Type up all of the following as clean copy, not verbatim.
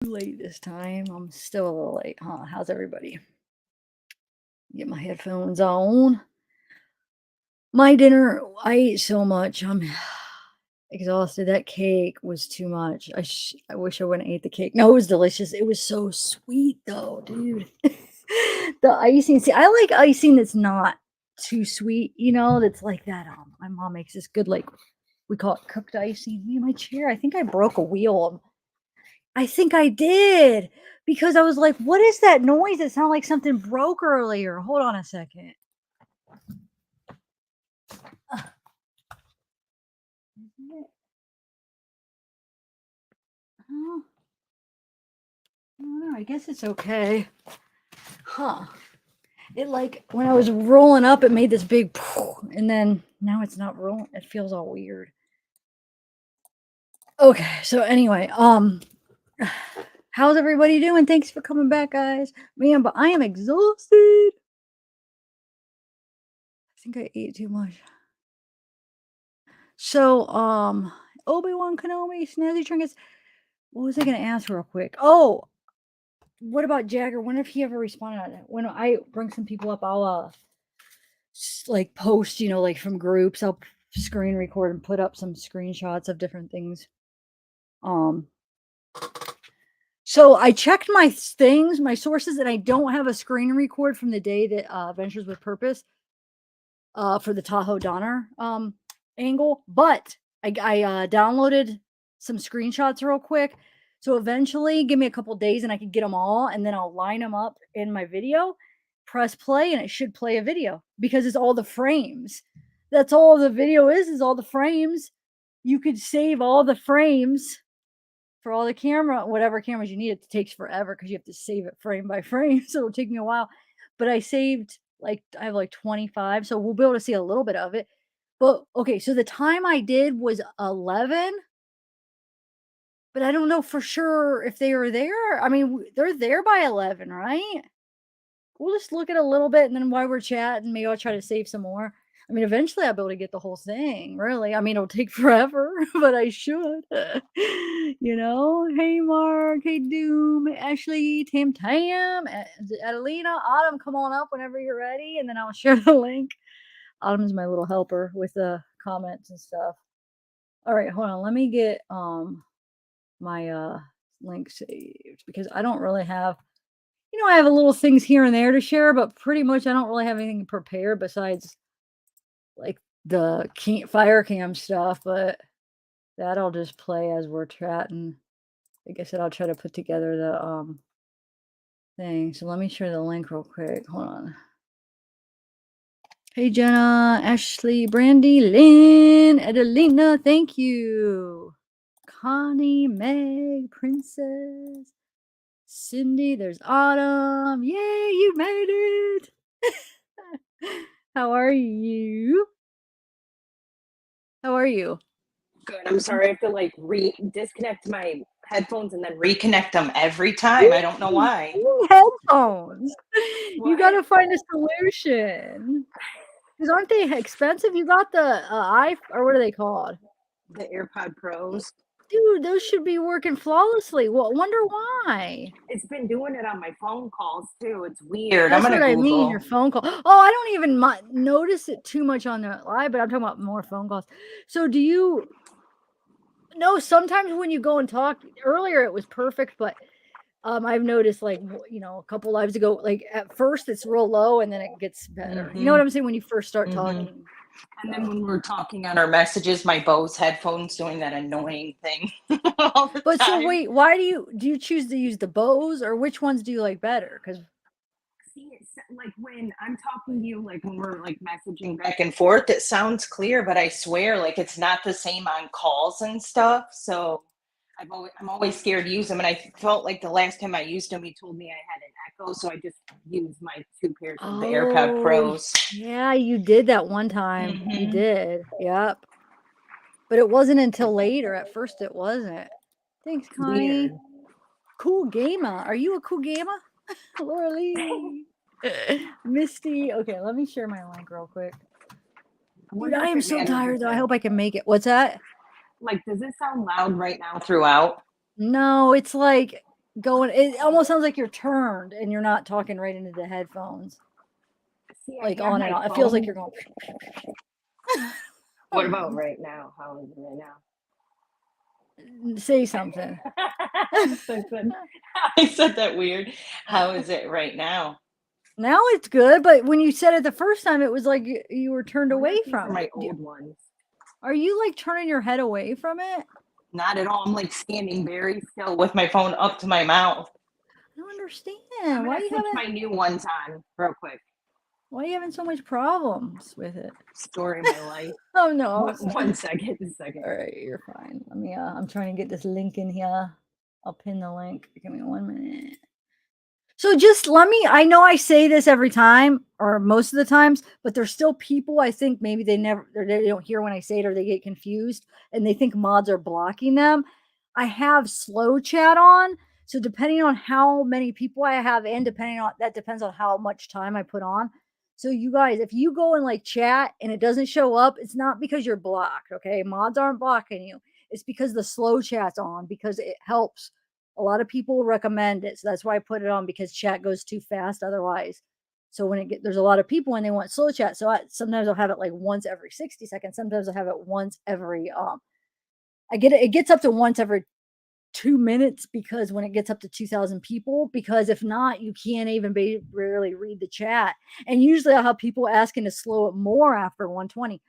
late this time. I'm still a little late, huh? How's everybody? Get my headphones on. My dinner, I ate so much. I'm exhausted. That cake was too much. I wish I wouldn't ate the cake. No, it was delicious. It was so sweet though, dude. The icing. See, I like icing that's not too sweet, that's like that. My mom makes this good, like we call it cooked icing. Me and my chair. I think I broke a wheel. I think I did because I was like, what is that noise? It sounded like something broke earlier. Hold on a second. Isn't it? Oh, I don't know. I guess it's okay. Huh. It like when I was rolling up, it made this big and then now it's not rolling. It feels all weird. Okay, so anyway, how's everybody doing? Thanks for coming back, guys. Man, but I am exhausted. I think I ate too much. So, Obi-Wan Kenobi, Snazzy Trinkets. What was I gonna ask real quick? Oh, what about Jagger? Wonder if he ever responded on it. When I bring some people up, I'll like post, like from groups. I'll screen record and put up some screenshots of different things. So I checked my things, my sources, and I don't have a screen record from the day that Ventures with Purpose for the Tahoe Donner angle, but I downloaded some screenshots real quick. So eventually, give me a couple days and I can get them all, and then I'll line them up in my video, press play, and it should play a video because it's all the frames. That's all the video is all the frames. You could save all the frames for all the whatever cameras you need. It takes forever because you have to save it frame by frame. So it'll take me a while. But I saved I have like 25, so we'll be able to see a little bit of it. But okay, so the time I did was 11, but I don't know for sure if they were there. I mean, they're there by 11, right? We'll just look at a little bit, and then while we're chatting, maybe I'll try to save some more. I mean, eventually I'll be able to get the whole thing, really. I mean, it'll take forever, but I should. Hey, Mark. Hey, Doom. Ashley. Tam Tam. Adelina. Autumn, come on up whenever you're ready, and then I'll share the link. Autumn's my little helper with the comments and stuff. All right, hold on. Let me get my link saved because I don't really have I have a little things here and there to share, but pretty much I don't really have anything prepared besides like the fire cam stuff, but that'll just play as we're chatting. Like I said, I'll try to put together the thing. So let me share the link real quick. Hold on. Hey Jenna, Ashley, Brandy, Lynn, Adelina, thank you. Connie, Meg, Princess, Cindy, there's Autumn. Yay, you made it. How are you? How are you? Good. I'm sorry. I have to like disconnect my headphones and then reconnect them every time. I don't know why. Headphones. You What? gotta find a solution. Because aren't they expensive? You got the or what are they called? The AirPod Pros. Dude, those should be working flawlessly. Well, wonder why. It's been doing it on my phone calls too. It's weird. That's I'm what gonna I mean. Google. Your phone call. Oh, I don't even notice it too much on the live, but I'm talking about more phone calls. So, do you know sometimes when you go and talk earlier, it was perfect, but I've noticed like a couple lives ago, like at first it's real low and then it gets better. You know what I'm saying? When you first start talking. And then when we're talking on our messages, my Bose headphones doing that annoying thing all the But time. so wait, why do you choose to use the Bose, or which ones do you like better? Because See, it's like when I'm talking to you, like when we're like messaging back and forth, it sounds clear, but I swear, like it's not the same on calls and stuff. So I'm always scared to use them. And I felt like the last time I used them, he told me I had an echo. So I just used my 2 pairs of the AirPod Pros. Yeah, you did that one time. You did. Yep. But it wasn't until later. At first it wasn't. Thanks, Connie. Weird. Cool gamer. Are you a cool gamer? Laura Lee. Misty. Okay, let me share my link real quick. Dude, I am so tired though. I hope I can make it. What's that? Like, does it sound loud right now throughout? No, it's like going. It almost sounds like you're turned and you're not talking right into the headphones, See, I like have on and my on. It feels like phone. you're going. What about right now? How is it right now? Say something. I said that weird. How is it right now? Now it's good, but when you said it the first time, it was like you were turned away These from are my it. old ones. Are you like turning your head away from it? Not at all. I'm like standing very still with my phone up to my mouth. I don't understand. I'm Why gonna you put having my new ones on real quick. why are you having so much problems with it? Story of my life. Oh no. One second. All right, you're fine. Let me I'm trying to get this link in here. I'll pin the link. Give me 1 minute. So just let me, I know I say this every time or most of the times, but there's still people I think maybe they don't hear when I say it or they get confused and they think mods are blocking them. I have slow chat on. So depending on how many people I have and depending on that depends on how much time I put on. So you guys, if you go and like chat and it doesn't show up, it's not because you're blocked. Okay. Mods aren't blocking you. It's because the slow chat's on because it helps. A lot of people recommend it. So that's why I put it on because chat goes too fast otherwise. So when there's a lot of people and they want slow chat. So sometimes I'll have it like once every 60 seconds. Sometimes I'll have it once every, it gets up to once every 2 minutes because when it gets up to 2,000 people, because if not, you can't even rarely read the chat. And usually I'll have people asking to slow it more after 120.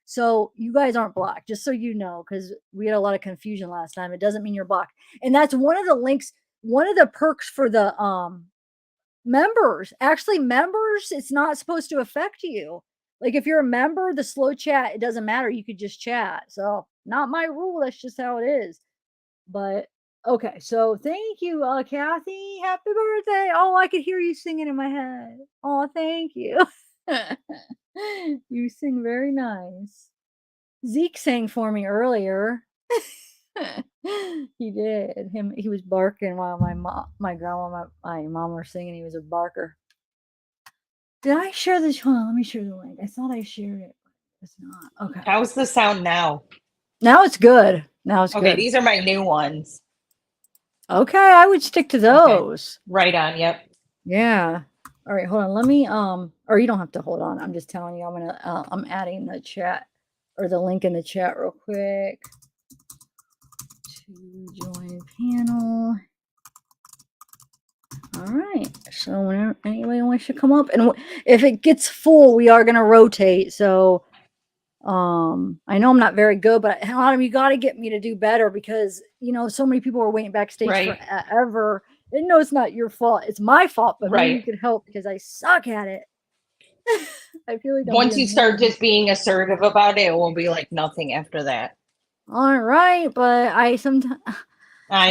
So you guys aren't blocked, just so you know, because we had a lot of confusion last time. It doesn't mean you're blocked. And that's one of the links, one of the perks for the members. Actually, members, it's not supposed to affect you. Like if you're a member, the slow chat, it doesn't matter. You could just chat. So not my rule. That's just how it is. But okay, so thank you, Kathy. Happy birthday. Oh, I could hear you singing in my head. Oh, thank you. You sing very nice. Zeke sang for me earlier. He did. He was barking while my grandma, my mom were singing. He was a barker. Did I share this? Hold on, let me share the link. I thought I shared it. It's not. Okay. How's the sound now? Now it's good. Now it's Okay, good. these are my new ones. Okay, I would stick to those. Okay. Right on, yep. Yeah. All right, hold on. Let me or you don't have to hold on. I'm just telling you I'm adding the chat or the link in the chat real quick to join panel. All right. So whenever anybody wants to come up and if it gets full, we are going to rotate. So I know I'm not very good, but a lot of you got to get me to do better because so many people are waiting backstage forever. And no, it's not your fault. It's my fault, but maybe you could help because I suck at it. I feel like once you start just being assertive about it, it will be like nothing after that. All right, but I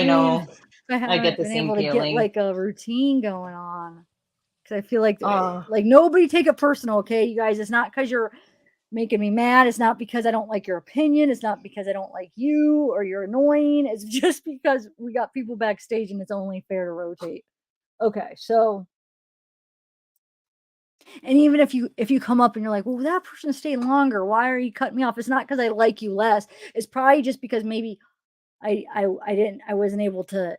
know. I get the been same able feeling. to get like a routine going on because I feel like nobody take it personal, okay, you guys. It's not because you're making me mad. It's not because I don't like your opinion. It's not because I don't like you or you're annoying. It's just because we got people backstage and it's only fair to rotate. Okay, so. And even if you come up and you're like, well, that person stayed longer, why are you cutting me off? It's not because I like you less. It's probably just because maybe I wasn't able to,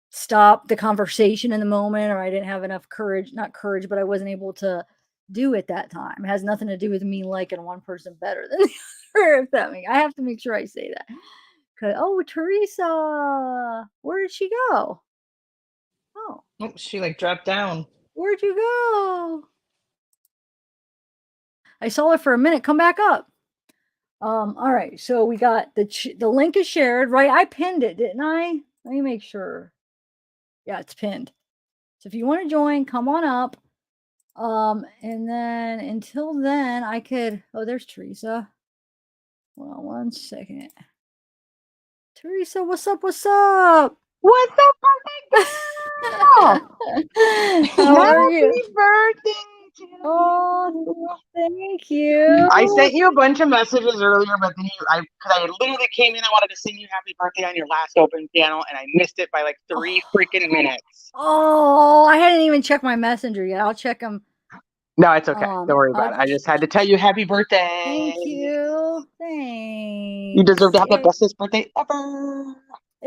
stop the conversation in the moment, or I didn't have enough courage, not courage, but I wasn't able to do it that time. It has nothing to do with me liking one person better than the other, if that makes, I have to make sure I say that. Oh, Teresa, where did she go? Oh, she like dropped down. Where'd you go? I saw her for a minute. Come back up. All right. So we got the link is shared, right? I pinned it, didn't I? Let me make sure. Yeah, it's pinned. So if you want to join, come on up. And then until then, I could. Oh, there's Teresa. Well, 1 second. Teresa, what's up? What's up? What's up, birthday girl? How are you? Happy birthday to you. Oh, thank you. I sent you a bunch of messages earlier, but then because I literally came in, I wanted to sing you happy birthday on your last open panel, and I missed it by like 3 freaking minutes. Oh, I hadn't even checked my messenger yet. I'll check them. No, it's okay. Don't worry about it. I just had to tell you happy birthday. Thank you. Thanks. You deserve to have the bestest birthday ever.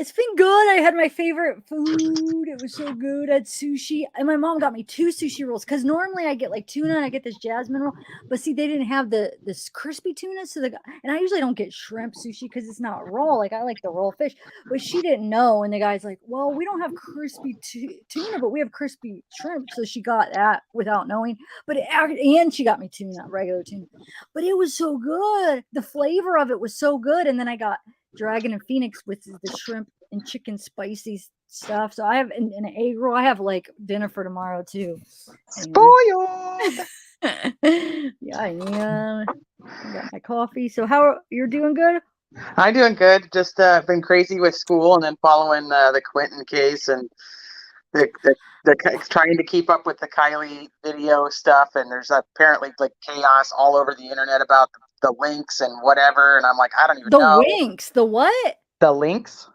It's been good. I had my favorite food. It was so good. I had sushi. And my mom got me 2 sushi rolls because normally I get like tuna and I get this jasmine roll. But see, they didn't have this crispy tuna. And I usually don't get shrimp sushi because it's not raw. Like I like the raw fish. But she didn't know. And the guy's like, well, we don't have crispy tuna, but we have crispy shrimp. So she got that without knowing. And she got me tuna, regular tuna. But it was so good. The flavor of it was so good. And then I got Dragon and Phoenix, which is the shrimp and chicken spicy stuff. So I have an egg roll. I have like dinner for tomorrow too. Spoiled. Yeah, I am. I got my coffee. So how you're doing? Good. I'm doing good. Just been crazy with school and then following the Quentin case and the trying to keep up with the Kiely video stuff. And there's apparently like chaos all over the internet about the links and whatever. And I'm like, I don't even know. The links. The what? The links.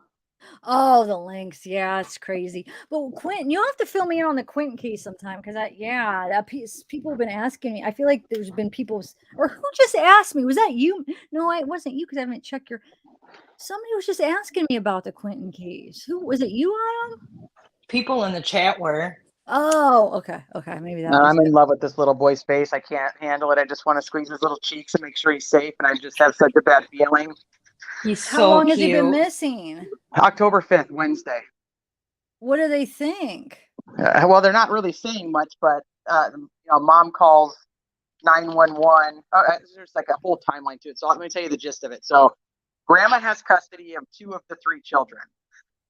Oh, the links. Yeah, it's crazy. But Quentin, you'll have to fill me in on the Quentin case sometime because people have been asking me. I feel like there's been people, or who just asked me? Was that you? No, it wasn't you because I haven't checked your. Somebody was just asking me about the Quentin case. Who was it? You, Adam? People in the chat were. Oh, okay. Maybe that. I'm in love with this little boy's face. I can't handle it. I just want to squeeze his little cheeks and make sure he's safe. And I just have such a bad feeling. He's How so long cute. has he been missing? October 5th, Wednesday. What do they think? Well, they're not really saying much, but mom calls 911. There's like a whole timeline to it. So let me tell you the gist of it. So grandma has custody of 2 of the 3 children,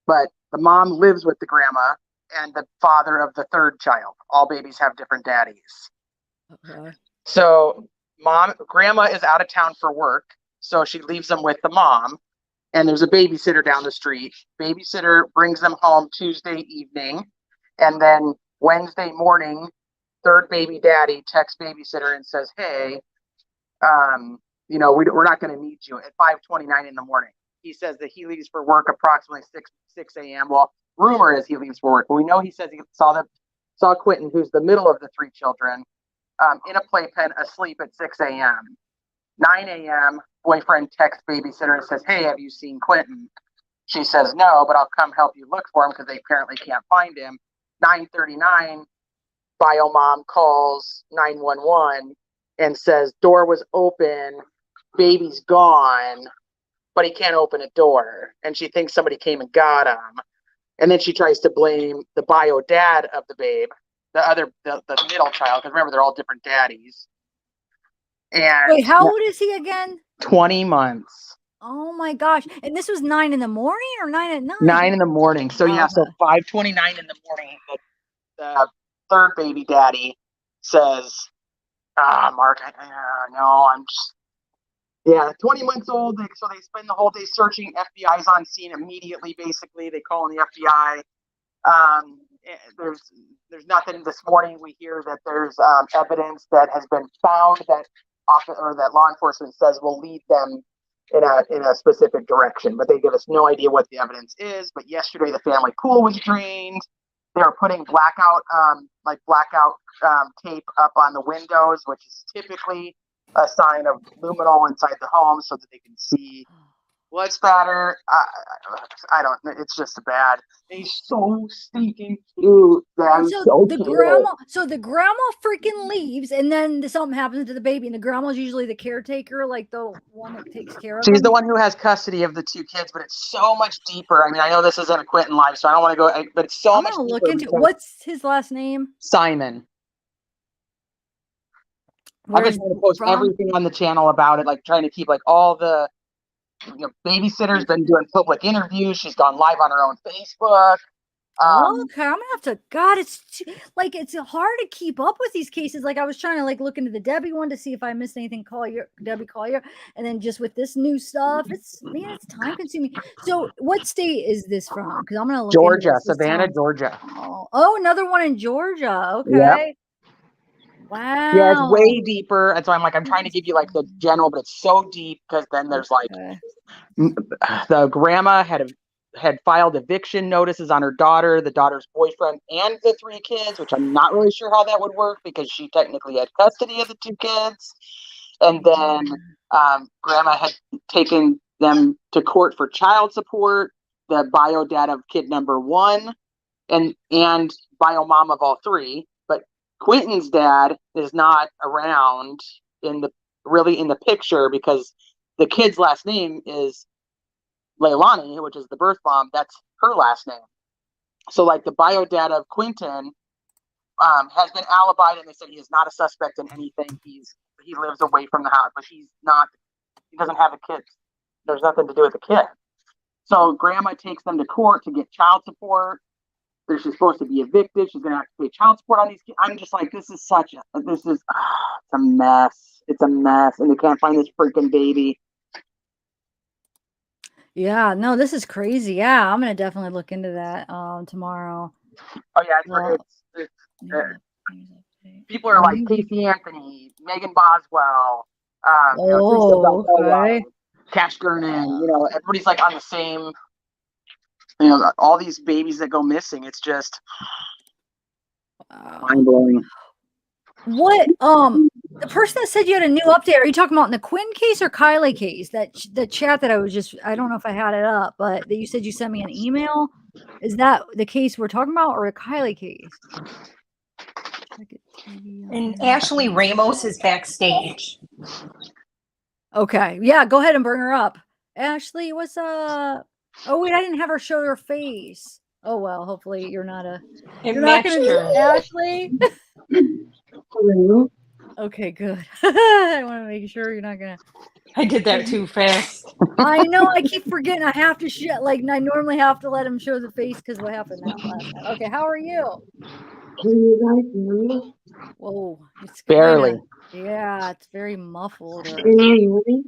but the mom lives with the grandma and the father of the 3rd child. All babies have different daddies. Okay. So grandma is out of town for work. So she leaves them with the mom, and there's a babysitter down the street. Babysitter brings them home Tuesday evening, and then Wednesday morning, 3rd baby daddy texts babysitter and says, hey, we're not going to need you at 5:29 in the morning. He says that he leaves for work approximately 6 a.m. Well, rumor is he leaves for work, but we know he says he saw Quentin, who's the middle of the 3 children, in a playpen asleep at 6 a.m. 9 a.m., boyfriend texts babysitter and says, hey, have you seen Quentin? She says, no, but I'll come help you look for him because they apparently can't find him. 9:39, bio mom calls 911 and says, door was open, baby's gone, but he can't open a door. And she thinks somebody came and got him. And then she tries to blame the bio dad of the babe, the middle child, because remember, they're all different daddies. And wait, how old is he again? 20 months. Oh my gosh. And this was 9 in the morning or 9 at night? 9 in the morning. So yeah, so 5:29 in the morning, the 3rd baby daddy says, Mark, no, I'm just 20 months old. So they spend the whole day searching. FBI's on scene immediately. Basically, they call in the FBI. There's nothing. This morning we hear that there's evidence that has been found that law enforcement says will lead them in a specific direction, but they give us no idea what the evidence is. But yesterday the family pool was drained. They were putting blackout tape up on the windows, which is typically a sign of luminol inside the home so that they can see blood spatter. I don't. It's just bad. He's so stinking cute. So the grandma freaking leaves, and then something happens to the baby, and the grandma's usually the caretaker, like the one that takes care of. She's the one who has custody of the 2 kids, but it's so much deeper. I mean, I know this isn't a Quentin live, so I don't want to go. But it's so much deeper. Look into what's his last name? Simon. I've been trying to post everything on the channel about it, like trying to keep like all the babysitter's been doing public interviews. She's gone live on her own Facebook. Okay, I'm gonna have to. God, it's hard to keep up with these cases. Like I was trying to look into the Debbie one to see if I missed anything. Debbie Collier, and then just with this new stuff, it's time consuming. So, what state is this from? Because I'm gonna look. Georgia, Savannah, Georgia. Oh, another one in Georgia. Okay. Yep. Wow. Yeah, it's way deeper. And so I'm trying to give you the general, but it's so deep because then there's the grandma had filed eviction notices on her daughter, the daughter's boyfriend, and the 3 kids, which I'm not really sure how that would work because she technically had custody of the 2 kids. And then grandma had taken them to court for child support. the bio dad of kid number 1 and bio mom of all 3. But Quentin's dad is not around in the picture because the kid's last name is Leilani, which is the birth mom. That's her last name. So like the bio dad of Quentin has been alibied, and they said he is not a suspect in anything. He lives away from the house, but he doesn't have a kid. There's nothing to do with the kid. So grandma takes them to court to get child support. She's supposed to be evicted. She's gonna have to pay child support on these kids. I'm just like, it's a mess. It's a mess, and they can't find this freaking baby. Yeah, no, this is crazy. Yeah, I'm gonna definitely look into that tomorrow. Oh yeah, people are like Casey Anthony, Megan Boswell, okay. Cash Gernon. Everybody's like on the same. All these babies that go missing. It's just mind blowing. What the person that said you had a new update, are you talking about in the Quinn case or Kiely case? The chat that I don't know if I had it up, but that you said you sent me an email. Is that the case we're talking about or a Kiely case? And Ashley Ramos is backstage. Okay. Yeah, go ahead and bring her up. Ashley, what's up? Oh wait, I didn't have her show her face. Oh well, hopefully you're not gonna do Ashley. Hello. Okay, good. I want to make sure you're not gonna. I did that too fast. I know. I keep forgetting. I have to I normally have to let him show the face because what happened that last time. Okay, how are you? Can you guys hear me? Whoa, it's barely. Yeah, it's very muffled. Can you hear me?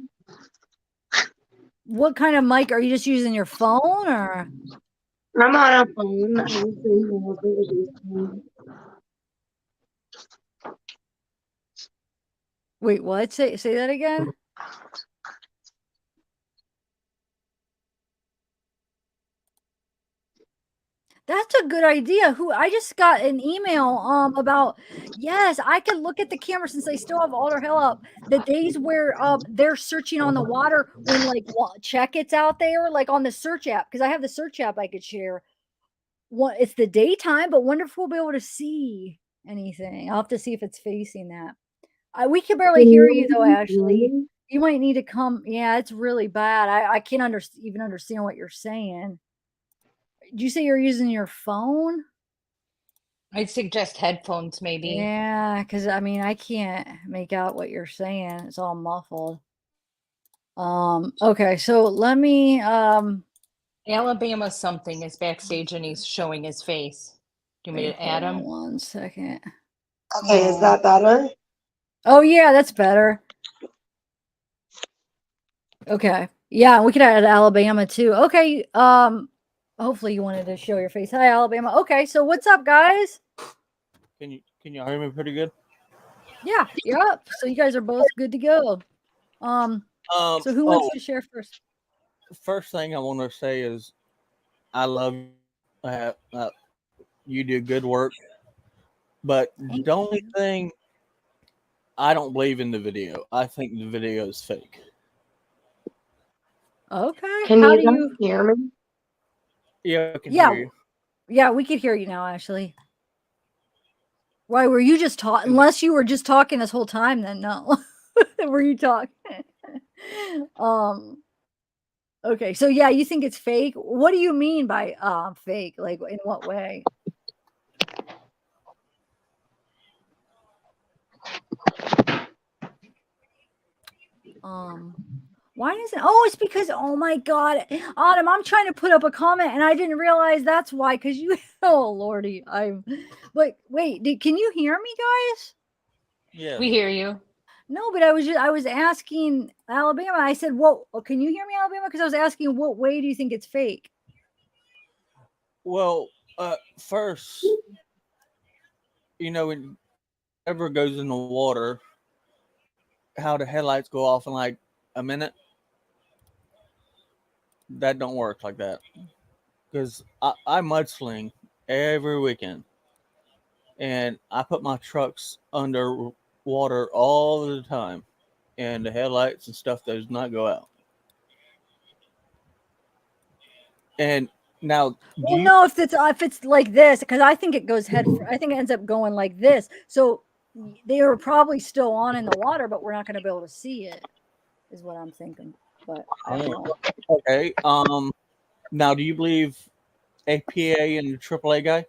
What kind of mic are you just using? Your phone or? I'm on a phone. I'm saying Wait, what? Say that again. That's a good idea. I just got an email about, yes, I can look at the camera since they still have Alder Hell up. The days where they're searching on the water when like check it's out there, like on the search app, because I have the search app I could share. It's the daytime, but wonder if we'll be able to see anything. I'll have to see if it's facing that. We can barely hear you though, Ashley. You might need to come. Yeah, it's really bad. I can't even understand what you're saying. Did you say you're using your phone? I'd suggest headphones, maybe. Yeah, because I can't make out what you're saying. It's all muffled. Okay, so let me Alabama something is backstage and he's showing his face. Do you want me to add him? 1 second. Okay, is that better? Oh yeah, that's better. Okay. Yeah, we could add Alabama too. Okay. Hopefully you wanted to show your face. Hi, Alabama. Okay, so what's up, guys? Can you hear me pretty good? Yeah, you're up. So you guys are both good to go. So who wants to share first? First thing I want to say is I love you do good work, but the only thing I don't believe in the video. I think the video is fake. Okay. Can How you do guys you hear me? Yeah, I can hear you. Yeah, we could hear you now, Ashley. Why were you just talking? Unless you were just talking this whole time, then no. Were you talking? Okay, so yeah, you think it's fake? What do you mean by fake? Like in what way? Why isn't? Oh, it's because, oh my God, Autumn, I'm trying to put up a comment and I didn't realize that's why. Because you, oh Lordy, but wait, can you hear me, guys? Yeah, we hear you. No, but I was asking Alabama. I said, "Well, can you hear me, Alabama?" Because I was asking, what way do you think it's fake? Well, first, when ever goes in the water, how the headlights go off in like a minute. That don't work like that. Because I mudsling every weekend. And I put my trucks under water all the time. And the headlights and stuff does not go out. And now, Well, no, if it's like this, because I think it goes I think it ends up going like this. So they are probably still on in the water, but we're not going to be able to see it, is what I'm thinking. But I don't know. okay. Now, do you believe APA and the AAA guy?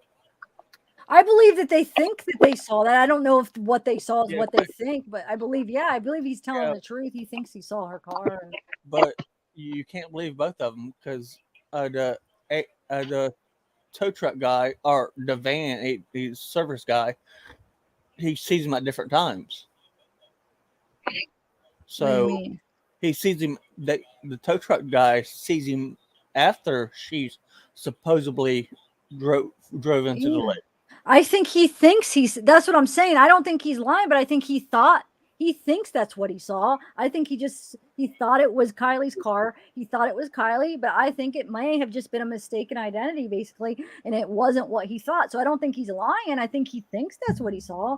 I believe that they think that they saw that. I don't know if what they saw is Yeah, what they think, but I believe he's telling Yeah. the truth. He thinks he saw her car. And, But you can't believe both of them because the tow truck guy or the van, the service guy, he sees him at different times. what do you So mean? he sees him. The tow truck guy sees him after she's supposedly drove into the Yeah. lake. I think he thinks that's what I'm saying. I don't think he's lying, but I think he thinks that's what he saw. I think he thought it was Kylie's car. He thought it was Kylie, but I think it may have just been a mistaken identity, basically, and it wasn't what he thought. So I don't think he's lying. I think he thinks that's what he saw.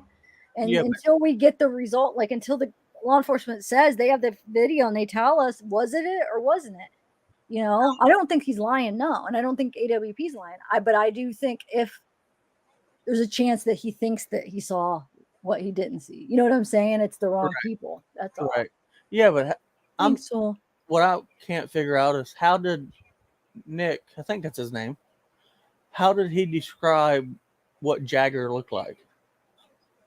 And Yeah, until we get the result, like until the law enforcement says they have the video and they tell us, was it or wasn't it? You know, I don't think he's lying, no. And I don't think AWP's lying. But I do think if there's a chance that he thinks that he saw what he didn't see. You know what I'm saying? It's the wrong people. That's all. right. Yeah, but I think so. what I can't figure out is how did Nick, I think that's his name, how did he describe what Jagger looked like?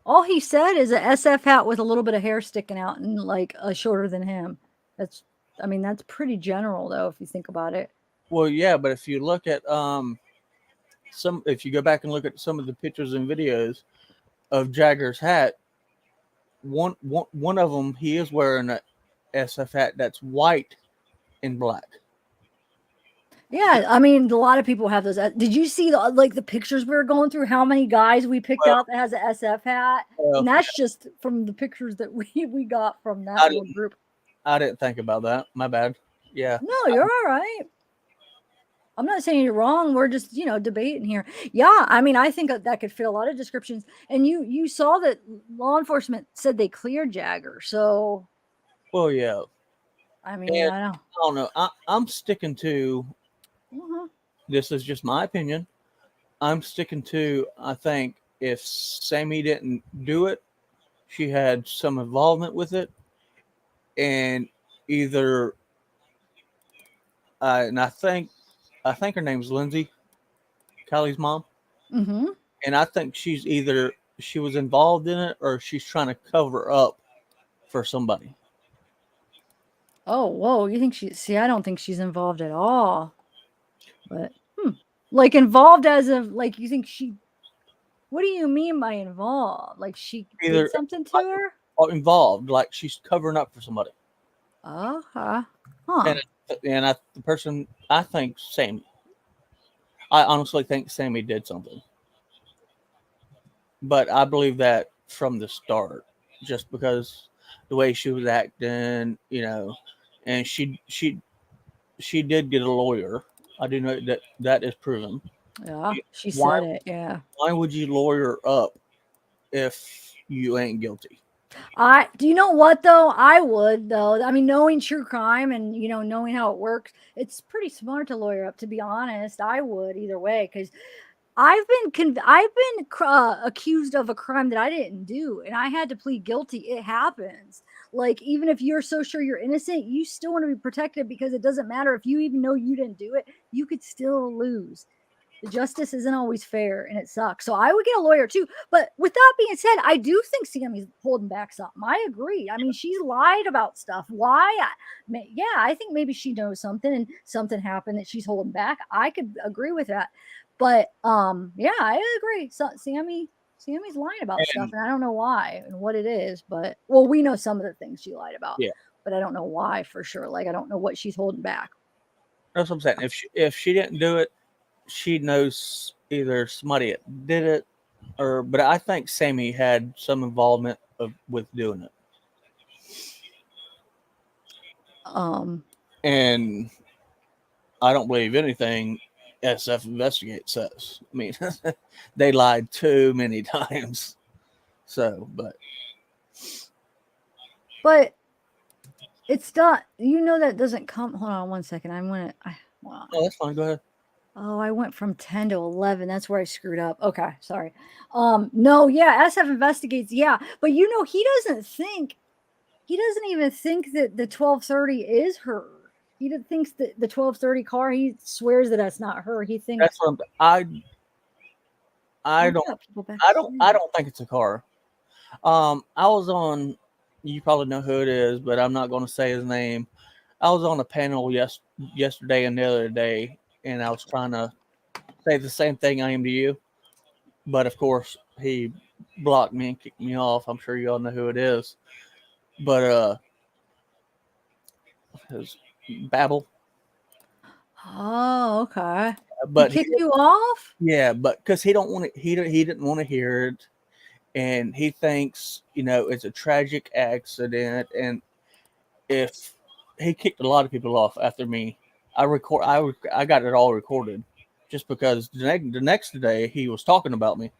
All he said is a SF hat with a little bit of hair sticking out and like shorter than him. That's pretty general though, if you think about it. Well, yeah, but if you look at if you go back and look at some of the pictures and videos of Jagger's hat, one of them he is wearing a SF hat that's white and black. Yeah, I mean, a lot of people have those. Did you see the pictures we were going through? How many guys we picked out that has an SF hat? And that's just from the pictures that we got from that little group. I didn't think about that. My bad. Yeah. No, you're all right. I'm not saying you're wrong. We're just, debating here. Yeah, I mean, I think that could fit a lot of descriptions. And you saw that law enforcement said they cleared Jagger. So, Well, yeah. I mean, And I I don't know. I'm sticking to. This is just my opinion. I'm sticking to. I think if Sammy didn't do it, she had some involvement with it, and either. And I think her name's Lindsay, Kylie's mom. Mm-hmm. And I think she was involved in it or she's trying to cover up for somebody. Oh, whoa. You think see, I don't think she's involved at all. But, like involved as of, like, you think what do you mean by involved? Like she did something to her? Or involved, like she's covering up for somebody. Uh-huh. And the person, I think Sammy. I honestly think Sammy did something. But I believe that from the start, just because the way she was acting, and she did get a lawyer. I do know that is proven. Yeah, she said it. Yeah. Why would you lawyer up if you ain't guilty? Do you know what though? I would though. I mean, knowing true crime and knowing how it works, it's pretty smart to lawyer up. To be honest, I would either way because I've been accused of a crime that I didn't do, and I had to plead guilty. It happens. Like even if you're so sure you're innocent, you still want to be protected because it doesn't matter if you even know you didn't do it. You could still lose. The justice isn't always fair, and it sucks. So I would get a lawyer too. But with that being said, I do think Sammy's holding back something. I agree. I mean, she's lied about stuff. Why? Yeah, I think maybe she knows something, and something happened that she's holding back. I could agree with that. But yeah, I agree. So Sammy's lying about stuff, and I don't know why and what it is. But we know some of the things she lied about. Yeah, but I don't know why for sure. Like I don't know what she's holding back. That's what I'm saying. If she didn't do it, she knows either somebody did it, but I think Sammy had some involvement with doing it. And I don't believe anything SF Investigate says. I mean, they lied too many times. So, but it's not. That doesn't come. Hold on one second. Oh, that's fine. Go ahead. Oh, I went from 10 to 11. That's where I screwed up. Okay, sorry. No, yeah, SF investigates. Yeah, but he doesn't even think that the 1230 is her. He thinks that the 1230 car, he swears that that's not her. He thinks That's what I don't I don't think it's a car. I was on, you probably know who it is, but I'm not going to say his name. I was on a panel yesterday and the other day, and I was trying to say the same thing I am to you, but of course he blocked me and kicked me off. I'm sure you all know who it is, but it was Babel. Oh, okay. But he kicked you off? Yeah, but because he didn't want to hear it, and he thinks it's a tragic accident, and if he kicked a lot of people off after me, I got it all recorded, just because the next day he was talking about me.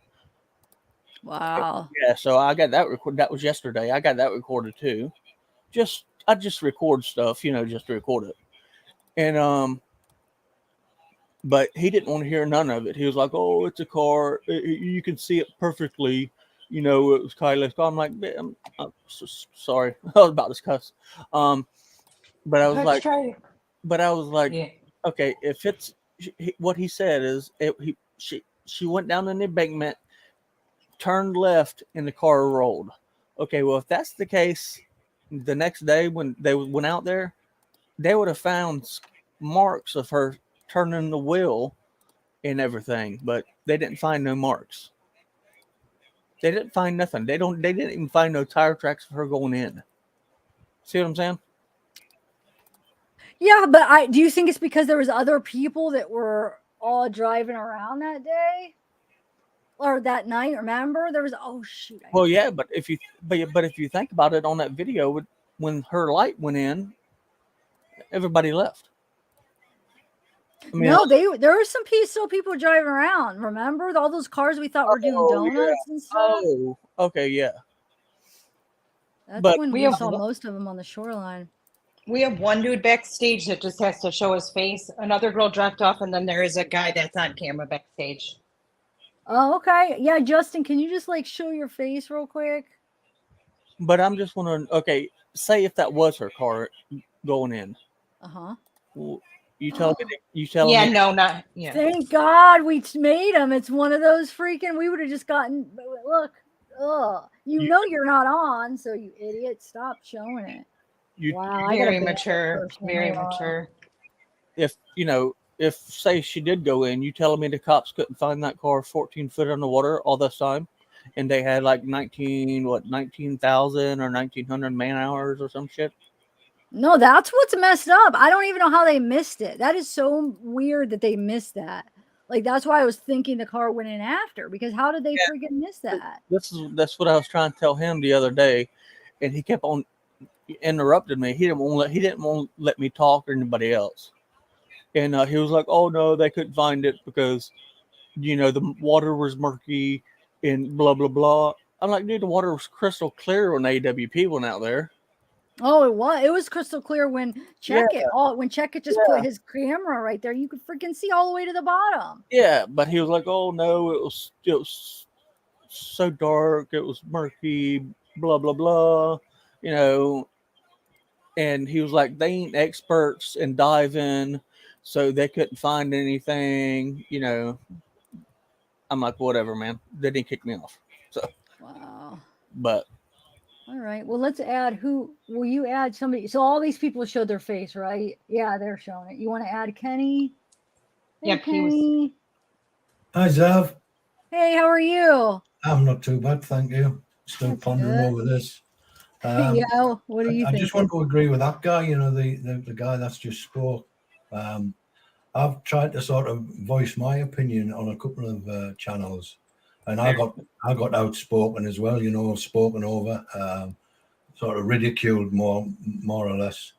Wow. Yeah, so I got that record. That was yesterday. I got that recorded too. I just record stuff, just to record it, and but he didn't want to hear none of it. He was like, "Oh, it's a car. You can see it perfectly. It was Kyle's car." I'm like, I'm so sorry. I was about to cuss. But I was like, Yeah. okay, if it's what he said is, she went down in the embankment, turned left, and the car rolled. Okay, well, if that's the case, the next day when they went out there, they would have found marks of her turning the wheel and everything, but they didn't find no marks. They didn't find nothing. They didn't even find no tire tracks of her going in. See what I'm saying? Yeah, but do you think it's because there was other people that were all driving around that day or that night? Remember, there was shoot. Well, yeah, but if you think about it, on that video, when her light went in, everybody left. I mean, no, there were still people driving around. Remember all those cars we thought were doing donuts and stuff? Oh, okay, yeah. That's when we saw most of them on the shoreline. We have one dude backstage that just has to show his face. Another girl dropped off, and then there is a guy that's on camera backstage. Oh, okay. Yeah, Justin, can you just show your face real quick? But I'm just wondering, okay, say if that was her car going in. Uh-huh. Well, you tell me. Yeah, no, not. Yeah. Thank God we made them. It's one of those freaking. We would have just gotten. Look, you're not on, so you idiot, stop showing it. Wow, very mature. Very mature. If say she did go in, you telling me the cops couldn't find that car 14 foot underwater all this time, and they had 19,000 or 1,900 man hours or some shit? No, that's what's messed up. I don't even know how they missed it. That is so weird that they missed that. That's why I was thinking the car went in after, because how did they freaking miss that? That's what I was trying to tell him the other day, and he kept on interrupted me. He didn't want to let me talk or anybody else. And he was like, "Oh no, they couldn't find it because the water was murky and blah blah blah." I'm like, dude, the water was crystal clear when AWP went out there. Oh, it was crystal clear when Checkit just put his camera right there. You could freaking see all the way to the bottom. Yeah, but he was like, "Oh no, it was so dark, it was murky, blah blah blah," and he was like, "They ain't experts in diving, so they couldn't find anything." I'm like, "Whatever, man." They didn't kick me off. So wow. But all right, well, let's add will you add somebody? So all these people showed their face, right? Yeah, they're showing it. You want to add Kenny? Hey, yep, Kenny. Hi, Zav. Hey, how are you? I'm not too bad, thank you. Still pondering over this. Yeah, what do you think? I just want to agree with that guy, the guy that's just spoke. I've tried to sort of voice my opinion on a couple of channels, and I got outspoken as well, spoken over, sort of ridiculed more or less.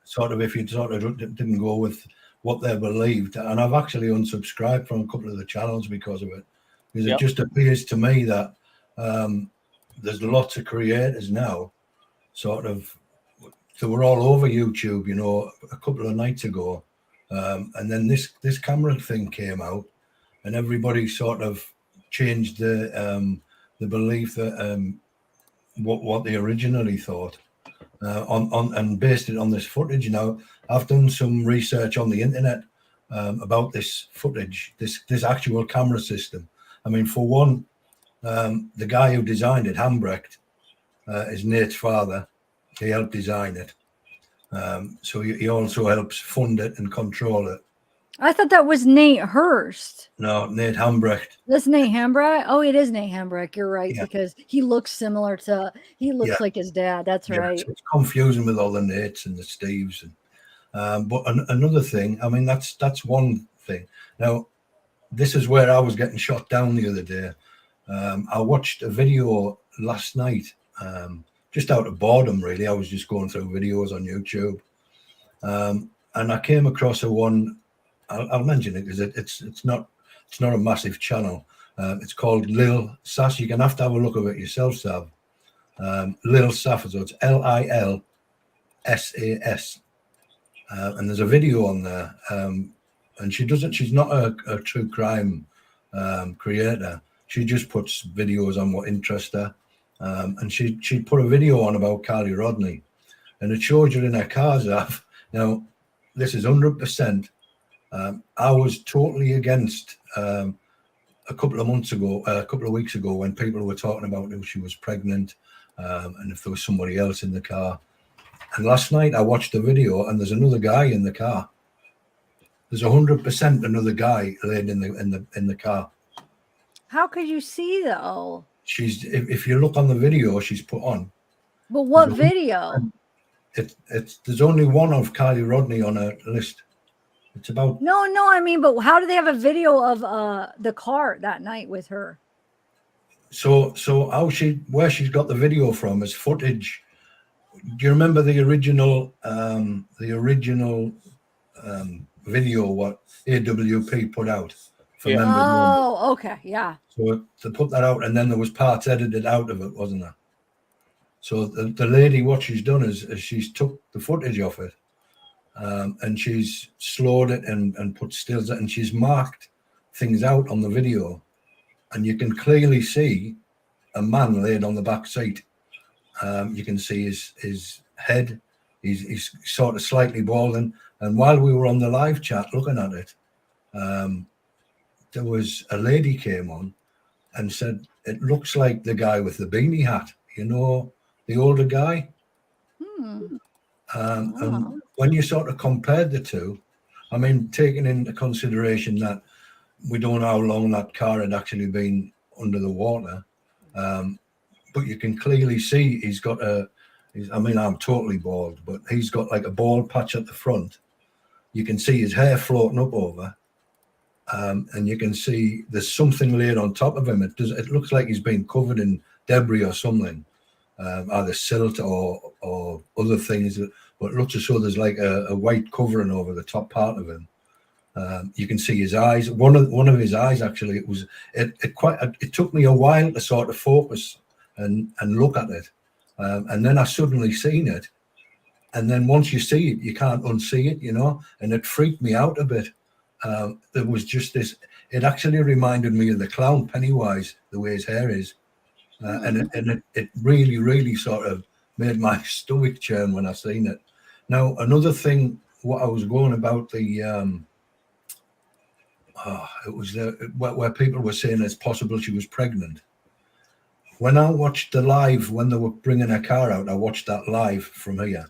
Sort of if you sort of didn't go with what they believed, and I've actually unsubscribed from a couple of the channels because of it, because it just appears to me that there's lots of creators now, sort of, they were all over YouTube, a couple of nights ago, And then this camera thing came out, and everybody sort of changed the belief that what they originally thought on and based it on this footage. Now, I've done some research on the internet about this footage, this actual camera system. I mean, for one, the guy who designed it, Hambrecht, is Nate's father. He helped design it. So he also helps fund it and control it. I thought that was Nate Hurst. No, Nate Hambrecht. That's Nate Hambrecht. Oh, it is Nate Hambrecht. You're right, Yeah. because he looks similar to. He looks like his dad. That's right. So it's confusing with all the Nates and the Steves. And but another thing. I mean, that's one thing. Now, this is where I was getting shot down the other day. I watched a video last night, just out of boredom, really. I was just going through videos on YouTube, and I came across a one. I'll mention it because it's not a massive channel. It's called Lil Sass. You're gonna have to have a look at it yourself, Sav. Lil Sass, so it's LILSAS. And there's a video on there. And she's not a true crime creator. She just puts videos on what interests her. And she put a video on about Kiely Rodni, and it shows her in her car, Sav. Now, this is 100%. I was totally against a couple of weeks ago, when people were talking about if she was pregnant and if there was somebody else in the car. And last night I watched the video, and there's another guy in the car. There's 100% another guy laid in the car. How could you see though? If you look on the video she's put on. But what video? There's only one of Kiely Rodni on her list. It's about No, I mean, but how do they have a video of the car that night with her? so where she's got the video from is footage. Do you remember the original video what AWP put out for members only? Oh, okay, yeah. So to put that out, and then there was parts edited out of it, wasn't there? So the lady, what she's done is she's took the footage off it, and she's slowed it and put stills, and she's marked things out on the video, and you can clearly see a man laid on the back seat. You can see his head. He's sort of slightly balding. And while we were on the live chat looking at it, there was a lady came on and said, it looks like the guy with the beanie hat, you know, the older guy. And when you sort of compared the two, I mean, taking into consideration that we don't know how long that car had actually been under the water, but you can clearly see he's got I mean, I'm totally bald, but he's got like a bald patch at the front. You can see his hair floating up over, and you can see there's something laid on top of him. It looks like he's been covered in debris or something, either silt or other things. But it looks as though there's like a white covering over the top part of him. You can see his eyes. One of his eyes actually. It took me a while to sort of focus and look at it, and then I suddenly seen it. And then once you see it, you can't unsee it, you know. And it freaked me out a bit. There was just this. It actually reminded me of the clown Pennywise, the way his hair is, and it really, really sort of made my stomach churn when I seen it. Now, another thing, what I was going about the, it was where people were saying it's possible she was pregnant. When I watched the live, when they were bringing her car out, I watched that live from here.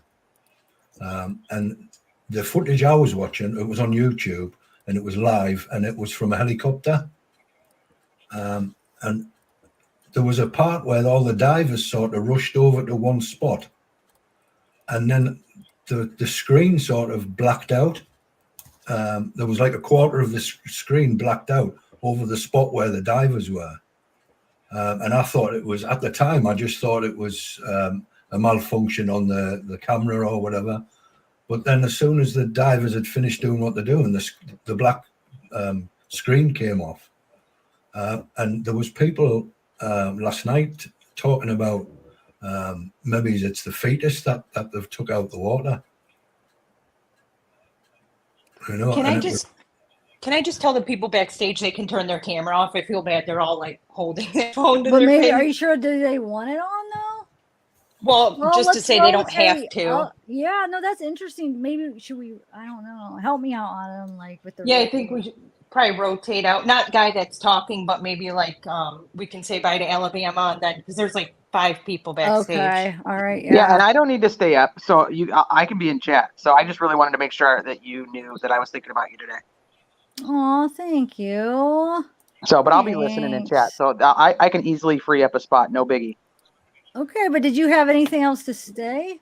And the footage I was watching, it was on YouTube and it was live and it was from a helicopter. And there was a part where all the divers sort of rushed over to one spot, and then the screen sort of blacked out. There was like a quarter of the screen blacked out over the spot where the divers were. And I thought it was, at the time, I just thought it was a malfunction on the camera or whatever. But then as soon as the divers had finished doing what they're doing, the black screen came off. And there was people last night talking about maybe it's the fetus that they've took out the water. You know, Can and I it was, just tell the people backstage they can turn their camera off? I feel bad. They're all like holding their phone to But their maybe, face. are you sure? Do they want it on though? Well, Well, just to let's say they don't have rotate. to. Yeah, no, that's interesting. Maybe should we? I don't know. Help me out on them, like with the. Yeah, I think we should probably rotate out. Not guy that's talking, but maybe like we can say bye to Alabama, and then because there's like 5 people backstage. Okay. All right. Yeah, Yeah. and I don't need to stay up, so I can be in chat. So I just really wanted to make sure that you knew that I was thinking about you today. Oh, thank you. So, but I'll be listening in chat. Thanks. So I can easily free up a spot, no biggie. Okay, but did you have anything else to say?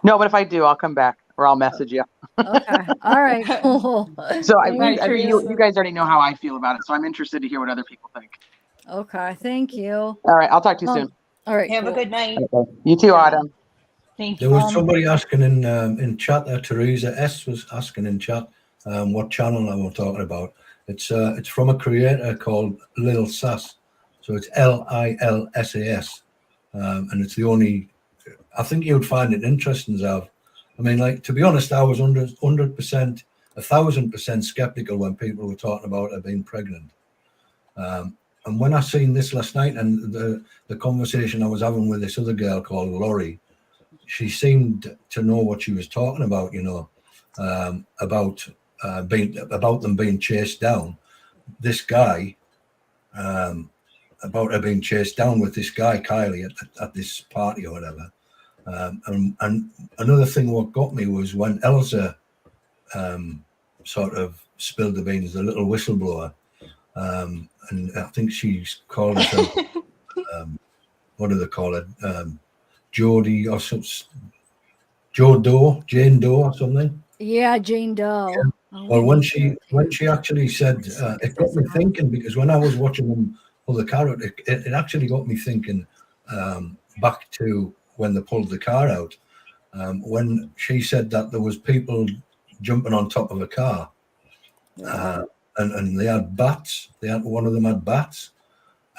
No, but if I do, I'll come back or I'll message you. Okay. All right. Cool. So I Thank mean, you. you guys already know how I feel about it, so I'm interested to hear what other people think. Okay. Thank you. All right, I'll talk to you soon. All right. Have a cool. good night. Okay. You too, Autumn. Thank you. there was somebody asking in chat there. Teresa S was asking in chat what channel I was talking about. It's from a creator called Lil Sass, so it's LILSAS, and it's the only. I think you would find it interesting, Zav. I mean, like, to be honest, I was 100%, 1,000% skeptical when people were talking about her being pregnant. And when I seen this last night and the conversation I was having with this other girl called Laurie, she seemed to know what she was talking about, you know, about them being chased down. This guy, about her being chased down with this guy, Kylie, at this party or whatever. And another thing what got me was when Elsa sort of spilled the beans, the little whistleblower, and I think she's called herself, what do they call it? Jodie or some, Jane Doe or something. Yeah, Jane Doe. Yeah. Well, when she actually said, it got me thinking, because when I was watching them pull the car out, it actually got me thinking back to when they pulled the car out. When she said that there was people jumping on top of a car, and they had bats. One of them had bats.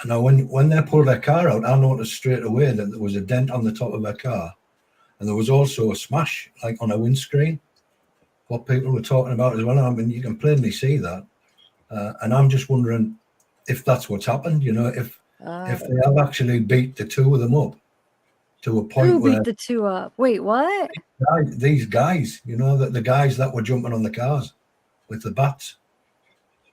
And now when they pulled their car out, I noticed straight away that there was a dent on the top of her car, and there was also a smash like on a windscreen. What people were talking about as well. I mean, you can plainly see that, and I'm just wondering if that's what's happened. You know, if they have actually beat the two of them up to a point who where beat the two up? Wait, what? these guys, you know, that the guys that were jumping on the cars with the bats.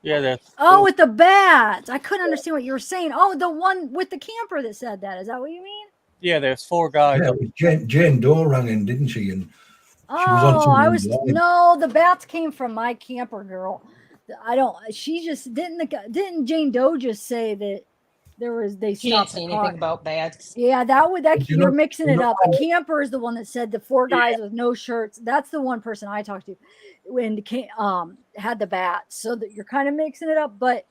Yeah, that's. Oh, with the bats. I couldn't understand what you were saying. Oh, the one with the camper that said that. Is that what you mean? Yeah, there's 4 guys. Yeah, Jane Doe rang in, didn't she? And she was on. No, the bats came from my camper girl. I don't. She just didn't Jane Doe just say that they She didn't stopped say the car. anything about bats. Yeah, you're mixing it up. The camper is the one that said the 4 guys with no shirts. That's the one person I talked to when had the bats. So that you're kind of mixing it up, but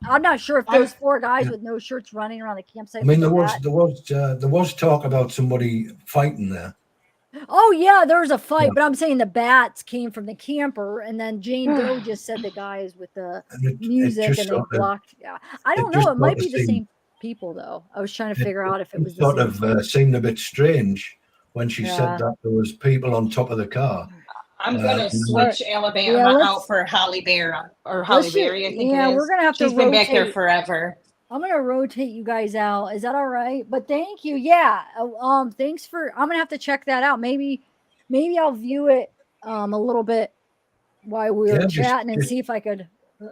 I'm not sure if those 4 guys with no shirts running around the campsite. I mean, there was talk about somebody fighting there. Oh yeah, there was a fight, but I'm saying the bats came from the camper, and then Jane Doe just said the guys with the music and they blocked. Yeah, I don't know. It might be the same people though. I was trying to figure out if it was the same. Seemed a bit strange when she said that there was people on top of the car. I'm gonna switch Alabama out for Holly Bear or Holly Berry. I think it is. We're gonna have to. She's been back there forever. I'm gonna rotate you guys out. Is that all right? But thank you. Yeah. Thanks for. I'm gonna have to check that out. Maybe I'll view it a little bit while we were chatting and see if I could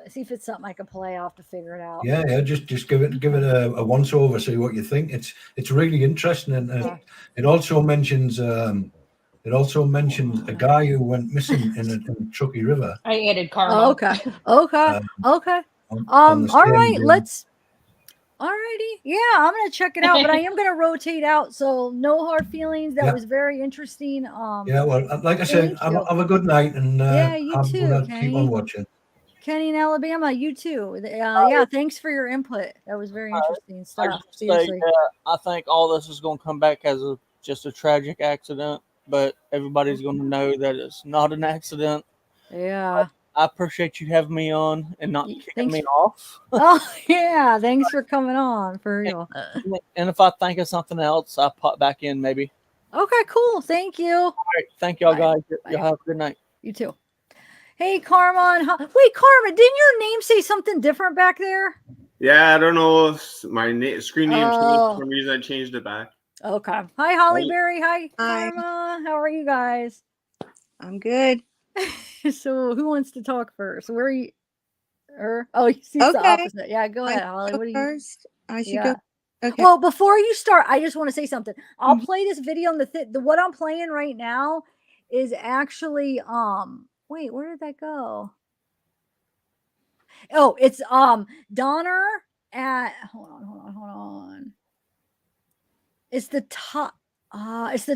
see if it's something I can play off to figure it out. Yeah. Just give it a once over. See what you think. It's really interesting, and it also mentions. It also mentions a guy who went missing in the Truckee River. I added Karma. Oh, okay. All right. Let's. Alrighty. Yeah, I'm gonna check it out, but I am gonna rotate out. So no hard feelings. That was very interesting. Yeah, well, like I said, have a good night, and you too, gonna keep on watching. Kenny in Alabama, you too. Yeah, thanks for your input. That was very interesting stuff. I think all this is going to come back as just a tragic accident, but everybody's going to know that it's not an accident. Yeah. I appreciate you having me on and not kicking me off. Oh, yeah. Thanks for coming on, for real. And if I think of something else, I'll pop back in maybe. Okay, cool. Thank you. All right. Thank y'all, guys. Y'all have a good night. You too. Hey, Carmen. Wait, Carmen, didn't your name say something different back there? Yeah, I don't know if my screen name changed. Oh. For some reason, I changed it back. Okay. Hi, Holly Hi. Berry. Hi, Hi. Karma. How are you guys? I'm good. So, who wants to talk first? Where are you? Oh, she's the Okay. opposite. Yeah, go I ahead, Holly. go What do you? first. I should Yeah. go. Okay. Well, before you start, I just want to say something. I'll Mhm. play this video on the what I'm playing right now is actually wait, where did that go? Oh, it's Donner at hold on. It's the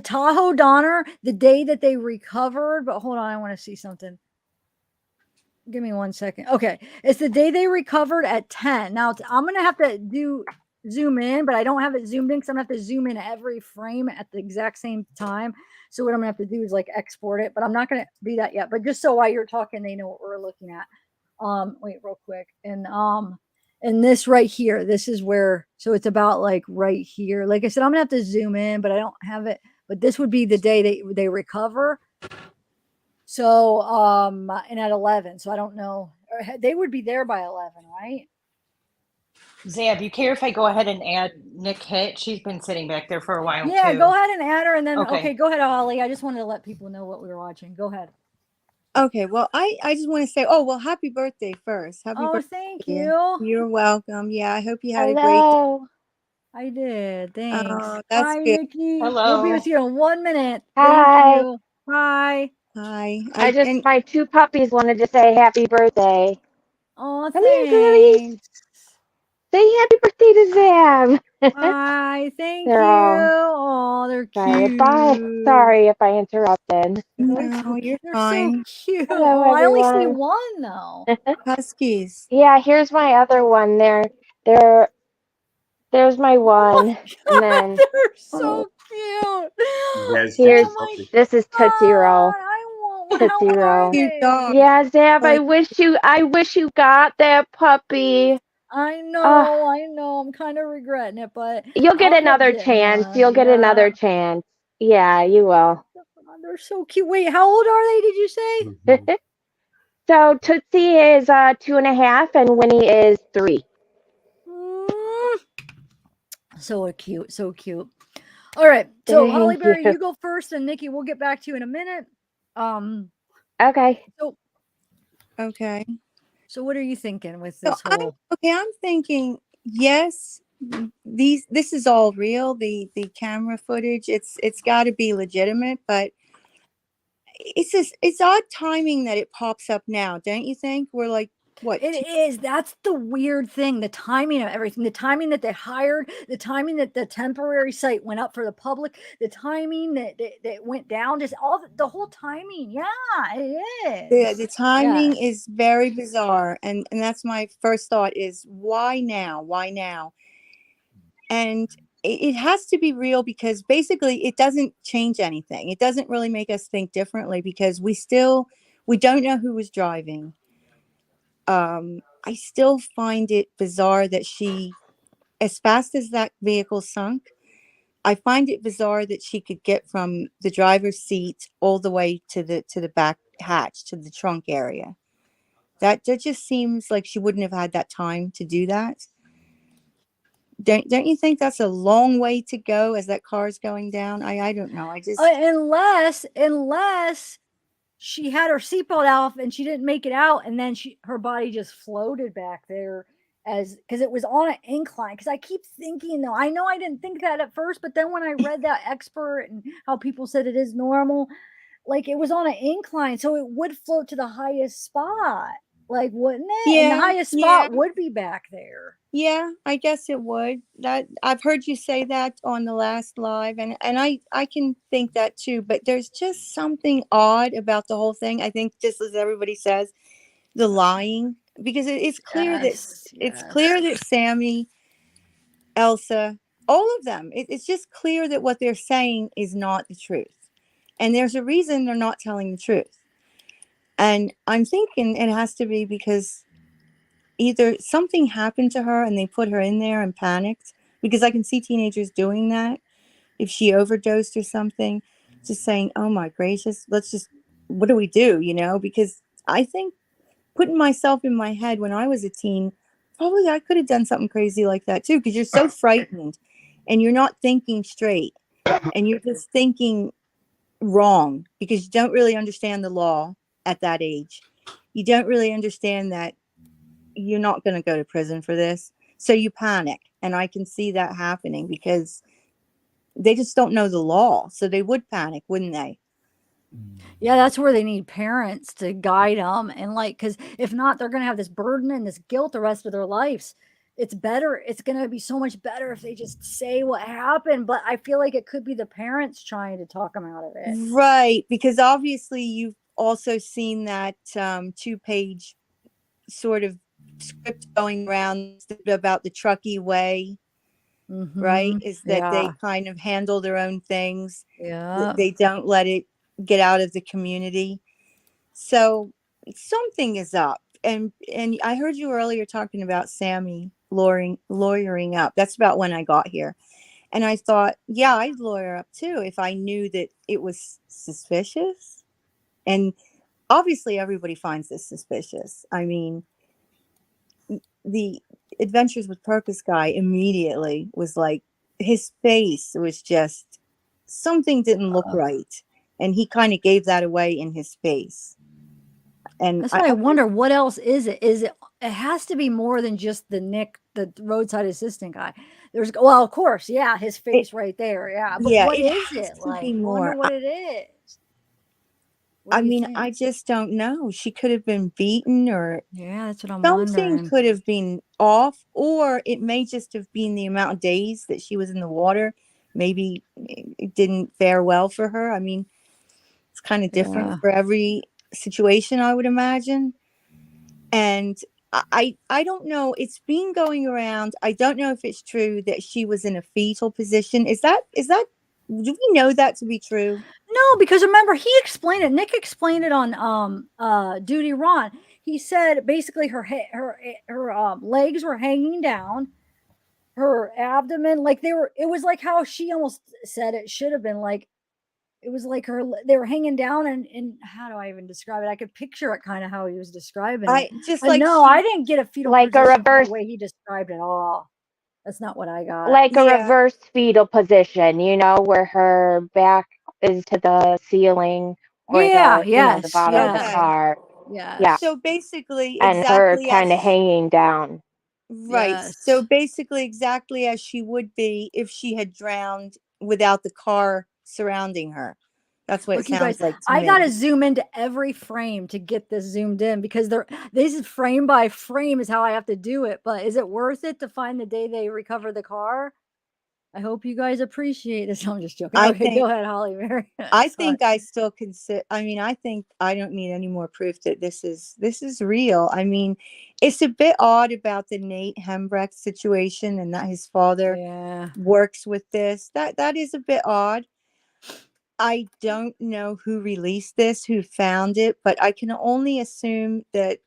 Tahoe Donner, the day that they recovered, but hold on, I want to see something. Give me 1 second. Okay. It's the day they recovered at 10. Now I'm gonna have to zoom in, but I don't have it zoomed in because I'm gonna have to zoom in every frame at the exact same time. So what I'm gonna have to do is like export it, but I'm not gonna do that yet. But just so while you're talking, they know what we're looking at. Wait, real quick. And this right here, this is where, so it's about like right here. Like I said, I'm gonna have to zoom in, but I don't have it. But this would be the day they recover. So, and at 11, so I don't know. They would be there by 11, right? Zab, you care if I go ahead and add Nick Hitt? She's been sitting back there for a while Yeah, too. go ahead and add her, and then Okay. okay, go ahead, Holly. I just wanted to let people know what we were watching. Go ahead. Okay. Well, I just want to say, happy birthday first. Happy Oh, birthday. thank you. You're welcome. Yeah, I hope you had a great day. Hello. I did. Thanks. Oh, that's Hi, good. Nikki. Hello. We'll be with you in 1 minute. Hi. Thank you. Hi. Hi. My two puppies wanted to say happy birthday. Oh, Come here, girlies. thanks. Say happy birthday to Zab. Hi. Thank They're you. all Oh, they're excited. cute. Bye. Sorry if I interrupted. No, you're They're fine. so cute. Hello, Oh, I only see everyone. one though. Huskies. Yeah, here's my other one. There's my one, and then They're so cute. Yes, here's cute puppy. this is Tootsie Roll. I want one. How Tootsie old are Roll. Cute they? dog. Yeah, Zab, Like, I wish you got that puppy. I Ah, know. I'm kind of regretting it, but you'll get I'll end up another getting chance. one. You'll get another chance. Yeah, you will. Oh, they're so cute. Wait, how old are they? Did you say? So Tootsie is 2.5 and Winnie is 3. Mm, so cute, so cute. All right, so Holly Thank Berry, you. you go first, and Nikki, we'll get back to you in a minute. Okay. okay. So what are you thinking with So this whole? I'm thinking, yes, this is all real. The camera footage, it's got to be legitimate, but it's odd timing that it pops up now, don't you think? We're like, what? It is. That's the weird thing. The timing of everything. The timing that they hired. The timing that the temporary site went up for the public. The timing that went down. Just all the whole timing. Yeah, it is. The timing Yeah. is very bizarre, and that's my first thought is why now? Why now? And it has to be real because basically it doesn't change anything. It doesn't really make us think differently because we don't know who was driving. I still find it bizarre that she, as fast as that vehicle sunk, I find it bizarre that she could get from the driver's seat all the way to the back hatch, to the trunk area. That just seems like she wouldn't have had that time to do that. Don't you think that's a long way to go as that car is going down? I don't know. I just Unless she had her seatbelt off and she didn't make it out, and then her body just floated back there because it was on an incline. Because I keep thinking though, I know I didn't think that at first, but then when I read that expert and how people said it is normal, like it was on an incline, so it would float to the highest spot, like wouldn't it? And the yeah, highest spot would be back there. yeah, I guess it would. That I've heard you say that on the last live, and I can think that too. But there's just something odd about the whole thing. I think just as everybody says, the lying, because it's clear it's clear that Sammy, Elsa, all of them, it's just clear that what they're saying is not the truth, and there's a reason they're not telling the truth. And I'm thinking it has to be because either something happened to her and they put her in there and panicked, because I can see teenagers doing that. If she overdosed or something, just saying, oh my gracious, what do we do? Because I think putting myself in my head when I was a teen, probably I could have done something crazy like that too, because you're so frightened and you're not thinking straight and you're just thinking wrong because you don't really understand the law at that age. You don't really understand that you're not going to go to prison for this. So you panic. And I can see that happening because they just don't know the law. So they would panic, wouldn't they? Yeah, that's where they need parents to guide them. And like, because if not, they're going to have this burden and this guilt the rest of their lives. It's better. It's going to be so much better if they just say what happened. But I feel like it could be the parents trying to talk them out of it. Right. Because obviously you've also seen that 2-page sort of script going around about the Truckee way, right? Is that they Yeah. kind of handle their own things. Yeah. They don't let it get out of the community. So something is up. And I heard you earlier talking about Sammy lawyering up. That's about when I got here. And I thought, yeah, I'd lawyer up too if I knew that it was suspicious. And obviously everybody finds this suspicious. I mean, the Adventures with Purpose guy immediately was like, his face was just, something didn't look right. And he kind of gave that away in his face. And That's why I wonder what else is it? Is it? It has to be more than just the roadside assistant guy. There's, well, of course, yeah, his face right there, yeah. But yeah, what it is has it to like? be I wonder more. what it is. What I do you mean, think? I just don't know. She could have been beaten, or Yeah, that's what I'm something wondering. could have been off, or it may just have been the amount of days that she was in the water. Maybe it didn't fare well for her. I mean, it's kind of different Yeah. for every situation, I would imagine. And I don't know. It's been going around. I don't know if it's true that she was in a fetal position. Is that do we know that to be true? No, because remember he explained it. Nick explained it on Duty Ron. He said basically her legs were hanging down, her abdomen, like they were. It was like how she almost said it should have been like. It was like they were hanging down, and how do I even describe it? I could picture it kind of how he was describing it. Just But like no, I didn't get a fetal Like a position reverse, the way he described it all. That's not what I got. like a Yeah. reverse fetal position, where her back is to the ceiling or Yeah, the yes, bottom of the yes, Okay. car. Yeah. yes, So basically, And her exactly kind of as hanging down. right. So yes. basically, exactly as she would be if she had drowned without the car surrounding her. That's what it Look, you guys, sounds like to I me. gotta zoom into every frame to get this zoomed in because this is frame by frame is how I have to do it. But is it worth it to find the day they recover the car? I hope you guys appreciate this. I'm just joking. I Okay, think go ahead, Holly Mary. I Sorry. think I still consider. I mean, I think I don't need any more proof that this is real. I mean, it's a bit odd about the Nate Hembrecht situation and that his father Yeah. works with this. That is a bit odd. I don't know who released this, who found it, but I can only assume that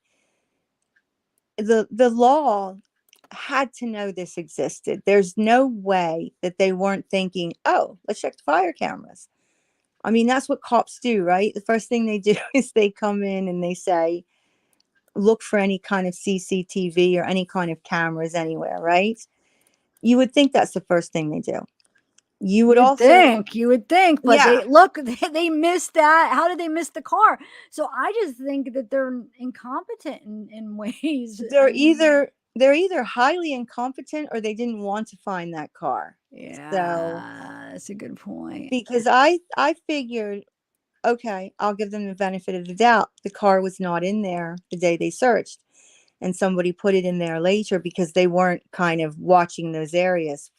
the law had to know this existed. There's no way that they weren't thinking, oh, let's check the fire cameras. I mean, that's what cops do, right? The first thing they do is they come in and they say, look for any kind of CCTV or any kind of cameras anywhere, right? You would think that's the first thing they do. You would You would think, but yeah, they missed that. How did they miss the car? So I just think that they're incompetent in ways. they're either highly incompetent or they didn't want to find that car. Yeah, So that's a good point. because I figured, okay, I'll give them the benefit of the doubt. The car was not in there the day they searched, and somebody put it in there later because they weren't kind of watching those areas,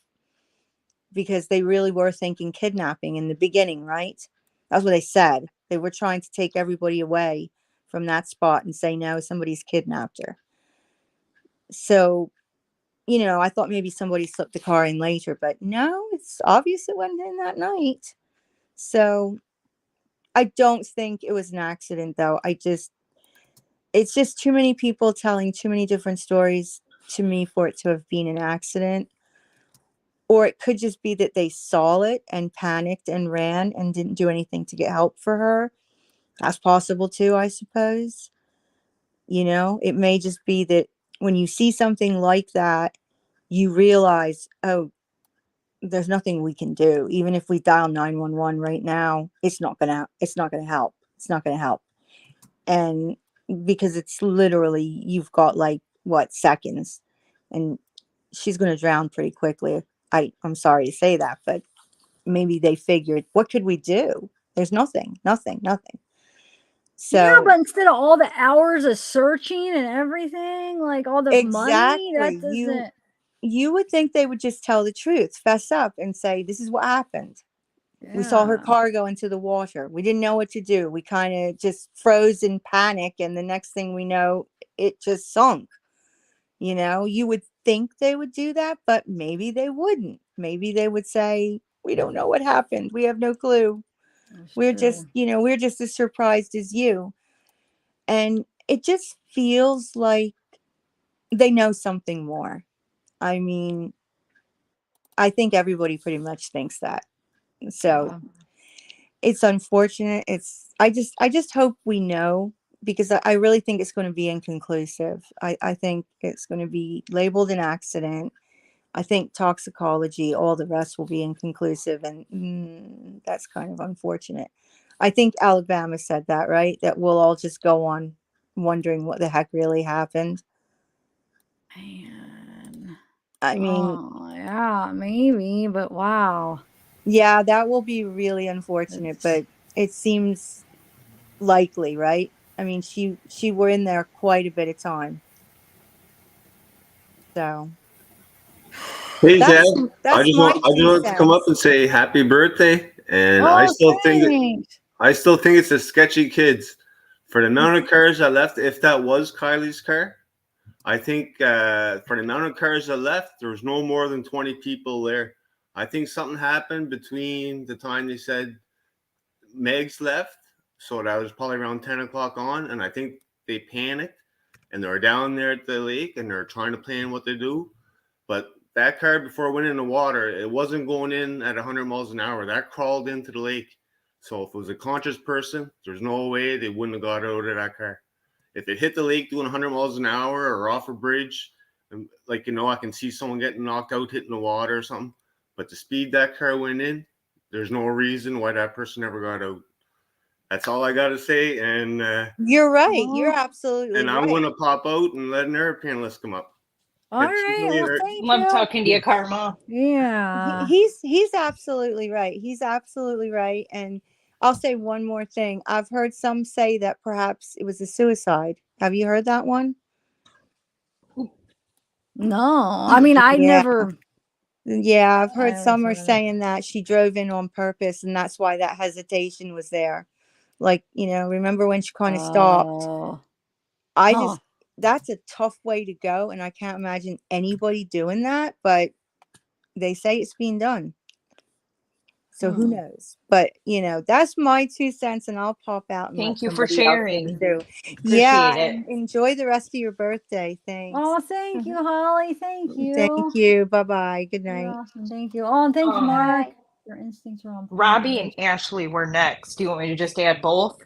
because they really were thinking kidnapping in the beginning, right? That's what they said. They were trying to take everybody away from that spot and say, no, somebody's kidnapped her. So, I thought maybe somebody slipped the car in later, but no, it's obvious it went in that night. So I don't think it was an accident, though. It's just too many people telling too many different stories to me for it to have been an accident. Or it could just be that they saw it and panicked and ran and didn't do anything to get help for her. That's possible too, I suppose. You know, it may just be that when you see something like that, you realize, oh, there's nothing we can do. Even if we dial 911 right now, it's not gonna help. It's not gonna help. And because it's literally, you've got like what, seconds, and she's gonna drown pretty quickly. I'm sorry to say that, but maybe they figured, what could we do? There's nothing. Yeah, So but instead of all the hours of searching and everything, like all the money, that exactly, doesn't. you would think they would just tell the truth, fess up and say, this is what happened. We saw her Yeah. car go into the water. We didn't know what to do. We kind of just froze in panic. And the next thing we know, it just sunk. You know, you would think they would do that, but maybe they wouldn't. Maybe they would say, we don't know what happened. We have no clue. That's We're true. just, you know, we're just as surprised as you. And it just feels like they know something more. I mean, I think everybody pretty much thinks that. So Yeah. it's unfortunate. I just hope we know, because I really think it's going to be inconclusive. I think it's going to be labeled an accident. I think toxicology, all the rest will be inconclusive, and that's kind of unfortunate. I think Alabama said that, right? That we'll all just go on wondering what the heck really happened. Man. I mean, Oh, yeah, maybe, but wow. yeah, that will be really unfortunate, It's, but it seems likely, right? I mean, she were in there quite a bit of time. So Hey Zeb, that's my I just 2 want to come up cents. and say happy birthday, and oh, thanks. I still think it's a sketchy kids for the amount of cars that left. If that was Kylie's car, I think for the amount of cars that left, there was no more than 20 people there. I think something happened between the time they said Meg's left, so that was probably around 10 o'clock on, and I think they panicked and they were down there at the lake and they're trying to plan what they do. But that car, before it went in the water, it wasn't going in at 100 miles an hour. That crawled into the lake. So if it was a conscious person, there's no way they wouldn't have got out of that car. If it hit the lake doing 100 miles an hour or off a bridge, and like, you know, I can see someone getting knocked out hitting the water or something. But the speed that car went in, there's no reason why that person never got out. That's all I got to say. And You're right. You're Well, absolutely and I'm right. going to pop out and let another panelist come up. all Catch you right. Well, later. thank Love you. talking to you, Karma. Yeah. He's absolutely right. He's absolutely right. And I'll say one more thing. I've heard some say that perhaps it was a suicide. Have you heard that one? No, I mean, I Yeah. never. Yeah, I've I heard never some are heard of it. saying that she drove in on purpose, and that's why that hesitation was there. Like, you know, remember when she kind of stopped? Oh, I huh. just, that's a tough way to go, and I can't imagine anybody doing that, but they say it's being done. So who Hmm. knows? But, you know, that's my 2 cents, and I'll pop out and let Thank you for somebody else in sharing. too. Yeah, Appreciate it. and enjoy the rest of your birthday. Thanks. Oh, thank you, Holly. Thank Thank you. you. Bye-bye. Good You're night. awesome. Thank you. Oh, and thanks, Um, Mark. Bye. Your instincts are on point. Robbie and Ashley were next. Do you want me to just add both?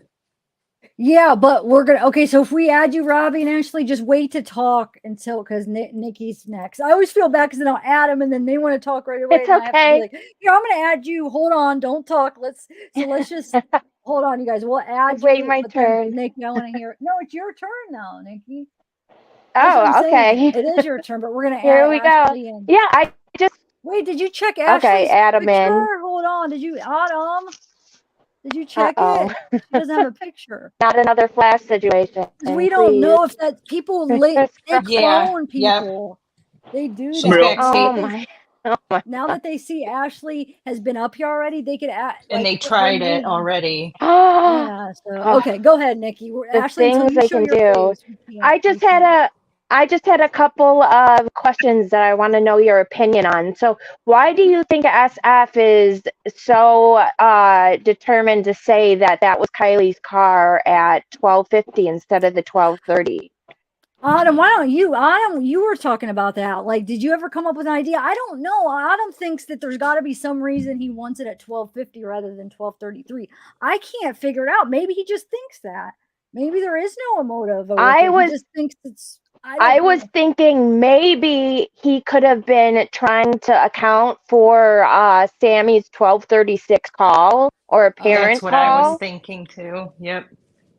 Yeah, but we're gonna. Okay, so if we add you, Robbie and Ashley, just wait to talk until because Nikki's next. I always feel bad because then I'll add them and then they want to talk right away. It's And I have to be okay. like, yeah, I'm gonna add you. Hold on, don't talk. Let's just hold on, you guys. We'll add Wait you, my but then turn. Nikki, I want to hear. No, it's your turn now, Nikki. That's what I'm Oh, saying. okay. It is your turn, but we're gonna Here add we go. Ashley in. Yeah, I just Wait, did you check okay, Ashley's add them in. picture? Hold on. Did you Adam? Did you check Uh-oh. it? She doesn't have a picture. Not another flash situation, Because we don't please. know if that people they Yeah. clone Yep. people. They do She's that. Real. Now Oh that they my. Oh my. now that they see Ashley has been up here already, they could And they put her tried it name. already. Yeah. So Oh, okay, go ahead, Nikki. the Ashley, until things you they show can your do. face, we I just can't. had a couple of questions that I want to know your opinion on. So, why do you think SF is so determined to say that that was Kylie's car at 12:50 instead of the 12:30? Autumn, why don't you? Autumn, you were talking about that. Like, did you ever come up with an idea? I don't know. Autumn thinks that there's got to be some reason he wants it at 12:50 rather than 12:33. I can't figure it out. Maybe he just thinks that. Maybe there is no motive. With I it. was- He just thinks it's. I don't was know. thinking maybe he could have been trying to account for Sammy's 12:36 call or a That's parent what I was call. thinking too. Yep.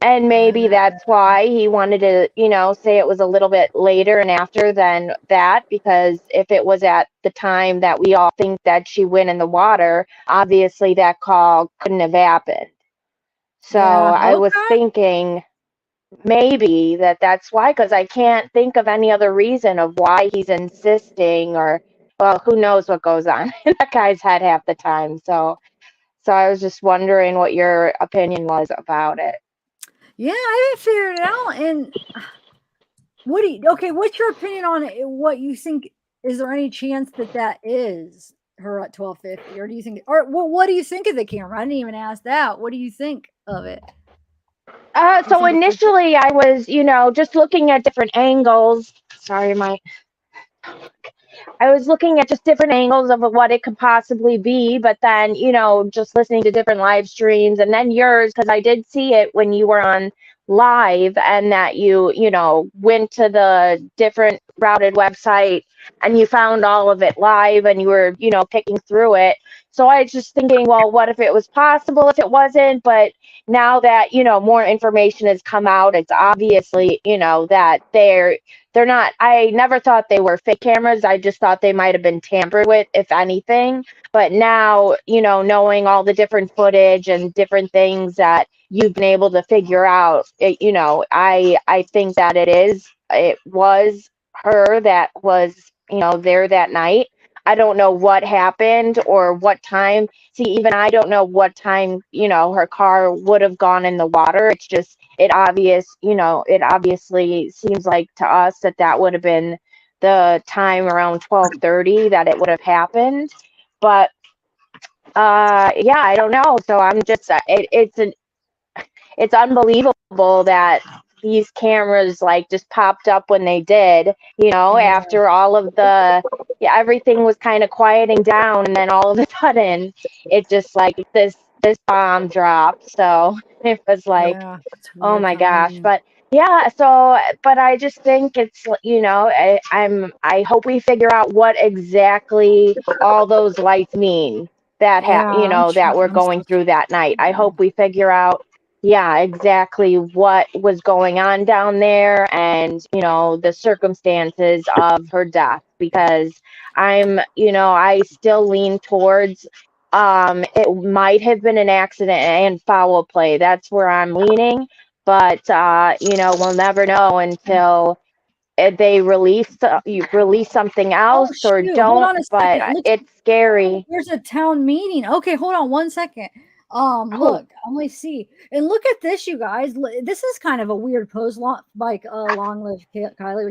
And maybe that's why he wanted to, say it was a little bit later and after than that, because if it was at the time that we all think that she went in the water, obviously that call couldn't have happened. So Yeah, I was okay. thinking maybe that's why, because I can't think of any other reason of why he's insisting, or, well, who knows what goes on in that guy's head half the time. So I was just wondering what your opinion was about it. Yeah, I haven't figured it out. And what's your opinion on it? What you think? Is there any chance that is her at 12:50, or do you think? Or what do you think of the camera? I didn't even ask that. What do you think of it? So initially I was, just looking at different angles. Sorry, I was looking at just different angles of what it could possibly be, but then, just listening to different live streams and then yours, because I did see it when you were on live, and that you went to the different routed website and you found all of it live and you were, picking through it. So I was just thinking, well, what if it was possible, if it wasn't? But now that, more information has come out, it's obviously, that they're not. I never thought they were fake cameras. I just thought they might have been tampered with, if anything. But now, knowing all the different footage and different things that you've been able to figure out, I think that it was her that was, there that night. I don't know what happened or what time. See, even I don't know what time, her car would have gone in the water. It's just, it obviously seems like to us that would have been the time around 12:30 that it would have happened. But yeah, I don't know. So I'm just, it's unbelievable that these cameras just popped up when they did, after all of everything was kind of quieting down, and then all of a sudden it just this bomb dropped. So it was Yeah, it's oh weird my gosh. timing. But yeah, so but I just think it's, I hope we figure out what exactly all those lights mean that that we're going through that night. I hope we figure out, yeah, exactly what was going on down there, and the circumstances of her death, because I still lean towards it might have been an accident and foul play. That's where I'm leaning. But we'll never know until they release something Oh else or shoot! Hold don't. on a But second. it's scary. There's a town meeting. Okay, hold on 1 second. Look, I'm gonna see, and look at this, you guys. This is kind of a weird post, long live Kylie,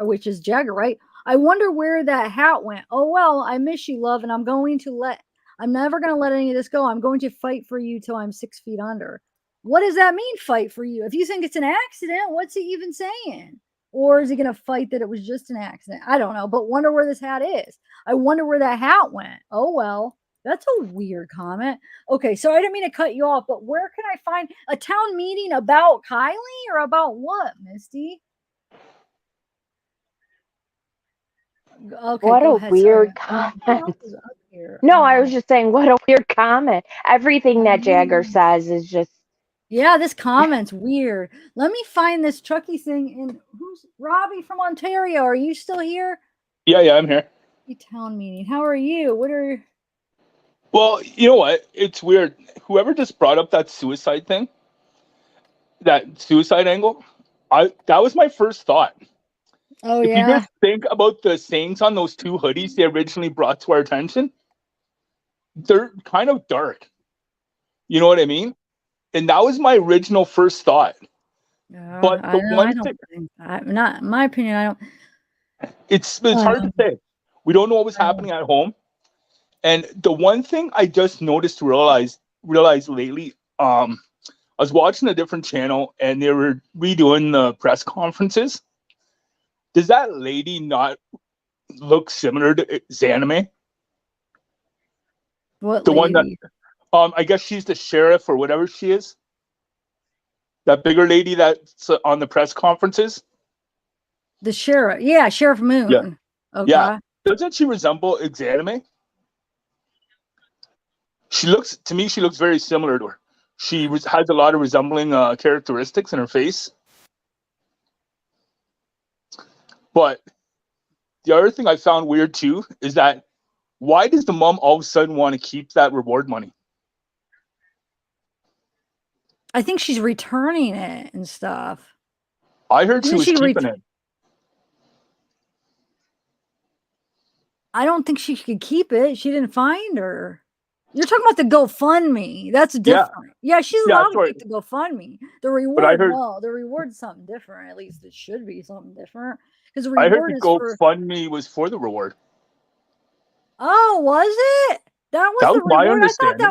which is Jagger, right? I wonder where that hat went. Oh well, I miss you, love, and I'm never gonna let any of this go. I'm going to fight for you till I'm 6 feet under. What does that mean, fight for you? If you think it's an accident, what's he even saying? Or is he gonna fight that it was just an accident? I don't know, but wonder where this hat is. I wonder where that hat went. Oh well. That's a weird comment. Okay, so I didn't mean to cut you off, but where can I find a town meeting about Kylie, or about what, Misty? Okay, What go a ahead. weird Sorry. comment. No, I was just saying, what a weird comment. Everything that Jagger says is just. Yeah, this comment's weird. Let me find this Chucky thing. And who's Robbie from Ontario? Are you still here? Yeah, I'm here. Town meeting. How are you? What are? Well, you know what? It's weird. Whoever just brought up that suicide thing, that suicide angle, that was my first thought. Oh If you yeah. just think about the sayings on those two hoodies they originally brought to our attention, they're kind of dark. You know what I mean? And that was my original first thought. But the one thing, not in my opinion. I don't. it's hard to say. We don't know what was happening at home. And the one thing I just realized lately, I was watching a different channel and they were redoing the press conferences. Does that lady not look similar to Zanime? What The lady? one that, I guess she's the sheriff or whatever she is. That bigger lady that's on the press conferences. The sheriff. Yeah, Sheriff Moon. Okay. Yeah. Doesn't she resemble Exanime? She looks very similar to her. She has a lot of resembling characteristics in her face. But the other thing I found weird too is that why does the mom all of a sudden want to keep that reward money? I think she's returning it and stuff. I heard she Isn't was she keeping it. I don't think she could keep it. She didn't find her. You're talking about the GoFundMe. That's different. Yeah, she's allowed to keep the GoFundMe. The reward, no, the reward's something different. At least it should be something different. Because the reward I heard the is for GoFundMe was for the reward. Oh, was it? That was the my reward. understanding.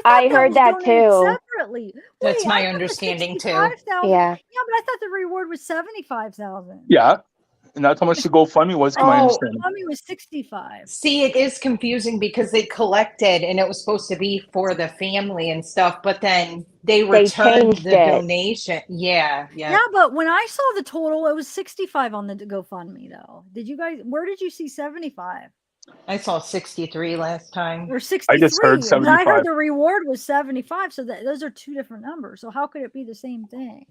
I heard that too. Separately. That's Wait, my I thought the understanding too. 65,000 Yeah. Yeah, but I thought the reward was 75,000. Yeah. And that's how much the GoFundMe was, to my understanding. GoFundMe was 65. See, it is confusing because they collected and it was supposed to be for the family and stuff, but then they returned changed the it. donation. Yeah. Yeah, but when I saw the total, it was 65 on the GoFundMe though. Did you guys where did you see 75? I saw 63 last time. Or 63. I just heard But 75. I heard the reward was 75, so those are two different numbers. So how could it be the same thing?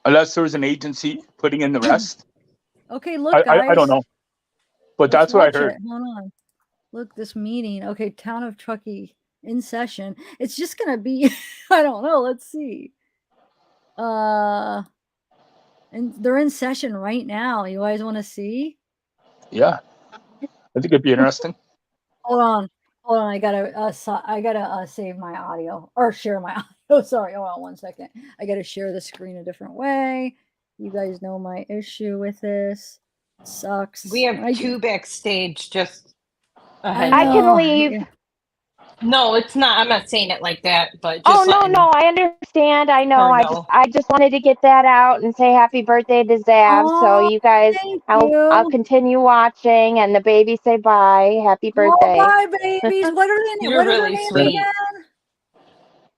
Unless there was an agency putting in the rest. Okay, look, guys. I don't know. But that's what I heard. Hold on. Look, this meeting. Okay, Town of Truckee in session. It's just gonna be, I don't know. Let's see. And they're in session right now. You guys want to see? Yeah. I think it'd be interesting. Hold on. I gotta save my audio or share my audio. Sorry. Hold on 1 second. I gotta share the screen a different way. You guys know my issue with this. It sucks. We have two backstage just ahead. I can leave. Yeah. No, it's not. I'm not saying it like that, but just Oh no, I understand. I know. I just wanted to get that out and say happy birthday to Zav. So you guys, I'll continue watching, and the babies say bye. Happy birthday. Bye, babies. What are they? You're really sweet.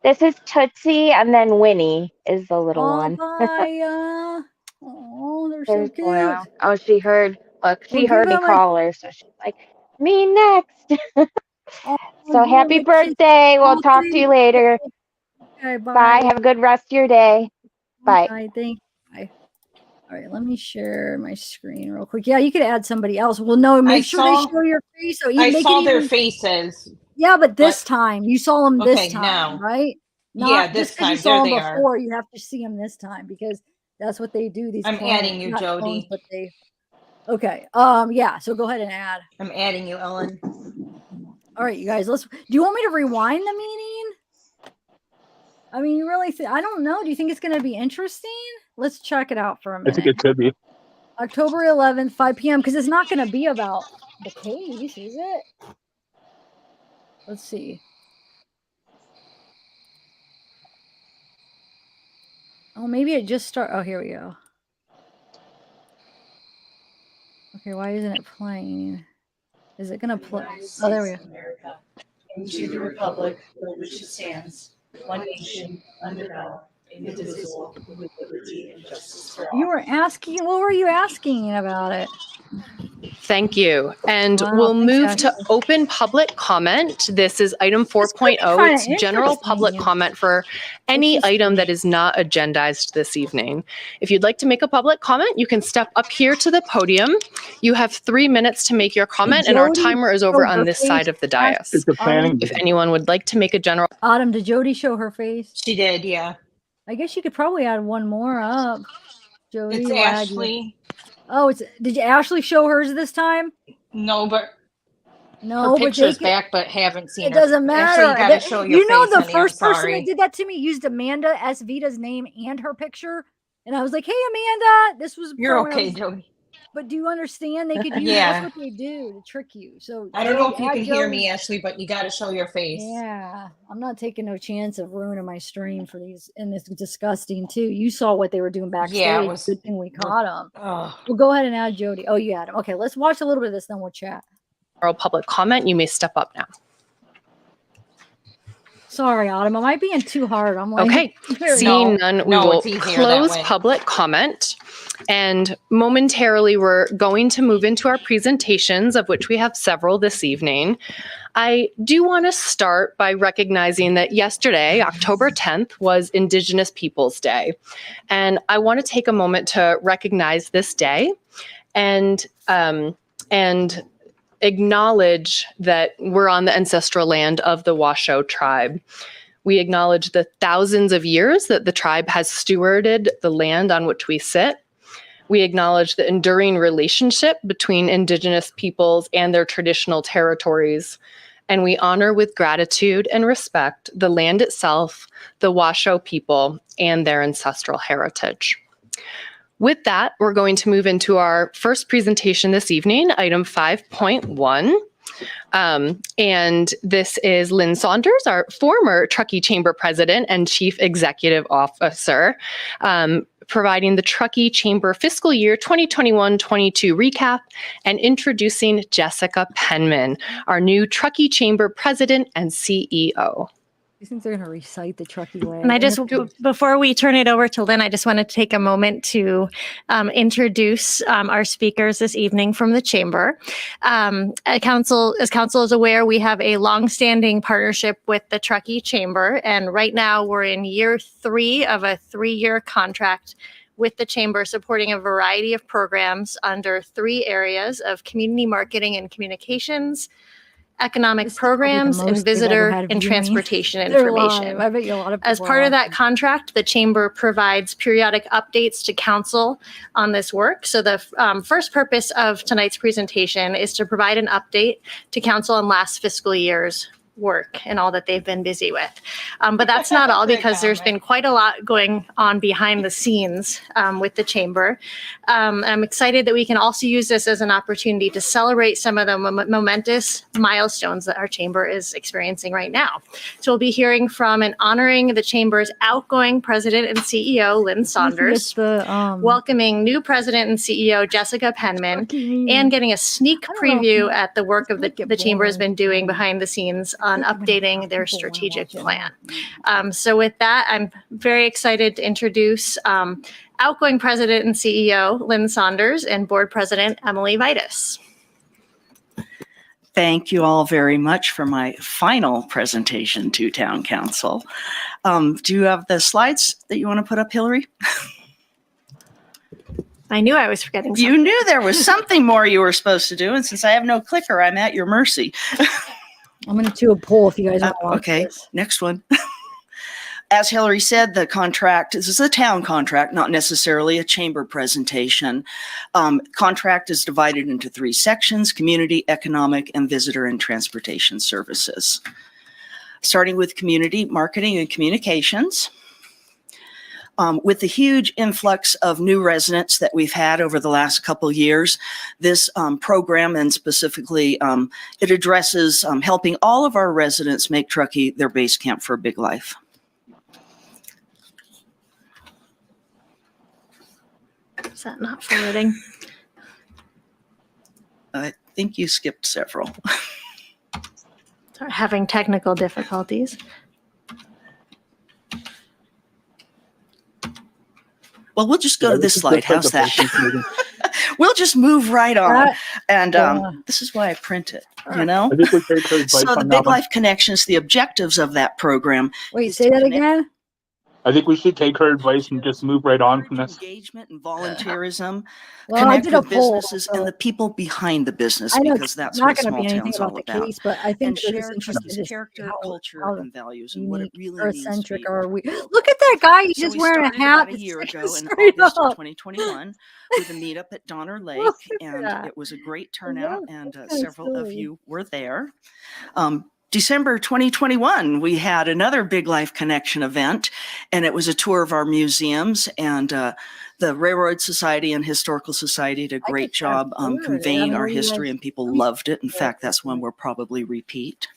This is Tootsie, and then Winnie is the little one. Bye. Oh, they're so cute. Wow. Oh, she heard. Look, she heard me call her, so she's like, "Me next." So happy birthday. We'll talk to you later. Okay, bye. Bye. Have a good rest of your day. Bye. Bye. Thank you. Bye. All right, let me share my screen real quick. Yeah, you could add somebody else. Well, no, make sure they show your face. So I saw their faces. Yeah, but this time you saw them this time, now. Right? Yeah, this time. You saw them before. You have to see them this time because that's what they do. These I'm adding you, Jody. But okay. Yeah. So go ahead and add. I'm adding you, Ellen. All right, you guys. Do you want me to rewind the meeting? I mean, you really I don't know. Do you think it's going to be interesting? Let's check it out for a minute. I think it could be. October 11th, 5 p.m. Because it's not going to be about the case, is it? Let's see. Oh, maybe it just started. Oh, here we go. Okay, why isn't it playing? Is it going to play? Oh, there we go. America, and to the republic for which it stands, one nation, under God, indivisible, with liberty and justice for all. You were asking, what were you asking about it? Thank you. And Wow, we'll thanks, move guys. to open public comment. This is item 4.0. It's general public comment for any item that is not agendized this evening. If you'd like to make a public comment, you can step up here to the podium. You have 3 minutes to make your comment, and our Jody timer is over show on her this face? side of the dais. It's a planning. If anyone would like to make a general Autumn, did Jody show her face? She did, yeah. I guess you could probably add one more up. Jody, It's we'll add you. Ashley. Oh, did you Ashley show hers this time? No, but No, her but picture's back, but haven't seen it her. doesn't matter. Actually, you gotta show your You know, face, the honey, I'm first person sorry. that did that to me used Amanda S. Vita's name and her picture, and I was like, "Hey, Amanda, this was." You're from when I okay, was-" Jody. But do you understand? They could use Yeah. that's what they do to trick you. So I don't know if you add can hear Jody. me, Ashley, but you gotta show your face. Yeah, I'm not taking no chance of ruining my stream for these, and it's disgusting too. You saw what they were doing backstage. Yeah, it was- Good thing we caught them. Oh. Well, go ahead and add Jody. Oh, you add him. Okay, let's watch a little bit of this, then we'll chat. public comment, you may step up now. Sorry, Autumn. Am I being too hard? I'm like, Okay, seeing none, we No, will it's easier that close way. public comment. And momentarily, we're going to move into our presentations, of which we have several this evening. I do want to start by recognizing that yesterday, October 10th, was Indigenous Peoples Day. And I want to take a moment to recognize this day and acknowledge that we're on the ancestral land of the Washoe tribe. We acknowledge the thousands of years that the tribe has stewarded the land on which we sit. We acknowledge the enduring relationship between Indigenous peoples and their traditional territories. And we honor with gratitude and respect the land itself, the Washoe people, and their ancestral heritage. With that, we're going to move into our first presentation this evening, item 5.1. And this is Lynn Saunders, our former Truckee Chamber President and Chief Executive Officer, providing the Truckee Chamber fiscal year 2021-22 recap and introducing Jessica Penman, our new Truckee Chamber President and CEO. You think they're going to recite the Truckee way? And I just, before we turn it over to Lynn, I just want to take a moment to introduce our speakers this evening from the Chamber. As council is aware, we have a longstanding partnership with the Truckee Chamber, and right now we're in year 3 of a 3-year contract with the Chamber, supporting a variety of programs under 3 areas of community marketing and communications, economic programs, and visitor and transportation information. I bet you a lot of As part of that contract, the Chamber provides periodic updates to Council on this work. So the first purpose of tonight's presentation is to provide an update to Council on last fiscal year's work and all that they've been busy with. But that's not all, because there's been quite a lot going on behind the scenes with the Chamber. I'm excited that we can also use this as an opportunity to celebrate some of the momentous milestones that our Chamber is experiencing right now. So we'll be hearing from and honoring the Chamber's outgoing President and CEO, Lynn Saunders, welcoming new President and CEO, Jessica Penman, and getting a sneak preview at the work of the Chamber has been doing behind the scenes on updating their strategic plan. So with that, I'm very excited to introduce outgoing President and CEO Lynn Saunders and Board President Emily Vitus. Thank you all very much for my final presentation to Town Council. Do you have the slides that you want to put up, Hillary? I knew I was forgetting something. You knew there was something more you were supposed to do, and since I have no clicker, I'm at your mercy. I'm going to do a poll if you guys want to watch okay, this. Next one. As Hillary said, the contract, this is a town contract, not necessarily a chamber presentation. Contract is divided into 3 sections: community, economic, and visitor and transportation services. Starting with community marketing and communications. With the huge influx of new residents that we've had over the last couple years, this program, and specifically it addresses helping all of our residents make Truckee their base camp for a big life. Is that not forwarding? I think you skipped several. Sorry, having technical difficulties. Well, we'll just go to this slide. How's that? We'll just move right on. And this is why I print it, you know? I think we take her advice So the on Big that one. Life Connections, the objectives of that program. Wait, say that again? I think we should take her advice and just move right on from this. Engagement and volunteerism, Well, I connect did a with poll, businesses so and the people behind the business, I know because it's that's not what going to small be anything town's about all the about. case, but I think And they're just share interested Truckee's in character, how culture, and values, and unique what it really or means to eccentric be. are we. Look at that guy, he's So just we wearing a started hat. about a year ago in Straight August of up. 2021 with a meetup at Donner Lake, Look at and that. it was a great turnout, and That's several of silly. you were there. December 2021, we had another Big Life Connection event, and it was a tour of our museums, and the Railroad Society and Historical Society did a great job conveying our history, and people loved it. In fact, that's one we'll probably repeat.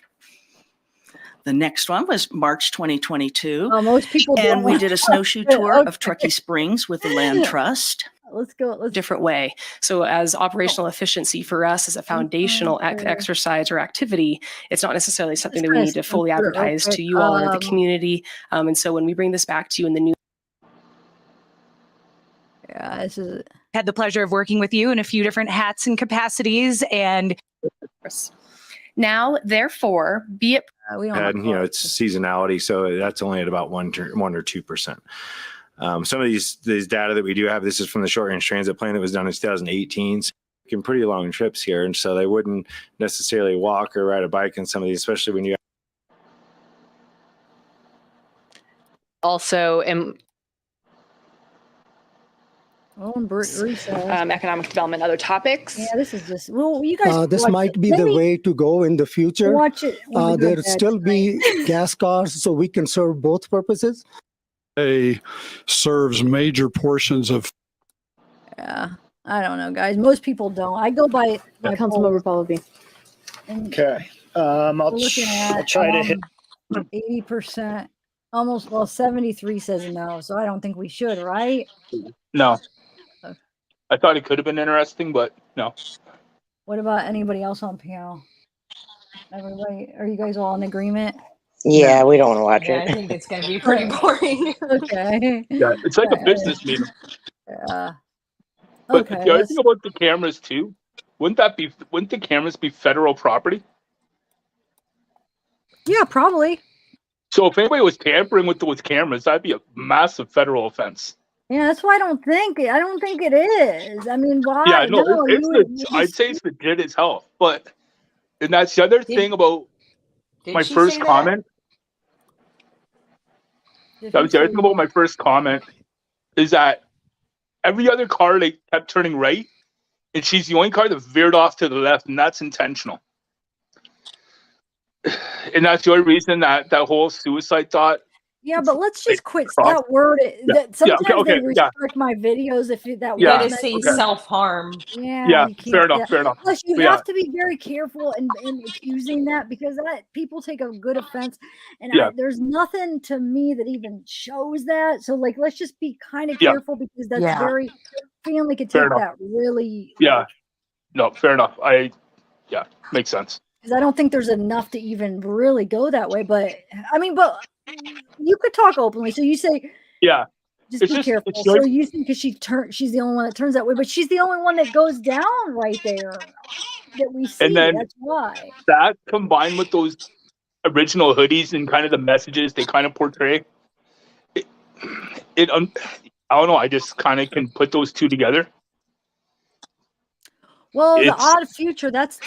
The next one was March 2022, Most people and don't we want did a to snowshoe watch it. tour Okay. of Truckee Springs with the Land Trust. let's go. Let's different way. So as operational efficiency for us as a foundational exercise or activity, it's not necessarily something that we need to fully advertise to you all or the community. And so when we bring this back to you in the new Yeah, this is had the pleasure of working with you in a few different hats and capacities. And now, therefore, be it. And it's seasonality, so that's only at about 1 or 2%. Some of these data that we do have, this is from the short range transit plan that was done in 2018. So making pretty long trips here, and so they wouldn't necessarily walk or ride a bike in some of these, especially when you also economic development, other topics. Yeah, this is just, well, you guys. This might be the way to go in the future. Watch it. There'll still be gas cars, so we can serve both purposes. Serves major portions of. Yeah, I don't know, guys. Most people don't. I go by Councilmember Pallavi. Okay, I'll try to hit 80%. Almost, well, 73 says no, so I don't think we should, right? No. I thought it could have been interesting, but no. What about anybody else on panel? Everybody, are you guys all in agreement? Yeah, we don't want to watch it. I think it's going to be pretty boring. Okay. Yeah, it's like a business meeting. Yeah. But Okay. the other thing about the cameras too, wouldn't the cameras be federal property? Yeah, probably. So if anybody was tampering with cameras, that'd be a massive federal offense. Yeah, that's why I don't think it is. I mean, why? Yeah, no, I'd say it's legit as hell. But and that's the other thing about my first comment. That was the other thing about my first comment is that every other car they kept turning right, and she's the only car that veered off to the left, and that's intentional. And that's the only reason that whole suicide thought. Yeah, but let's just quit that word. Sometimes they restrict my videos if that Yeah, word to say self-harm. Yeah, fair enough. Plus, you have to be very careful in accusing that because people take a good offense, and there's nothing to me that even shows that. So, let's just be kind of careful because that's very family could take that really. Yeah, no, fair enough. Makes sense. Because I don't think there's enough to even really go that way. But I mean, you could talk openly. So you say, just be careful. So you think because she's the only one that turns that way, but she's the only one that goes down right there that we see. And then that's why. That combined with those original hoodies and kind of the messages they kind of portray, I don't know. I just kind of can put those two together. Well, the Odd Future, that's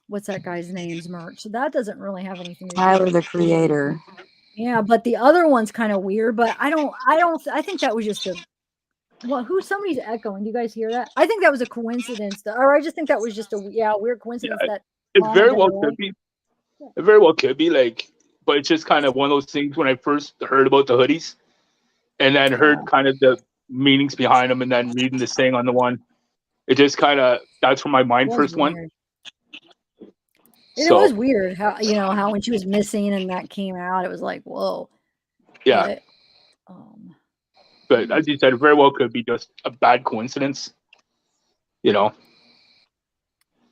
what's that guy's name's merch? So that doesn't really have anything to do Tyler, with the creator. Yeah, but the other one's kind of weird, but I think that was just somebody's echoing. Do you guys hear that? I think that was a coincidence, or I just think that was just a weird coincidence that it very well could be. It very well could be but it's just kind of one of those things when I first heard about the hoodies and then heard kind of the meanings behind them and then reading this thing on the one. It just kind of, that's where my mind first went. It was weird how when she was missing and that came out, it was like, whoa. Yeah. But as you said, it very well could be just a bad coincidence. Yeah,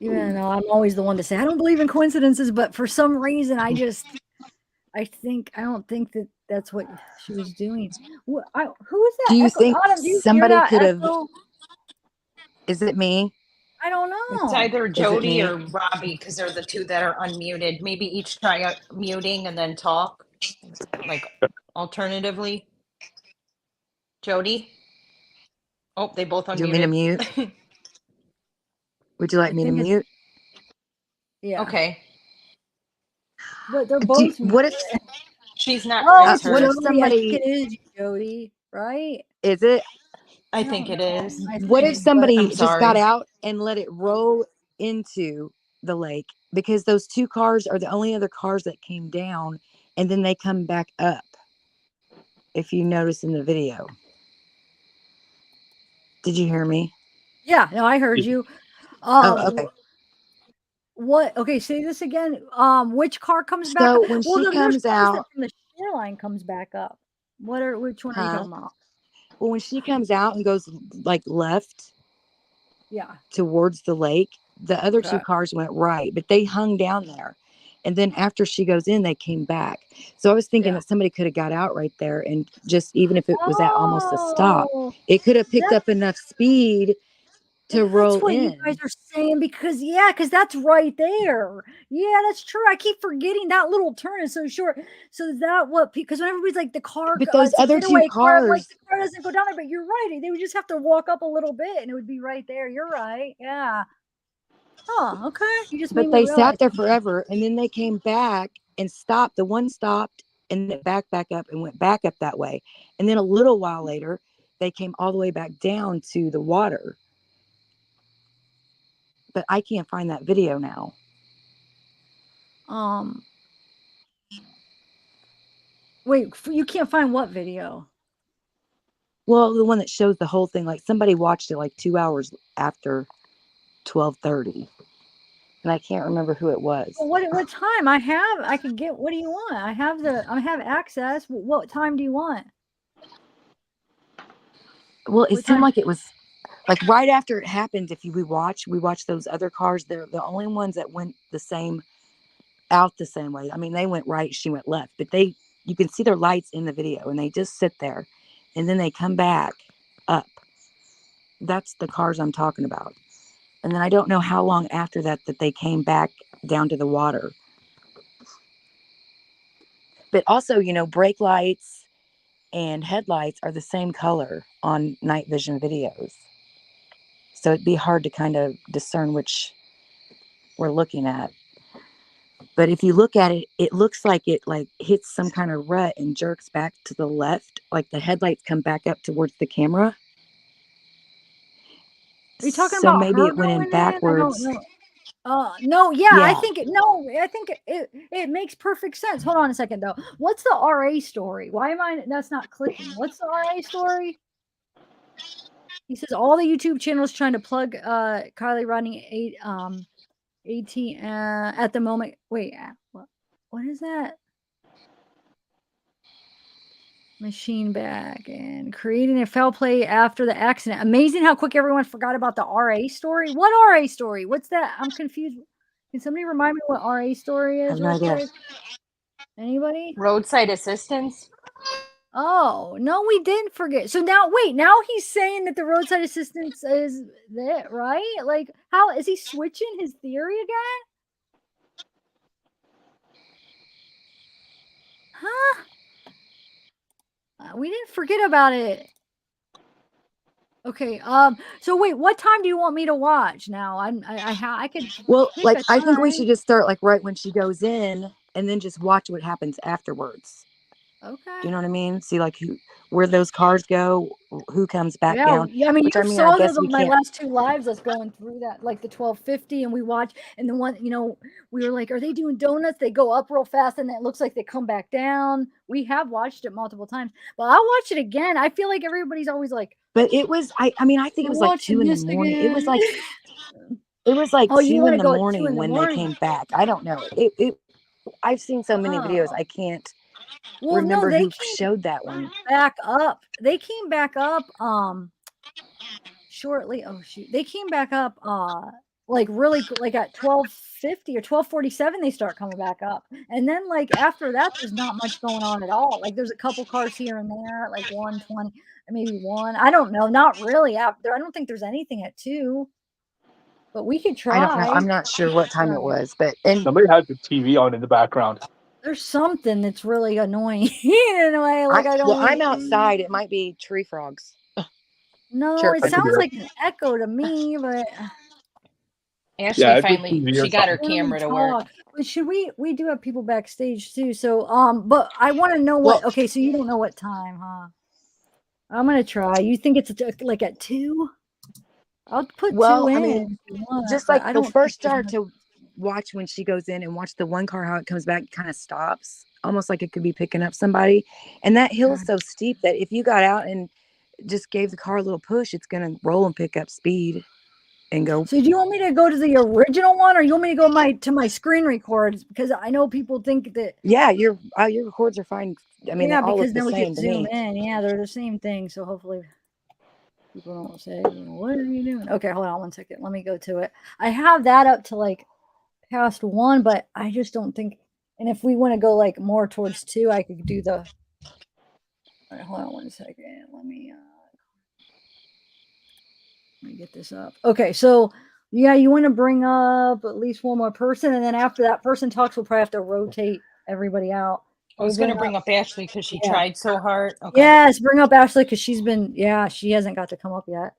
no, I'm always the one to say, I don't believe in coincidences, but for some reason, I don't think that that's what she was doing. Who is that? Do you echo? think Autumn, do you somebody hear that could have? echo? Is it me? I don't know. It's either Jody or Robbie because they're the two that are unmuted. Maybe each try muting and then talk, alternatively. Jody? Oh, they both unmuted. Do you want me to mute? Would you like me to mute? Yeah. Okay. But they're both. What if she's not? What if somebody? It is Jody, right? Is it? I think it is. What if somebody just got out and let it roll into the lake? Because those two cars are the only other cars that came down, and then they come back up. If you notice in the video. Did you hear me? Yeah, no, I heard you. Okay. What? Okay, say this again. Which car comes back? So when she comes out, from the shoreline comes back up. Which one are you talking about? Well, when she comes out and goes like left Yeah. towards the lake, the other two Okay. cars went right, but they hung down there. And then after she goes in, they came back. So I was thinking Yeah. that somebody could have got out right there and just, even if it was at almost a stop, Oh, it could have picked that's up enough speed to roll what you guys in. are saying because that's right there. Yeah, that's true. I keep forgetting that little turn is so short. So is that what? Because when everybody's like the car, But those it's a other two getaway car. I'm like cars, the car doesn't go down there, but you're right. They would just have to walk up a little bit, and it would be right there. You're right. Yeah. Oh, okay. You just made but me they realize. sat there forever and then they came back and stopped. The one stopped and then back up and went back up that way. And then a little while later, they came all the way back down to the water. But I can't find that video now. Wait, you can't find what video? Well, the one that shows the whole thing, like somebody watched it like 2 hours after 12:30. And I can't remember who it was. Well, what time? I can get, what do you want? I have access. What time do you want? Well, it seemed like it was like right after it happened. If we watch those other cars. They're the only ones that went out the same way. I mean, they went right, she went left, but you can see their lights in the video and they just sit there and then they come back up. That's the cars I'm talking about. And then I don't know how long after that they came back down to the water. But also, brake lights and headlights are the same color on night vision videos. So it'd be hard to kind of discern which we're looking at. But if you look at it, it looks like it like hits some kind of rut and jerks back to the left. Like the headlights come back up towards the camera. Are you talking So about maybe her it went in going in? I backwards. don't know. No, yeah, I Yeah. think it makes perfect sense. Hold on a second though. What's the RA story? Why am that's not clicking? What's the RA story? He says all the YouTube channels trying to plug Kiely Rodni 18 at the moment. Wait, what is that? Machine back and creating a foul play after the accident. Amazing how quick everyone forgot about the RA story. What RA story? What's that? I'm confused. Can somebody remind me what RA story I is? have no idea. Quick? Anybody? Roadside assistance. Oh, no, we didn't forget. So now, wait, now he's saying that the roadside assistance is that, right? Like, how is he switching his theory again? Huh? We didn't forget about it. Okay. So wait, what time do you want me to watch now? I could. Well, pick like a I think we time. should just start like right when she goes in and then just watch what happens afterwards. Okay. Do you know what I mean? See like where those cars go, who comes back down. Yeah, I mean, Which you I saw guess those we on my can't. last two lives, us going through that, like the 1250, and we watched, and the one, we were like, are they doing donuts? They go up real fast, and then it looks like they come back down. We have watched it multiple times, but I'll watch it again. I feel like everybody's always like, But it was, I mean, I think it was like 2 in the morning. It was like oh, you 2 want in to the go at 2 morning in the when morning? they came back. I don't know. I've seen so many videos. I can't remember they who showed that one. back up. They came back up shortly. Oh shoot. They came back up like really like at 1250 or 1247 they start coming back up. And then like after that there's not much going on at all. Like there's a couple cars here and there, like 120, maybe one. I don't know, not really out there. I don't think there's anything at 2. But we could try. I don't know. I'm not sure what time it was, but somebody has the TV on in the background. There's something that's really annoying in a way. Like I don't. Well, I'm outside. It might be tree frogs. No, Chirping. it sounds like an echo to me, but Ashley finally she got her camera to work. But should we do have people backstage too? So but I want to know what. Okay, so you don't know what time, huh? I'm gonna try. You think it's like at 2? I'll put 2 in. I mean, just like the first start to watch when she goes in and watch the one car, how it comes back, kind of stops, almost like it could be picking up somebody. And that hill is so steep that if you got out and just gave the car a little push, it's going to roll and pick up speed. and go. So do you want me to go to the original one, or you want me to go to my screen records? Because I know people think that. Yeah, your records are fine. I mean, Yeah, they all look because the then we same could to zoom me. in. Yeah, they're the same thing. So hopefully people don't say, "What are you doing?" Okay, hold on one second. Let me go to it. I have that up to like past 1, but I just don't think. And if we want to go like more towards 2, I could do the. All right, hold on one second. Let me get this up. Okay, so yeah, you want to bring up at least one more person, and then after that person talks, we'll probably have to rotate everybody out. I was going to bring up Ashley because she Yeah. tried so hard. Okay. Yes, bring up Ashley because she hasn't got to come up yet.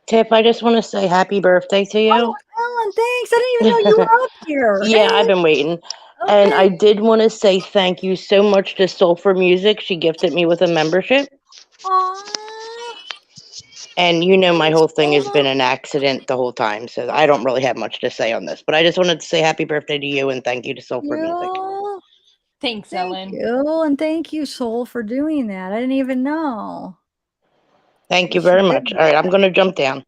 Tip, I just want to say happy birthday to you. Oh, Ellen, thanks. I didn't even know you were up here. Yeah, Hey. I've been waiting. And I did want to say thank you so much to Soul for Music. She gifted me with a membership. And you know my whole thing has been an accident the whole time, so I don't really have much to say on this. But I just wanted to say happy birthday to you and thank you to Soul for Music. Thanks, Ellen. Thank you, and thank you, Soul, for doing that. I didn't even know. Thank you very much. All right, I'm going to jump down.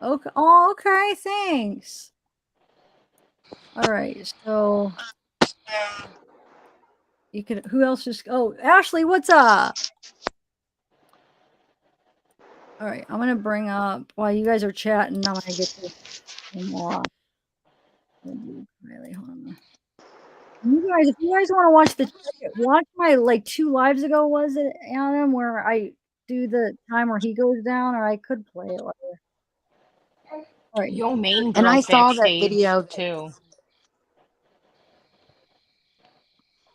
Okay. Oh, okay. Thanks. All right. So you could. Who else just? Oh, Ashley, what's up? All right. I'm gonna bring up while you guys are chatting. I'm gonna get this more. Really, hold on. You guys, if you guys want to watch my like 2 lives ago, was it Adam, where I do the time where he goes down, or I could play it later. All right. Yo, main And I girl's saw that backstage video too.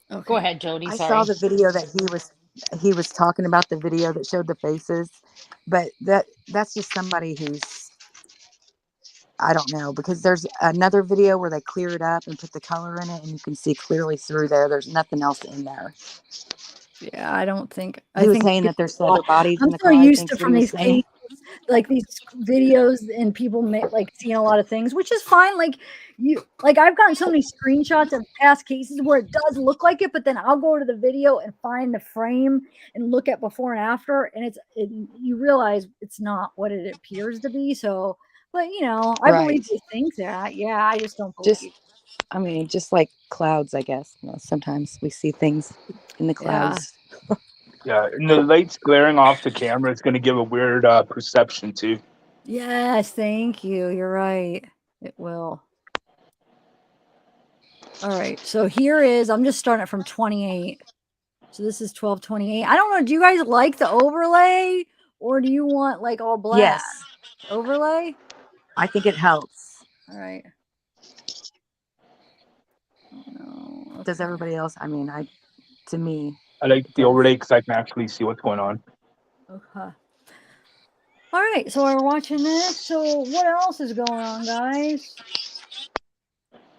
Okay. Go ahead, Jody. I Sorry. saw the video that he was talking about, the video that showed the faces, but that's just somebody who's, I don't know, because there's another video where they clear it up and put the color in it and you can see clearly through there. There's nothing else in there. Yeah, I don't think. He was saying that there's other bodies in I'm the so car. I used think to what from he was these saying. like these videos and people like seeing a lot of things, which is fine. Like I've gotten so many screenshots of past cases where it does look like it, but then I'll go to the video and find the frame and look at before and after, and you realize it's not what it appears to be. So, but I believe they think that. Yeah, I just don't believe. I mean, just like clouds, I guess. Sometimes we see things in the clouds. Yeah, and the lights glaring off the camera is going to give a weird perception too. Yes, thank you. You're right. It will. All right. So here is, I'm just starting it from 28. So this is 1228. I don't know. Do you guys like the overlay, or do you want like all black? Yes. Overlay? I think it helps. All right. Oh, no. Okay. Does everybody else? I mean, to me. I like the overlay because I can actually see what's going on. Okay. All right. So we're watching this. So what else is going on, guys?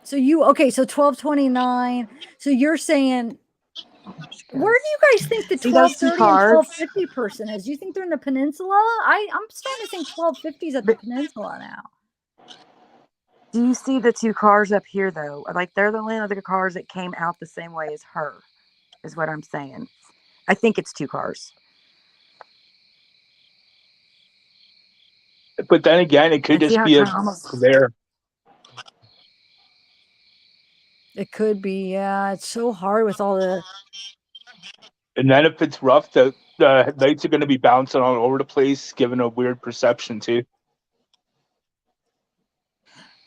So so 1229. So you're saying, where do you guys think the 1230 and 1250 person is? Do you think they're in the peninsula? I'm starting to think 1250 is at the peninsula now. Do you see the 2 cars up here though? Like they're the only other cars that came out the same way as her, is what I'm saying. I think it's 2 cars. But then again, it could just be a glare. It could be, yeah. It's so hard with all the. And then if it's rough, the lights are going to be bouncing all over the place, giving a weird perception too.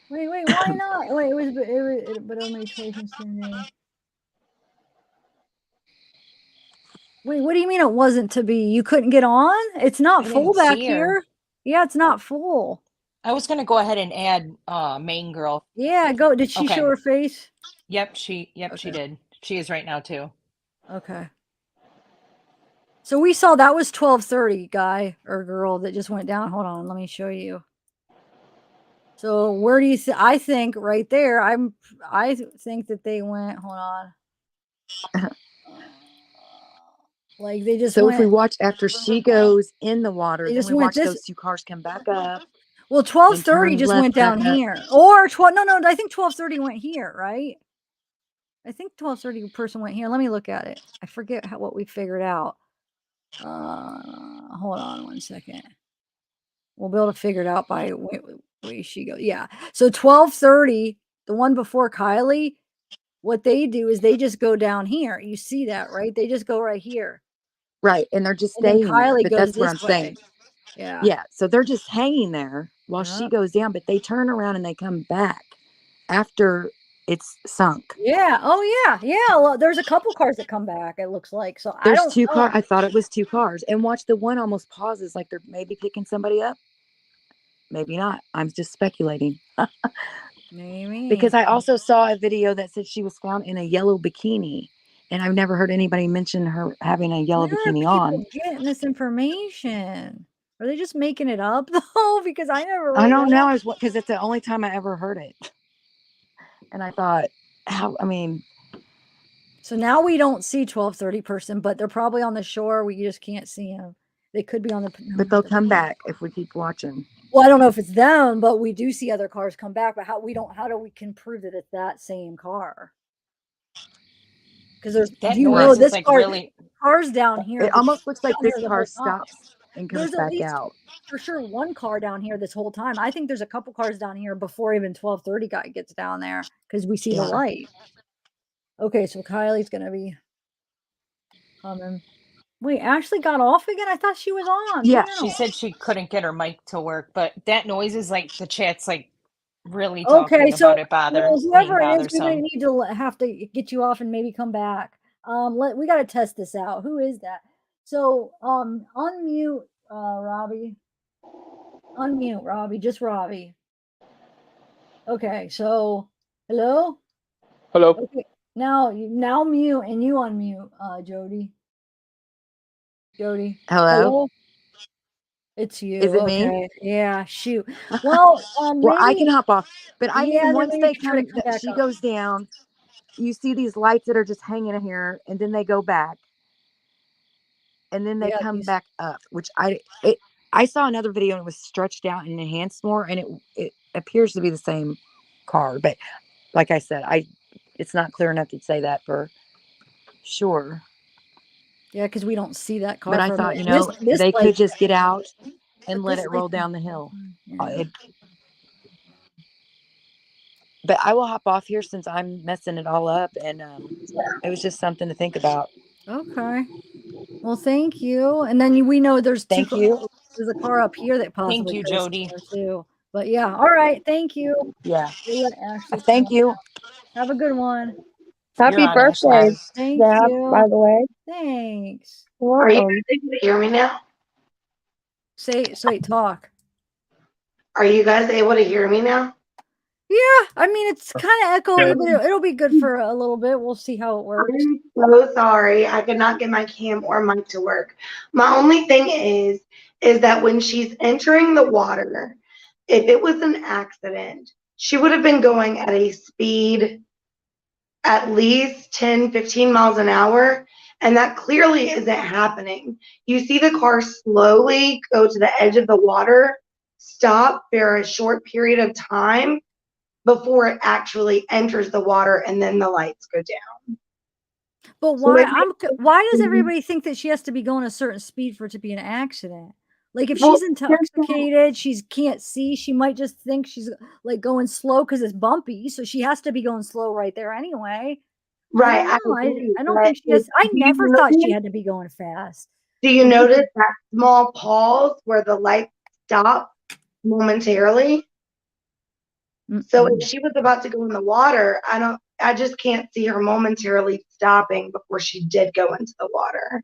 Wait, why not? Wait, but only choice in standing. Wait, what do you mean it wasn't to be? You couldn't get on? It's not full back here. Yeah, it's not full. I was going to go ahead and add main girl. Yeah, go. Did she show her face? Yep, she did. She is right now too. Okay. So we saw that was 1230 guy or girl that just went down. Hold on, let me show you. So where do you I think right there, I think that they went, hold on. Like they just So if we watch after she goes in the water, they then just we went watch those 2 cars come back up. Well, 1230 just went down here. Or no, I think 1230 went here, right? I think 1230 person went here. Let me look at it. I forget what we figured out. Hold on one second. We'll be able to figure it out by Wait, she goes. Yeah. So 12:30, the one before Kylie, what they do is they just go down here. You see that, right? They just go right here. Right. And they're just And then staying there. Kylie But goes that's what this I'm way. saying. Yeah. Yeah. So they're just hanging there while she Yep. goes down, but they turn around and they come back after it's sunk. Yeah. Oh yeah. Yeah. Well, there's a couple cars that come back, it looks like. So I There's don't two cars. know. I thought it was 2 cars. And watch, the one almost pauses like they're maybe picking somebody up. Maybe not. I'm just speculating. Maybe. Because I also saw a video that said she was found in a yellow bikini. And I've never heard anybody mention her having a yellow Where are bikini people on. getting this information? Are they just making it up though? Because I never I read don't it. know. Because it's the only time I ever heard it. And I thought, I mean. So now we don't see 12:30 person, but they're probably on the shore. We just can't see them. They could be on the. But they'll come back if we keep watching. Well, I don't know if it's them, but we do see other cars come back. But how do we can prove that it's that same car? Because there's That you noise know is this like car really. cars down here. It almost looks like down this here the car whole time. stops and comes There's at back least out. for sure one car down here this whole time. I think there's a couple cars down here before even 12:30 guy gets down there because we see the light. Okay, so Kylie's gonna be coming. Wait, Ashley got off again? I thought she was on. Yeah, Panel. she said she couldn't get her mic to work, but that noise is like the chat's like really Okay, talking so about it well, being whoever it is, we might bothersome. need to have to get you off and maybe come back. We got to test this out. Who is that? So, unmute, Robbie. Unmute, Robbie. Just Robbie. Okay, so hello. Hello. Okay, now mute and you unmute, Jody. Jody. Hello? It's you. Is it me? Okay. Yeah. Shoot. Well, Well, I maybe. can hop off. But I Yeah. mean, Then once maybe they you can try to come back she up. goes down, you see these lights that are just hanging here, and then they go back, and then they Yeah. come back up. Which I saw another video and it was stretched out and enhanced more, and it appears to be the same car. But like I said, it's not clear enough to say that for sure. Yeah, because we don't see that car. But I for a thought, minute. This they light- could just get out and but let this it roll light- down the hill. Yeah. But I will hop off here since I'm messing it all up, and it was just something to think about. Okay. Well, thank you. And then we know there's Thank you. There's a car up here that possibly you, could have Jody. seen her too. But yeah. All right. Thank you. Yeah. We'll let Ashley Thank come. you. Have a good one. Happy You're on, birthday, Ashley. Thank Zab, you. by the way. Thanks. You're Are you welcome. guys able to hear me now? Wait, talk. Are you guys able to hear me now? Yeah, I mean it's kind of echoey, Okay. but it'll be good for a little bit. We'll see how it works. I'm so sorry. I could not get my cam or mic to work. My only thing is that when she's entering the water, if it was an accident, she would have been going at a speed at least 10, 15 miles an hour. And that clearly isn't happening. You see the car slowly go to the edge of the water, stop for a short period of time before it actually enters the water, and then the lights go down. But why does everybody think that she has to be going a certain speed for it to be an accident? Like if she's intoxicated, she can't see, she might just think she's like going slow because it's bumpy. So she has to be going slow right there anyway. Right. I don't think she has. I never thought she had to be going fast. Do you notice that small pause where the lights stop momentarily? So if she was about to go in the water, I just can't see her momentarily stopping before she did go into the water.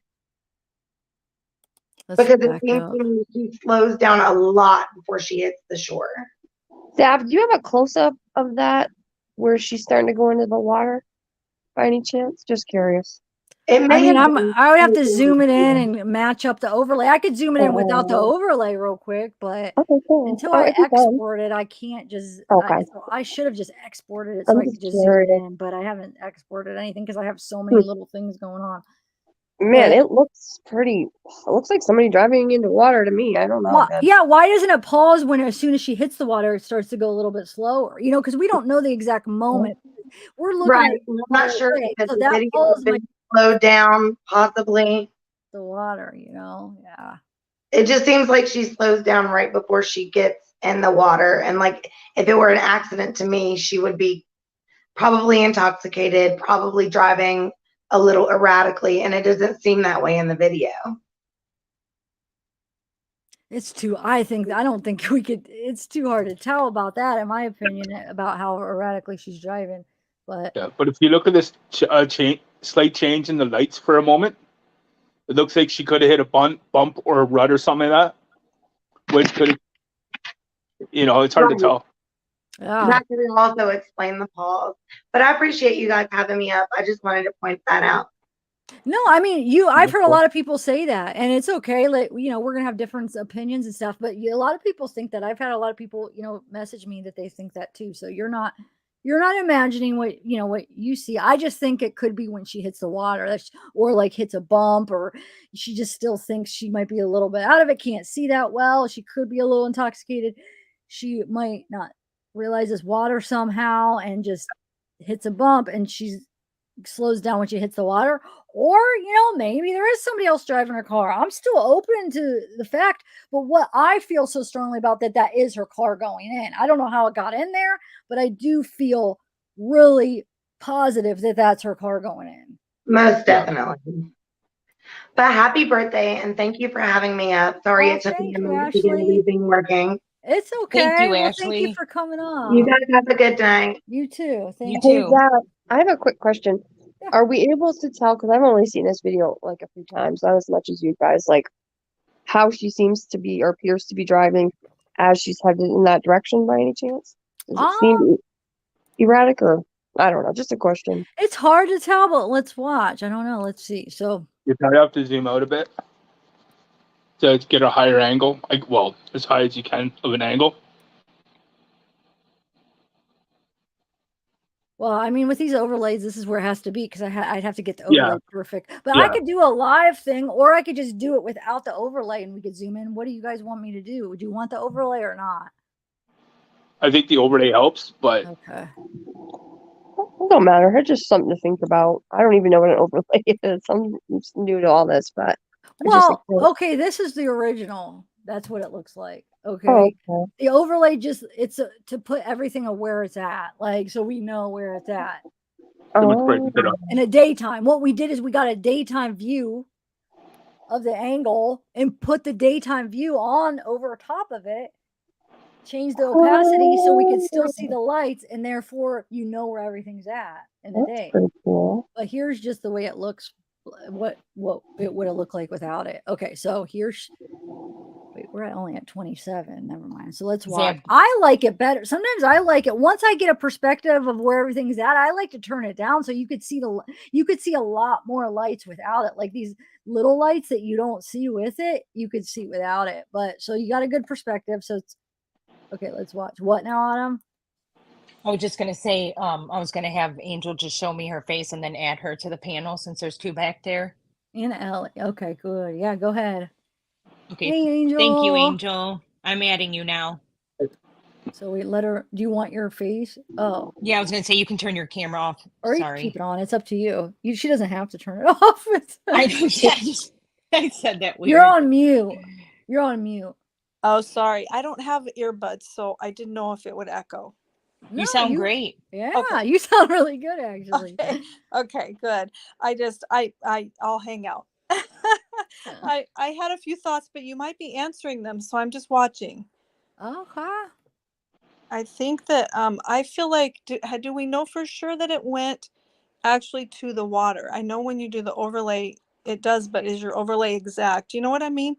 Because it seems to me she slows down a lot before she hits the shore. Zab, do you have a close-up of that where she's starting to go into the water by any chance? Just curious. I mean, I would have to zoom it in and match up the overlay. I could zoom it in without the overlay real quick, but until I export it, I can't just. I should have just exported it so I could just zoom it in, but I haven't exported anything because I have so many little things going on. Man, it looks pretty. It looks like somebody driving into water to me. I don't know. Yeah, why doesn't it pause when as soon as she hits the water, it starts to go a little bit slower? You know, because we don't know the exact moment. We're looking at I'm not sure because so the that video pause been might slowed down, possibly. the water, you know. Yeah. It just seems like she slows down right before she gets in the water. And like, if it were an accident to me, she would be probably intoxicated, probably driving a little erratically. And it doesn't seem that way in the video. I don't think we could, it's too hard to tell about that, in my opinion, about how erratically she's driving. But Yeah, but if you look at this slight change in the lights for a moment, it looks like she could have hit a bump or a rut or something like that. Which could, it's hard to tell. That could also explain the pause. But I appreciate you guys having me up. I just wanted to point that out. No, I mean, I've heard a lot of people say that, and it's okay. Like, we're going to have different opinions and stuff, but a lot of people think that. I've had a lot of people, message me that they think that too. So you're not imagining what you see. I just think it could be when she hits the water, or like hits a bump, or she just still thinks she might be a little bit out of it, can't see that well. She could be a little intoxicated. She might not realize it's water somehow and just hits a bump, and she slows down when she hits the water. Or, maybe there is somebody else driving her car. I'm still open to the fact, but what I feel so strongly about that is her car going in. I don't know how it got in there, but I do feel really positive that that's her car going in. Most definitely. But happy birthday, and thank you for having me up. Sorry it took me a minute to get everything working. It's okay. Thank you, Well, Ashley. thank you for coming on. You guys have a good night. You too. Thank Hey, you. Zach, I have a quick question. Are we able to tell, because I've only seen this video like a few times, not as much as you guys, like how she seems to be or appears to be driving as she's headed in that direction by any chance? Does it seem erratic, or I don't know, just a question. It's hard to tell, but let's watch. I don't know. Let's see. So You probably have to zoom out a bit to get a higher angle, as high as you can of an angle. well, I mean, with these overlays, this is where it has to be, because I'd have to get the overlay perfect. But I Yeah. could do a live thing, or I could just do it without the overlay and we could zoom in. What do you guys want me to do? Would you want the overlay or not? I think the overlay helps, but Okay. It don't matter. It's just something to think about. I don't even know what an overlay is. I'm new to all this, but Well, okay, this is the original. That's what it looks like. Okay. okay. The overlay it's to put everything where it's at, like, so we know where it's at. In a daytime, what we did is we got a daytime view of the angle and put the daytime view on over top of it, change the opacity so we could still see the lights, and therefore where everything's at in the day. Pretty cool. But here's just the way it looks, what it would have looked like without it. Okay, so wait, we're only at 27. Never mind. So let's watch. I like it better. Sometimes I like it once I get a perspective of where everything's at. I like to turn it down so you could see a lot more lights without it. Like these little lights that you don't see with it, you could see without it. But so you got a good perspective. So it's okay. Let's watch. What now, Autumn? I was just going to say, I was going to have Angel just show me her face and then add her to the panel since there's two back there. And Ellie. Okay, good. Yeah, go ahead. Okay. Hey, Angel. Thank you, Angel. I'm adding you now. So we let her. Do you want your face? Oh. Yeah, I was going to say you can turn your camera off. Or you Sorry. keep it on. It's up to you. She doesn't have to turn it off. I said that weird. You're on mute. You're on mute. Oh, sorry. I don't have earbuds, so I didn't know if it would echo. You sound great. Yeah, Okay. you sound really good, actually. Okay, good. I'll hang out. I had a few thoughts, but you might be answering them, so I'm just watching. Okay. I think that I feel like do we know for sure that it went actually to the water? I know when you do the overlay, it does, but is your overlay exact? Do you know what I mean?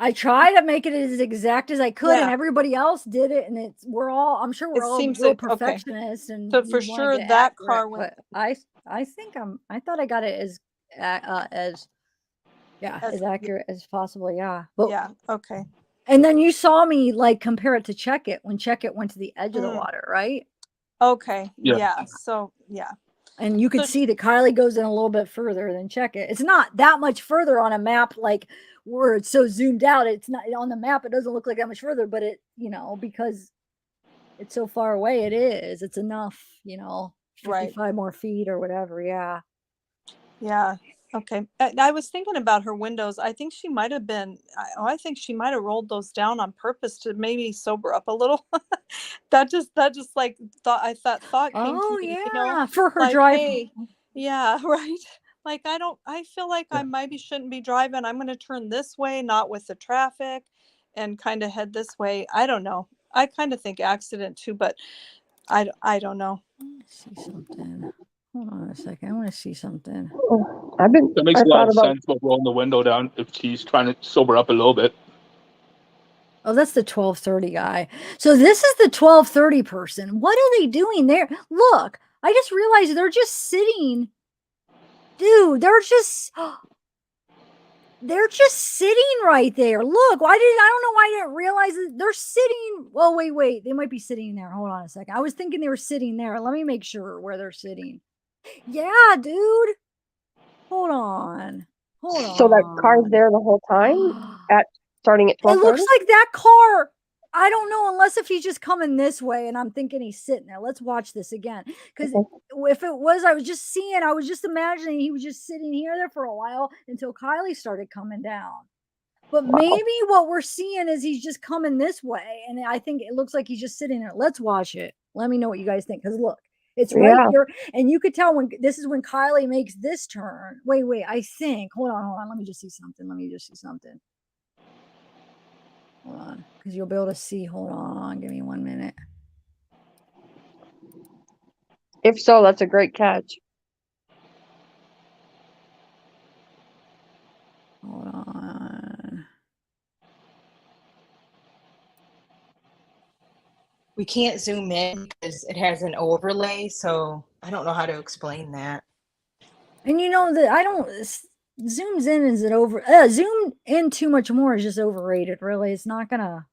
I try to make it as exact as I could, and Yeah. everybody else did it, and I'm sure we're all seems real like- okay. perfectionists, and So for we wanna sure get that accurate, car went- but I think I thought I got it as accurate as possible. Yeah. But, yeah. Okay. and then you saw me like compare it to Check It when Check It went to the edge of the water, right? Okay. Yeah. Yeah. So yeah. And you could see that Kylie goes in a little bit further than Check It. It's not that much further on a map, like where it's so zoomed out. It's not on the map. It doesn't look like that much further, but it, because it's so far away, it is. It's enough, 55 more feet or whatever. Yeah. Yeah. Okay. I was thinking about her windows. I think she might have been, I think she might have rolled those down on purpose to maybe sober up a little. that just like thought came to Oh me, yeah, for her like, drive. hey, yeah, right. Like, I feel like I maybe shouldn't be driving. I'm going to turn this way, not with the traffic, and kind of head this way. I don't know. I kind of think accident too, but I don't know. Let's see something. Hold on a second. I want to see something. That makes a lot of sense about rolling the window down if she's trying to sober up a little bit. Oh, that's the 12:30 guy. So this is the 12:30 person. What are they doing there? Look, I just realized they're just sitting. Dude, they're just sitting right there. Look, I don't know why I didn't realize it. They're sitting. Well, wait. They might be sitting there. Hold on a second. I was thinking they were sitting there. Let me make sure where they're sitting. Yeah, dude. Hold on. So that car's there the whole time starting at It 12:30? looks like that car. I don't know, unless if he's just coming this way and I'm thinking he's sitting there. Let's watch this again. Because if it was, I was just imagining he was just sitting here there for a while until Kylie started coming down. But maybe what we're seeing is he's just coming this way. And I think it looks like he's just sitting there. Let's watch it. Let me know what you guys think. Because look, it's right here. And you could tell when this is when Kylie makes this turn. Wait, I think. Hold on. Let me just see something. Hold on, because you'll be able to see. Hold on, give me 1 minute. If so, that's a great catch. Hold on. We can't zoom in because it has an overlay, so I don't know how to explain that. And you know that I don't zooms in is it over zoom in too much more is just overrated, really. It's not gonna.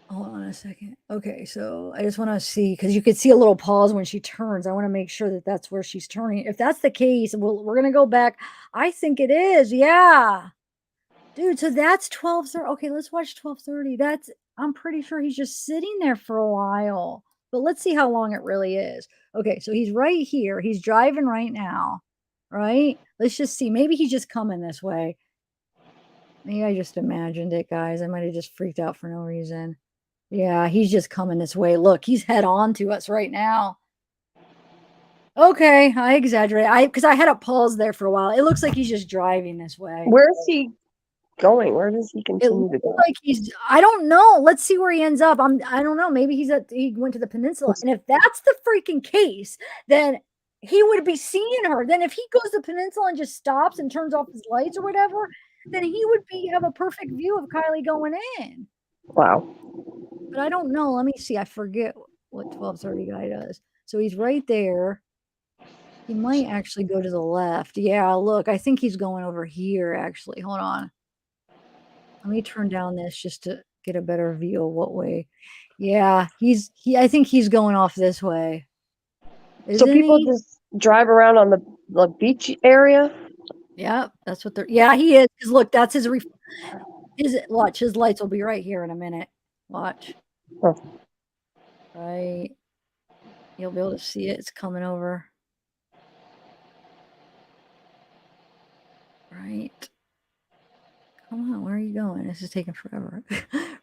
Hold on a second. Okay, so I just want to see because you could see a little pause when she turns. I want to make sure that that's where she's turning. If that's the case, we're gonna go back. I think it is. Yeah, dude. So that's 12:30. Okay, let's watch 12:30. I'm pretty sure he's just sitting there for a while. But let's see how long it really is. Okay, so he's right here. He's driving right now. Right? Let's just see. Maybe he's just coming this way. Maybe I just imagined it, guys. I might have just freaked out for no reason. Yeah, he's just coming this way. Look, he's head on to us right now. Okay, I exaggerate. Because I had a pause there for a while. It looks like he's just driving this way. Where is he going? Where does he continue to go? Like I don't know. Let's see where he ends up. I don't know. Maybe he went to the peninsula. And if that's the freaking case, then he would be seeing her. Then if he goes to the peninsula and just stops and turns off his lights or whatever, then he would have a perfect view of Kylie going in. Wow. But I don't know. Let me see. I forget what 12:30 guy does. So he's right there. He might actually go to the left. Yeah, look, I think he's going over here, actually. Hold on. Let me turn down this just to get a better view of what way. Yeah, I think he's going off this way. So people just drive around on the beach area? Yeah, that's what they're. Yeah, he is. Because look, that's his. Watch, his lights will be right here in a minute. Watch. Huh. Right. You'll be able to see it. It's coming over. Right. Come on, where are you going? This is taking forever.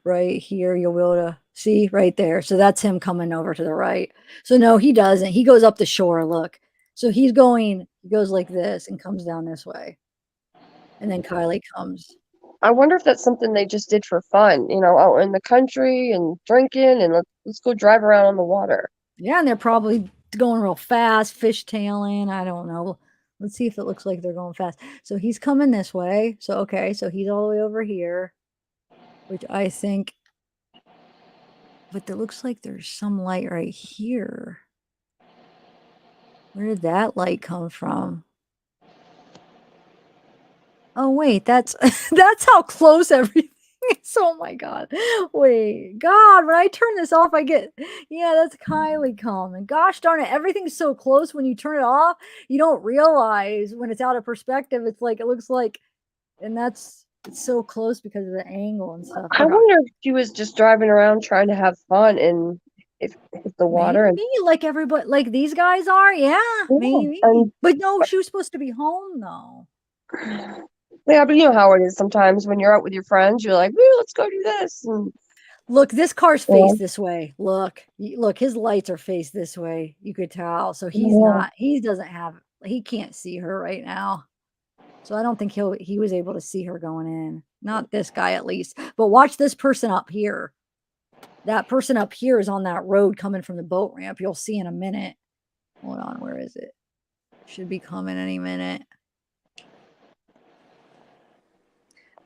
Right here, you'll be able to see right there. So that's him coming over to the right. So no, he doesn't. He goes up the shore, look. So he goes like this and comes down this way. And then Kylie comes. I wonder if that's something they just did for fun, out in the country and drinking and let's go drive around on the water. Yeah, and they're probably going real fast, fishtailing. I don't know. Let's see if it looks like they're going fast. So he's coming this way. So, okay. So he's all the way over here, which I think, but it looks like there's some light right here. Where did that light come from? Oh, wait, that's how close everything is. Oh my God. Wait, God, when I turn this off, yeah, that's Kylie coming. Gosh darn it. Everything's so close. When you turn it off, you don't realize when it's out of perspective. It's like, it looks like, and it's so close because of the angle and stuff. I wonder if she was just driving around trying to have fun and if the water Maybe like everybody, like these guys are. Yeah, maybe. But no, she was supposed to be home though. Yeah, but you know how it is sometimes when you're out with your friends, you're like, "Woo, let's go do this." And, look, this car's yeah. faced this way. Look, his lights are faced this way. You could tell. So he's not, he doesn't have, he can't see her right now. So I don't think he was able to see her going in. Not this guy at least. But watch this person up here. That person up here is on that road coming from the boat ramp. You'll see in a minute. Hold on, where is it? Should be coming any minute.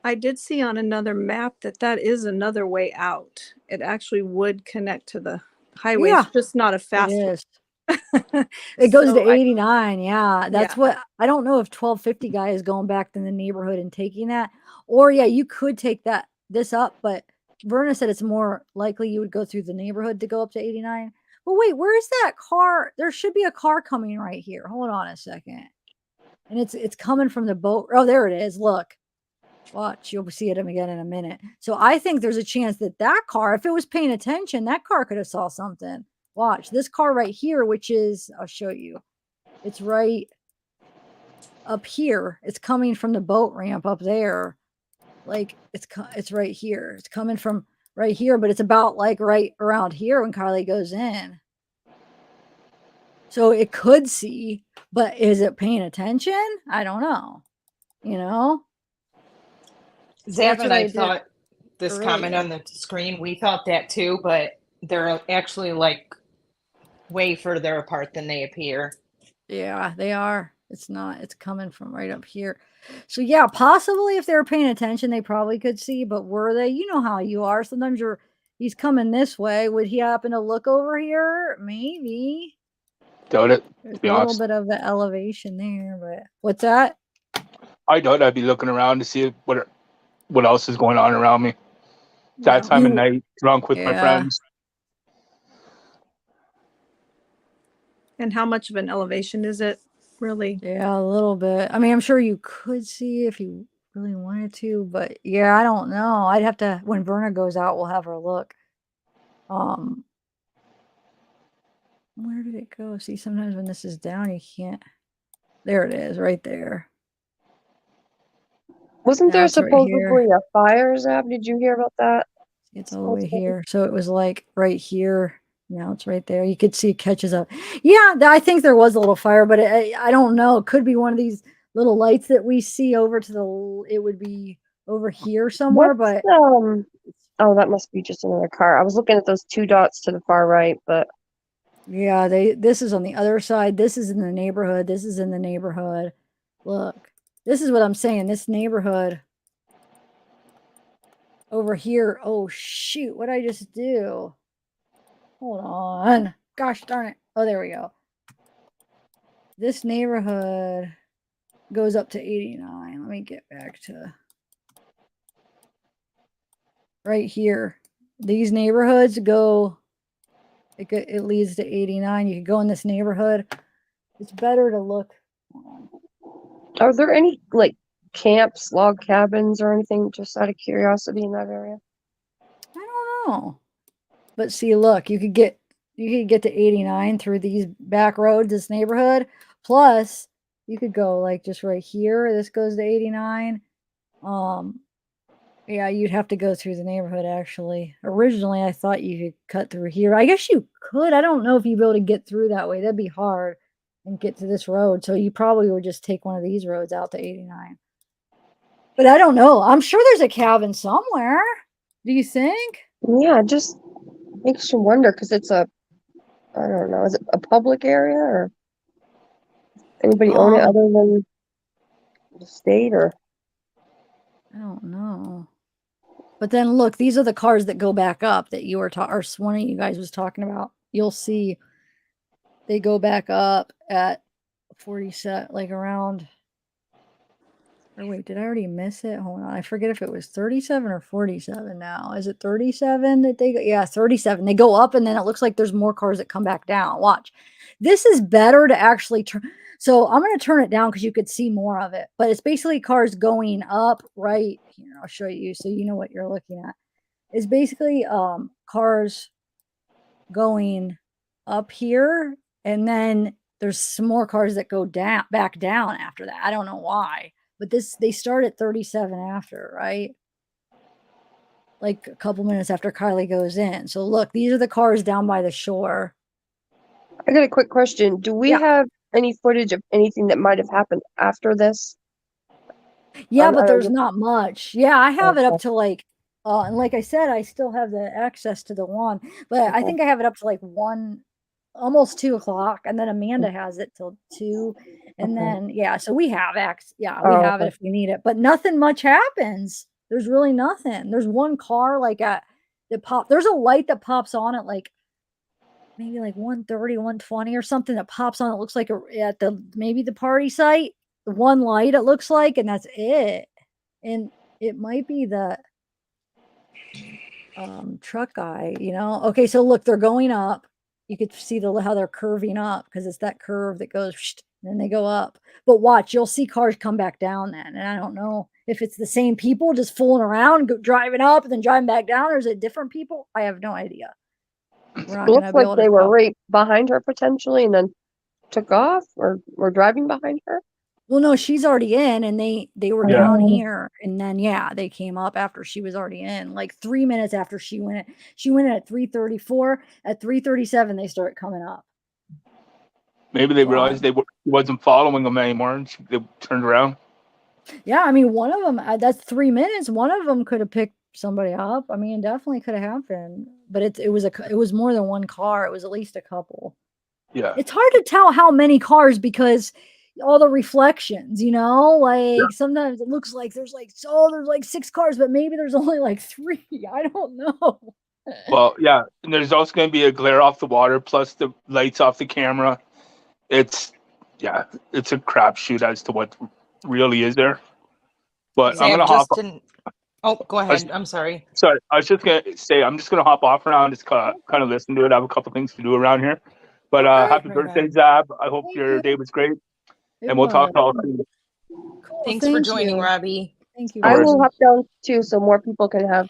I did see on another map that is another way out. It actually would connect to the highway. Yeah, it's just not a fast it one. is. It goes to So 89. Yeah, that's what I don't know if 1250 guy is going back to the neighborhood and taking that, or yeah, you could take this up, but Verna said it's more likely you would go through the neighborhood to go up to 89. Well, wait, where is that car? There should be a car coming right here. Hold on a second, and it's coming from the boat. Oh, there it is. Look. Watch, you'll see it again in a minute. So I think there's a chance that car, if it was paying attention, that car could have saw something. Watch this car right here, which is, I'll show you. It's right up here. It's coming from the boat ramp up there. Like it's right here. It's coming from right here, but it's about like right around here when Kylie goes in. So it could see, but is it paying attention? I don't know. You know? Zav and I did thought this comment earlier. on the screen, we thought that too, but they're actually like way further apart than they appear. Yeah, they are. It's not, it's coming from right up here. So yeah, possibly if they were paying attention, they probably could see, but were they? You know how you are. Sometimes he's coming this way. Would he happen to look over here? Maybe. Doubt it, There's to be a little honest. bit of the elevation there, but what's that? I doubt I'd be looking around to see what else is going on around me. That time of night, drunk with my friends. And how much of an elevation is it, really? Yeah, a little bit. I mean, I'm sure you could see if you really wanted to, but yeah, I don't know. I'd have to, when Verna goes out, we'll have her look. Where did it go? See, sometimes when this is down, you can't. There it is, right there. Wasn't there That's right supposedly here. a fire, Zab? Did you hear about that? It's all the way here. So it was like right here. Now it's right there. You could see it catches up. Yeah, I think there was a little fire, but I don't know. It could be one of these little lights that we see over to the, it would be over here somewhere, but oh, that must be just another car. I was looking at those two dots to the far right, but yeah, this is on the other side. This is in the neighborhood. This is in the neighborhood. Look, this is what I'm saying. This neighborhood over here. Oh shoot, what'd I just do? Hold on. Gosh darn it. Oh, there we go. This neighborhood goes up to 89. Let me get back to right here. These neighborhoods go, it leads to 89. You could go in this neighborhood. It's better to look. are there any like camps, log cabins, or anything just out of curiosity in that area? I don't know. But see, look, you could get to 89 through these back roads, this neighborhood. Plus, you could go like just right here. This goes to 89. Yeah, you'd have to go through the neighborhood actually. Originally, I thought you could cut through here. I guess you could. I don't know if you'd be able to get through that way. That'd be hard and get to this road. So you probably would just take one of these roads out to 89. But I don't know. I'm sure there's a cabin somewhere. Do you think? Yeah, just makes you wonder because it's I don't know, is it a public area or anybody own it other than the state or? I don't know. But then look, these are the cars that go back up that you were or one of you guys was talking about. You'll see they go back up at 47, like around. Or wait, did I already miss it? Hold on. I forget if it was 37 or 47 now. Is it 37 that they go? Yeah, 37. They go up and then it looks like there's more cars that come back down. Watch. This is better to actually turn. So I'm going to turn it down because you could see more of it. But it's basically cars going up right here. I'll show you so you know what you're looking at. It's basically cars going up here, and then there's some more cars that go back down after that. I don't know why, but they start at 37 after, right? Like a couple minutes after Kylie goes in. So look, these are the cars down by the shore. I got a quick question. Do we have any footage of anything that might have happened after this? Yeah, I but don't there's know. not much. Yeah, I have it up Okay. to like, and like I said, I still have the access to the one, but I Okay. think I have it up to like 1, almost 2 o'clock, and then Amanda has it till 2, and Okay. then yeah, so we have yeah, we Oh, have it okay. if we need it, but nothing much happens. There's really nothing. There's one car like that there's a light that pops on at like maybe like 1:30, 1:20 or something that pops on. It looks like at maybe the party site. The one light it looks like, and that's it. And it might be the truck guy, Okay, so look, they're going up. You could see how they're curving up because it's that curve that goes and then they go up. But watch, you'll see cars come back down then. And I don't know if it's the same people just fooling around, driving up and then driving back down, or is it different people? I have no idea. We're not It going looks to be like able to they were tell. right behind her potentially and then took off or were driving behind her. Well, no, she's already in, and they were Yeah. down here, and then they came up after she was already in, like 3 minutes after she went. She went in at 3:34. At 3:37, they start coming up. Maybe they So realized they wasn't following them anymore, and they turned around. yeah, I mean, one of them. That's 3 minutes. One of them could have picked somebody up. I mean, definitely could have happened, but it was more than one car. It was at least a couple. Yeah. It's hard to tell how many cars because all the reflections, like sometimes it looks like there's like 6 cars, but maybe there's only like 3. I don't know. Well, yeah, and there's also going to be a glare off the water plus the lights off the camera. It's a crapshoot as to what really is there. But I'm Zav, gonna hop. Oh, go ahead. I'm sorry. Sorry, I was just gonna say I'm just gonna hop off around, just kind of listen to it. I have a couple things to do around here. But happy birthday, Zab! I hope your day was great, and we'll talk all soon. Cool. Thanks for joining, Robbie. Thank you. I will hop down too so more people can have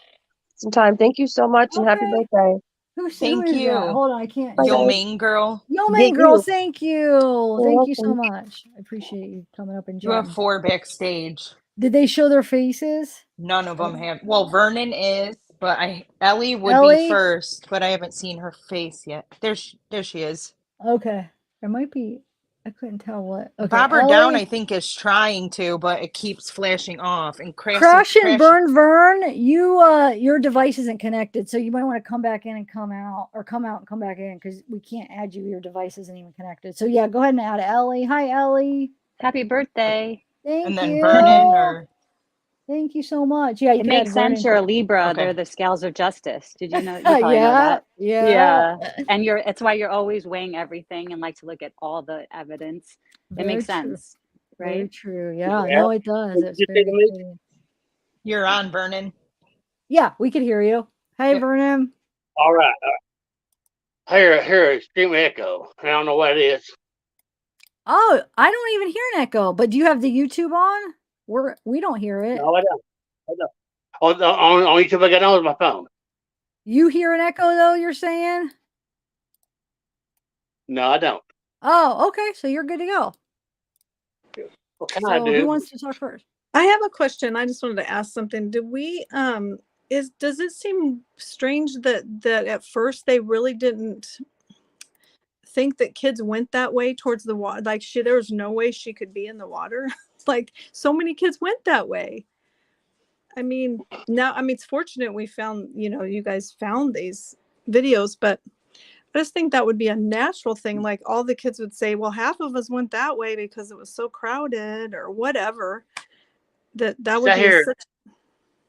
some time. Thank you so much and happy birthday. Who Thank is you. that? Hold on, I can't. Bye, Yo, guys. main girl. Yo, Thank main girl, you. thank you. You're Thank you so welcome. much. I appreciate you coming up and You have chatting. 4 backstage. Did they show their faces? None of them have. Well, Vernon is, but Ellie would Ellie? be first, but I haven't seen her face yet. There she is. Okay. It might be. I couldn't tell what. Okay. Bob her down, Ellie? I think, is trying to, but it keeps flashing off and Crash and burn Vern, your device isn't connected, so you might want to come back in and come out, or come out and come back in because we can't add you. Your device isn't even connected. So yeah, go ahead and add Ellie. Hi, Ellie. Happy birthday. Thank And then you. Vernon or Thank you so much. Yeah, you It can makes add sense. Vernon. You're a Libra. Okay. They're the scales of justice. Did you know? You probably know Yeah, that. yeah. And it's why you're always weighing everything and like to look at all the evidence. It Very makes true. sense, Very right? true. Yeah, no, it does. It's very fitting. You're on, Vernon. Yeah, we could hear you. Hey, Yep. Vernon. All right. I hear extreme echo. I don't know what it is. Oh, I don't even hear an echo. But do you have the YouTube on? We don't hear it. No, I don't. Oh, the only YouTube I got on is my phone. You hear an echo though? You're saying? No, I don't. Oh, okay. So you're good to go. What can I So do? who wants to talk first? I have a question. I just wanted to ask something. Did we does it seem strange that at first they really didn't think that kids went that way towards the water? Like there was no way she could be in the water. Like so many kids went that way. I mean, it's fortunate we found, you guys found these videos, but I just think that would be a natural thing. Like all the kids would say, well, half of us went that way because it was so crowded or whatever. That would be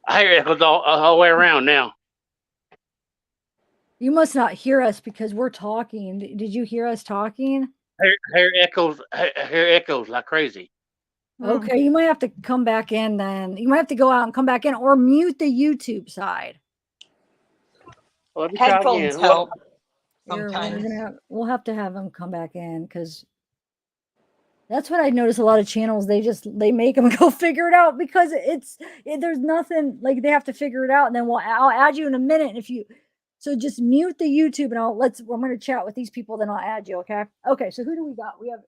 I hear echoes all the way around now. You must not hear us because we're talking. Did you hear us talking? I hear echoes like crazy. Okay, you might have to come back in then. You might have to go out and come back in or mute the YouTube side. Well, let me try Headphones again. help. We'll Sometimes. have to have them come back in because that's what I notice. A lot of channels they make them go figure it out because there's nothing like they have to figure it out, and then I'll add you in a minute. And if you So just mute the YouTube and I'm going to chat with these people, then I'll add you. Okay. Okay. So who do we got? We have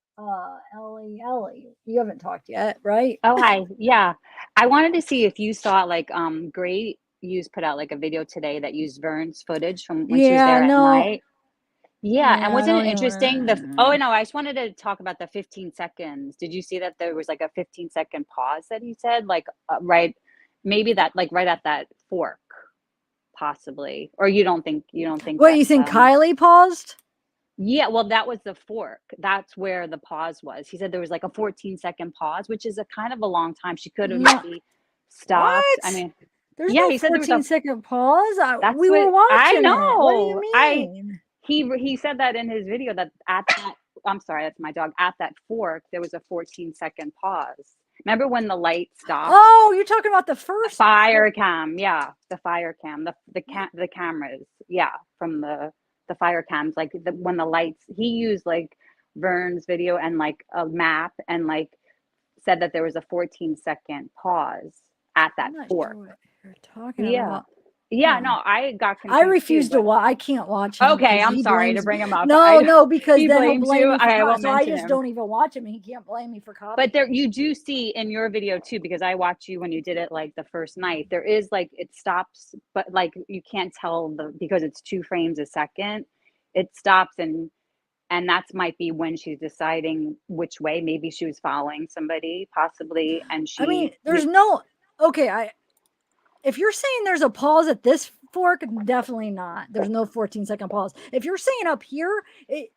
Ellie. You haven't talked yet, right? Oh, hi. Yeah. I wanted to see if you saw like Great Use put out like a video today that used Vern's footage from when she was there at night. Yeah, and Yeah, I wasn't it don't even interesting? wanna- No, I just wanted to talk about the 15 seconds. Did you see that there was like a 15-second pause that he said, like maybe that like right at that fork, possibly, or you don't think What, you that's think Kylie paused? Yeah, well, that was the fork. That's where the pause was. He said there was like a 14-second pause, which is a kind of a long time. She could have No. maybe stopped. What? I mean, There's yeah, no he said there was a 14-second pause. that's We were what I watching it. What do you know. mean? He said that in his video that at that I'm sorry, that's my dog. At that fork, there was a 14-second pause. Remember when the light stopped? Oh, you're talking about the first Fire cam, yeah, the fire cam, the cameras, yeah, from the fire cams, like when the lights. He used like Vern's video and like a map and like said that there was a 14-second pause at that I'm not fork. sure what you're talking Yeah. about. Yeah, Huh. no, I got confused. I refuse too, to watch. I can't watch him. Okay, 'cause I'm he sorry to blames bring me. him up. No, because He then he'll blames blame you. me for I won't so I mention just him. don't even watch him. He can't blame me for copying. But there, you do see in your video too, because I watched you when you did it like the first night. There is like it stops, but like you can't tell because it's 2 frames a second. It stops and that's might be when she's deciding which way. Maybe she was following somebody, possibly, and I mean, she. there's no okay. If you're saying there's a pause at this fork, definitely not. There's no 14-second pause. If you're saying up here,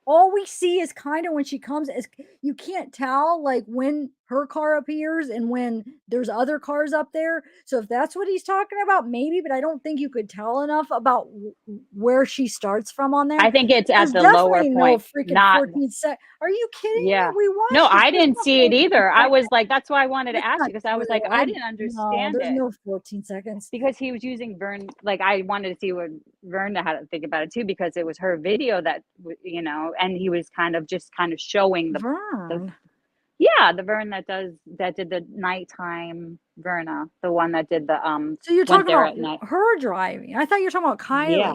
all we see is kind of when she comes, is you can't tell like when her car appears and when there's other cars up there. So if that's what he's talking about, maybe, but I don't think you could tell enough about where she starts from on there. I think it's There's at the lower definitely no point, freaking not. 14 sec. Are you kidding Yeah. me? We watched No, this. I There's didn't no see it 14 either. I was seconds. like, that's why I wanted to That's ask not you because I was true. like, I didn't understand there's it. no 14 seconds. Because he was using Vern, like I wanted to see what Vern had to think about it too, because it was her video that, and he was kind of showing the Vern. The Vern that did the nighttime Verna, the one that did the So you're went talking there about at night. her driving. I thought you were talking about Kylie. Yeah.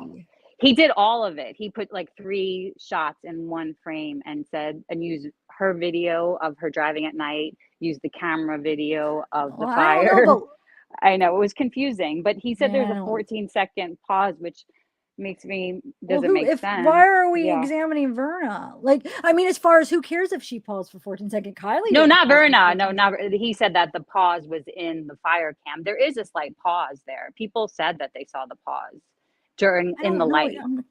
He did all of it. He put like 3 shots in one frame and used her video of her driving at night, used the camera video of the Well, I fire. don't know, I know it was confusing, but he said there's a Yeah. 14-second pause, which makes me Well, doesn't make sense. why are we Yeah. examining Verna? Like, I mean, as far as who cares if she paused for 14 seconds? Kylie. No, didn't not pause for Verna. 14 No, not. He said that the pause was in the fire cam. There is a slight pause there. People said that they saw the pause in the light. I'm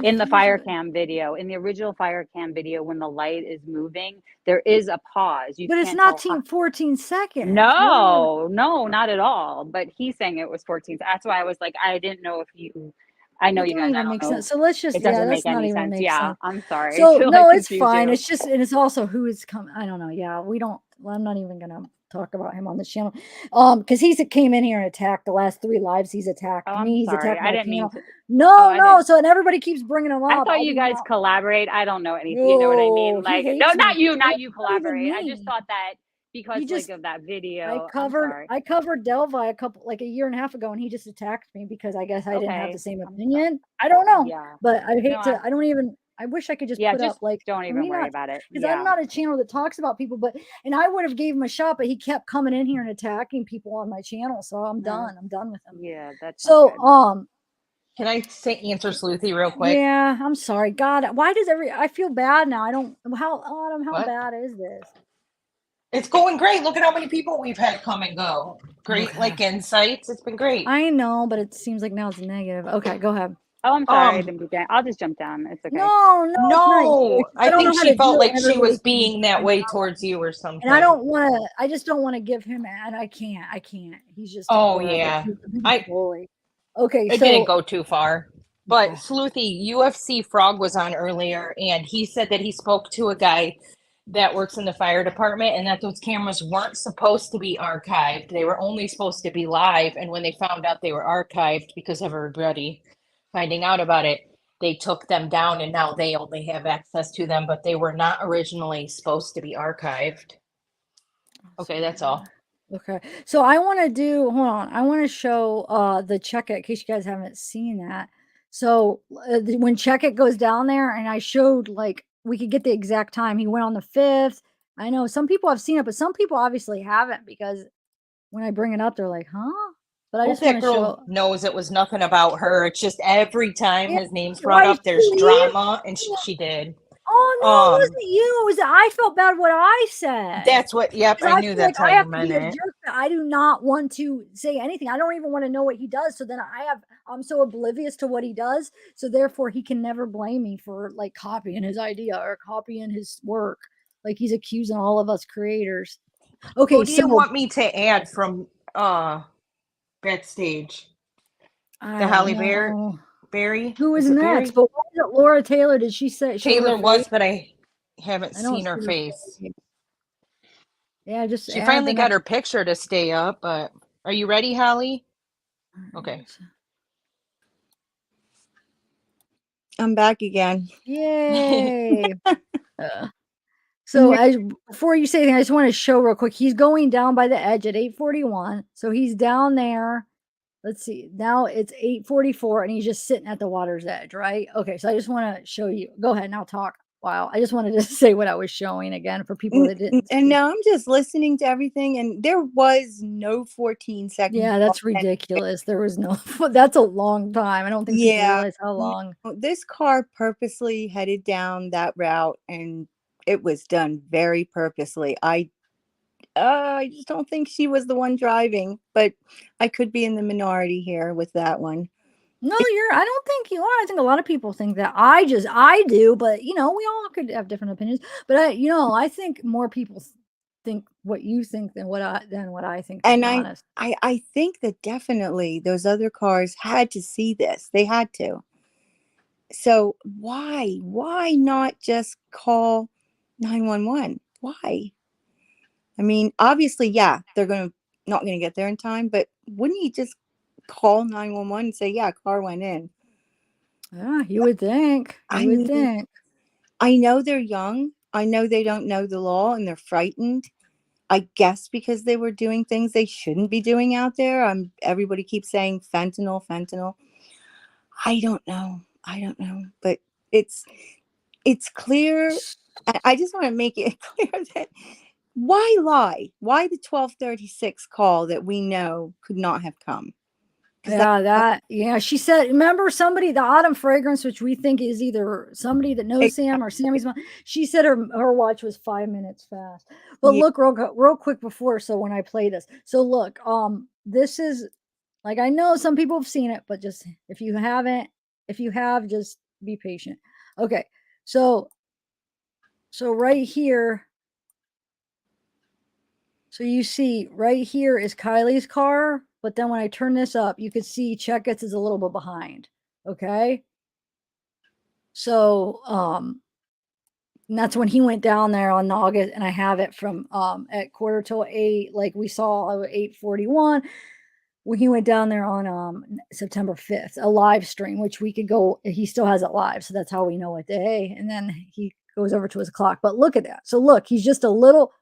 In the confused fire with- cam video, in the original fire cam video, when the light is moving, there is a pause. You But it's can't not tell 14 seconds. No, not at all. But he's saying it was 14. That's why I was like, I didn't know if you. I know It you don't guys. I even don't make know. sense. So let's just, It doesn't let's make not any even sense. make Yeah, sense. I'm sorry. So to, no, like, it's confuse fine. you. It's just, and it's also who is coming. I don't know. Yeah, I'm not even gonna talk about him on this channel, because he came in here and attacked the last 3 lives. He's attacked Oh, I'm me. He's sorry. attacked I my didn't mean panel. to. No, I no. didn't. So and everybody keeps bringing him I up. thought you guys collaborate. I don't know anything. You know what I mean? Whoa, he Like, no, hates not me. you, not What you does that even collaborate. I just mean? thought that because You just- of that video. I I'm sorry. covered Delvi a year and a half ago, and he just attacked me because I guess I didn't have Okay. the same opinion. I don't know, Yeah. but I hate No, to. I don't even. I wish I could just Yeah, put just up like. don't even worry about it. Because Yeah. I'm not a channel that talks about people, and I would have gave him a shot, but he kept coming in here and attacking people on my channel, so I'm done. I'm done with him. Yeah, that's So Can I say answer Sleuthy real quick? yeah, I'm sorry. God, why does I feel bad now? I don't. How Autumn? How What? bad is this? It's going great. Look at how many people we've had come and go. Great, like insights. It's been great. I know, but it seems like now it's negative. Okay, go ahead. Oh, I'm sorry. I didn't begin. I'll just jump down. It's okay. No, No, I don't think know how she to felt deal like with she everybody was being that way towards you or something. And I don't want to. I just don't want to give him. And I can't. He's just. Oh horrible. yeah, He's a bully. Okay, it so didn't go too far. But Sleuthy, UFC Frog was on earlier, and he said that he spoke to a guy that works in the fire department, and that those cameras weren't supposed to be archived. They were only supposed to be live. And when they found out they were archived because of everybody finding out about it, they took them down, and now they only have access to them. But they were not originally supposed to be archived. Okay, that's all. Okay, so I want to do. Hold on. I want to show the checkout in case you guys haven't seen that. So when Check It goes down there, and I showed like we could get the exact time. He went on the 5th. I know some people have seen it, but some people obviously haven't, because when I bring it up, they're like, "Huh?" But I Hope just want that to girl show. knows it was nothing about her. It's just every time Yeah, his name's brought why did up, she there's leave? drama, and she did. Oh no, it wasn't you. It was I felt bad what I said. That's what. Yep, 'Cause I I knew feel like that's how I you have to meant be a it. jerk. I do not want to say anything. I don't even want to know what he does. So then I'm so oblivious to what he does. So therefore he can never blame me for like copying his idea or copying his work. Like he's accusing all of us creators. Okay, Who do you so want me to add from backstage? I The don't Holly know Berry? who was Is it next, Berry? but was it Laura Taylor? Did she show her Taylor face? was, but I haven't I don't seen her see her face. face. Yeah, just She add the finally got next. her picture to stay up, but are you ready, Holly? Okay. I'm back again. Yay. So before you say anything, I just want to show real quick. He's going down by the edge at 8:41. So he's down there. Let's see. Now it's 8:44 and he's just sitting at the water's edge, right? Okay, so I just want to show you. Go ahead, now talk. Wow. I just wanted to say what I was showing again for people that didn't And see. now I'm just listening to everything, and there was no 14-second. Yeah, that's ridiculous. There was no that's a long time. I don't think people Yeah, realize how long. this car purposely headed down that route, and it was done very purposely. I just don't think she was the one driving, but I could be in the minority here with that one. No, I don't think you are. I think a lot of people think that. I do, but we all could have different opinions. But I think more people think what you think than what I think, to And be honest. I think that definitely those other cars had to see this. They had to. So why not just call 911? Why? I mean, obviously, yeah, they're not gonna get there in time, but wouldn't you just call 911 and say, yeah, car went in? Yeah, you would think. I would mean, think. I know they're young. I know they don't know the law and they're frightened. I guess because they were doing things they shouldn't be doing out there. Everybody keeps saying fentanyl, fentanyl. I don't know. But it's clear. I just want to make it clear that why lie? Why the 12:36 call that we know could not have come? Yeah, she said, remember somebody, the Autumn Fragrance, which we think is either somebody that knows Sam or Sammy's mom. She said her watch was 5 minutes fast. But Yeah. look real quick before, so when I play this. So look, this is like, I know some people have seen it, but just if you have, just be patient. Okay. So right here, so you see right here is Kylie's car, but then when I turn this up, you could see Checkett's is a little bit behind. Okay. So, and that's when he went down there on August, and I have it from at 7:45, like we saw 8:41 when he went down there on September 5th, a live stream, which we could go, he still has it live, so that's how we know what day. And then he goes over to his clock. But look at that. So look, he's just a little.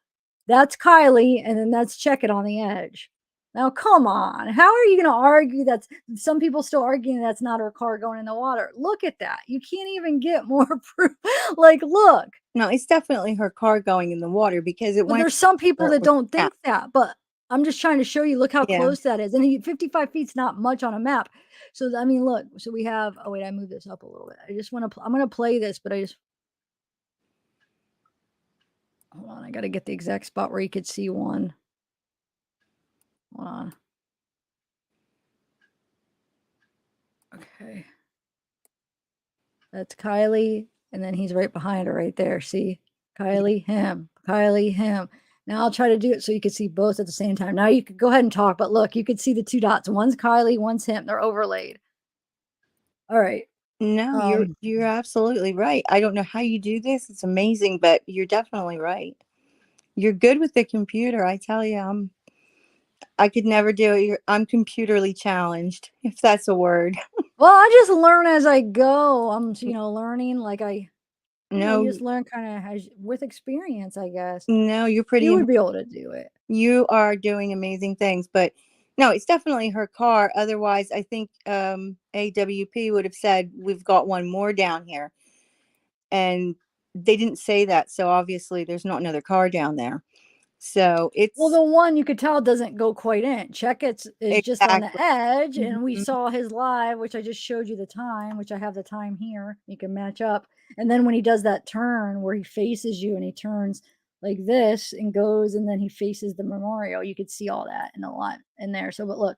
That's Kylie, and then that's Check It on the edge. Now, come on. How are you going to argue that's some people still arguing that's not her car going in the water? Look at that. You can't even get more proof. Like, look. No, it's definitely her car going in the water because it Well, went. there's some people that don't Yeah. think that, but I'm just trying to show you, look how Yeah. close that is. And 55 feet's not much on a map. So, I mean, look, so we have, oh, wait, I moved this up a little bit. I just want to, I'm going to play this, but hold on. I got to get the exact spot where you could see one. Hold on. Okay. That's Kylie. And then he's right behind her right there. See? Kylie, him. Kylie, him. Now I'll try to do it so you can see both at the same time. Now you could go ahead and talk, but look, you could see the two dots. One's Kylie, one's him. They're overlaid. All right. No, you're absolutely right. I don't know how you do this. It's amazing, but you're definitely right. You're good with the computer. I tell you, I could never do it. I'm computerly challenged, if that's a word. Well, I just learn as I go. I'm, learning like you just learn kind of with experience, I guess. No, you're pretty. You would be able to do it. You are doing amazing things, but No, it's definitely her car. Otherwise, I think AWP would have said, we've got one more down here. And they didn't say that. So obviously there's not another car down there. So it's. Well, the one you could tell doesn't go quite in. Check-It is just on the edge. And we saw his live, which I just showed you the time, which I have the time here. You can match up. And then when he does that turn where he faces you and he turns like this and goes, and then he faces the memorial, you could see all that in a lot in there. So, but look,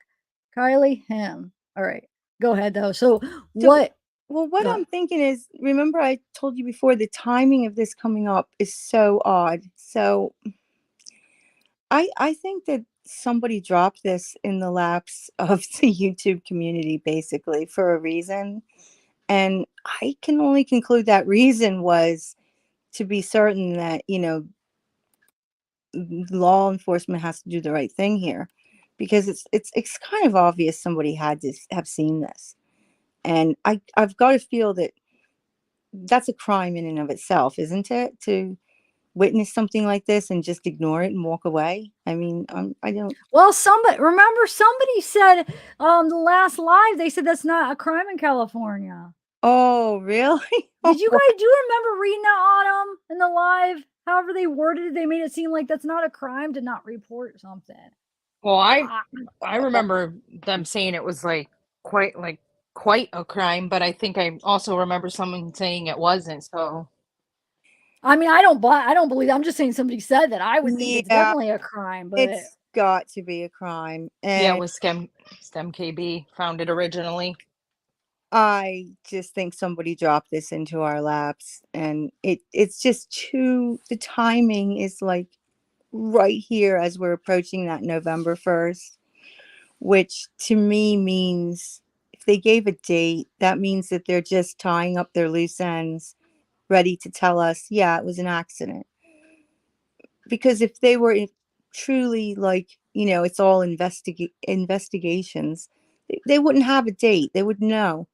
Kylie, him. All right, go ahead though. So what? Well, what I'm thinking is, remember I told you before, the timing of this coming up is so odd. So I think that somebody dropped this in the laps of the YouTube community, basically, for a reason. And I can only conclude that reason was to be certain that, law enforcement has to do the right thing here, because it's kind of obvious somebody had to have seen this. And I've got to feel that that's a crime in and of itself, isn't it? To witness something like this and just ignore it and walk away. I mean, I don't. Well, somebody said the last live, they said that's not a crime in California. Oh, really? Do you remember reading that, Autumn, in the live? However they worded it, they made it seem like that's not a crime to not report something. Well, I remember them saying it was quite a crime, but I think I also remember someone saying it wasn't. So, I mean, I don't believe. I'm just saying somebody said that. I would think it's definitely a crime, but it's got to be a crime. And yeah, it was STEM KB found it originally. I just think somebody dropped this into our laps, and it's just the timing is like right here as we're approaching that November 1st, which to me means if they gave a date, that means that they're just tying up their loose ends, ready to tell us, yeah, it was an accident. Because if they were truly it's all investigations, they wouldn't have a date. They would know.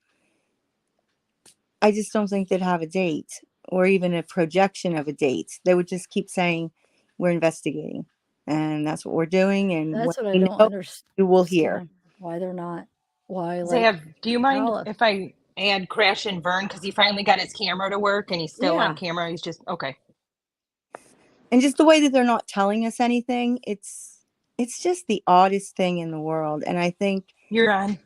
I just don't think they'd have a date or even a projection of a date. They would just keep saying, we're investigating, and that's what we're doing. And that's what I we don't know, understand. you will hear. Why they're not. Why, Zav, do you mind if I add Crash and Vern, because he finally got his camera to work and he's still on camera? He's just okay. And just the way that they're not telling us anything, it's just the oddest thing in the world. And I think you're on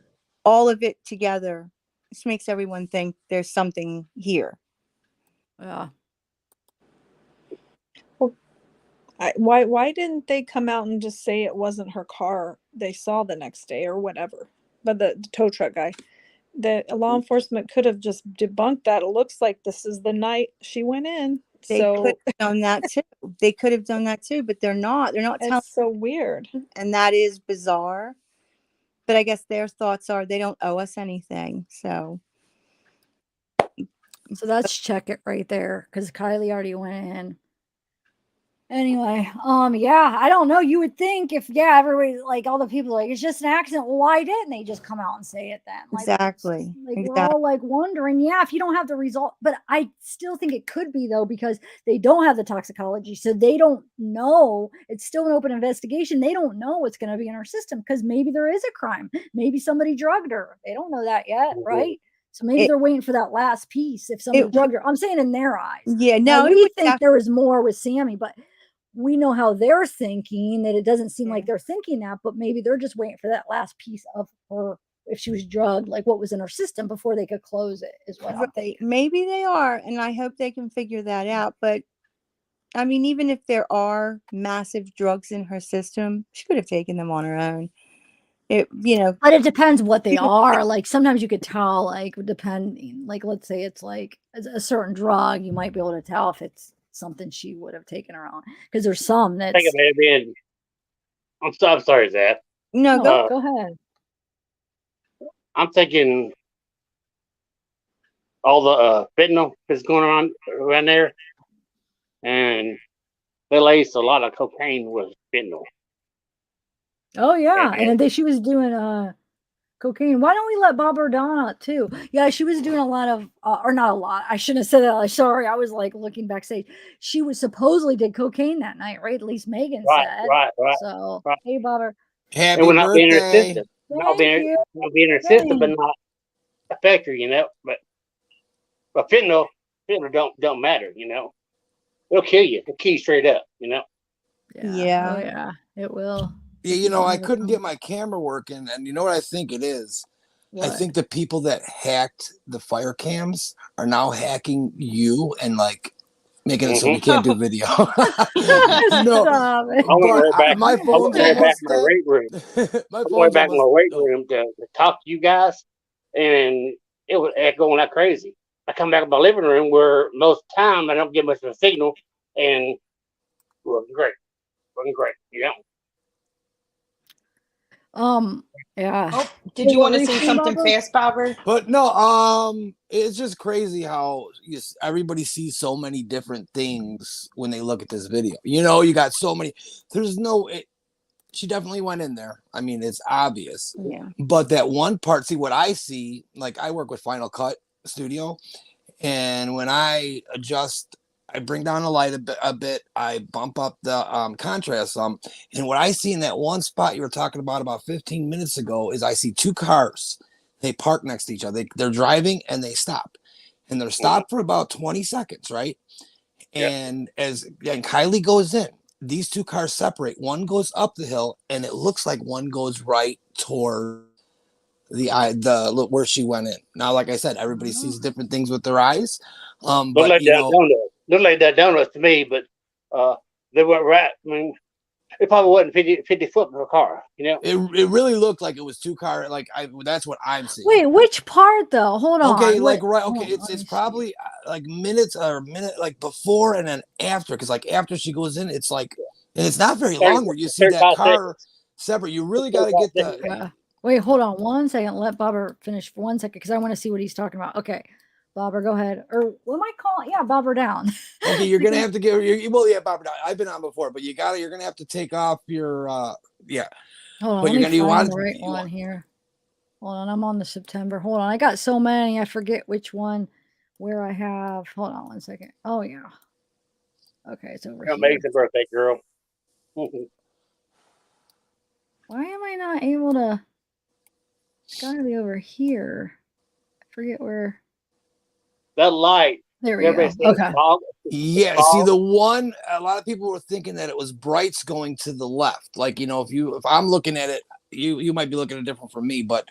all of it together just makes everyone think there's something here. Yeah. Well, why didn't they come out and just say it wasn't her car they saw the next day or whatever? But the tow truck guy, the law enforcement could have just debunked that. It looks like this is the night she went in. They could have done that too. They could have done that too, but they're not. They're not telling. It's so weird. And that is bizarre. But I guess their thoughts are they don't owe us anything. So that's check it right there, because Kylie already went in. Anyway, yeah, I don't know. You would think if everybody, like all the people, like it's just an accident. Well, why didn't they just come out and say it then? Like, exactly. We're all like wondering, if you don't have the result, but I still think it could be though, because they don't have the toxicology, so they don't know. It's still an open investigation. They don't know what's going to be in her system, because maybe there is a crime. Maybe somebody drugged her. They don't know that yet, right? So maybe they're waiting for that last piece. If somebody drugged her, I'm saying in their eyes. Yeah, no, we think there was more with Sammy, but we know how they're thinking, that it doesn't seem like they're thinking that, but maybe they're just waiting for that last piece of her, if she was drugged, like what was in her system, before they could close it, is what I'm thinking. Maybe they are, and I hope they can figure that out. But I mean, even if there are massive drugs in her system, she could have taken them on her own. But it depends what they are. Like sometimes you could tell, like depending, like let's say it's like a certain drug, you might be able to tell if it's something she would have taken her on, because there's some that I'm sorry, Zach. No, go ahead. I'm thinking all the fentanyl is going on around there, and they laced a lot of cocaine with fentanyl. Oh yeah, and she was doing cocaine. Why don't we let Bob Ordana too? Yeah, she was doing a lot of, or not a lot. I shouldn't have said that. Sorry, I was like looking backstage. She was supposedly did cocaine that night, right? At least Megan said. Right. So hey, Bobber. It Happy will not be in her birthday. system. Thank you. It'll be in her system, but not affect her, you know. But fentanyl don't matter, you know. It'll kill you. It'll kill you straight up, you know. Yeah. Oh yeah, it will. Yeah, If you know, don't I have it couldn't on. get my camera working, and you know what I think it is? I What? think the people that hacked the fire cams are now hacking you and like making it so we can't do video. No, Stop it. I went but right back. my I went phone's right back almost in my dead. weight room. My I went phone's back in my almost. weight Oh, room to talk to you guys, and it was echoing like crazy. I come back in my living room where most of the time I don't get much of a signal, and it wasn't great. You know. Yeah. Oh, did So you what want were to you say saying, something Barbara? fast, Bobber? but no, it's just crazy how everybody sees so many different things when they look at this video. You know, you got so many. There's no. She definitely went in there. I mean, it's obvious. Yeah. But that one part, see what I see. Like I work with Final Cut Studio, and when I adjust, I bring down the light a bit, I bump up the contrast some, and what I see in that one spot you were talking about 15 minutes ago is I see two cars. They park next to each other. They're driving and they stop, and they're stopped for about 20 seconds, right? And and Kylie goes in, these two cars separate. One goes up the hill, and it looks like one goes right toward the where she went in. Now, like I said, everybody sees different things with their eyes. Look But like you that know, donut. Look like that donut to me, but they went right. I mean, it probably wasn't 50 foot per car, you know. it really looked like it was two car. Like that's what I'm seeing. Wait, which part though? Hold on. Okay, like What? right. Hold Okay, on, it's let me probably like minutes or minute like before and then after. Because like after she goes in, it's like, and it's not very long where you see that 35 car seconds. separate. You really got to get the. Yeah. Wait, hold on 1 second. Let Bobber finish for 1 second because I want to see what he's talking about. Okay, Bobber, go ahead. Or what am I calling? Yeah, Bobber down. Okay, you're gonna have to give. Well, yeah, Barbara, I've been on before, but you're gonna have to take off your. Yeah. Hold on, But let you're me gonna find the right one here. Hold on, I'm on the September. Hold on, I got so many, I forget which one where I have. Hold on 1 second. Oh yeah. Okay, it's over here. Amazing birthday, girl. Why am I not able to? It's gotta be over here. I forget where. That light. There we go. Everybody sees Okay. fog. Yeah, see the one. A lot of people were thinking that it was brights going to the left. Like if I'm looking at it, you might be looking at it different from me, but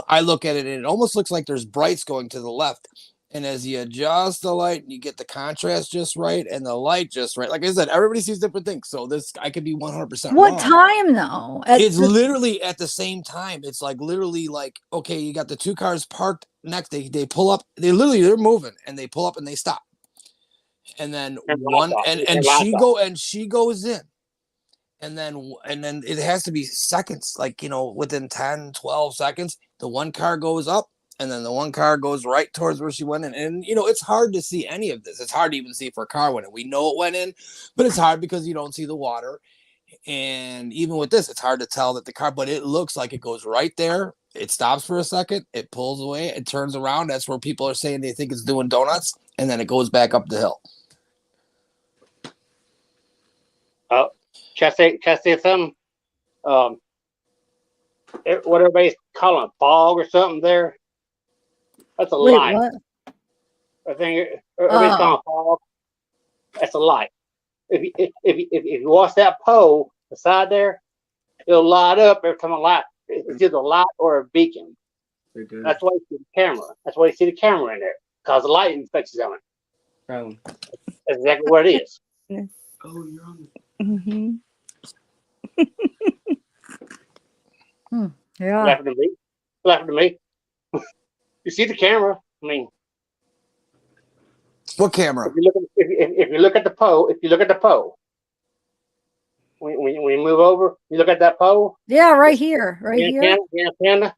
I look at it and it almost looks like there's brights going to the left. And as you adjust the light and you get the contrast just right and the light just right, like I said, everybody sees different things. So I could be 100% What wrong. time though? It's literally at the same time. It's like literally like, okay, you got the two cars parked next. They pull up. They're moving and they pull up and they stop. And then one and she goes in. And then it has to be seconds, like within 10, 12 seconds, the one car goes up. And then the one car goes right towards where she went in. And, it's hard to see any of this. It's hard to even see if her car went in. We know it went in, but it's hard because you don't see the water. And even with this, it's hard to tell that the car, but it looks like it goes right there. It stops for a second. It pulls away. It turns around. That's where people are saying they think it's doing donuts. And then it goes back up the hill. Can I say something? What everybody's calling fog or something there. That's a light. What? I think everybody's calling fog. That's a light. If you watch that pole beside there, it'll light up every time a light. It's either a light or a beacon. That's why you see the camera. That's why you see the camera in there, because the lighting fixes on it. That's exactly what it is. Oh, you're on. Mm-hmm. Yeah. Laughing to me. You see the camera. I mean, what camera? If you look at the pole, when you move over, you look at that pole. Yeah, right here, right here. Antenna,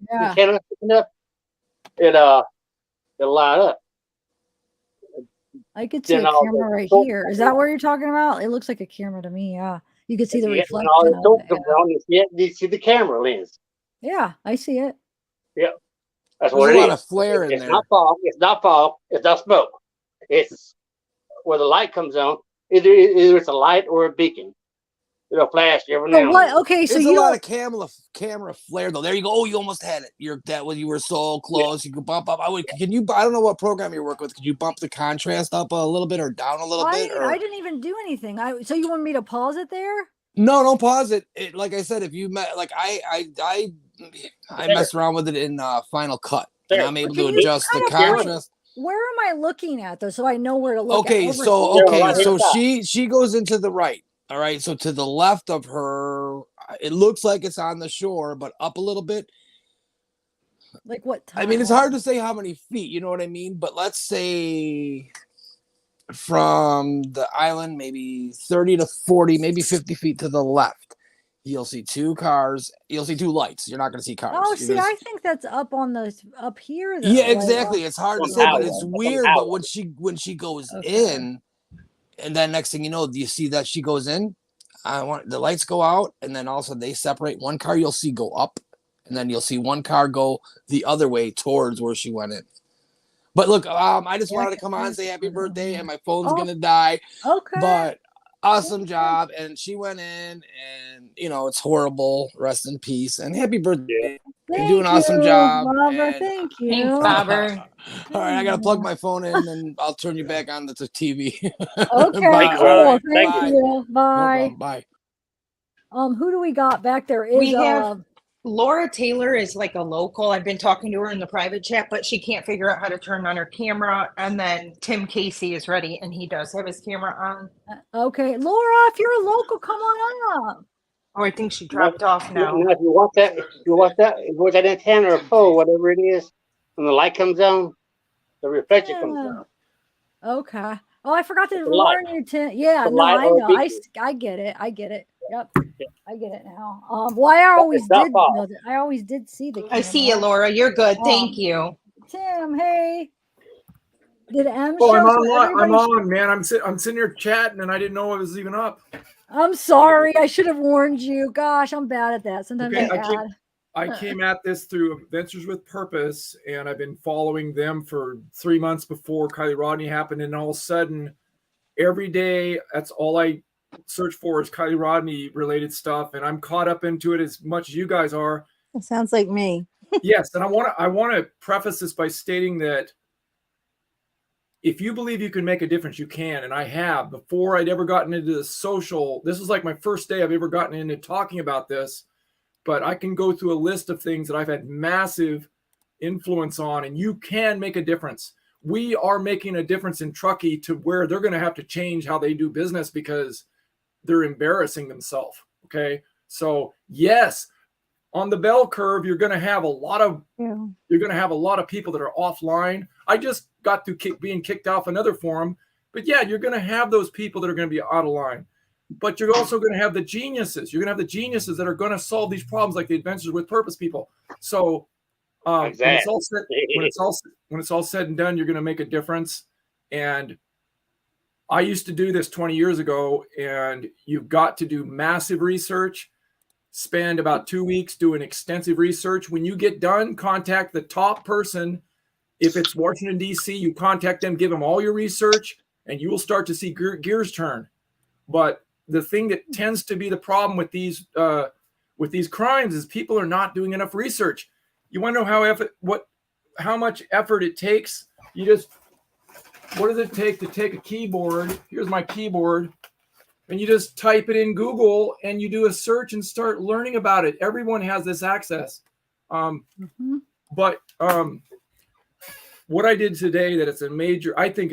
it'll light up. I could see a camera right here. Is that what you're talking about? It looks like a camera to me. Yeah, you could see the reflection. You see the camera lens. Yeah, I see it. Yeah, that's There's what it is. a lot of flare in it's there. Not fog. It's not fog. It's not smoke. It's where the light comes on. Either it's a light or a beacon. It'll flash every So now and what? then. Okay, so It's you a lot don't. of camera flare though. There you go. Oh, you almost had it. You were so close. You could bump up. Can you? I don't know what program you work with. Could you bump the contrast up a little bit or down a little bit? I didn't even do anything. So you want me to pause it there? No, don't pause it. Like I said, if you met, like I messed around with it in Final Cut, and I'm able to adjust the contrast. Where am I looking at though, so I know where to look? Okay, at? so she goes into the right. All right, so to the left of her, it looks like it's on the shore, but up a little bit. Like what time? I mean, it's hard to say how many feet. You know what I mean? But let's say from the island, maybe 30 to 40, maybe 50 feet to the left, you'll see two cars. You'll see two lights. You're not going to see cars. Oh, see, I think that's up here. Though. Yeah, exactly. It's hard to say, but it's weird. But when she goes in, and then next thing you know, do you see that she goes in? The lights go out, and then all of a sudden they separate. One car you'll see go up, and then you'll see one car go the other way towards where she went in. But look, I just wanted to come on and say happy birthday, and my phone's gonna die. Okay. But awesome job, and she went in, and it's horrible. Rest in peace, and happy birthday. You're doing an awesome job. Barbara, thank you. Thanks, Barbara. All right, I gotta plug my phone in, and I'll turn you back on to the TV. Okay, Bye. cool. Thank Bye. you. No Bye. problem. Bye. Who do we got back there? We have Laura Taylor is like a local. I've been talking to her in the private chat, but she can't figure out how to turn on her camera. And then Tim Casey is ready, and he does have his camera on. Okay, Laura, if you're a local, come on up. Oh, I think she dropped off now. If you want that antenna or pole, whatever it is, when the light comes on, the reflector comes on. Okay. Oh, I forgot to It's a light. warn you. Yeah, It's a no, light I or a know. beacon. I get it. I get it. Yep, I get it now. Well, I always It's not did. far. Know that. I always did see the. I see you, Laura. You're good. Thank you. Tim, hey. Did M Oh, show? I'm So on. I'm everybody- on, man. I'm sitting here chatting, and I didn't know I was even up. I'm sorry. I should have warned you. Gosh, I'm bad at that. Sometimes Okay, I add. I came at this through Ventures with Purpose, and I've been following them for 3 months before Kiely Rodni happened, and all of a sudden, every day, that's all I search for is Kiely Rodni related stuff, and I'm caught up into it as much as you guys are. It sounds like me. Yes, and I want to preface this by stating that if you believe you can make a difference, you can, and I have. Before I'd ever gotten into the social, this was like my first day I've ever gotten into talking about this, but I can go through a list of things that I've had massive influence on, and you can make a difference. We are making a difference in Truckee to where they're going to have to change how they do business because they're embarrassing themselves. Okay. So yes, on the bell curve, you're going to have a lot of people that are offline. I just got through being kicked off another forum, but yeah, you're going to have those people that are going to be out of line, but you're also going to have the geniuses. You're going to have the geniuses that are going to solve these problems, like the Adventures with Purpose people. So when it's all said and done, you're going to make a difference. And I used to do this 20 years ago, and you've got to do massive research, spend about 2 weeks doing extensive research. When you get done, contact the top person. If it's Washington, D.C., you contact them, give them all your research, and you will start to see gears turn. But the thing that tends to be the problem with these crimes is people are not doing enough research. You want to know how much effort it takes? What does it take to take a keyboard? Here's my keyboard. And you just type it in Google and you do a search and start learning about it. Everyone has this access. But what I did today, that it's a major, I think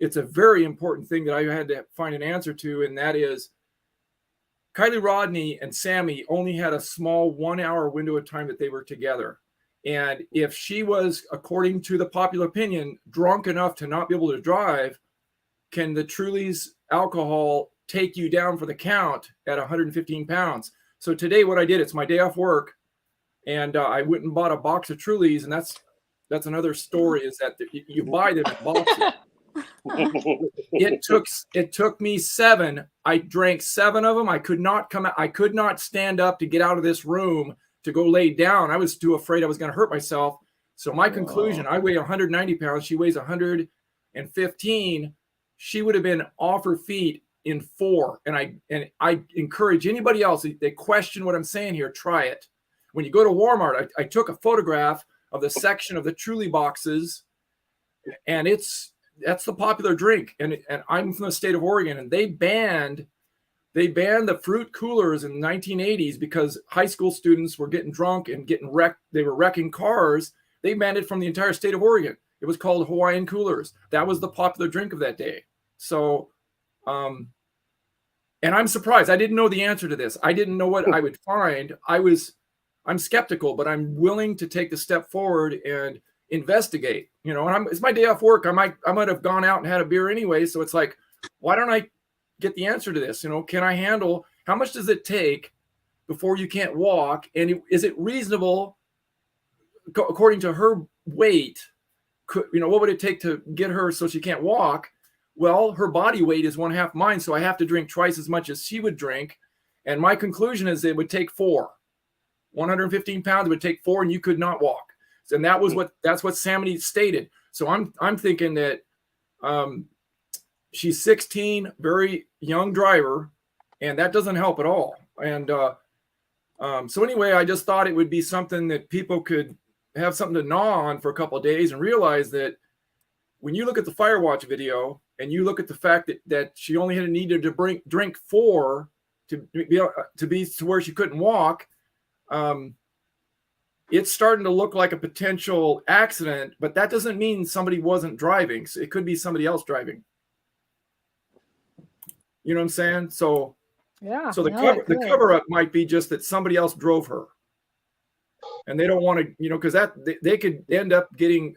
it's a very important thing that I had to find an answer to. And that is Kiely Rodni and Sammy only had a small 1 hour window of time that they were together. And if she was, according to the popular opinion, drunk enough to not be able to drive, can the Truly's alcohol take you down for the count at 115 pounds? So today what I did, it's my day off work, and I went and bought a box of Truly's, and that's another story, is that you buy them in boxes. It took me 7. I drank 7 of them. I could not stand up to get out of this room to go lay down. I was too afraid I was going to hurt myself. So my conclusion, I weigh 190 pounds. She weighs 115. She would have been off her feet in 4. And I encourage anybody else, they question what I'm saying here, try it. When you go to Walmart, I took a photograph of the section of the Truly boxes, and that's the popular drink. And I'm from the state of Oregon, and they banned the fruit coolers in the 1980s because high school students were getting drunk and getting wrecked. They were wrecking cars. They banned it from the entire state of Oregon. It was called Hawaiian coolers. That was the popular drink of that day. So, and I'm surprised. I didn't know the answer to this. I didn't know what I would find. I'm skeptical, but I'm willing to take the step forward and investigate. And it's my day off work. I might have gone out and had a beer anyway. So it's like, why don't I get the answer to this? Can I handle? How much does it take before you can't walk? And is it reasonable, according to her weight? What would it take to get her so she can't walk? Well, her body weight is 1/2 mine, so I have to drink twice as much as she would drink. And my conclusion is it would take 4. 115 pounds, it would take 4, and you could not walk. And that's what Sammy stated. So I'm thinking that she's 16, very young driver, and that doesn't help at all. And so anyway, I just thought it would be something that people could have something to gnaw on for a couple of days and realize that when you look at the Firewatch video and you look at the fact that she only had needed to drink 4 to be to where she couldn't walk, it's starting to look like a potential accident, but that doesn't mean somebody wasn't driving. So it could be somebody else driving. You know what I'm saying? So yeah. So the cover up might be just that somebody else drove her, and they don't want to, because that they could end up getting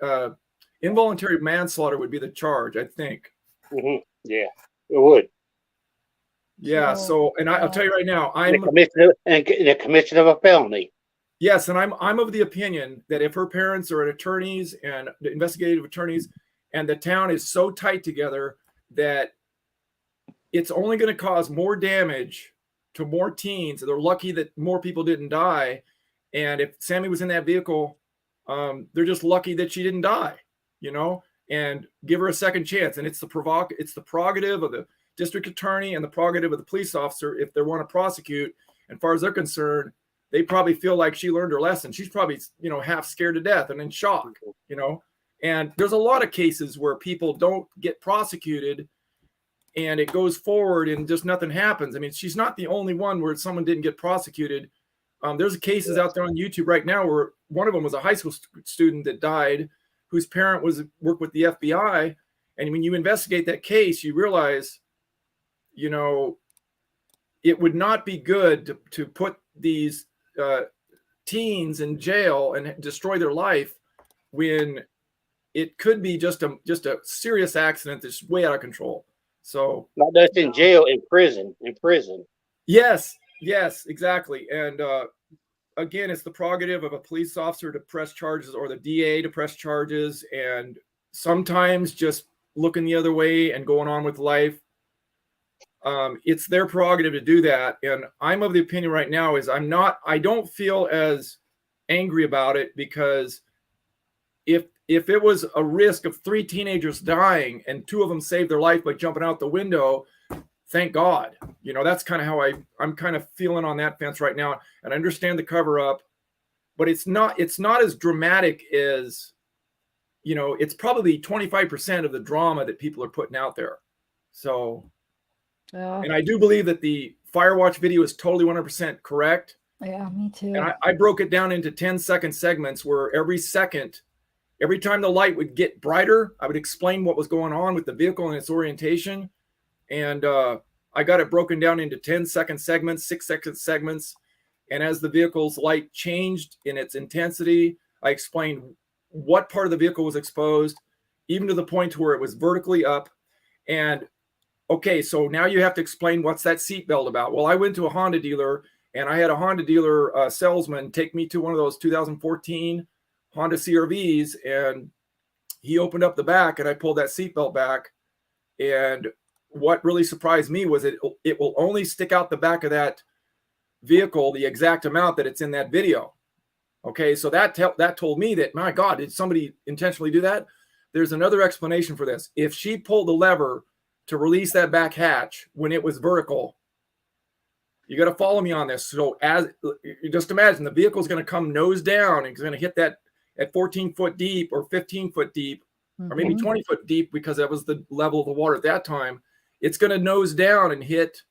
involuntary manslaughter would be the charge, I think. Mm-hmm. Yeah, it would. Yeah. So, and I'll tell you right now, I'm the commission of a felony. Yes, and I'm of the opinion that if her parents are attorneys and investigative attorneys, and the town is so tight together that it's only going to cause more damage to more teens. They're lucky that more people didn't die. And if Sammy was in that vehicle, they're just lucky that she didn't die, and give her a second chance. And it's the prerogative of the district attorney and the prerogative of the police officer if they want to prosecute. And as far as they're concerned, they probably feel like she learned her lesson. She's probably, half scared to death and in shock, And there's a lot of cases where people don't get prosecuted and it goes forward and just nothing happens. I mean, she's not the only one where someone didn't get prosecuted. There's cases out there on YouTube right now where one of them was a high school student that died, whose parent worked with the FBI. And when you investigate that case, you realize, it would not be good to put these teens in jail and destroy their life when it could be just a serious accident that's way out of control. So not just in jail, in prison. Yes, exactly. And again, it's the prerogative of a police officer to press charges or the DA to press charges, and sometimes just looking the other way and going on with life. It's their prerogative to do that. And I'm of the opinion right now is I don't feel as angry about it, because if it was a risk of 3 teenagers dying and 2 of them saved their life by jumping out the window, thank God. That's kind of how I'm kind of feeling on that fence right now. And I understand the cover up, but it's not as dramatic as, it's probably 25% of the drama that people are putting out there. So, and I do believe that the Firewatch video is totally 100% correct. Yeah, me too. And I broke it down into 10-second segments where every time the light would get brighter, I would explain what was going on with the vehicle and its orientation. And I got it broken down into 10-second segments, 6-second segments. And as the vehicle's light changed in its intensity, I explained what part of the vehicle was exposed, even to the point where it was vertically up. And okay, so now you have to explain what's that seatbelt about. Well, I went to a Honda dealer, and I had a Honda dealer salesman take me to one of those 2014 Honda CRVs, and he opened up the back, and I pulled that seatbelt back. And what really surprised me was it will only stick out the back of that vehicle the exact amount that it's in that video. Okay, so that told me that, my God, did somebody intentionally do that? There's another explanation for this. If she pulled the lever to release that back hatch when it was vertical. You got to follow me on this. So as you just imagine, the vehicle is going to come nose down and it's going to hit that at 14 foot deep or 15 foot deep, or maybe 20 foot deep, because that was the level of the water at that time. It's going to nose down and hit,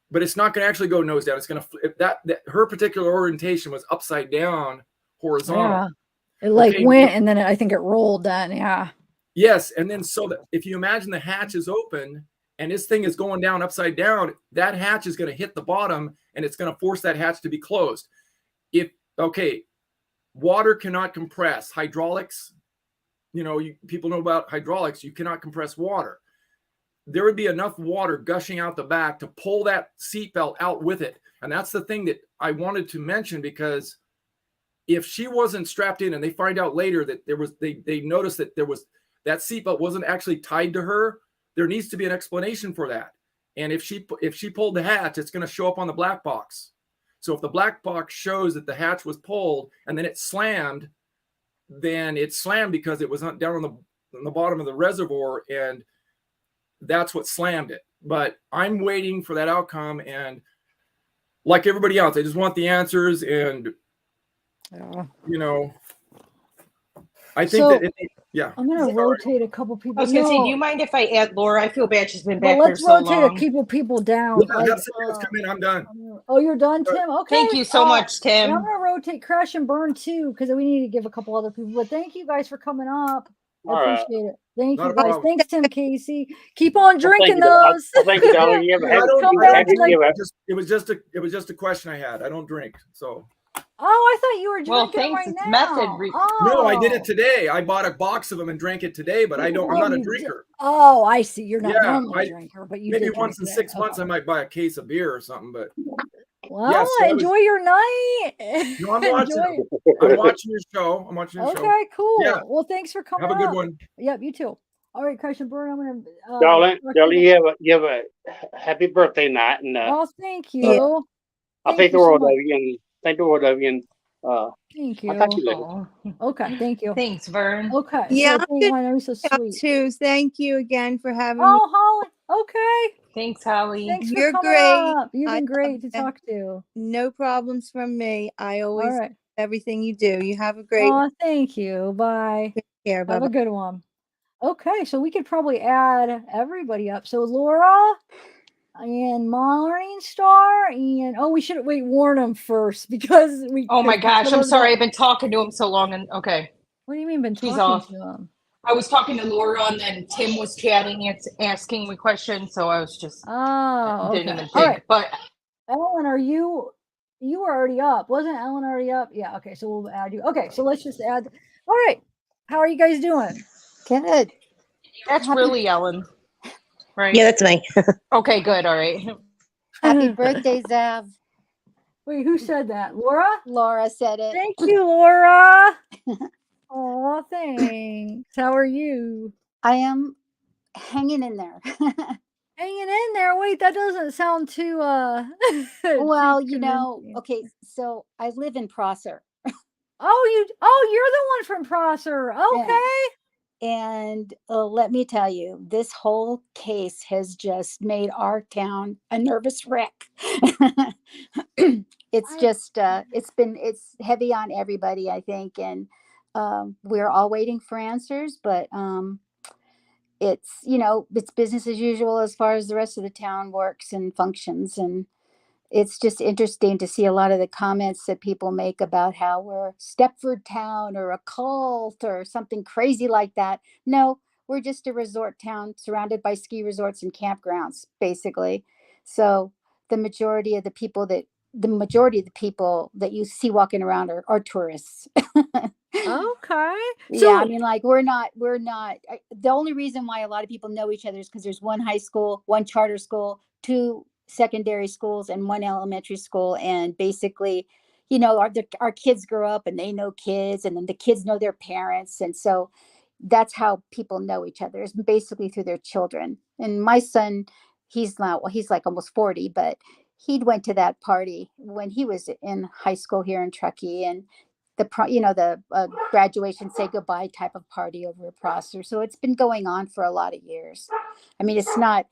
but it's not going to actually go nose down. It's going to that her particular orientation was upside down, horizontal. Yeah. It like went, and then I think it rolled then. Yeah. Yes, and then so that if you imagine the hatch is open and this thing is going down upside down, that hatch is going to hit the bottom and it's going to force that hatch to be closed. Water cannot compress. Hydraulics, people know about hydraulics. You cannot compress water. There would be enough water gushing out the back to pull that seatbelt out with it. And that's the thing that I wanted to mention, because if she wasn't strapped in and they find out later that they noticed that that seatbelt wasn't actually tied to her, there needs to be an explanation for that. And if she pulled the hatch, it's going to show up on the black box. So if the black box shows that the hatch was pulled and then it slammed, then it slammed because it was down on the bottom of the reservoir, and that's what slammed it. But I'm waiting for that outcome, and like everybody else, I just want the answers. And I think I'm gonna rotate a couple people. I was gonna say, do you mind if I add Laura? I feel bad she's been back let's there so rotate long. a couple people down. Yeah, that's it. Let's come in. I'm done. Oh, you're done, Tim? Okay. Thank you so much, Tim. And I'm gonna rotate Crash and Burn too, because we need to give a couple other people. But thank you guys for coming up. I appreciate it. Thank you guys. Thanks, Tim Casey. Keep on drinking those. Thank you, darling. You ever Come back it was just a question I had. I don't drink, so. Oh, I thought you were drinking right now. No, I did it today. I bought a box of them and drank it today, but I'm not a drinker. Oh, I see. You're not normally a drinker, but you maybe did once in 6 months I might buy a case of beer or something. But well, enjoy your night. No, I'm watching your show. Okay, cool. Yeah. Well, thanks for coming. Have a good one. Yep, you too. All right, Crash and Burn. I'm gonna darling, you have a happy birthday night, and oh, thank you. I'll take the world of you, and thank the world of you, and thank you. I'll talk to you later. Okay, thank you. Thanks, Vern. Okay. Yeah, you're so sweet. Too. Thank you again for having me. Oh, Holly. Okay. Thanks, Holly. Thanks for You're coming great. up. You've been great to talk to. No problems from me. I always All right. everything you do. You have a great. Oh, thank you. Bye. Take care. Have Bye-bye. a good one. Okay, so we could probably add everybody up. So Laura and Maureen Star and we should warn them first because we. Oh my gosh, I'm sorry. I've been talking to him so long, and okay. What do you mean been She's talking off. to him? I was talking to Laura, and then Tim was chatting, asking me questions, so I was just okay. didn't even think. All right. But Ellen, you were already up, wasn't Ellen already up? Yeah. Okay, so we'll add you. Okay, so let's just add. All right, how are you guys doing? Good. That's really Ellen, right? Yeah, that's me. Okay, good. All right. Happy birthday, Zav. Wait, who said that? Laura? Laura said it. Thank you, Laura. Oh, thanks. How are you? I am hanging in there. Hanging in there. Wait, that doesn't sound too Well, too okay, so I live in Prosser. you're the one from Prosser. Okay. And let me tell you, this whole case has just made our town a nervous wreck. It's heavy on everybody, I think. And we're all waiting for answers, but it's business as usual as far as the rest of the town works and functions. And it's just interesting to see a lot of the comments that people make about how we're Stepford Town or a cult or something crazy like that. No, we're just a resort town surrounded by ski resorts and campgrounds, basically. So the majority of the people that you see walking around are tourists. Okay. Yeah, I mean, like we're not. The only reason why a lot of people know each other is because there's one high school, one charter school, two secondary schools, and one elementary school. And basically, our kids grow up and they know kids, and then the kids know their parents. And so that's how people know each other, is basically through their children. And my son, he's like almost 40, but he went to that party when he was in high school here in Truckee, and the graduation say goodbye type of party over a Prosser. So it's been going on for a lot of years. I mean, it's not,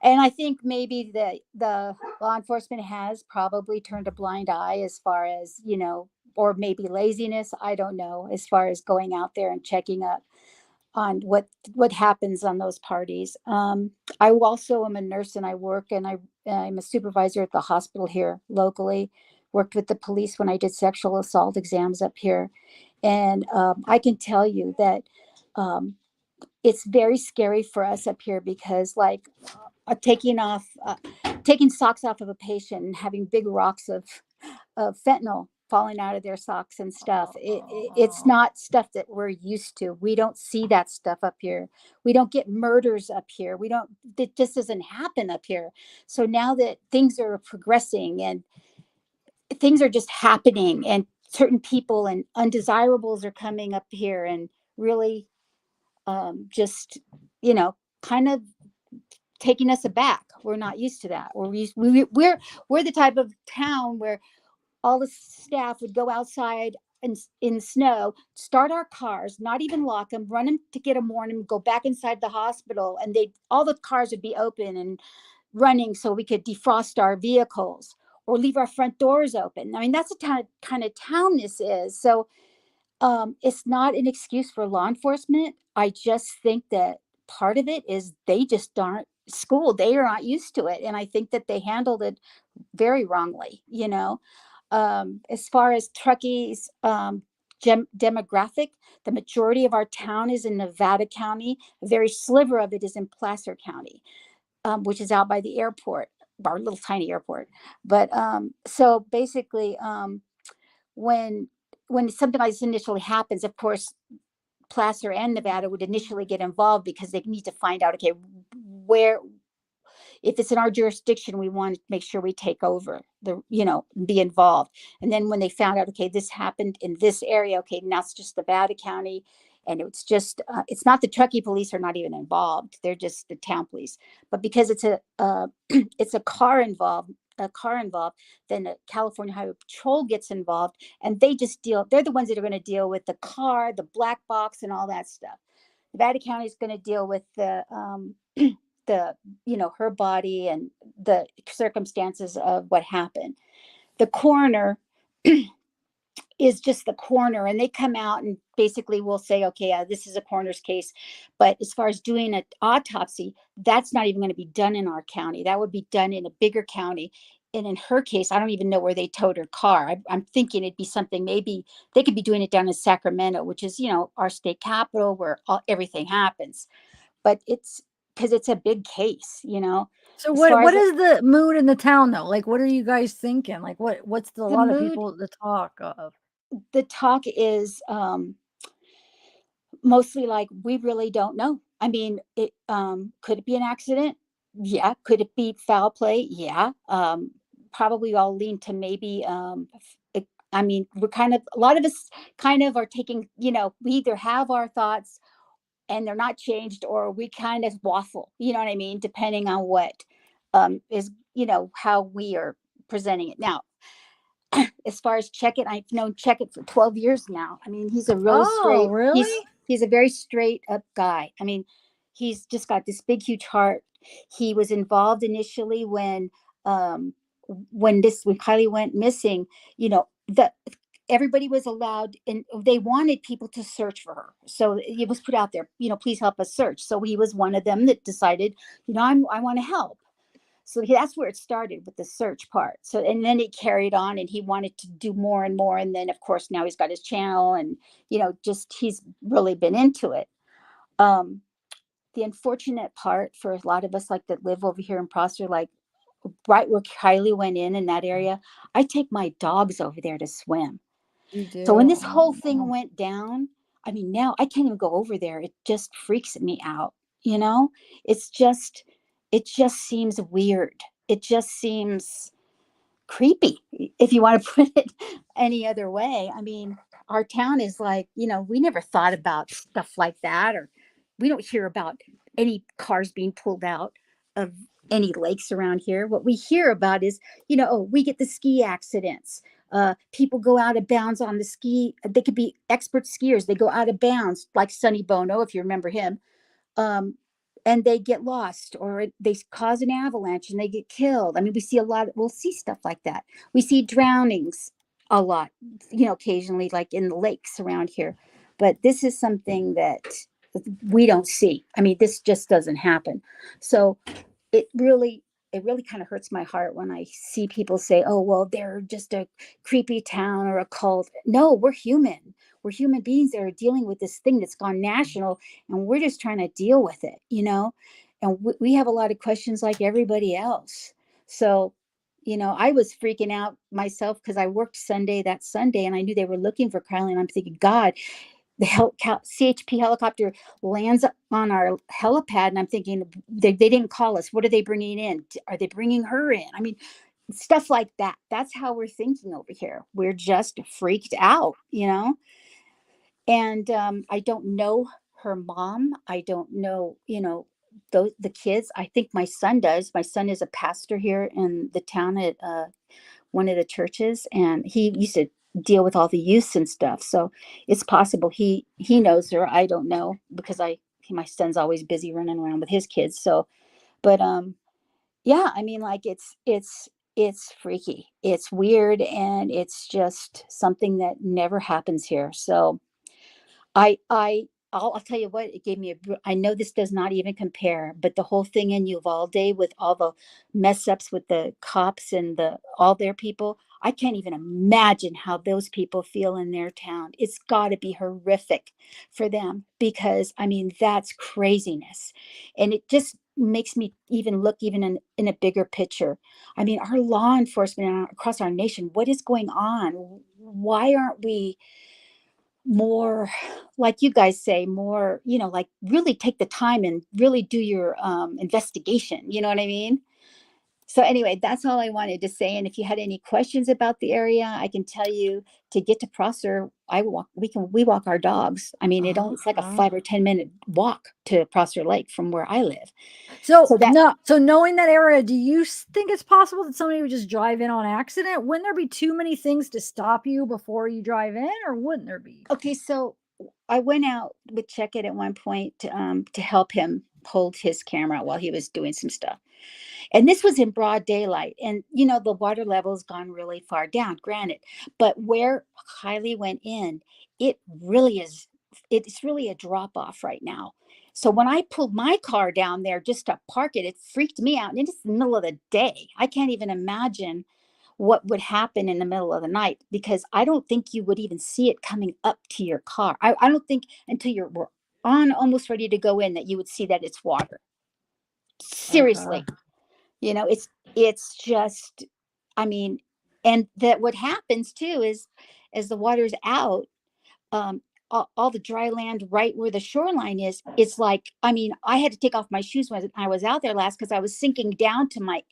and I think maybe the law enforcement has probably turned a blind eye as far as, or maybe laziness. I don't know, as far as going out there and checking up on what happens on those parties. I also am a nurse and I work and I'm a supervisor at the hospital here locally. Worked with the police when I did sexual assault exams up here. And I can tell you that it's very scary for us up here because like taking socks off of a patient and having big rocks of fentanyl falling out of their socks and stuff. It's not stuff that we're used to. We don't see that stuff up here. We don't get murders up here. It just doesn't happen up here. So now that things are progressing and things are just happening and certain people and undesirables are coming up here and really just, kind of taking us aback. We're not used to that. We're the type of town where all the staff would go outside in snow, start our cars, not even lock them, run them to get them warm, go back inside the hospital, and all the cars would be open and running so we could defrost our vehicles or leave our front doors open. I mean, that's the kind of town this is. So it's not an excuse for law enforcement. I just think that part of it is they just aren't schooled. They are not used to it. And I think that they handled it very wrongly, as far as truckies, demographic, the majority of our town is in Nevada County. A very sliver of it is in Placer County, which is out by the airport, our little tiny airport. But so basically, when something like this initially happens, of course, Placer and Nevada would initially get involved because they need to find out, okay, if it's in our jurisdiction, we want to make sure we take over be involved. And then when they found out, okay, this happened in this area, okay, now it's just Nevada County. And it's just, it's not the Truckee police are not even involved. They're just the town police. But because it's a car involved, then the California Highway Patrol gets involved and they're the ones that are going to deal with the car, the black box and all that stuff. Nevada County is going to deal with the her body and the circumstances of what happened. The coroner is just the coroner, and they come out and basically will say, okay, this is a coroner's case. But as far as doing an autopsy, that's not even going to be done in our county. That would be done in a bigger county. And in her case, I don't even know where they towed her car. I'm thinking it'd be something, maybe they could be doing it down in Sacramento, which is, our state capital where everything happens. But it's because it's a big case, So what is the mood in the town though? Like, what are you guys thinking? Like, what's a lot of people the talk of? The talk is mostly like, we really don't know. I mean, could it be an accident? Yeah. Could it be foul play? Yeah. Probably all lean to maybe, we're a lot of us kind of are taking, we either have our thoughts and they're not changed, or we kind of waffle, you know what I mean? Depending on what is, how we are presenting it. Now, as far as Checkit, I've known Checkit for 12 years now. I mean, he's a really straight, really? He's a very straight up guy. I mean, he's just got this big, huge heart. He was involved initially when Kylie went missing, everybody was allowed, and they wanted people to search for her. So it was put out there, please help us search. So he was one of them that decided, I want to help. So that's where it started with the search part. So, and then it carried on and he wanted to do more and more. And then of course, now he's got his channel and, he's really been into it. The unfortunate part for a lot of us, like that live over here in Prosser, like right where Kylie went in that area, I take my dogs over there to swim. You do? So when this whole thing went down, I mean, now I can't even go over there. It just freaks me out. It just seems weird. It just seems creepy, if you want to put it any other way. I mean, our town is like, we never thought about stuff like that, or we don't hear about any cars being pulled out of any lakes around here. What we hear about is, we get the ski accidents. People go out of bounds on the ski. They could be expert skiers. They go out of bounds, like Sonny Bono, if you remember him. And they get lost, or they cause an avalanche and they get killed. I mean, we'll see stuff like that. We see drownings a lot, occasionally, like in the lakes around here. But this is something that we don't see. I mean, this just doesn't happen. So it really kind of hurts my heart when I see people say, oh, well, they're just a creepy town or a cult. No, we're human. We're human beings that are dealing with this thing that's gone national, and we're just trying to deal with it, and we have a lot of questions like everybody else. So, I was freaking out myself because I worked that Sunday, and I knew they were looking for Kylie, and I'm thinking, God, the CHP helicopter lands on our helipad, and I'm thinking, they didn't call us. What are they bringing in? Are they bringing her in? I mean, stuff like that. That's how we're thinking over here. We're just freaked out, And I don't know her mom. I don't know, the kids. I think my son does. My son is a pastor here in the town at one of the churches, and he used to deal with all the youths and stuff. So it's possible he knows her. I don't know, because my son's always busy running around with his kids. So, but yeah, I mean, like it's freaky. It's weird, and it's just something that never happens here. So I'll tell you what, it gave me I know this does not even compare, but the whole thing in Uvalde with all the mess ups with the cops and all their people, I can't even imagine how those people feel in their town. It's got to be horrific for them, because I mean, that's craziness. And it just makes me even look in a bigger picture. I mean, our law enforcement across our nation, what is going on? Why aren't we more, like you guys say, more, like really take the time and really do your investigation, you know what I mean? So anyway, that's all I wanted to say. And if you had any questions about the area, I can tell you, to get to Prosser, we walk our dogs. I mean, it's like a 5 or 10 minute walk to Prosser Lake from where I live. So knowing that area, do you think it's possible that somebody would just drive in on accident? Wouldn't there be too many things to stop you before you drive in, or wouldn't there be? Okay, so I went out with Check-It at one point to help him hold his camera while he was doing some stuff. And this was in broad daylight. And, the water level's gone really far down, granted. But where Kylie went in, it's really a drop off right now. So when I pulled my car down there just to park it freaked me out. And it's the middle of the day. I can't even imagine what would happen in the middle of the night, because I don't think you would even see it coming up to your car. I don't think until you're almost ready to go in that you would see that it's water. Seriously. It's just, I mean, and that what happens too is, as the water's out, all the dry land right where the shoreline is, it's like, I mean, I had to take off my shoes when I was out there last, because I was sinking down to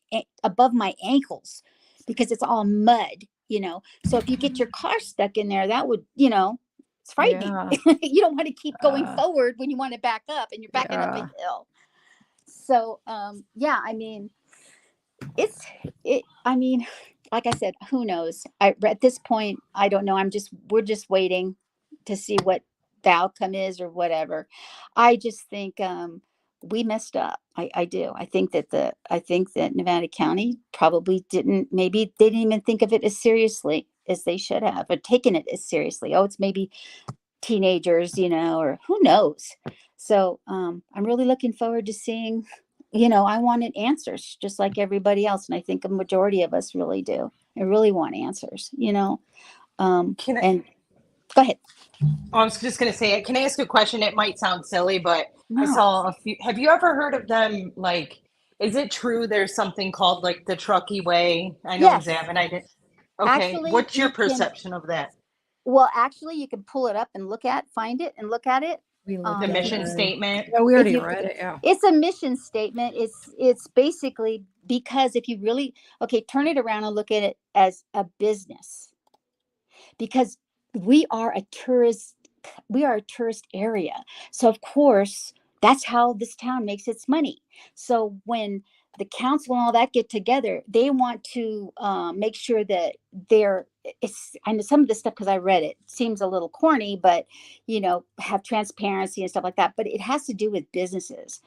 above my ankles, because it's all mud, So if you get your car stuck in there, that would, it's frightening. Yeah. You don't want to keep going forward when you want to back up, and you're backing up a hill. So, yeah, I mean, I mean, like I said, who knows? At this point, I don't know. We're just waiting to see what the outcome is or whatever. I just think we messed up. I do. I think that Nevada County probably maybe they didn't even think of it as seriously as they should have, or taken it as seriously. Oh, it's maybe teenagers, or who knows. So I'm really looking forward to seeing. I wanted answers just like everybody else. And I think a majority of us really do. I really want answers, and go ahead. I was just going to say, can I ask a question? It might sound silly, but No. I saw a few. Have you ever heard of them? Like, is it true there's something called like the Truckee Way? I know Yes. Zav and I did. Okay. Actually, what's your perception of that? Well, actually, you can pull it up and find it and look at it. The mission statement. Yeah, we already read it. Yeah. It's a mission statement. It's basically, because if you really, turn it around and look at it as a business, because we are a tourist area. So of course, that's how this town makes its money. So when the council and all that get together, they want to make sure that they're I know some of this stuff because I read it seems a little corny, but have transparency and stuff like that. But it has to do with businesses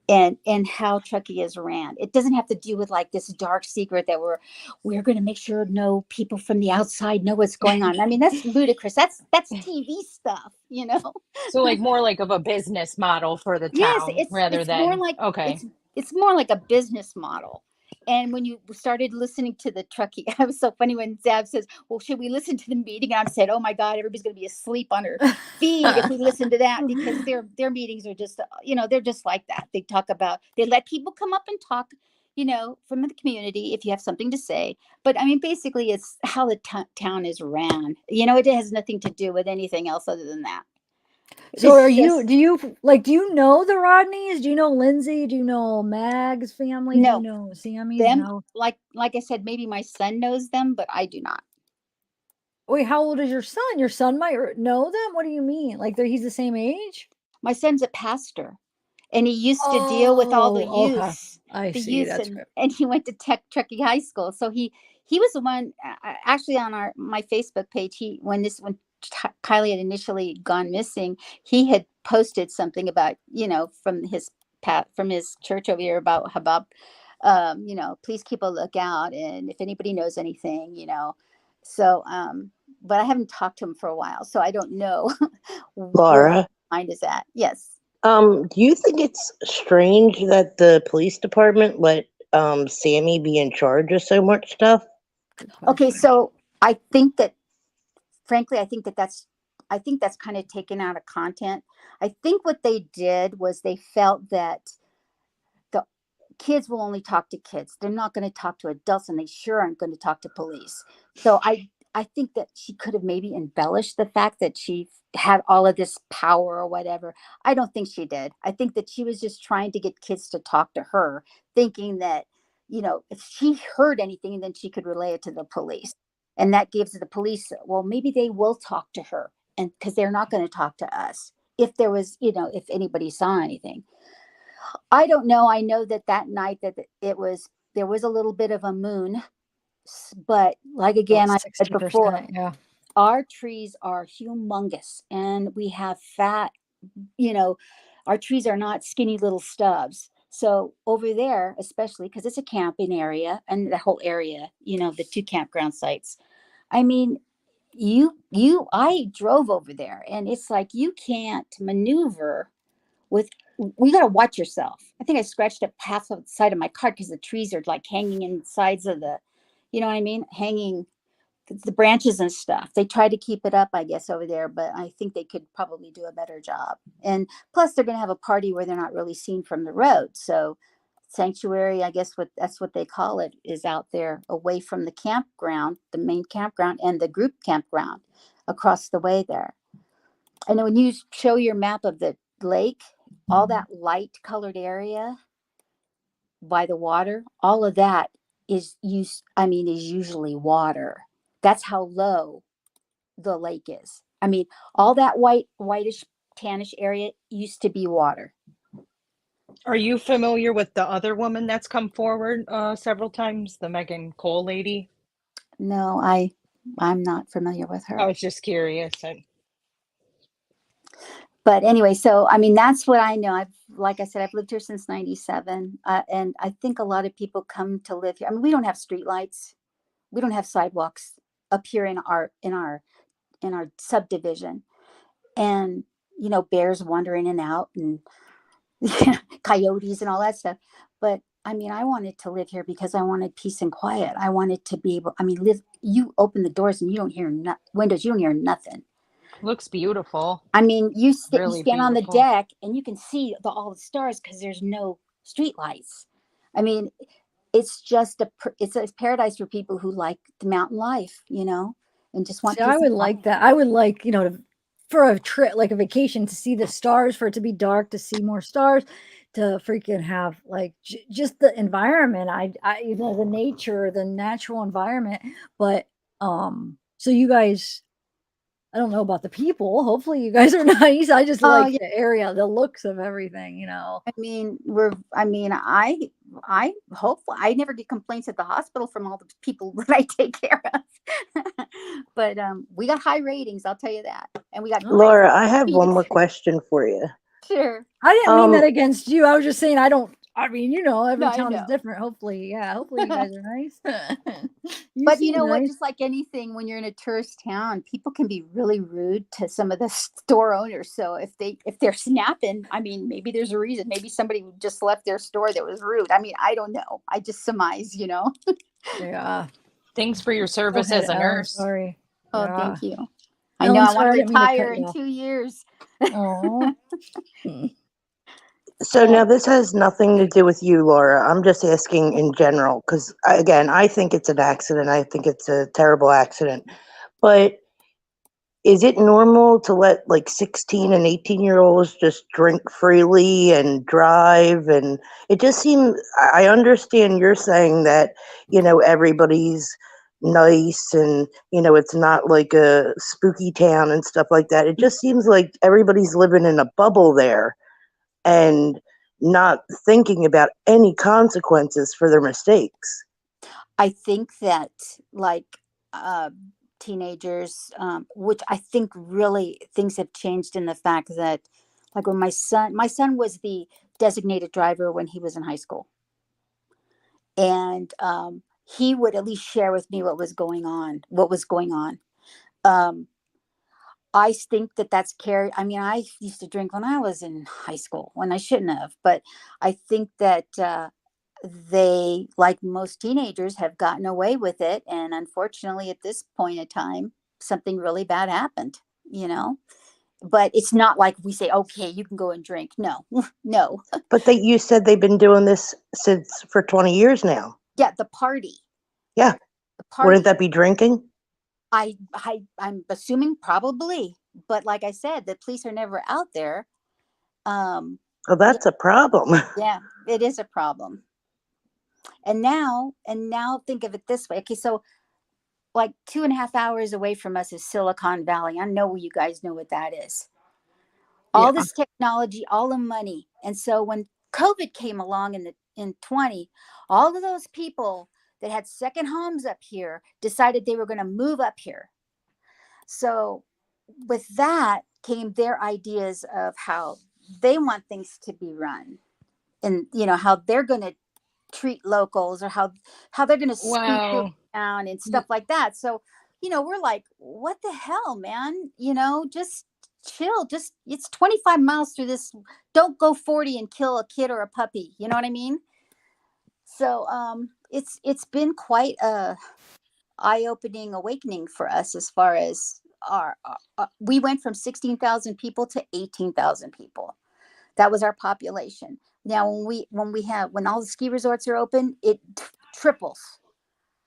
and how Truckee is ran. It doesn't have to do with like this dark secret that we're going to make sure no people from the outside know what's going on. I mean, that's ludicrous. That's TV stuff, So like more like of a business model for the Yes, town rather it's than more like okay. it's more like a business model. And when you started listening to the Truckee, it was so funny when Zab says, "Well, should we listen to the meeting?" And I said, "Oh my God, everybody's going to be asleep on her feed if we listen to that because their meetings are just they're just like that. They talk about they let people come up and talk." From the community, if you have something to say. But I mean, basically, it's how the town is ran. It has nothing to do with anything else other than that. So do you know the Rodneys? Do you know Lindsay? Do you know Mag's family? Do you No, know Sammy's? them, No. like I said, maybe my son knows them, but I do not. Wait, how old is your son? Your son might know them? What do you mean? Like he's the same age? My son's a pastor, and he used to deal with all the Oh, okay. youths, I see. That's right. and he went to Truckee High School. So he was the one actually on my Facebook page. When Kiely had initially gone missing, he had posted something about from his church over here about please keep a lookout, and if anybody knows anything, so but I haven't talked to him for a while, so I don't know where Laura, his mind is at. Yes. do you think it's strange that the police department let Sammy be in charge of so much stuff? Okay, so I think that, frankly, I think that's kind of taken out of content. I think what they did was they felt that the kids will only talk to kids. They're not going to talk to adults, and they sure aren't going to talk to police. So I think that she could have maybe embellished the fact that she had all of this power or whatever. I don't think she did. I think that she was just trying to get kids to talk to her, thinking that, if she heard anything, then she could relay it to the police. And that gives the police, well, maybe they will talk to her, and because they're not going to talk to us if there was, if anybody saw anything. I don't know. I know that night that there was a little bit of a moon, but like again, I said before, yeah. our trees are humongous, and we have fat, our trees are not skinny little stubs. So over there, especially because it's a camping area and the whole area, the 2 campground sites. I mean, I drove over there, and it's like you can't maneuver we got to watch yourself. I think I scratched up half of the side of my car because the trees are like hanging in sides of the, you know what I mean? Hanging the branches and stuff. They try to keep it up, I guess, over there, but I think they could probably do a better job. And plus they're going to have a party where they're not really seen from the road. So sanctuary, I guess that's what they call it, is out there away from the campground, the main campground and the group campground across the way there. And when you show your map of the lake, all that light colored area by the water, all of that is usually water. That's how low the lake is. I mean, all that whitish, tannish area used to be water. Are you familiar with the other woman that's come forward several times, the Megan Cole lady? No, I'm not familiar with her. I was just curious. But anyway, so I mean, that's what I know. Like I said, I've lived here since '97, and I think a lot of people come to live here. I mean, we don't have streetlights, we don't have sidewalks up here in our subdivision, and bears wander in and out, and coyotes and all that stuff. But I mean, I wanted to live here because I wanted peace and quiet. I wanted to be able. I mean, you open the doors and you don't hear windows. You don't hear nothing. Looks beautiful. I mean, you Really stand on the beautiful. deck and you can see all the stars because there's no street lights. I mean, it's just it's a paradise for people who like the mountain life, and just want. See, I would like that. I would like, for a trip, like a vacation, to see the stars, for it to be dark, to see more stars, to freaking have like just the environment. The nature, the natural environment. But so you guys I don't know about the people. Hopefully you guys are nice. I just Oh, like yeah. the area, the looks of everything, you know. I mean, I hope I never get complaints at the hospital from all the people that I take care of. But we got high ratings, I'll tell you that. And we got great Laura, I have one fees. more question for you. Sure. I didn't mean that Um, against you. I was just saying I mean, you know, every No, I town is know. different. Hopefully you guys are nice. You But you seem know what? nice. Just like anything, when you're in a tourist town, people can be really rude to some of the store owners. So if they're snapping, I mean, maybe there's a reason. Maybe somebody just left their store that was rude. I mean, I don't know. I just surmise, you know. Yeah. Thanks for your Go service ahead, as a Elle. nurse. Sorry. Oh, Yeah. thank you. I No, know I'm I want sorry. to I didn't mean to cut retire you in off. 2 years. Oh. so now this has nothing to do with you, Laura. I'm just asking in general because, again, I think it's an accident. I think it's a terrible accident. But is it normal to let like 16 and 18-year-olds just drink freely and drive? And it just seems, I understand you're saying that, you know, everybody's nice and, you know, it's not like a spooky town and stuff like that. It just seems like everybody's living in a bubble there and not thinking about any consequences for their mistakes. I think that like teenagers, which I think really things have changed in the fact that like when my son was the designated driver when he was in high school. And he would at least share with me what was going on. I think that that's carried. I mean, I used to drink when I was in high school when I shouldn't have, but I think that they, like most teenagers, have gotten away with it. And unfortunately, at this point in time, something really bad happened, you know? But it's not like we say, okay, you can go and drink. No, no. But you said they've been doing this for 20 years now. Yeah, the party. Yeah. The party. Wouldn't that be drinking? I'm assuming probably, but like I said, the police are never out there. Well, that's a problem. Yeah, it is a problem. And now think of it this way. Okay, so like 2.5 hours away from us is Silicon Valley. I know you guys know what that is. All this technology, all the money. And so when COVID came along in 20, all of those people that had second homes up here decided they were going to move up here. So with that came their ideas of how they want things to be run, and you know how they're going to treat locals, or how they're going to scoop people down and stuff like that. So, you know, we're like, what the hell, man? You know, just chill. Just, it's 25 miles through this. Don't go 40 and kill a kid or a puppy. You know what I mean? So it's been quite a eye-opening awakening for us as far as our we went from 16,000 people to 18,000 people. That was our population. Now when all the ski resorts are open, it triples,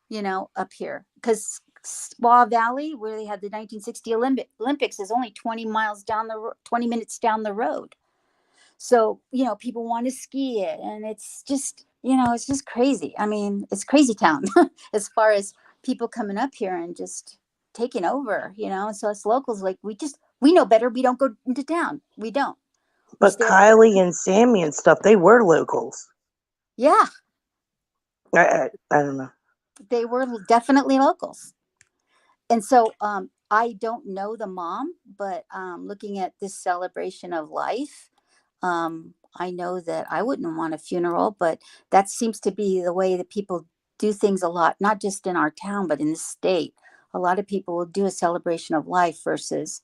you know, up here, because Squaw Valley, where they had the 1960 Olympics, is only 20 minutes down the road. So, you know, people want to ski it, and it's just, you know, it's just crazy. I mean, it's crazy town as far as people coming up here and just taking over, you know. And so us locals, like, we know better. We don't go into town. We don't. But Kylie and Sammy and stuff, they were locals. Yeah. I don't know. They were definitely locals. And so I don't know the mom, but looking at this celebration of life, I know that I wouldn't want a funeral, but that seems to be the way that people do things a lot, not just in our town, but in the state. A lot of people will do a celebration of life versus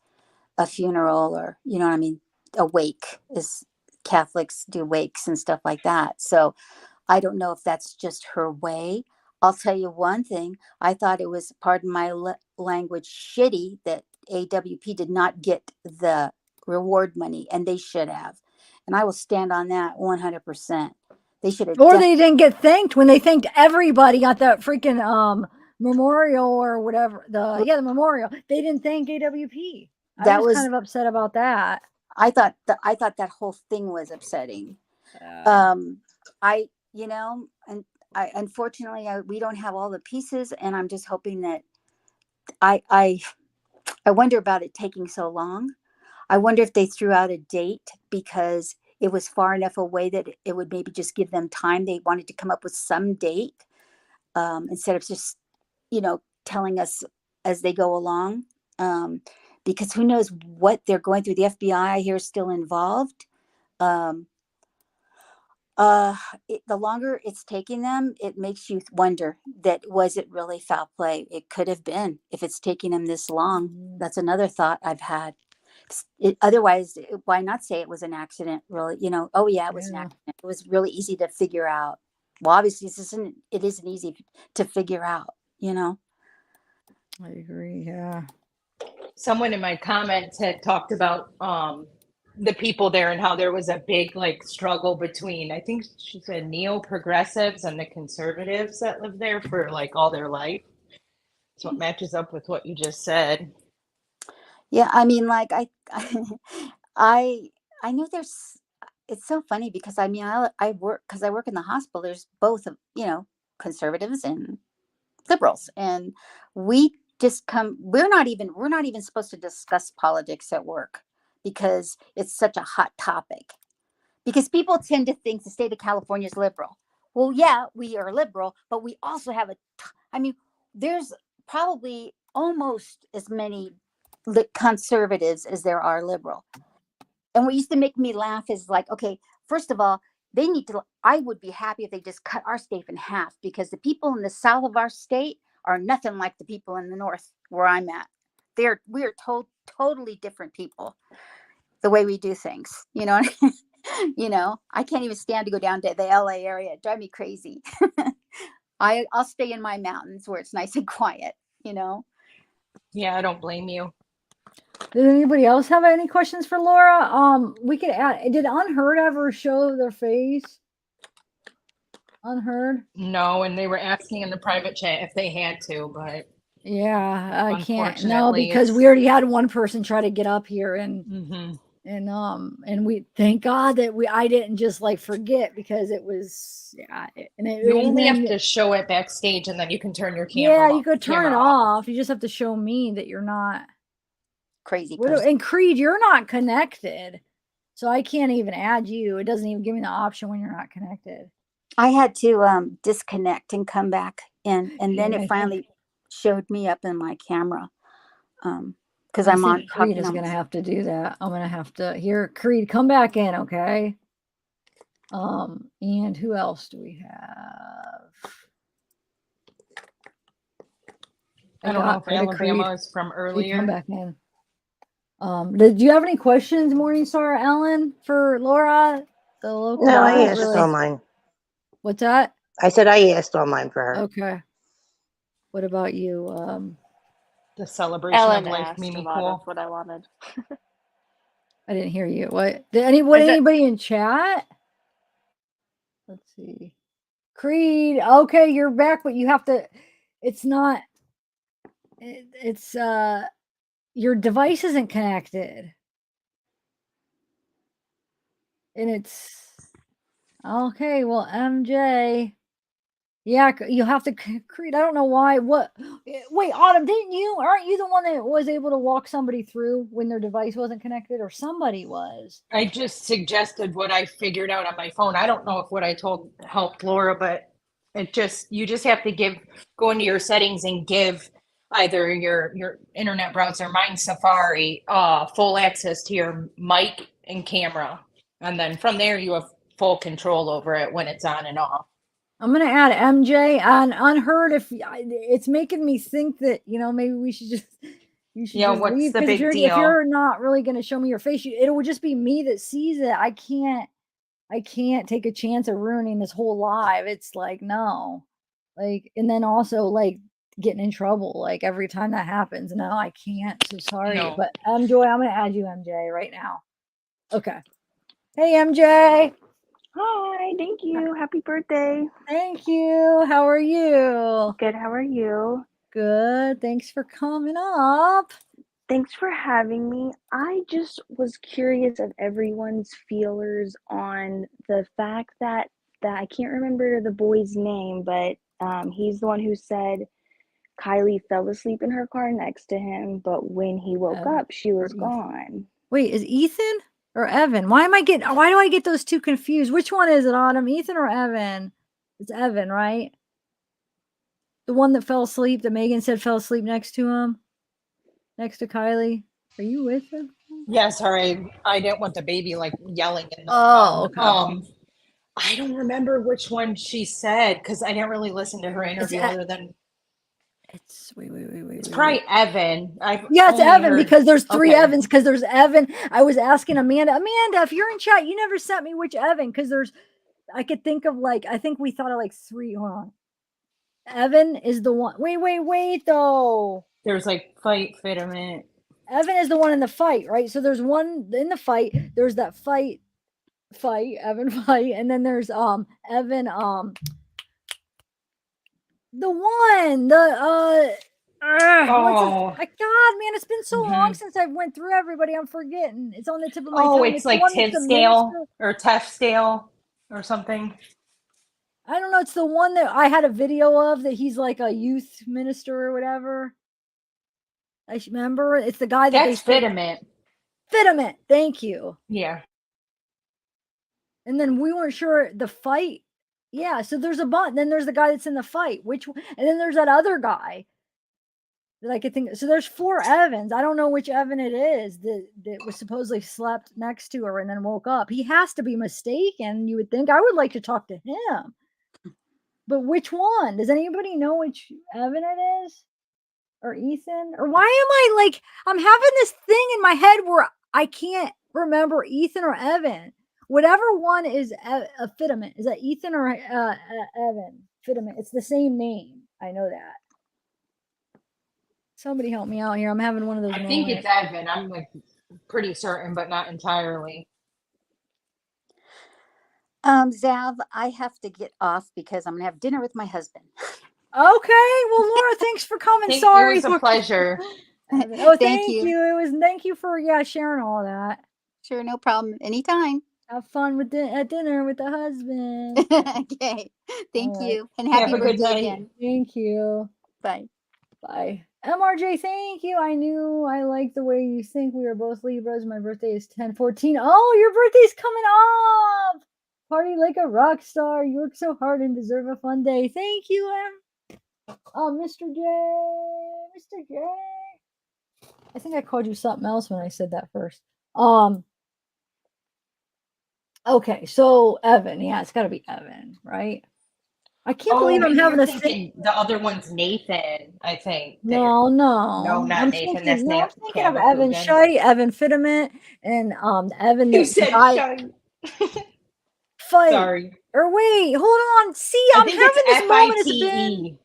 a funeral, or, you know what I mean? A wake, as Catholics do wakes and stuff like that. So I don't know if that's just her way. I'll tell you one thing. I thought it was, pardon my language, shitty that AWP did not get the reward money, and they should have. And I will stand on that 100%. They should have. Or they didn't get thanked when they thanked everybody at that freaking memorial or whatever. The memorial. They didn't thank AWP. I was kind of upset about that. I thought that whole thing was upsetting. You know, and unfortunately we don't have all the pieces, and I'm just hoping that I I wonder about it taking so long. I wonder if they threw out a date because it was far enough away that it would maybe just give them time. They wanted to come up with some date instead of just, telling us as they go along. Because who knows what they're going through. The FBI, I hear, is still involved. Um, the longer it's taking them, it makes you wonder that was it really foul play? It could have been if it's taking them this long. That's another thought I've had. Otherwise, why not say it was an accident? Really, oh yeah, it was an accident. It was really easy to figure out. Well, obviously, it isn't easy to figure out. I agree. Yeah. Someone in my comments had talked about the people there and how there was a big struggle between, I think she said, neo-progressives and the conservatives that live there for all their life. So it matches up with what you just said. Yeah, I mean, I know there's. It's so funny because I mean, I work in the hospital. There's both conservatives and liberals, and we just we're not even supposed to discuss politics at work because it's such a hot topic, because people tend to think the state of California is liberal. Well, yeah, we are liberal, but we also have there's probably almost as many conservatives as there are liberal. And what used to make me laugh is okay, first of all, I would be happy if they just cut our state in half, because the people in the south of our state are nothing like the people in the north where I'm at. We are totally different people, the way we do things, I can't even stand to go down to the LA area. It drives me crazy. I'll stay in my mountains where it's nice and quiet, Yeah, I don't blame you. Does anybody else have any questions for Laura? We could add. Did Unheard ever show their face? Unheard? No, and they were asking in the private chat if they had to, but yeah, I can't. No, unfortunately, because we already had one person try to get up here, and Mhm. and we thank God that I didn't just forget, because it was You only have to show it backstage, and then you can turn your camera. Yeah, you could turn it off. You just have to show me that you're not crazy person. And Creed, you're not connected, so I can't even add you. It doesn't even give me the option when you're not connected. I had to disconnect and come back in, and then it finally showed me up in my camera. Because I'm on. Creed is going to have to do that. I'm going to have to Creed, come back in, okay? And who else do we have? I don't know if Alabama is from earlier. Come back in. Do you have any questions, Morningstar Ellen, for Laura? The local. No, I asked all mine. What's that? I said I asked all mine for her. Okay. What about you? The celebration Ellen of life, asked Mimi a lot Cool. of what I wanted. I didn't hear you. What? Did anybody in chat? Let's see. Creed. Okay, you're back, but you have to. It's not. It's your device isn't connected, and it's okay. Well, MJ. Yeah, you have to Creed. I don't know why. What? Wait, Autumn, aren't you the one that was able to walk somebody through when their device wasn't connected, or somebody was? I just suggested what I figured out on my phone. I don't know if what I told helped Laura, but you just have to go into your settings and give either your internet browser, mine Safari, full access to your mic and camera. And then from there you have full control over it when it's on and off. I'm gonna add MJ on Unheard. If it's making me think that maybe we should just what's leave, the big deal? If you're not really gonna show me your face, it would just be me that sees it. I can't take a chance of ruining this whole live. It's no, and then also getting in trouble every time that happens. No, I can't. So sorry, but Joy, I'm gonna add you, MJ, right now. Okay. Hey, MJ. Hi, thank you. Happy birthday. Thank you. How are you? Good. How are you? Good. Thanks for coming up. Thanks for having me. I just was curious of everyone's feelers on the fact that I can't remember the boy's name, but he's the one who said Kylie fell asleep in her car next to him, but when he woke up, she was gone. Wait, is Ethan or Evan? Why do I get those two confused? Which one is it, Autumn? Ethan or Evan? It's Evan, right? The one that fell asleep that Megan said fell asleep next to him, next to Kylie. Are you with him? Yeah, sorry, I didn't want the baby like yelling in the okay. I don't remember which one she said because I didn't really listen to her interview other than it's wait. It's probably Evan. Yeah, it's Evan because there's three Okay. Evans. Because there's Evan. I was asking Amanda, if you're in chat, you never sent me which Evan. Because I could think of I think we thought of like three. Hold on. Evan is the one. Wait though. There's like fight fitment. Evan is the one in the fight, right? So there's one in the fight. There's that fight, Evan fight, and then there's Evan the one God, man, it's been so long since I went through everybody. I'm forgetting. It's on the tip of my tongue. It's like TIF scale or TEF scale or something. I don't know. It's the one that I had a video of that he's like a youth minister or whatever. I remember. It's the guy That's Fitment. Fitment. Thank you. Yeah. And then we weren't sure the fight. Yeah. So there's a bunch. Then there's the guy that's in the fight. Which one? And then there's that other guy that I could think. So there's four Evans. I don't know which Evan it is that was supposedly slept next to her and then woke up. He has to be mistaken. You would think. I would like to talk to him. But which one? Does anybody know which Evan it is? Or Ethan? Or why am I I'm having this thing in my head where I can't remember Ethan or Evan. Whatever one is a Fitment. Is that Ethan or Evan? Fitment. It's the same name. I know that. Somebody help me out here. I'm having one of those I think it's Evan. I'm like pretty certain, but not entirely. Zav, I have to get off because I'm gonna have dinner with my husband. Okay. Well, Laura, thanks for coming. Sorry. It was a pleasure. Thank you. Thank you for sharing all that. Sure, no problem. Anytime. Have fun with at dinner with the husband. Okay. Thank you. And happy birthday again. Thank you. Bye. Bye. MRJ, thank you. I knew I like the way you think. We are both Libras. My birthday is 10/14. Oh, your birthday's coming up. Party like a rock star. You work so hard and deserve a fun day. Thank you, Mr. J. Mr. J. I think I called you something else when I said that first. Okay, so Evan. Yeah, it's got to be Evan, right? I can't believe I'm having a thing. The other one's Nathan, I think. No, not Nathan. That's I'm thinking of Evan Shy, Evan Fitment, and Evan. You said Shy. Fight. Sorry. Or wait, hold on. See, I'm having this moment. It's been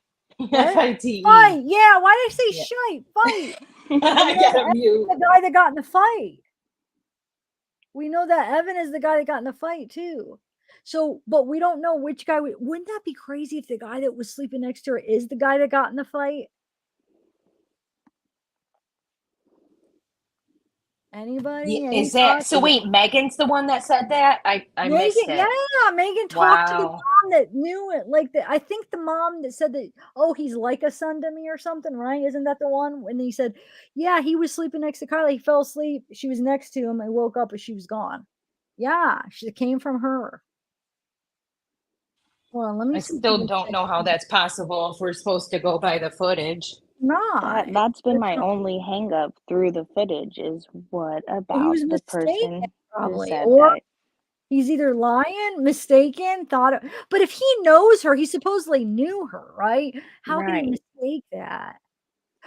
F-I-T-E. Fight. Yeah. Why did I say Shy? Fight. The guy that got in the fight. We know that Evan is the guy that got in the fight too. So, but we don't know which guy. Wouldn't that be crazy if the guy that was sleeping next to her is the guy that got in the fight? Anybody? Is that so? Wait, Megan's the one that said that. I missed it. Yeah, Megan talked to the mom that knew it. I think the mom that said that. Oh, he's like a son to me or something, right? Isn't that the one? When he said, "Yeah, he was sleeping next to Kylie. He fell asleep. She was next to him. I woke up, and she was gone." Yeah, she came from her. Well, let me. I still don't know how that's possible if we're supposed to go by the footage. No, that's been my only hang up through the footage is what about the person probably, who said or that. He's either lying, mistaken, but if he knows her, he supposedly knew her, right? How can he mistake that?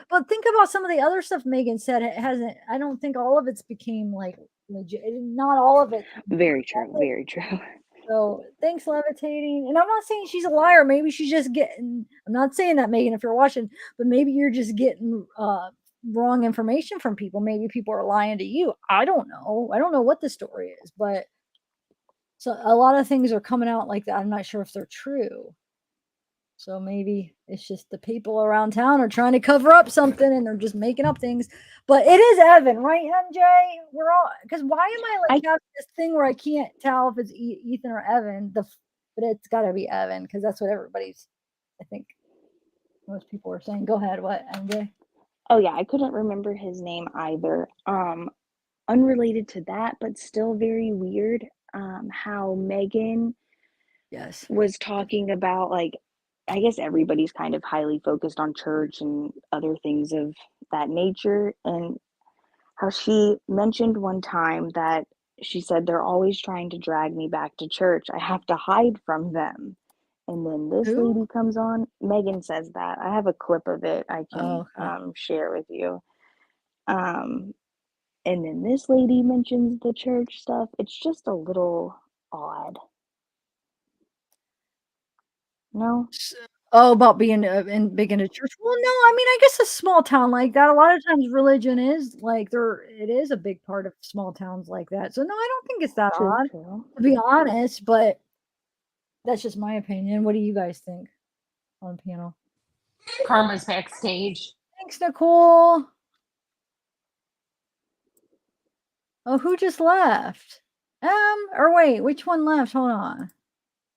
But think about some of the other stuff Megan said. It hasn't. I don't think all of it's became legit. Not all of it. Very true. Very true. So thanks, Levitating. And I'm not saying she's a liar. Maybe she's just getting. I'm not saying that, Megan, if you're watching, but maybe you're just getting wrong information from people. Maybe people are lying to you. I don't know. I don't know what the story is, but so a lot of things are coming out like that. I'm not sure if they're true. So maybe it's just the people around town are trying to cover up something and they're just making up things. But it is Evan, right, MJ? We're all, because why am I having this thing where I can't tell if it's Ethan or Evan? But it's got to be Evan because that's what everybody's, I think. most people are saying. Go ahead. What, MJ? Oh yeah, I couldn't remember his name either. Unrelated to that, but still very weird. How Megan was talking about, like, I guess everybody's kind of highly focused on church and other things of that nature, and how she mentioned one time that she said they're always trying to drag me back to church. I have to hide from them. And then this Who? lady comes on. Megan says that. I have a clip of it I can share with you. And then this lady mentions the church stuff. It's just a little odd. No? Oh, about being big into church. Well, no, I mean, I guess a small town like that, a lot of times religion is like it is a big part of small towns like that. So no, I don't think it's that True, odd, true. to be honest, but that's just my opinion. What do you guys think on the panel? Karma's backstage. Thanks, Nicole. Oh, who just left? Or wait, which one left? Hold on.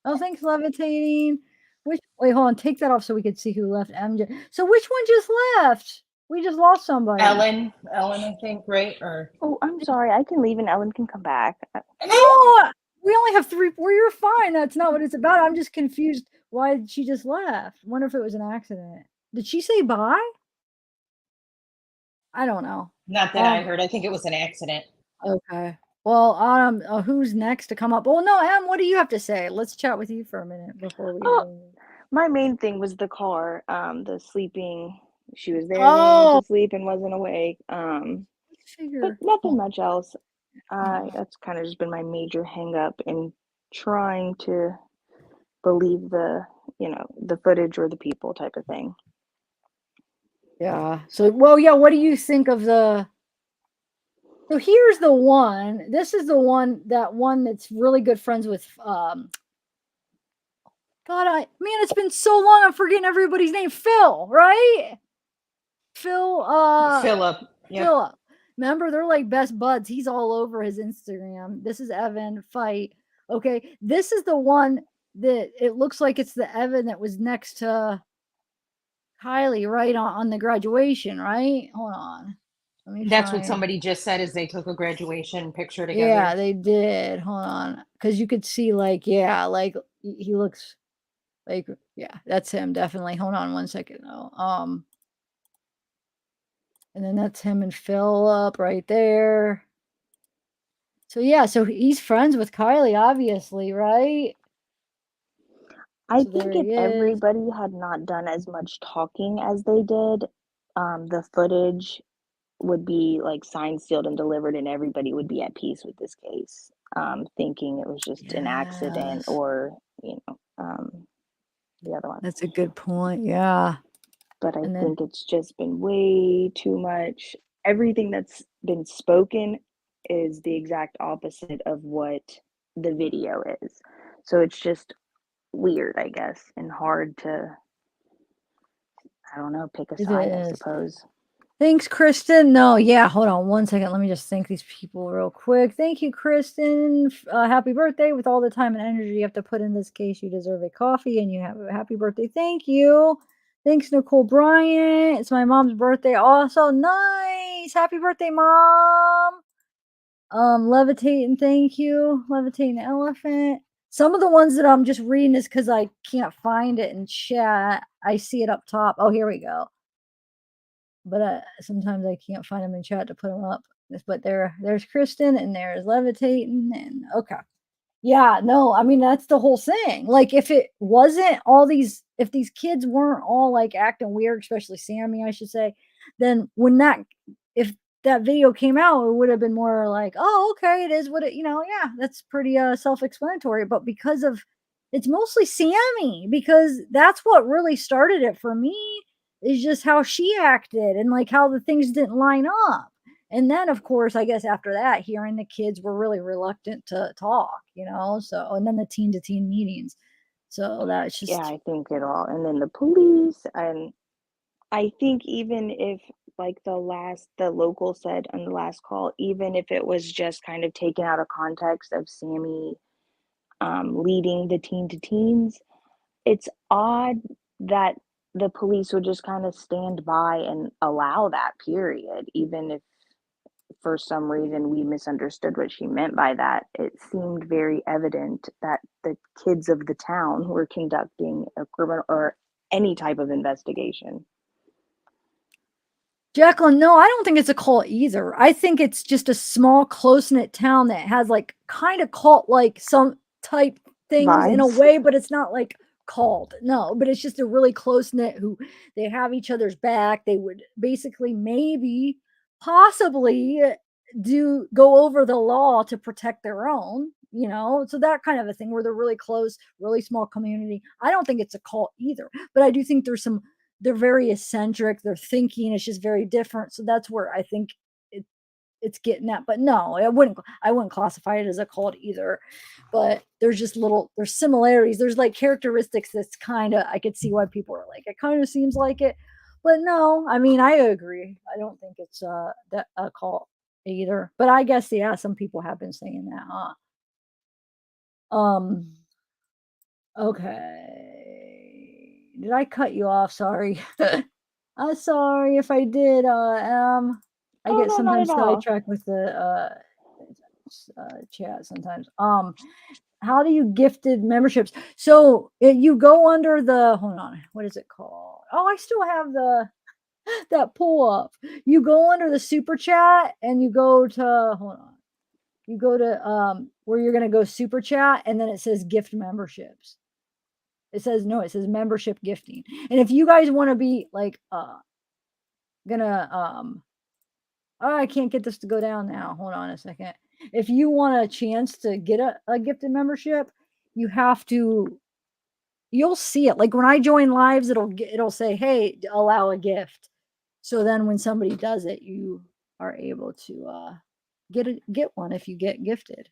Oh, thanks, levitating. Wait, hold on. Take that off so we could see who left. MJ. So which one just left? We just lost somebody. Ellen, I think, right? Or Oh, I'm sorry. I can leave and Ellen can come back. No, we only have 3. Well, you're fine. That's not what it's about. I'm just confused. Why did she just left? Wonder if it was an accident. Did she say bye? I don't know. not that I heard. I think it was an accident. Okay. Well, who's next to come up? Well, no, Em, what do you have to say? Let's chat with you for a minute before we. My main thing was the car, the sleeping. She was there Oh. to sleep and wasn't awake. But nothing much else. That's kind of just been my major hang up in trying to believe the footage or the people type of thing. Yeah. So, well, yeah. What do you think of the? So here's the one. This is the one. That one that's really good friends with. God, it's been so long. I'm forgetting everybody's name. Phil, right? Philip. Yep. Philip. Remember, they're like best buds. He's all over his Instagram. This is Evan Fight. Okay, this is the one that it looks like it's the Evan that was next to Kylie, right on the graduation, right? Hold on. That's what somebody just said, is they took a graduation picture together. Yeah, they did. Hold on, because you could see, like, yeah, like he looks like, yeah, that's him definitely. Hold on one second though. And then that's him and Philip right there. So yeah, so he's friends with Kylie, obviously, right? I think if everybody had not done as much talking as they did, the footage would be like signed, sealed, and delivered, and everybody would be at peace with this case, thinking it was just an accident or, the other one. That's a good point, yeah. But I think it's just been way too much. Everything that's been spoken is the exact opposite of what the video is. So it's just weird, I guess, and hard to, I don't know, pick a side, I suppose. Thanks, Kristen. No, yeah, hold on one second. Let me just thank these people real quick. Thank you, Kristen. Happy birthday. With all the time and energy you have to put in this case, you deserve a coffee, and you have a happy birthday. Thank you. Thanks, Nicole Bryant. It's my mom's birthday also. Nice. Happy birthday, Mom. Levitating, thank you. Levitating elephant. Some of the ones that I'm just reading is because I can't find it in chat. I see it up top. Oh, here we go. But sometimes I can't find them in chat to put them up. But there's Kristen and there's Levitating, and okay. Yeah, no, I mean, that's the whole thing. Like, if it wasn't all these, if these kids weren't all like acting weird, especially Sammy, I should say, then if that video came out, it would have been more like, oh, okay, it is what it, yeah, that's pretty self-explanatory. But because of, it's mostly Sammy, because that's what really started it for me, is just how she acted and like how the things didn't line up. And then, of course, I guess after that, hearing the kids were really reluctant to talk, so, and then the teen to teen meetings. So that's just. Yeah, I think it all. And then the police. And I think even if, like the local said on the last call, even if it was just kind of taken out of context of Sammy leading the teen to teens, it's odd that the police would just kind of stand by and allow that, period, even if for some reason we misunderstood what she meant by that. It seemed very evident that the kids of the town were conducting a criminal or any type of investigation. Jacqueline, no, I don't think it's a cult either. I think it's just a small, close-knit town that has like kind of cult-like some type things in a Vibes. way, but it's not like cult. No, but it's just a really close-knit who they have each other's back. They would basically maybe possibly go over the law to protect their own, you know, so that kind of a thing where they're really close, really small community. I don't think it's a cult either, but I do think they're very eccentric. Their thinking is just very different. So that's where I think it's getting at. But no, I wouldn't classify it as a cult either. But there's similarities. There's like characteristics that's kind of, I could see why people are like, it kind of seems like it. But no, I mean, I agree. I don't think it's a cult either. But I guess, yeah, some people have been saying that, huh? Okay. Did I cut you off? Sorry. I'm sorry if I did. I Oh, get no, not sometimes at all. sidetracked with the chat sometimes. How do you gifted memberships? So you go under the, hold on, what is it called? Oh, I still have that pull up. You go under the super chat and you go to, hold on. You go to where you're gonna go super chat, and then it says gift memberships. It says membership gifting. And if you guys want to be like gonna oh, I can't get this to go down now. Hold on a second. If you want a chance to get a gifted membership, you have to, you'll see it. Like when I join lives, it'll say, hey, allow a gift. So then when somebody does it, you are able to get one if you get gifted.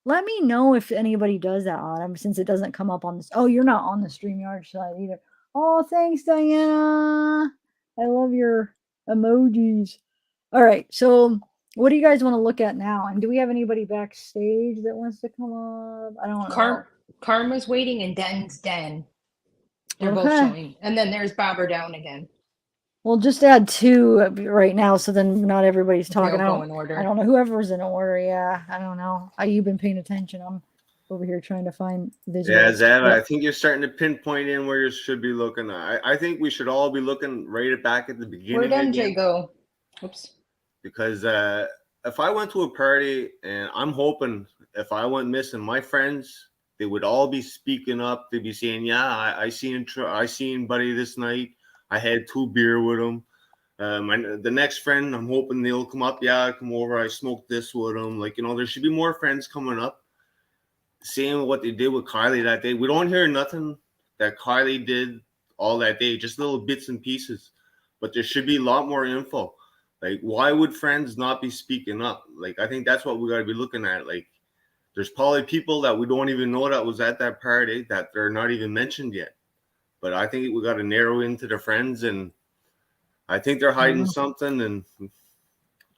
Let me know if anybody does that, Autumn, since it doesn't come up on this. Oh, you're not on the StreamYard side either. Oh, thanks, Diana. I love your emojis. All right, so what do you guys want to look at now? And do we have anybody backstage that wants to come up? I don't know. Karma's waiting in Den's den. They're both showing. And then there's Bobber down again. We'll just add 2 right now, so then not everybody's talking. They'll go in order. I don't know whoever's in order. Yeah, I don't know. You've been paying attention. I'm over here trying to find visuals. Yeah, Zev, I think you're starting to pinpoint in where you should be looking. I think we should all be looking right back at the beginning. Where'd MJ go? Oops. Because if I went to a party, and I'm hoping if I went missing, my friends, they would all be speaking up. They'd be saying, yeah, I seen Buddy this night. I had 2 beer with him. The next friend, I'm hoping they'll come up. Yeah, I come over. I smoked this with him. Like, you know, there should be more friends coming up, seeing what they did with Kylie that day. We don't hear nothing that Kylie did all that day, just little bits and pieces. But there should be a lot more info. Like, why would friends not be speaking up? Like, I think that's what we got to be looking at. Like, there's probably people that we don't even know that was at that party that they're not even mentioned yet. But I think we got to narrow into the friends, and I think they're hiding something. And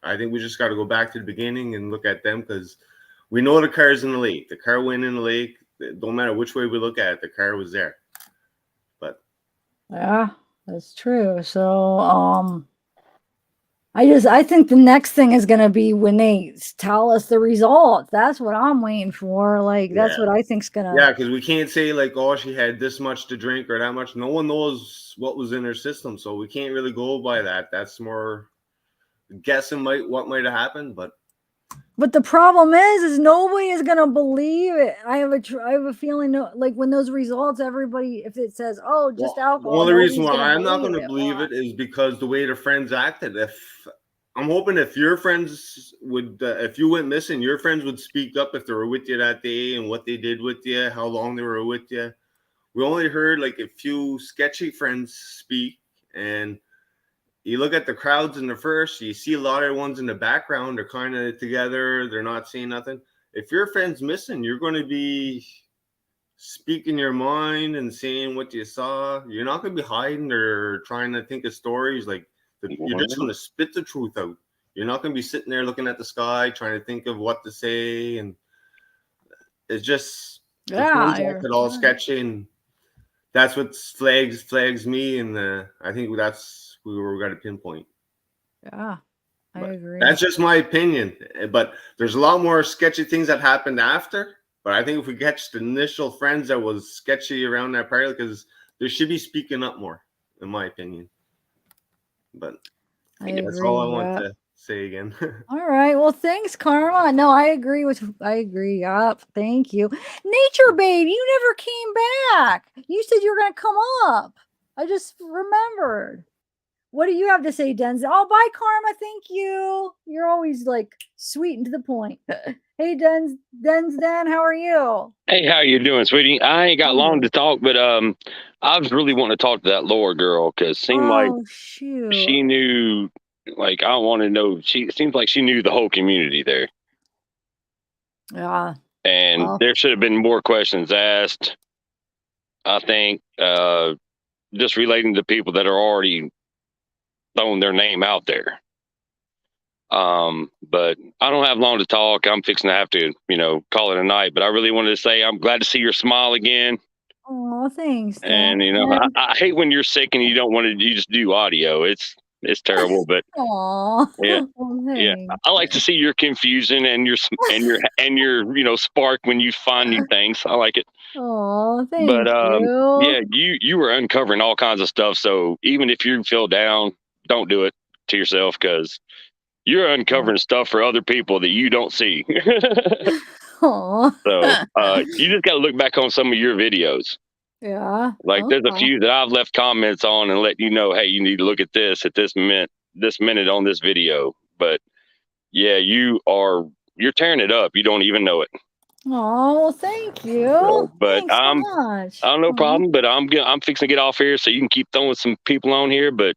I think we just got to go back to the beginning and look at them, because we know the car's in the lake. The car went in the lake. It don't matter which way we look at it, the car was there. But yeah, that's true. So I think the next thing is gonna be when they tell us the results. That's what I'm waiting for. Like, that's what I think's gonna. Yeah, because we can't say like, oh, she had this much to drink or that much. No one knows what was in her system, so we can't really go by that. That's more guessing what might have happened. But the problem is nobody is gonna believe it. I have a feeling, like when those results, everybody, if it says, oh, just alcohol. The only reason why I'm not going to believe it is because the way the friends acted. I'm hoping if your friends would, if you went missing, your friends would speak up if they were with you that day and what they did with you, how long they were with you. We only heard like a few sketchy friends speak, and you look at the crowds in the first, you see a lot of ones in the background. They're kind of together. They're not saying nothing. If your friend's missing, you're going to be speaking your mind and saying what you saw. You're not going to be hiding or trying to think of stories. Like, you're just going to spit the truth out. You're not going to be sitting there looking at the sky trying to think of what to say. And it's just, it all sketchy. And that's what flags me, and I think that's where we got to pinpoint. Yeah, I agree. That's just my opinion. But there's a lot more sketchy things that happened after. But I think if we catch the initial friends that was sketchy around that party, because they should be speaking up more, in my opinion. But that's all I want to say again. All right. Well, thanks, Karma. No, I agree. Yup. Thank you. Nature Babe, you never came back. You said you were going to come up. I just remembered. What do you have to say, Denz? Oh, bye, Karma. Thank you. You're always like sweet and to the point. Hey, Den, how are you? Hey, how you doing, sweetie? I ain't got long to talk, but I was really wanting to talk to that Laura girl because it seemed like shoot. she knew. Like, I want to know. It seems like she knew the whole community there, Yeah. and there should have been more questions asked. I think just relating to people that are already throwing their name out there. But I don't have long to talk. I'm fixing to have to, call it a night. But I really wanted to say I'm glad to see your smile again. Oh, thanks. And I hate when you're sick and you don't want to. You just do audio. It's terrible. But yeah, yeah. I like to see your confusion and your spark when you find new things. I like it. Oh, thank But you. yeah, you were uncovering all kinds of stuff. So even if you feel down, don't do it to yourself because you're uncovering stuff for other people that you don't see. So you just got to look back on some of your videos. Yeah. Like there's a few that I've left comments on and let you know, hey, you need to look at this at this minute on this video. But yeah, you're tearing it up. You don't even know it. Oh, thank you. So, but Thanks so much. I don't no problem. But I'm fixing to get off here so you can keep throwing some people on here. But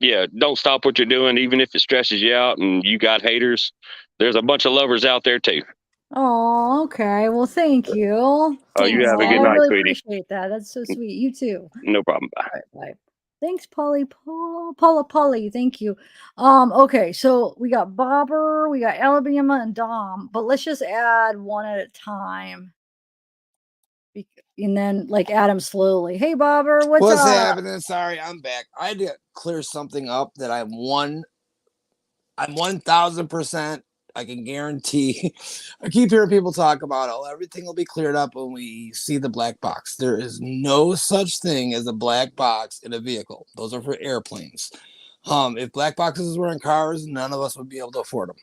yeah, don't stop what you're doing, even if it stresses you out and you got haters. There's a bunch of lovers out there too. Oh, okay. Well, thank you. Oh, you have a good I night, really sweetie. appreciate that. That's so sweet. You too. No problem. Bye. All right, bye. Thanks, Polly. Thank you. Okay, so we got Bobber, we got Alabama and Dom, but let's just add one at a time. And then add them slowly. Hey, Bobber, what's up? happening? Sorry, I'm back. I had to clear something up that I'm 1000%. I can guarantee. I keep hearing people talk about, everything will be cleared up when we see the black box. There is no such thing as a black box in a vehicle. Those are for airplanes. If black boxes were in cars, none of us would be able to afford them.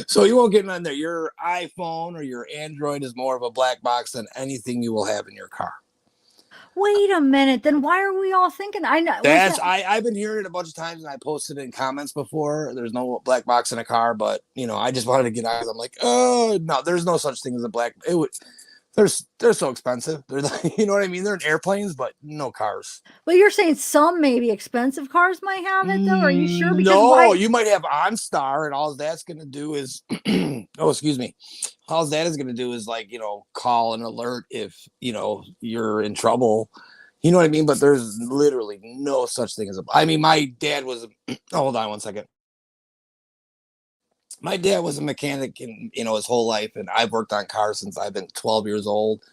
So you won't get none there. Your iPhone or your Android is more of a black box than anything you will have in your car. Wait a minute. Then why are we all thinking? I know I've been hearing it a bunch of times, and I posted it in comments before. There's no black box in a car, but I just wanted to get out. I'm like, oh no, there's no such thing as a black. They're so expensive. They're you know what I mean. They're in airplanes, but no cars. But you're saying some maybe expensive cars might have it though. Are you sure? Because you might have OnStar, and all that's going to do is, oh, excuse me. All that is going to do is call an alert if you're in trouble. You know what I mean? But there's literally no such thing as my dad was. Hold on one second. My dad was a mechanic in his whole life, and I've worked on cars since I've been 12 years old.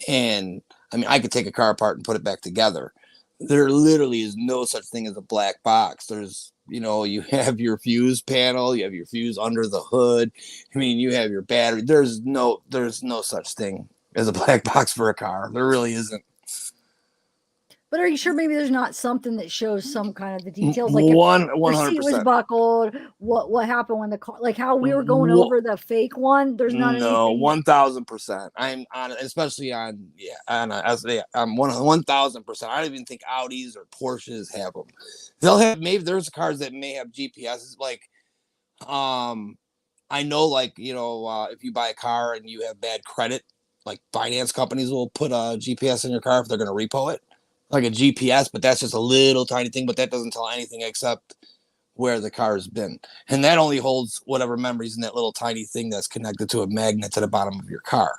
And I could take a car apart and put it back together. There literally is no such thing as a black box. There's, you have your fuse panel, you have your fuse under the hood. You have your battery. There's no such thing as a black box for a car. There really isn't. But are you sure maybe there's not something that shows some kind of the details, like if 100%. the seat was buckled, what happened when the car, like how we were going over the fake one? There's not anything. 1000%. I'm on, especially on I'm 1000%. I don't even think Audis or Porsches have them. They'll have, maybe there's cars that may have GPSs. I know, if you buy a car and you have bad credit, finance companies will put a GPS in your car if they're going to repo it. Like a GPS, but that's just a little tiny thing, but that doesn't tell anything except where the car has been. And that only holds whatever memories in that little tiny thing that's connected to a magnet to the bottom of your car.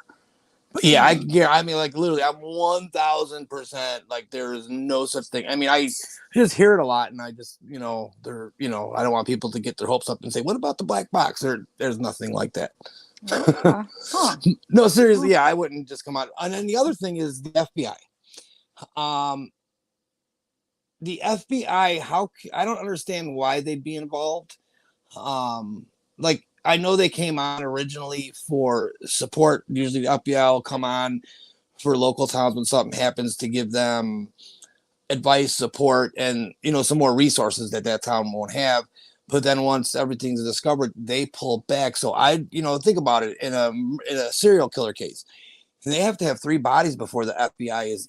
But yeah, literally, I'm 1000%, there is no such thing. I just hear it a lot, and I just, I don't want people to get their hopes up and say, what about the black box? There's nothing like that. No, seriously, I wouldn't just come out. And then the other thing is the FBI. The FBI, I don't understand why they'd be involved. Like, I know they came on originally for support. Usually the FBI will come on for local towns when something happens to give them advice, support, and, you know, some more resources that town won't have. But then once everything's discovered, they pull back. So think about it in a serial killer case. They have to have 3 bodies before the FBI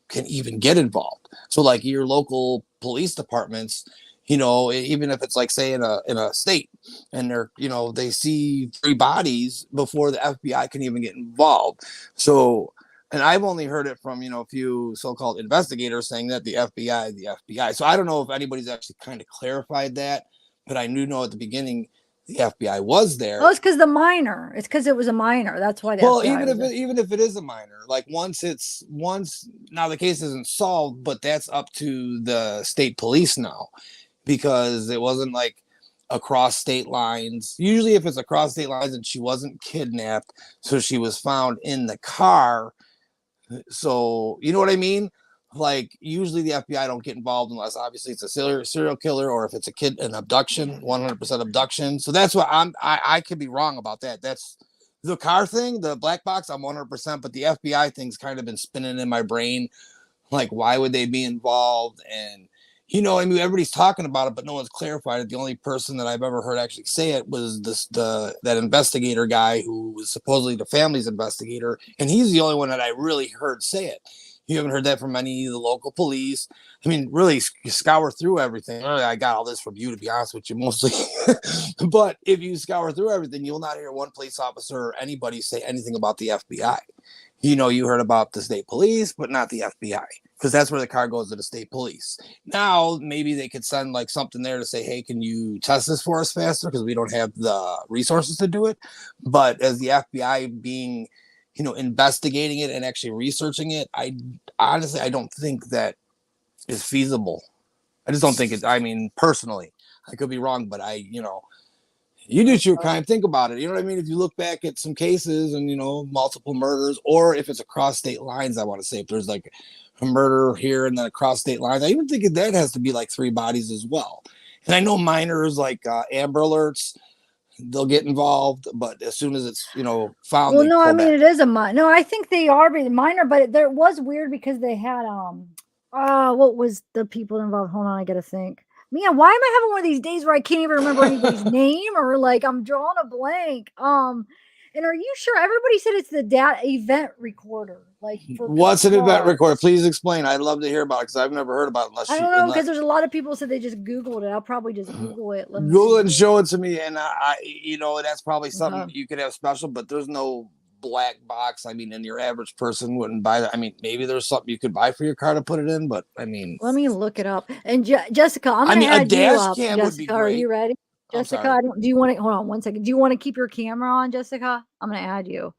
can even get involved. So like your local police departments, you know, even if it's like, say, in a state, and they see 3 bodies before the FBI can even get involved. So, and I've only heard it from, a few so-called investigators saying that the FBI. So I don't know if anybody's actually kind of clarified that, but I do know at the beginning the FBI was there. Oh, it's because it's because it was a minor. That's why. Even if it is a minor, like once now the case isn't solved, but that's up to the state police now, because it wasn't like across state lines. Usually if it's across state lines and she wasn't kidnapped, so she was found in the car. So you know what I mean? Like usually the FBI don't get involved unless obviously it's a serial killer, or if it's an abduction, 100% abduction. So that's what I could be wrong about that. That's the car thing, the black box. I'm 100%, but the FBI thing's kind of been spinning in my brain. Like, why would they be involved? And everybody's talking about it, but no one's clarified it. The only person that I've ever heard actually say it was that investigator guy who was supposedly the family's investigator, and he's the only one that I really heard say it. You haven't heard that from any of the local police. I mean, really scour through everything. I got all this from you, to be honest with you, mostly. But if you scour through everything, you'll not hear one police officer or anybody say anything about the FBI. You heard about the state police, but not the FBI, because that's where the car goes, to the state police. Now, maybe they could send like something there to say, hey, can you test this for us faster? Because we don't have the resources to do it. But as the FBI being, investigating it and actually researching it, I don't think that is feasible. I just don't think it. I mean, personally, I could be wrong, but you do your crime. Think about it. You know what I mean? If you look back at some cases and, multiple murders, or if it's across state lines, I want to say if there's like a murder here and then across state lines, I even think that has to be like 3 bodies as well. And I know minors like Amber Alerts, they'll get involved, but as soon as it's, found. Well, no, I mean, it is a minor. No, I think they are minor, but it was weird because they had, what was the people involved? Hold on, I got to think. Man, why am I having one of these days where I can't even remember anybody's name, or like I'm drawing a blank? And are you sure? Everybody said it's the event recorder. Like, what's an event recorder? Please explain. I'd love to hear about it, because I've never heard about it. I don't know, because there's a lot of people said they just Googled it. I'll probably just Google it. Google it and show it to me, and that's probably something you could have special, but there's no black box. I mean, and your average person wouldn't buy that. I mean, maybe there's something you could buy for your car to put it in, but I mean, let me look it up. And Jessica, I'm gonna add you up. Cam would be great. Are you ready? Jessica, do you want to hold on one second? Do you want to keep your camera on, Jessica? I'm gonna add you.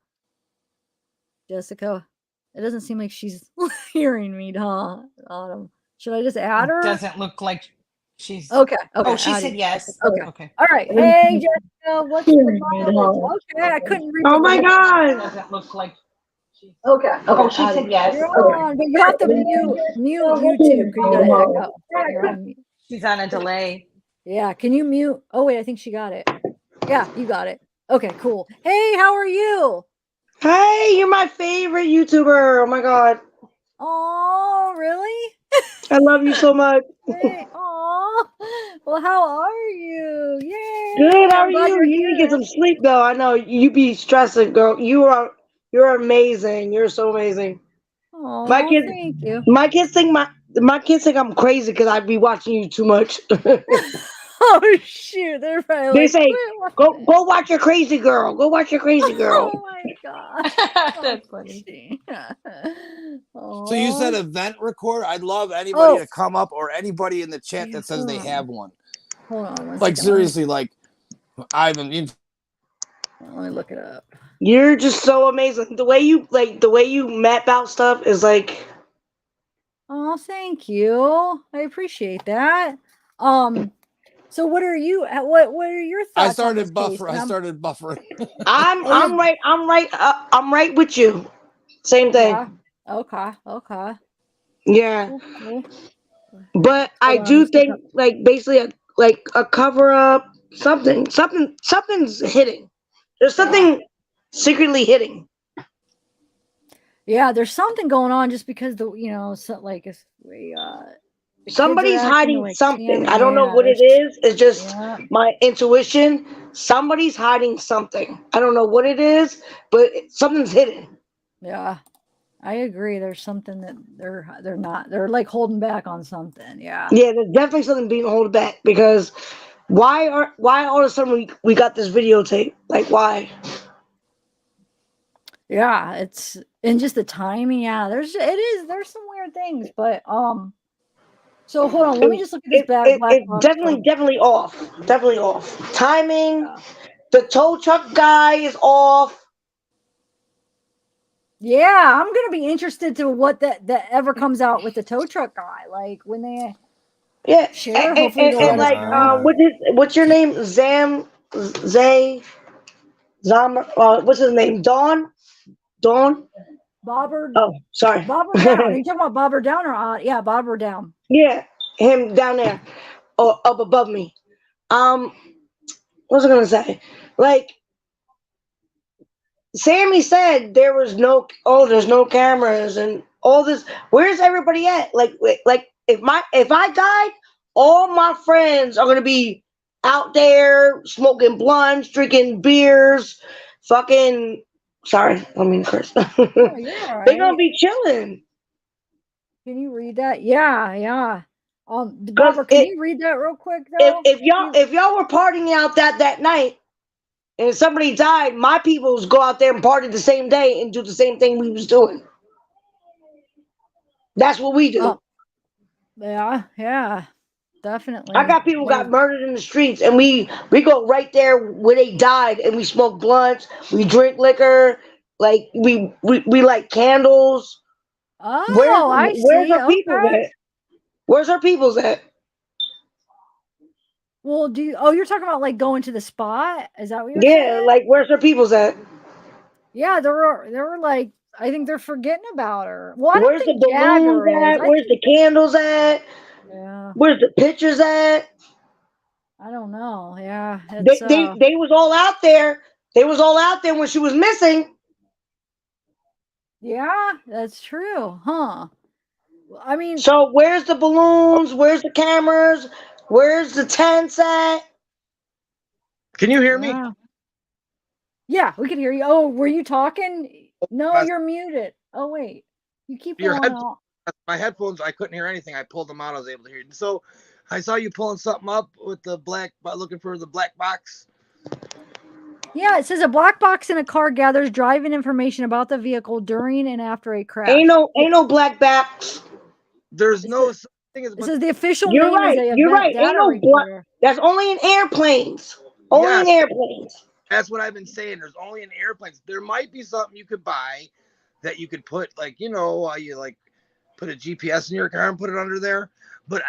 Jessica, it doesn't seem like she's hearing me, huh? Autumn. Should I just add her? Doesn't look like she's okay. Oh, she said yes. Okay. All right. Hey, Jessica, what's going on? Okay, I couldn't read. Oh my God. Doesn't look like. Okay. Oh, she said yes. But you have to mute YouTube because you got to echo. She's on a delay. Yeah. Can you mute? Oh wait, I think she got it. Yeah, you got it. Okay, cool. Hey, how are you? Hey, you're my favorite YouTuber. Oh my God. Oh, really? I love you so much. Hey, aw. Well, how are you? Yay. Good. How are you? You need to get some sleep though. I know you be stressing, girl. You're amazing. You're so amazing. Oh, thank you. My kids think I'm crazy because I be watching you too much. Oh shoot! They're probably they say, "Go watch your crazy girl. Go watch your crazy girl." Oh my God, that's funny. So you said event record? I'd love anybody to come up, or anybody in the chat that says they have one. Hold on. Like seriously, like Ivan. Let me look it up. You're just so amazing. The way you map out stuff is like. Oh, thank you. I appreciate that. So what are you? What are your thoughts? I started buffering. I'm right with you. Same thing. Yeah. Okay. Yeah. Okay. But I Hold on, I'm do just looking think, like, basically, a cover up, something's hitting. There's something secretly hitting. Yeah, there's something going on just because so, like if we the kids are Somebody's acting the hiding way something. I don't know yeah, what it is. It's just yeah, my intuition. Somebody's hiding something. I don't know what it is, but something's hidden. yeah. I agree. There's something that they're like holding back on something. Yeah. Yeah, there's definitely something being held back because why all of a sudden we got this videotape? Like why? Yeah, it's and just the timing. Yeah, there's some weird things, but so hold on, let me just look at this black It's box. definitely off. Definitely off. Timing. The tow truck guy is off. Yeah, I'm gonna be interested to what that ever comes out with the tow truck guy. Like when they share, hopefully they'll let us know. What's your name? Zay Zam what's his name? Dawn? Bobber. Oh, sorry. Bobber down. Are you talking about Bobber down or yeah, Bobber down. Yeah, him down there. Or up above me. What was I gonna say? Like Sammy said there's no cameras and all this. Where's everybody at? Like if I died, all my friends are gonna be out there smoking blunts, drinking beers, fucking. Sorry, I mean curse. Oh, you're all right. They're gonna be chilling. Can you read that? Yeah. Barbara, can you read that real quick though? If y'all were partying out that night and somebody died, my peoples go out there and party the same day and do the same thing we was doing. That's what we do. Yeah, definitely. I got people who got murdered in the streets, and we go right there where they died, and we smoke blunts, we drink liquor, like we light candles. Oh, I see. Where's our people Okay. at? Where's our peoples at? Well, you're talking about like going to the spot? Is that what you're Yeah, saying? like where's our peoples at? Yeah, they were like, I think they're forgetting about her. Well, I Where's don't think the balloons Jagger is. at? Where's the candles at? Yeah. Where's the pictures at? I don't know. Yeah, They was all out there. They was all out there when she was missing. Yeah, that's true, huh? I mean, so where's the balloons? Where's the cameras? Where's the tents at? Can you hear me? Yeah, we can hear you. Oh, were you talking? No, you're muted. Oh, wait. You keep going out. My headphones, I couldn't hear anything. I pulled them out. I was able to hear you. So I saw you pulling something up with the looking for the black box. Yeah, it says a black box in a car gathers driving information about the vehicle during and after a crash. Ain't no black box. There's no thing as. It says the official You're name right. is a You're event right. data Ain't no recorder. black. That's only in airplanes. Only in airplanes. That's what I've been saying. There's only in airplanes. There might be something you could buy that you could put, like, you like put a GPS in your car and put it under there.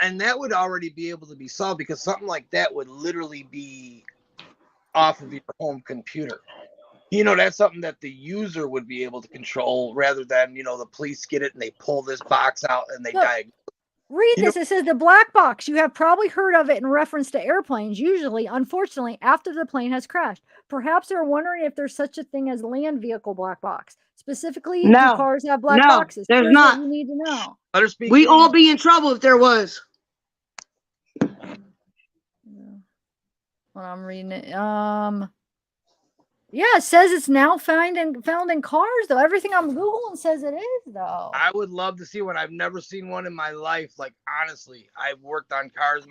And that would already be able to be solved because something like that would literally be off of your home computer. That's something that the user would be able to control rather than, the police get it and they pull this box out and they diagnose. Read this. It says the black box. You have probably heard of it in reference to airplanes, usually, unfortunately, after the plane has crashed. Perhaps they're wondering if there's such a thing as land vehicle black box. Specifically, do cars have black boxes? There's Here's not. what you need to know. We all be in trouble if there was. Well, I'm reading it. Yeah, it says it's now found in cars, though. Everything I'm Googling says it is, though. I would love to see one. I've never seen one in my life. Like, honestly, I've worked on cars.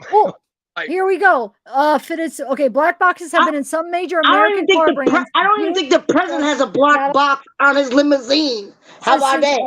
Here we go. Okay, black boxes have been in some major American car brands. I don't even think the president has a black box on his limousine. How about that?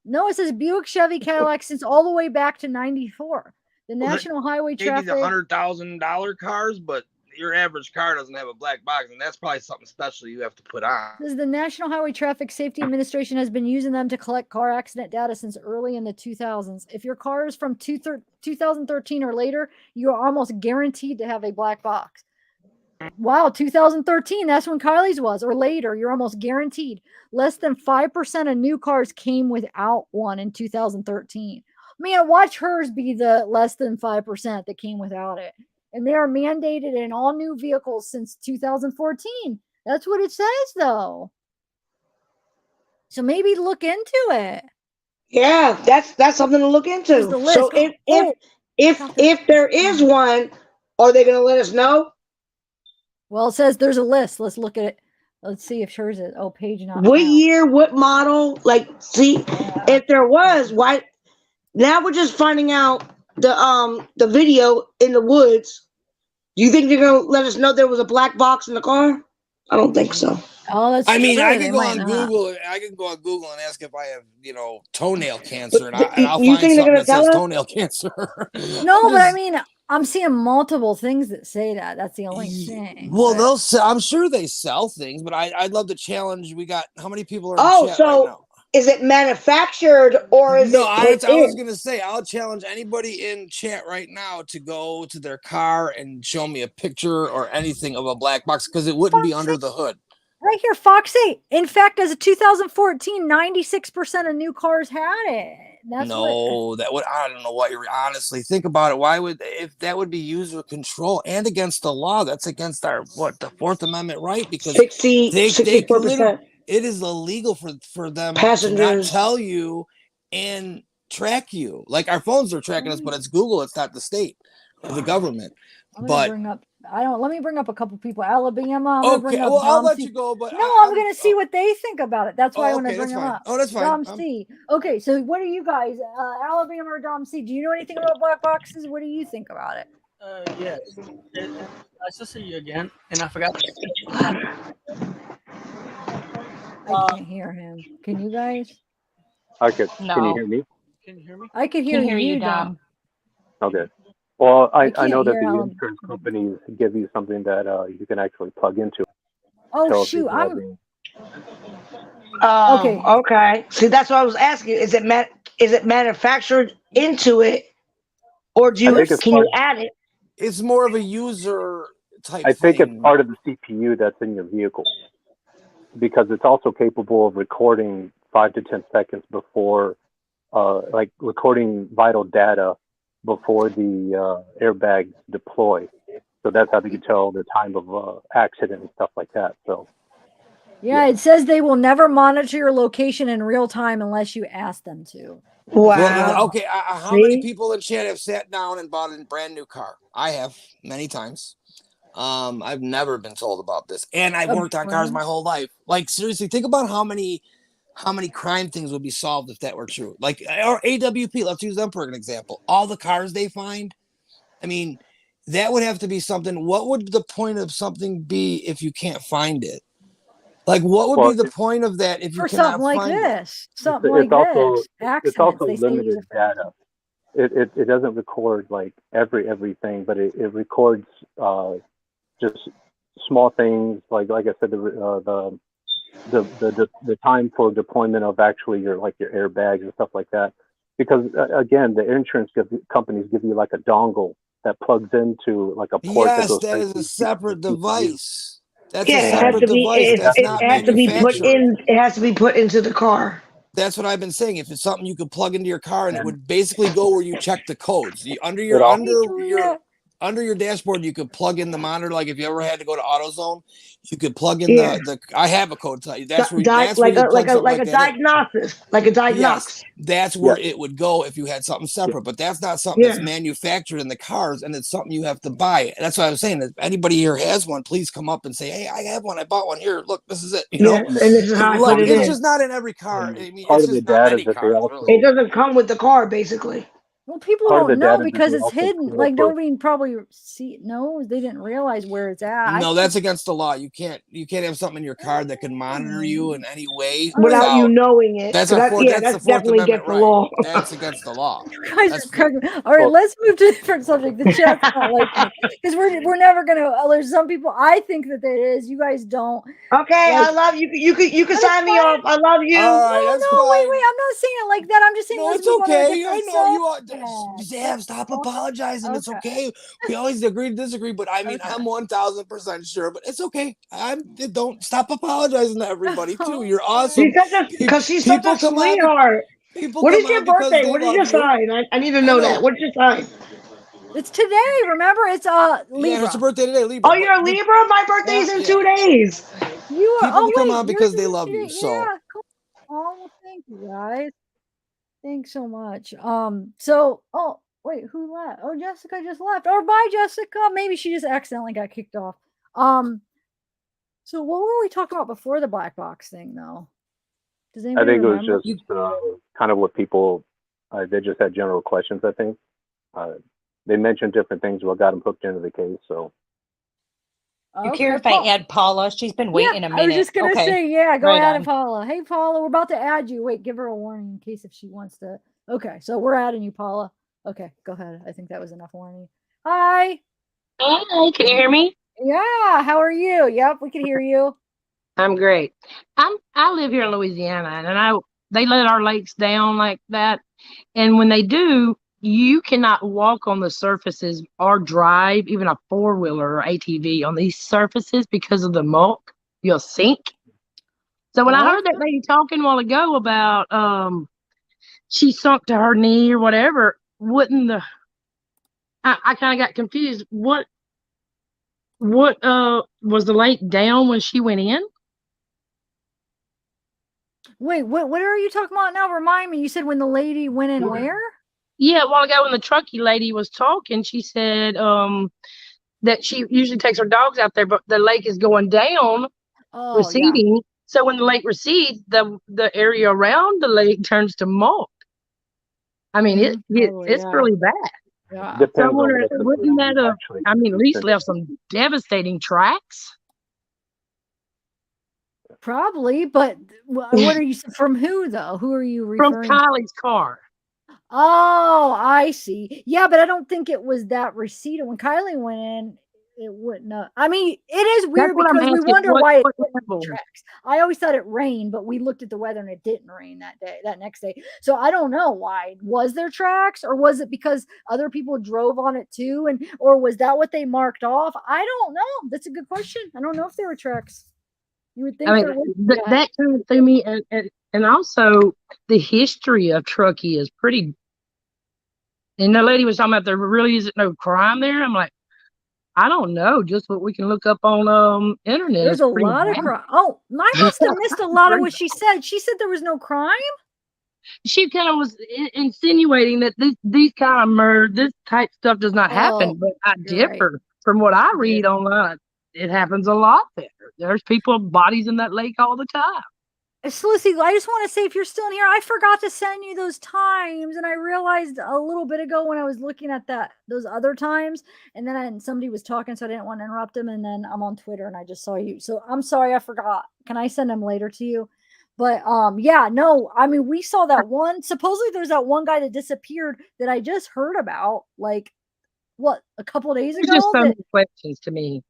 No, it says Buick, Chevy, Cadillac since all the way back to '94. The National Highway Traffic. Maybe the $100,000 cars, but your average car doesn't have a black box, and that's probably something special you have to put on. The National Highway Traffic Safety Administration has been using them to collect car accident data since early in the 2000s. If your car is from 2013 or later, you are almost guaranteed to have a black box. Wow, 2013, that's when Kylie's was, or later, you're almost guaranteed. Less than 5% of new cars came without one in 2013. Man, watch hers be the less than 5% that came without it. And they are mandated in all new vehicles since 2014. That's what it says, though. So maybe look into it. Yeah, that's something to look into. There's the list. So if there is one, are they going to let us know? Well, it says there's a list. Let's look at it. Let's see if hers is. Oh, page not What found. year? What model? Like, see, if there was, why? Now we're just finding out the video in the woods. Do you think they're gonna let us know there was a black box in the car? I don't think so. Oh, that's I mean, true. I They could go might on not. Google. I could go on Google and ask if I have, toenail cancer, and You I'll think find they're something gonna that says tell us? toenail cancer. No, but I mean, I'm seeing multiple things that say that. That's the only thing. Well, but- they'll sell. I'm sure they sell things, but I'd love to challenge. We got how many people are in Oh, chat so right now? is it manufactured or is No, it I put was in? gonna say I'll challenge anybody in chat right now to go to their car and show me a picture or anything of a black box because it wouldn't be under the hood. Right here, Fox 8. In fact, as of 2014, 96% of new cars had it. That's what. I don't know what you're honestly think about it. Why would if that would be user control and against the law? That's against the Fourth Amendment right because 64%. it is illegal for them to not Passengers. tell you and track you. Like our phones are tracking us, but it's Google, it's not the state or the government. Let me bring up a couple people. Alabama. I'm gonna bring up well, I'll Dom let C. you go, but No, I'm gonna see what they think about it. That's why I want to okay, bring that's them fine. up. Oh, that's fine. Dom C. Okay, so what are you guys, Alabama or Dom C? Do you know anything about black boxes? What do you think about it? Yes. Nice to see you again. And I forgot. I can't hear him. Can you guys? Okay. Can you No. hear me? Can you hear me? I could hear you, Dom. Okay. Well, I can't know that hear the Alan. insurance companies give you something that you can actually plug into. Oh Tell if shoot, you're I'm driving. Okay. Okay. See, that's what I was asking. Is it manufactured into it, or I think it's can part. you add it? It's more of a user type I think it's thing. part of the CPU that's in your vehicle because it's also capable of recording 5 to 10 seconds before, like recording vital data before the airbags deploy. So that's how they can tell the time of accident and stuff like that. So Yeah, it says they will never monitor your location in real time unless you ask them to. Well, okay, how many people in chat have sat down and bought a brand new car? I have many times. I've never been told about this, and I've worked on cars my whole life. Like seriously, think about how many crime things would be solved if that were true. Like or AWP, let's use them for an example. All the cars they find, I mean, that would have to be something. What would the point of something be if you can't find it? Like, what would be the point of that if you Or cannot something like find this, it? something like this. it's Accidents. also They say limited user data. It doesn't record like everything, but it records just small things like I said the time for deployment of actually your airbags and stuff like that. Because again, the insurance companies give you like a dongle that plugs into like a port that Yes, goes that straight is to a separate device. That's Yeah, a it has separate to be. device. That's not It has to be put manufactured. in. It has to be put into the car. That's what I've been saying. If it's something you could plug into your car and it would basically go where you check the codes. Under your dashboard, you could plug in the monitor. Like if you ever had to go to AutoZone, you could plug in the. I have a code to tell you. That's where you plug something like that in. Diagnosis, like a diagnosis. Yes, that's where it would go if you had something separate. But that's not something that's manufactured in the cars, and it's something you have to buy. That's what I was saying. If anybody here has one, please come up and say, "Hey, I have one. I bought one. Here, look, this is it." You know, and this is how I like put it it's in. just not in every car. I mean, part it's of the just not data many that they cars. also It doesn't come with the car, basically. Well, people part of don't the know data that because they it's also hidden. pull Like for nobody probably knows. They didn't realize where it's at. No, that's against the law. You can't have something in your car that can monitor you in any way Without you knowing it. That's So that's the that's Fourth definitely Amendment against the right. law. That's against the law. You guys are cracking me. All right, let's move to a different subject. The chat's not liking it because we're never gonna. There's some people I think that it is. You guys don't. Okay, Like, I love you. You can sign me off. I love you. All right, that's no, fine. wait. I'm not saying it like that. I'm just saying No, let's it's move on to a okay. different I know you are. subject. Zab, stop apologizing. It's okay. We always agree to disagree, but I mean, I'm 1000% sure. But it's okay. Don't stop apologizing to everybody too. You're awesome. Because she's such a People come on. sweetheart. People What come is your on because birthday? they What is love your you. sign? I need to I know know. that. What is your sign? It's today. Remember, it's Yeah, Libra. it's her birthday today, Libra. Oh, you're a Libra? My birthday's in 2 days. You are. People Oh come wait, on yours because they is love today. you. So Yeah. Cool. Oh, well, thank you guys. Thanks so much. So, oh wait, who left? Oh, Jessica just left. Or bye, Jessica. Maybe she just accidentally got kicked off. So what were we talking about before the black box thing, though? Does I anybody think it was remember? just kind of what people, they just had general questions, I think. They mentioned different things, what got them hooked into the case. So You Okay, care if I add Paula? She's been waiting a minute. I was just gonna Okay. say, yeah, go Right ahead, on. Paula. Hey, Paula, we're about to add you. Wait, give her a warning in case if she wants to. Okay, so we're adding you, Paula. Okay, go ahead. I think that was enough warning. Hi. Hi, can you hear me? Yeah, how are you? Yep, we can hear you. I'm great. I live here in Louisiana, and they let our lakes down like that. And when they do, you cannot walk on the surfaces or drive even a four-wheeler or ATV on these surfaces because of the muck. You'll sink. So when I heard that lady talking a while ago about she sunk to her knee or whatever, wouldn't the I kind of got confused. What was the lake down when she went in? Wait, what are you talking about now? Remind me. You said when the lady went in where? Yeah, a while ago when the truckee lady was talking, she said that she usually takes her dogs out there, but the lake is going down, Oh, receding. So when the lake recedes, the area around the lake turns to muck. I mean, it's really bad. Yeah. So I'm depends on wondering, what the wouldn't that have, actually at least consists left some devastating tracks? Probably, but what are you from who though? Who are you From referring to? Kylie's car. Oh, I see. Yeah, but I don't think it was that receded. When Kylie went in, it wouldn't have. I mean, it is That's weird what I'm because we asking. wonder What why it level? tracks. I always thought it rained, but we looked at the weather and it didn't rain that day, that next day. So I don't know why. Was there tracks or was it because other people drove on it too? And or was that what they marked off? I don't know. That's a good question. I don't know if there were tracks. You would think I there mean, would be. that kind of threw me, and also the history of Truckee is pretty. And the lady was talking about there really isn't no crime there. I'm like, I don't know, just what we can look up on internet There's is a pretty lot of bad. crime. Oh, I must have missed a lot of what she said. She said there was no crime. She kind of was insinuating that these kind of murder, this type stuff does not happen. Oh, But I you're right. differ from what I read online. It happens a lot there. There's people bodies in that lake all the time. Lucy, I just want to say if you're still in here, I forgot to send you those times, and I realized a little bit ago when I was looking at those other times, and then somebody was talking, so I didn't want to interrupt them, and then I'm on Twitter and I just saw you, so I'm sorry I forgot. Can I send them later to you? But yeah, no, I mean we saw that one. Supposedly there's that one guy that disappeared that I just heard about, like what a couple of days There's just ago. so That many questions to me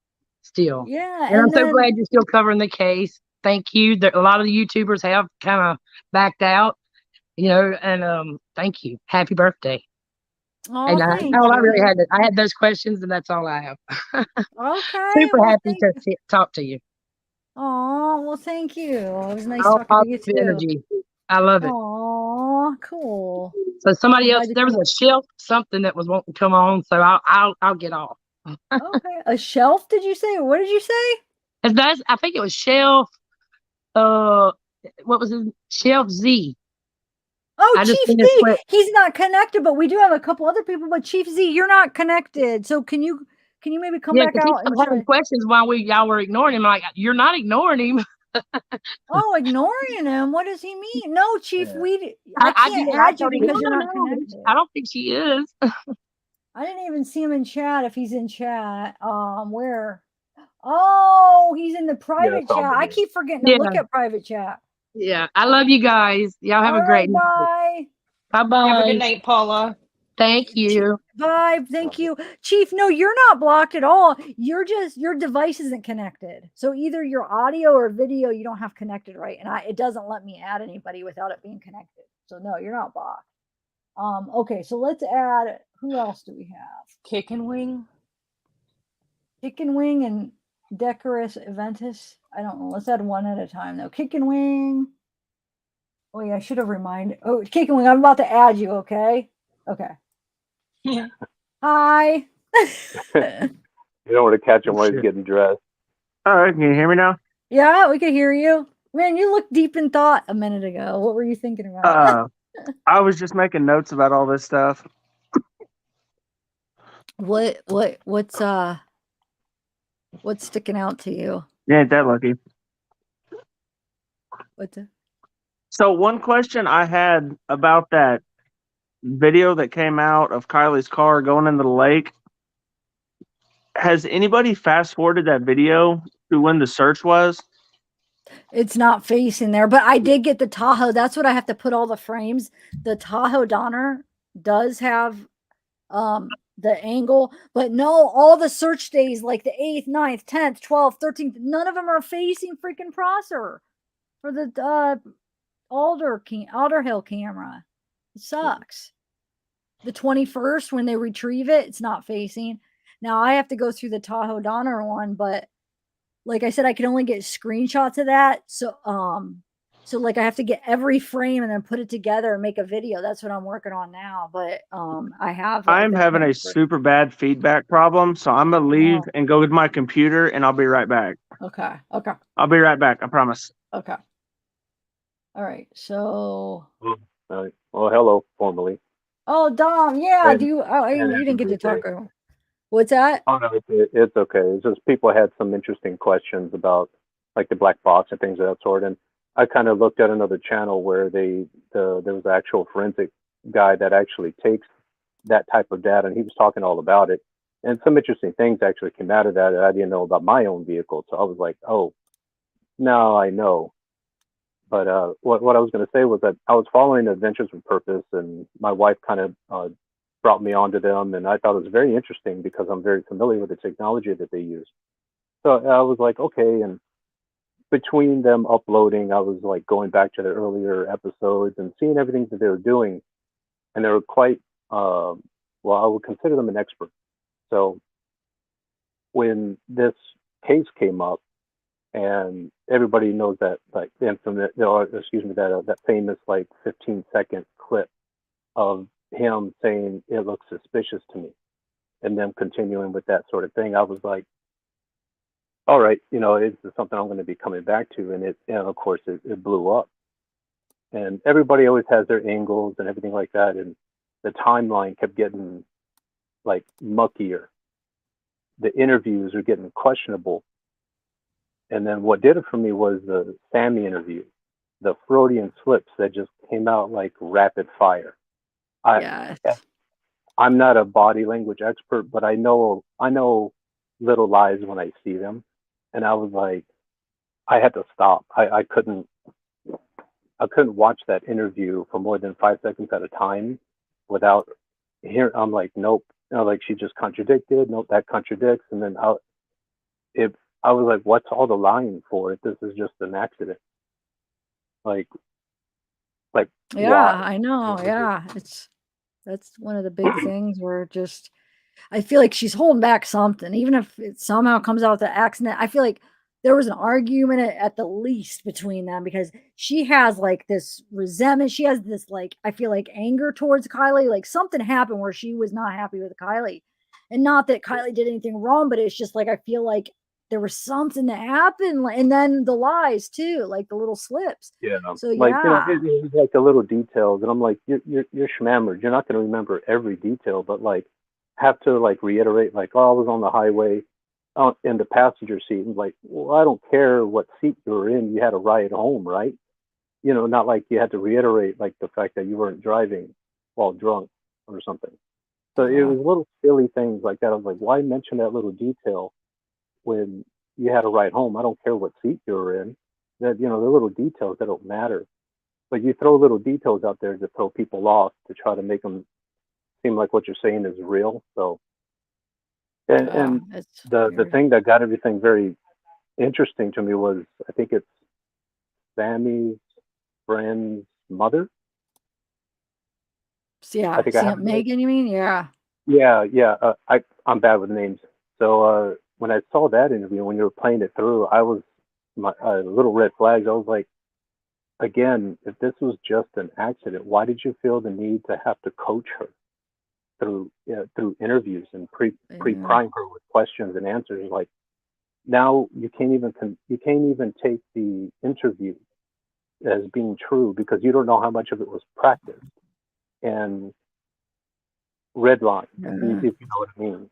still. yeah, And I'm and so then glad you're still covering the case. Thank you. A lot of the YouTubers have kind of backed out, and thank you. Happy birthday. oh, And thank all I really you. I had those questions, and that's all I have. Okay, Super well, happy thank to you. talk to you. Oh, well, thank you. It was nice All talking to you positive too. energy. I love it. Oh, cool. So somebody Well, else, there was a shelf, something that was wanting to come on, so I'll get off. okay, a shelf? Did you say? What did you say? I think it was Shelf. What was his Shelf Z? Oh, I just Chief finished Z. with. He's not connected, but we do have a couple other people. But Chief Z, you're not connected. So can you maybe come Yeah, back because he out kept and having try? questions while y'all were ignoring him. Like, you're not ignoring him. Oh, ignoring him. What does he mean? No, Chief. Yeah. I I did. can't I add you told him, because you're no, not no, connected. I don't think she is. I didn't even see him in chat. If he's in chat, where? Oh, he's in the private chat. I keep forgetting to Yeah, look at private chat. yeah. I love you guys. Y'all have All a great right, night. bye. Bye Have a good bye. night, Paula. Thank you. Bye. Thank you. Chief, no, you're not blocked at all. You're just your device isn't connected. So either your audio or video you don't have connected right. And it doesn't let me add anybody without it being connected. So no, you're not blocked. Okay, so let's add who else do we have? Chicken Wing. Chicken Wing and Decorous Eventus. I don't know. Let's add one at a time though. Kick and Wing. Oh yeah, I should have reminded. Oh, Kicking Wing, I'm about to add you. Okay. Okay. Yeah. Hi. You don't want to catch him while he's getting dressed. All right, can you hear me now? Yeah, we can hear you. Man, you looked deep in thought a minute ago. What were you thinking about? I was just making notes about all this stuff. What's sticking out to you? You ain't that lucky. What's it? So one question I had about that video that came out of Kylie's car going into the lake. Has anybody fast forwarded that video to when the search was? It's not facing there, but I did get the Tahoe. That's what I have to put all the frames. The Tahoe Donner does have the angle, but no, all the search days like the 8th, 9th, 10th, 12th, 13th, none of them are facing freaking Prosser for the Alder Hill camera. It sucks. The 21st when they retrieve it, it's not facing. Now I have to go through the Tahoe Donner one, but like I said, I can only get screenshots of that. So like I have to get every frame and then put it together and make a video. That's what I'm working on now. But I have I'm having a super bad feedback problem, so I'm gonna leave and go to my computer and I'll be right back. Okay. Okay. I'll be right back, I promise. Okay. All right. So Well, hello, formally. oh Dom, yeah. And- Do you and you didn't get to happy talk. What's that? Oh no, it's okay. It's just people had some interesting questions about like the black box and things of that sort. And I kind of looked at another channel where there was an actual forensic guy that actually takes that type of data, and he was talking all about it. And some interesting things actually came out of that I didn't know about my own vehicle. So I was like, oh, now I know. But what I was going to say was that I was following Adventures with Purpose, and my wife kind of brought me onto them, and I thought it was very interesting because I'm very familiar with the technology that they use. So I was like, okay, and between them uploading, I was like going back to the earlier episodes and seeing everything that they were doing, and they were quite well, I would consider them an expert. So when this case came up, and everybody knows that like the infamous, that famous like 15-second clip of him saying it looks suspicious to me, and them continuing with that sort of thing. I was like, all right, it's something I'm going to be coming back to, and of course it blew up, and everybody always has their angles and everything like that, and the timeline kept getting like muckier. The interviews are getting questionable. And then what did it for me was the Sammy interview, the Freudian slips that just came out like rapid fire. I'm not a body language expert, but I know little lies when I see them. And I was like, I had to stop. I couldn't watch that interview for more than 5 seconds at a time without hearing. I'm like, nope. Like she just contradicted. Nope, that contradicts. And then I was like, what's all the lying for if this is just an accident? Like Yeah, why? I know. Yeah. That's one of the big things where just I feel like she's holding back something, even if it somehow comes out the accident. I feel like there was an argument at the least between them because she has like this resentment. She has this like I feel like anger towards Kiely. Like something happened where she was not happy with Kiely, and not that Kiely did anything wrong, but it's just like I feel like there was something that happened, and then the lies too, like the little slips. Yeah. So Like, yeah, it was like the little details, and I'm like, you're schmammered. You're not going to remember every detail, but like have to like reiterate, like, oh, I was on the highway, in the passenger seat, and like, well, I don't care what seat you were in. You had a ride home, right? Not like you had to reiterate like the fact that you weren't driving while drunk or something. So it was little silly things like that. I was like, why mention that little detail when you had a ride home? I don't care what seat you were in. That the little details that don't matter, but you throw little details out there to throw people off to try to make them seem like what you're saying is real. So, and the thing that got everything very interesting to me was I think it's Sammy's friend's mother. yeah. I think I have Megan, you mean? Yeah. Yeah. I'm bad with names. So when I saw that interview, when you were playing it through, I was my little red flags. I was like, again, if this was just an accident, why did you feel the need to have to coach her through interviews and pre-prime her with questions and answers? Like, now you can't even take the interview as being true because you don't know how much of it was practiced and redline, if you know what I mean.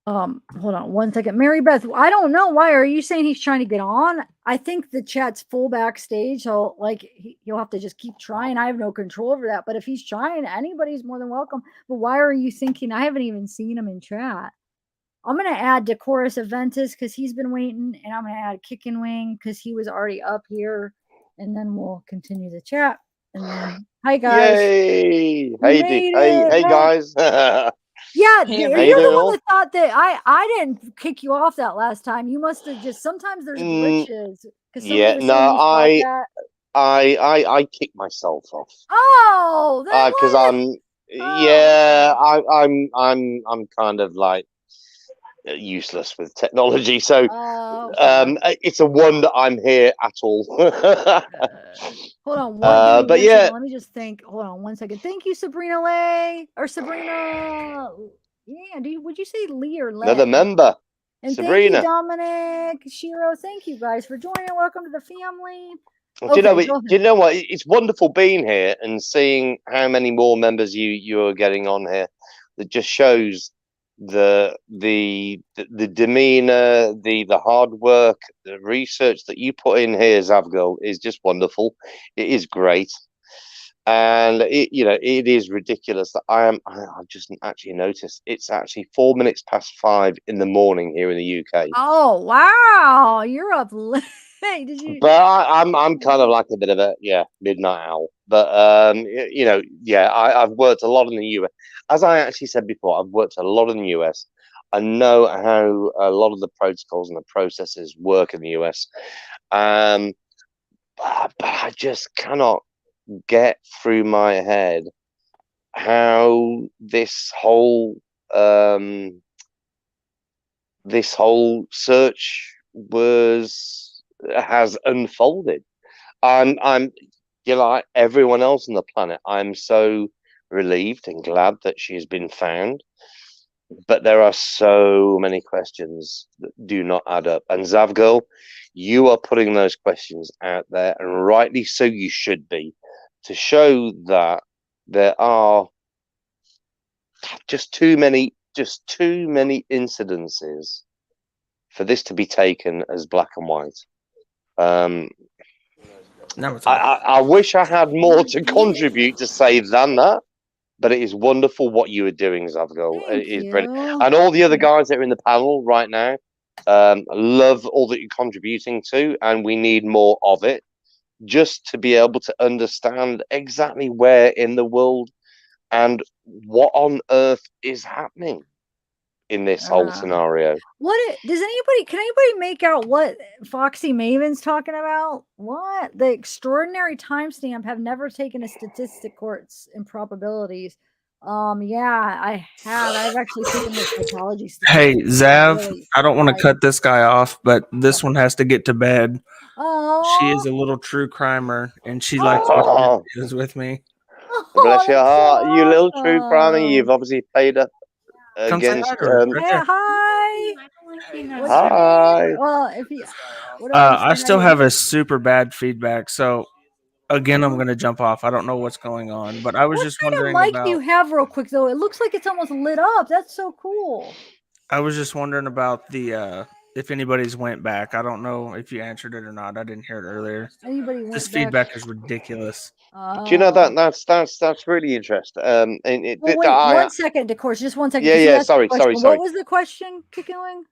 Hold on one second. Mary Beth, I don't know. Why are you saying he's trying to get on? I think the chat's full backstage. So like he'll have to just keep trying. I have no control over that. But if he's trying, anybody's more than welcome. But why are you thinking? I haven't even seen him in chat. I'm going to add Decorus Aventus because he's been waiting. And I'm going to add Kickin' Wing because he was already up here. And then we'll continue the chat. And then, hi guys. Yay! Hey guys. Yeah, Hey, you're everybody. the one that thought that I didn't kick you off that last time. You must have just sometimes there's glitches because Yeah, no, I kicked myself off. Oh, because I'm kind of like useless with technology, so it's a wonder I'm here at all. Hold on, but yeah, second. Let me just think. Hold on one second. Thank you, Sabrina Lay or Sabrina. Yeah, would you say Lee or Lay? Another member, and Sabrina. Thank you, Dominic, Shiro. Thank you guys for joining. Welcome to the family. Do you know what? It's wonderful being here and seeing how many more members you are getting on here. That just shows the demeanor, the hard work, the research that you put in here, zavgirl, is just wonderful. It is great, and it is ridiculous that I've just actually noticed it's actually 4 minutes past 5 in the morning here in the UK. Oh wow, you're up late. Did you? But I'm kind of like a bit of a midnight owl. But I've worked a lot in the US. As I actually said before, I've worked a lot in the US. I know how a lot of the protocols and the processes work in the US. But I just cannot get through my head how this whole search has unfolded. I'm like everyone else on the planet. I'm so relieved and glad that she's been found, but there are so many questions that do not add up. And zavgirl, you are putting those questions out there, and rightly so. You should be, to show that there are just too many incidences for this to be taken as black and white. I wish I had more to contribute to say than that, but it is wonderful what you are doing, zavgirl. It is brilliant, and all the other guys that are in the panel right now. Love all that you're contributing to, and we need more of it, just to be able to understand exactly where in the world and what on earth is happening in this whole scenario. Can anybody make out what Foxy Maven's talking about? What? The extraordinary timestamp have never taken a statistic course in probabilities. I have. I've actually taken the psychology statistics. Hey, Zav, really I don't want to cut this guy off, but this one has to get to bed. Oh, she is a little true crimer, and she likes watching videos with me. Bless your heart, you little true crimer. You've obviously played up Come say against. hi to her. Right there. Hi. Hi. Well, if you, I still have a super bad feedback, so again, I'm going to jump off. I don't know what's going on, but I was just wondering mic about. do you have real quick though? It looks like it's almost lit up. That's so cool. I was just wondering about the if anybody's went back. I don't know if you answered it or not. I didn't hear it earlier. This feedback is ridiculous. Do you know that's really interesting? Wait, 1 second, of course, just 1 second. Yeah. Sorry. What was the question, Kicking?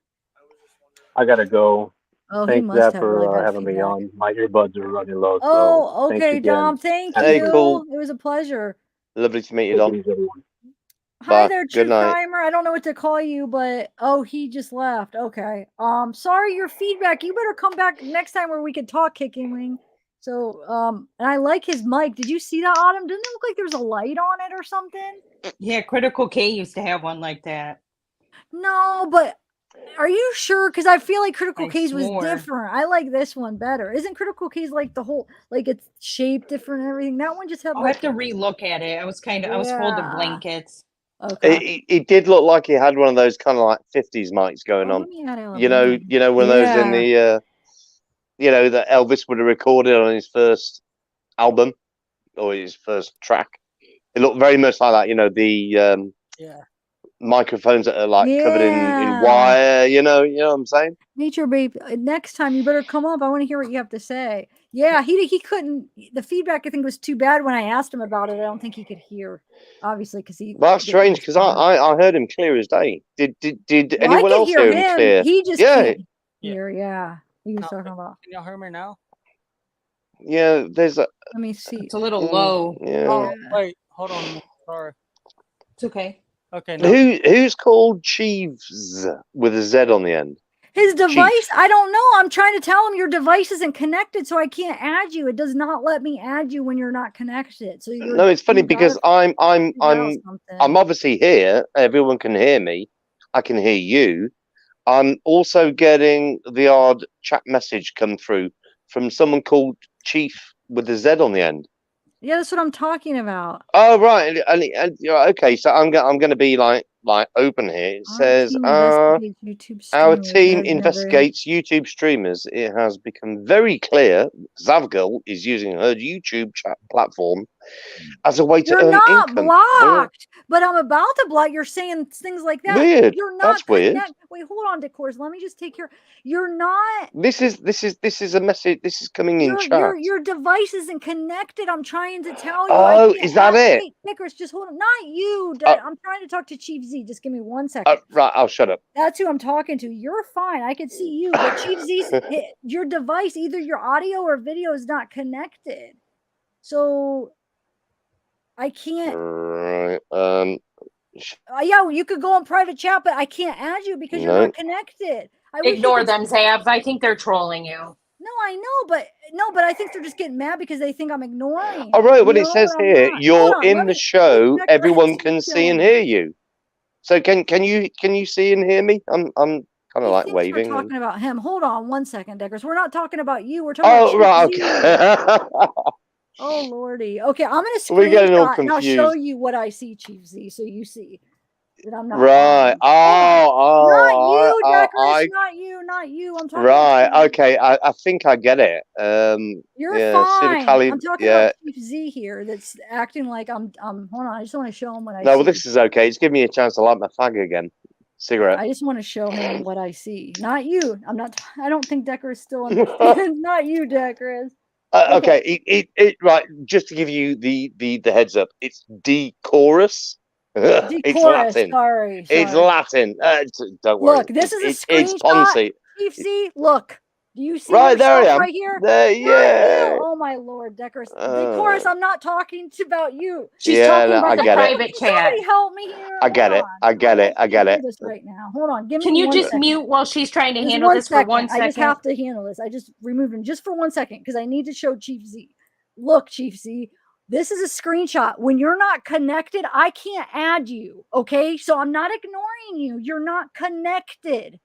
I gotta go. Oh, he Thanks, must Zach, have for really bad having me feedback. on. My earbuds are running low. Oh, so okay, thanks again. Dom. Thank Happy you. birthday. Cool. It was a pleasure. Lovely to meet you, Dom. Hi there, True Good night. Crimer. I don't know what to call you, but he just left. Okay. Sorry, your feedback. You better come back next time where we can talk, Kicking Wing. So, and I like his mic. Did you see that, Autumn? Didn't it look like there was a light on it or something? Yeah, Critical K used to have one like that. No, but Are you sure? Because I feel like Critical I Case was swore. different. I like this one better. Isn't Critical Case like the whole, like it's shaped different and everything? That one just had I'll like. have to relook at it. I was folding Yeah. blankets. Okay. It did look like he had one of those kind of like 50s mics going on. Let me add You know, Alabama. one of those in the, that Elvis would have recorded on his first album or his first track. It looked very much like that. The microphones that are like covered in wire. You know what I'm saying? Nature Babe, next time you better come up. I want to hear what you have to say. Yeah, he couldn't. The feedback I think was too bad when I asked him about it. I don't think he could hear, obviously, because he. Well, that's strange because I heard him clear as day. Did Well, anyone else hear him clear? He just can't hear. Yeah, he was talking about. Can y'all hear me now? Yeah, there's a. Let me see. It's a little low. Yeah. Oh, wait, hold on a minute. Sorry. It's okay. Okay. No. Who's called Cheeves with a Z on the end? His device, I don't know. I'm trying to tell him your device isn't connected, so I can't add you. It does not let me add you when you're not connected. So No, it's funny because I'm obviously here. Everyone can hear me. I can hear you. I'm also getting the odd chat message come through from someone called Chief with a Z on the end. Yeah, that's what I'm talking about. Oh right, and okay. So I'm going to be like open here. It says our team investigates YouTube streamers. It has become very clear Zavgirl is using her YouTube chat platform as a way to earn not income. blocked, but I'm about to block. You're saying things like that. Weird. You're not That's weird. Wait, hold on, Decors. Let me just take care. You're not. This is a message. This is coming in chat. Your device isn't connected. I'm trying to tell you. Oh, is that it? Wait, Decors, just hold on. Not you. I'm trying to talk to Chief Z. Just give me 1 second. Right, I'll shut up. That's who I'm talking to. You're fine. I can see you, but Chief Z's your device, either your audio or video is not connected. So I can't. Right. Yeah, you could go on private chat, but I can't add you because you're not connected. Ignore them, Zav. I think they're trolling you. No, I know, but I think they're just getting mad because they think I'm ignoring. All right. Well, it says here you're in the show. Everyone can see and hear you. So can you see and hear me? I'm kind of like waving. We're talking about him. Hold on 1 second, Deckers. We're not talking about you. We're talking about Chief okay. Oh lordy. Okay, I'm gonna We're getting all screenshot and I'll show confused. you what I see, Chief Z, so you see that I'm not. Right. Not you, Deckers. Not you. I'm talking. Right. Okay. I think I get it. You're yeah, fine. Kali, I'm talking yeah. about Chief Z here. That's acting like I'm. Hold on. I just want to show him what I. No, see. well, this is okay. It's giving me a chance to light my fag again. Cigarette. I just want to show him what I see. Not you. I'm not. I don't think Deckers still understands. Not you, Deckers. Okay. It right. Just to give you the heads up, it's decorous. It's Latin. Sorry. It's Latin. Don't worry. Look, this is a It's screenshot. Ponzi. Chief Z, look. Do you see Right, there I yourself am. right here? There, yeah. You. Oh my lord, Deckers. Decorous, I'm not talking about you. She's Yeah, talking no, about I the get it. private chat. Somebody help me here. I get it. I get it. I get it. This right now. Hold on. Give me. Can you 1 just second. mute while she's trying to Just handle 1 this for 1 second. second? I just have to handle this. I just removed him just for 1 second because I need to show Chief Z. Look, Chief Z. This is a screenshot. When you're not connected, I can't add you. Okay, so I'm not ignoring you. You're not connected.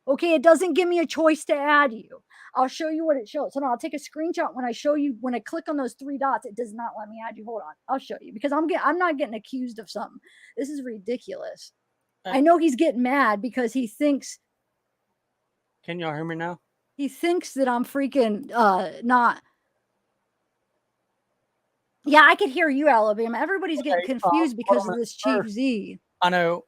Okay, it doesn't give me a choice to add you. I'll show you what it shows. So now I'll take a screenshot when I show you, when I click on those 3 dots, it does not let me add you. Hold on. I'll show you because I'm not getting accused of something. This is ridiculous. I know he's getting mad because he thinks. Can y'all hear me now? He thinks that I'm freaking not. Yeah, I could hear you, Alabama. Everybody's getting confused because of this Chief Z. I know.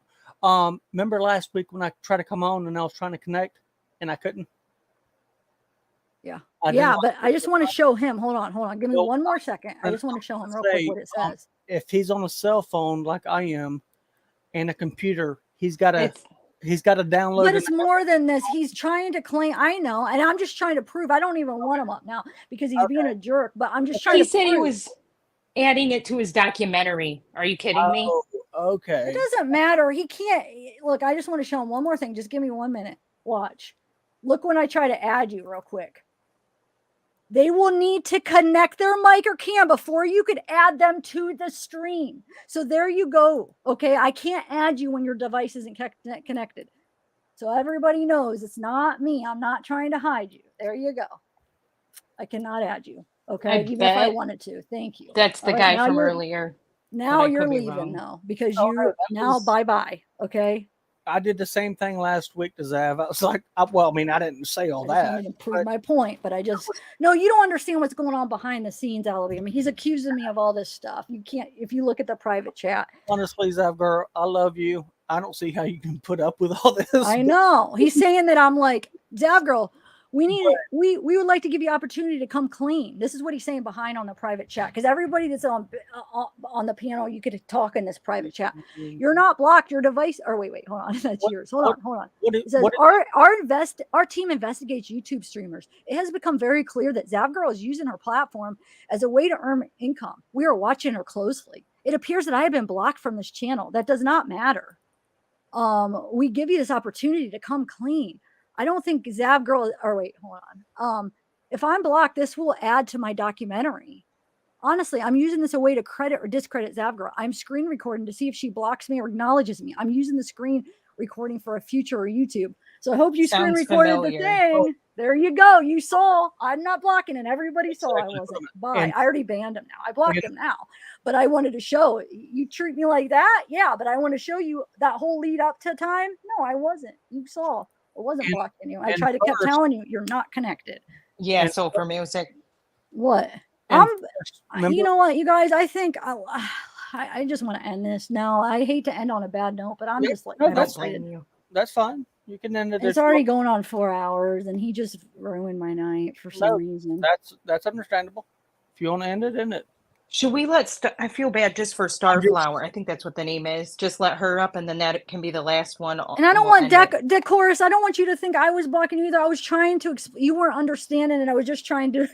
Remember last week when I tried to come on and I was trying to connect and I couldn't? Yeah. I Yeah, didn't but I just want to show him. Hold on. Give me 1 more second. I just want to show him real quick what it says. If he's on a cell phone like I am and a computer, he's got to download. But it's more than this. He's trying to claim. I know, and I'm just trying to prove. I don't even want him up now because he's being a jerk. But I'm just trying He to. said prove. he was adding it to his documentary. Are you kidding me? Okay. It doesn't matter. He can't. Look, I just want to show him one more thing. Just give me 1 minute. Watch. Look when I try to add you real quick. They will need to connect their mic or cam before you could add them to the stream. So there you go. Okay, I can't add you when your device isn't connected. So everybody knows it's not me. I'm not trying to hide you. There you go. I cannot add you. Okay. Even if I wanted to. Thank you. That's the All right, guy now from you're earlier. now I you're could be leaving wrong. though, because Oh, you no, that now was- bye-bye. Okay. I did the same thing last week to Zav. I was like, well, I mean, I didn't say all I just that. wanted to prove my point, but no, you don't understand what's going on behind the scenes, Ellie. I mean, he's accusing me of all this stuff. You can't, if you look at the private chat. Honestly, zavgirl, I love you. I don't see how you can put up with all this. I know. He's saying that I'm like, Zavgirl, we would like to give you opportunity to come clean. This is what he's saying behind on the private chat. Because everybody that's on the panel, you could talk in this private chat. You're not blocked. Your device, or wait, hold on. That's yours. Hold on. It says our team investigates YouTube streamers. It has become very clear that Zavgirl is using her platform as a way to earn income. We are watching her closely. It appears that I have been blocked from this channel. That does not matter. We give you this opportunity to come clean. I don't think Zavgirl, or wait, hold on. If I'm blocked, this will add to my documentary. Honestly, I'm using this a way to credit or discredit Zavgirl. I'm screen recording to see if she blocks me or acknowledges me. I'm using the screen recording for a future YouTube. So I hope you screen Sounds recorded familiar. the thing. There you go. You saw. I'm not blocking, and everybody saw I wasn't. Bye. I already banned him now. I blocked him now. But I wanted to show you treat me like that. Yeah, but I want to show you that whole lead up to time. No, I wasn't. You saw. I wasn't blocking you. I tried to keep telling you you're not connected. Yeah. So for music. What? You know what, you guys? I think I just want to end this now. I hate to end on a bad note, but I'm just like, no, that's fine. That's fine. You can end it. It's already going on 4 hours, and he just ruined my night for some reason. That's understandable. If you want to end it, end it. Should we I feel bad just for Starflower. I think that's what the name is. Just let her up, and then that can be the last one. And I don't want Decorus. I don't want you to think I was blocking you either. I was trying to. You weren't understanding, and I was just trying to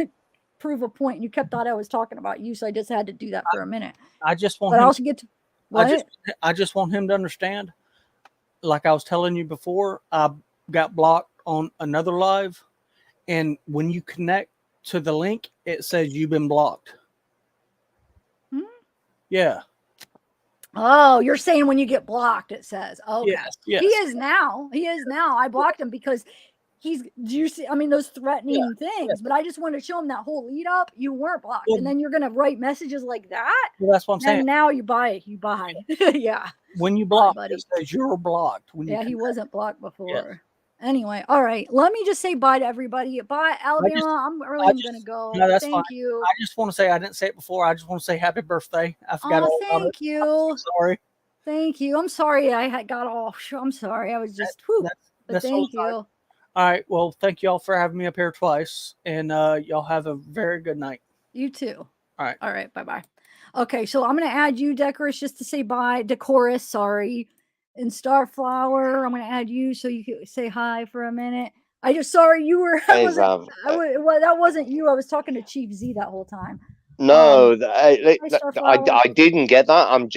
prove a point. And you kept thought I was talking about you, so I just had to do that for a minute. I just want. But I also get to. What? I just want him to understand. Like I was telling you before, I got blocked on another live, and when you connect to the link, it says you've been blocked. Yeah. Oh, you're saying when you get blocked, it says. Okay. Yes. He is now. I blocked him because do you see? I mean, those threatening things. But I just wanted to show him that whole lead up. You weren't blocked, and then you're gonna write messages like that. Well, that's what I'm saying. And now you buy. Yeah. When you block, it says you're blocked. He wasn't blocked before. Yeah. Anyway, all right. Let me just say bye to everybody. Bye, Alabama. I'm gonna go. No, that's Thank fine. you. I just want to say I didn't say it before. I just want to say happy birthday. I forgot all about it. Thank you. I'm so sorry. Thank you. I'm sorry I got off. I'm sorry. I was just. But thank you. All right. Well, thank you all for having me up here twice, and y'all have a very good night. You too. All right. All right. Bye-bye. Okay, so I'm going to add you, Decorus, just to say bye. Decorus, sorry. And Starflower, I'm going to add you so you can say hi for a minute. I just, sorry, you were, that wasn't you. I was talking to Chief Z that whole time. No, I didn't get that. I'm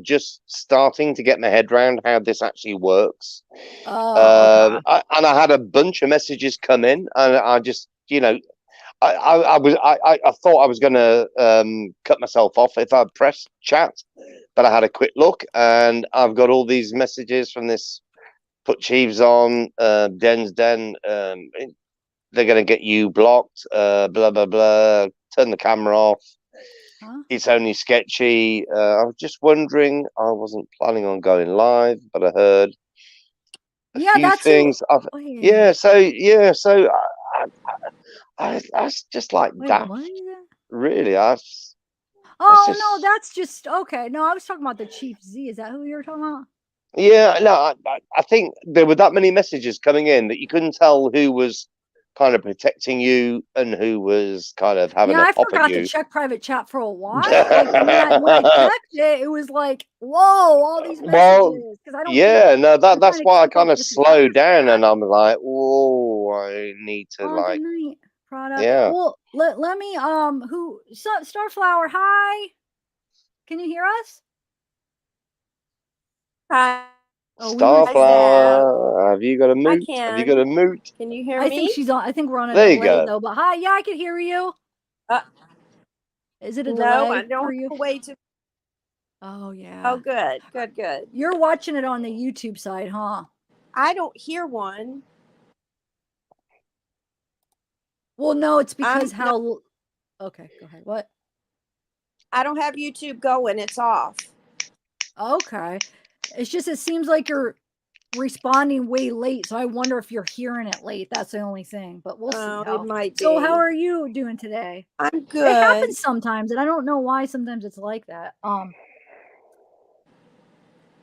just starting to get my head around how this actually works. Okay. And I had a bunch of messages come in, and I just, I thought I was going to cut myself off if I pressed chat, but I had a quick look, and I've got all these messages from this put Chiefs on, Den's Den, they're going to get you blocked, blah, blah, blah, turn the camera off. Huh? It's only sketchy. I was just wondering, I wasn't planning on going live, but I heard a few things. So I just like that. Really, no, that's just okay. No, I was talking about the Chief Z. Is that who you were talking about? Yeah, no, I think there were that many messages coming in that you couldn't tell who was kind of protecting you and who was kind of having a pop at you. I forgot to check private chat for a while. Like when I checked it, it was like, whoa, all these messages. That's why I kind of slowed down, and I'm like, whoa, I need to good night, product. Yeah. Well, let me Starflower, hi. Can you hear us? Hi. Starflower, have you got a moot? Have you got a moot? Can you hear me? I think she's on. I think we're on a There you delay go. though. But hi, yeah, I can hear you. Is it a delay? No, I don't for you? have a way to. Oh yeah. Oh, good. You're watching it on the YouTube side, huh? I don't hear one. Well, no, it's because I'm no, how. Okay, go ahead. What? I don't have YouTube going. It's off. Okay. It's just it seems like you're responding way late, so I wonder if you're hearing it late. That's the only thing, but we'll see Oh, how. it might So, how be. are you doing today? I'm It good. happens sometimes, and I don't know why. Sometimes it's like that.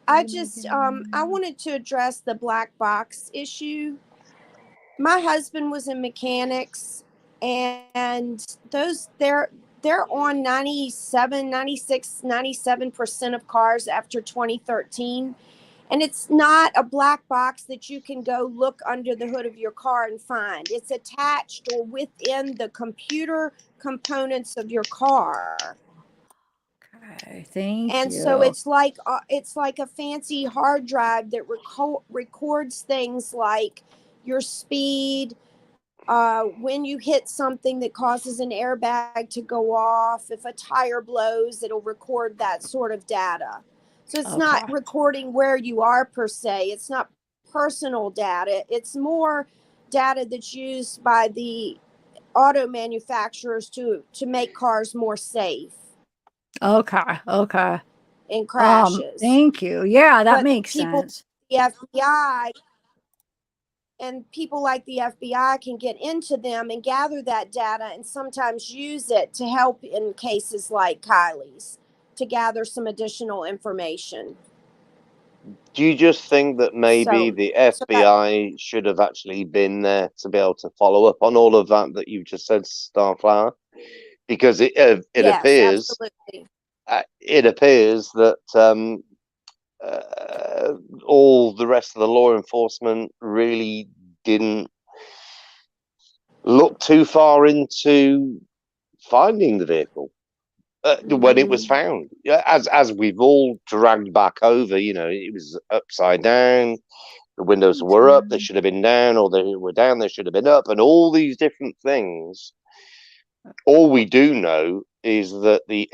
I just I wanted to address the black box issue. My husband was in mechanics, and they're on 97, 96, 97% of cars after 2013. And it's not a black box that you can go look under the hood of your car and find. It's attached or within the computer components of your car. Okay, thank And you. so it's like a fancy hard drive that records things like your speed, when you hit something that causes an airbag to go off, if a tire blows, it'll record that sort of data. So it's not Okay. recording where you are per se. It's not personal data. It's more data that's used by the auto manufacturers to make cars more safe Okay. Okay. in crashes. Thank you. Yeah, that But makes people, sense. the FBI, and people like the FBI can get into them and gather that data and sometimes use it to help in cases like Kylie's to gather some additional information. Do you just think that maybe So the that FBI should have actually been there to be able to follow up on all of that you just said, Starflower? Because it yes, appears absolutely. that all the rest of the law enforcement really didn't look too far into finding the vehicle when it was found. Yeah, as we've all dragged back over, it was upside down. The windows were up; they should have been down, or they were down; they should have been up, and all these different things. All we do know is that the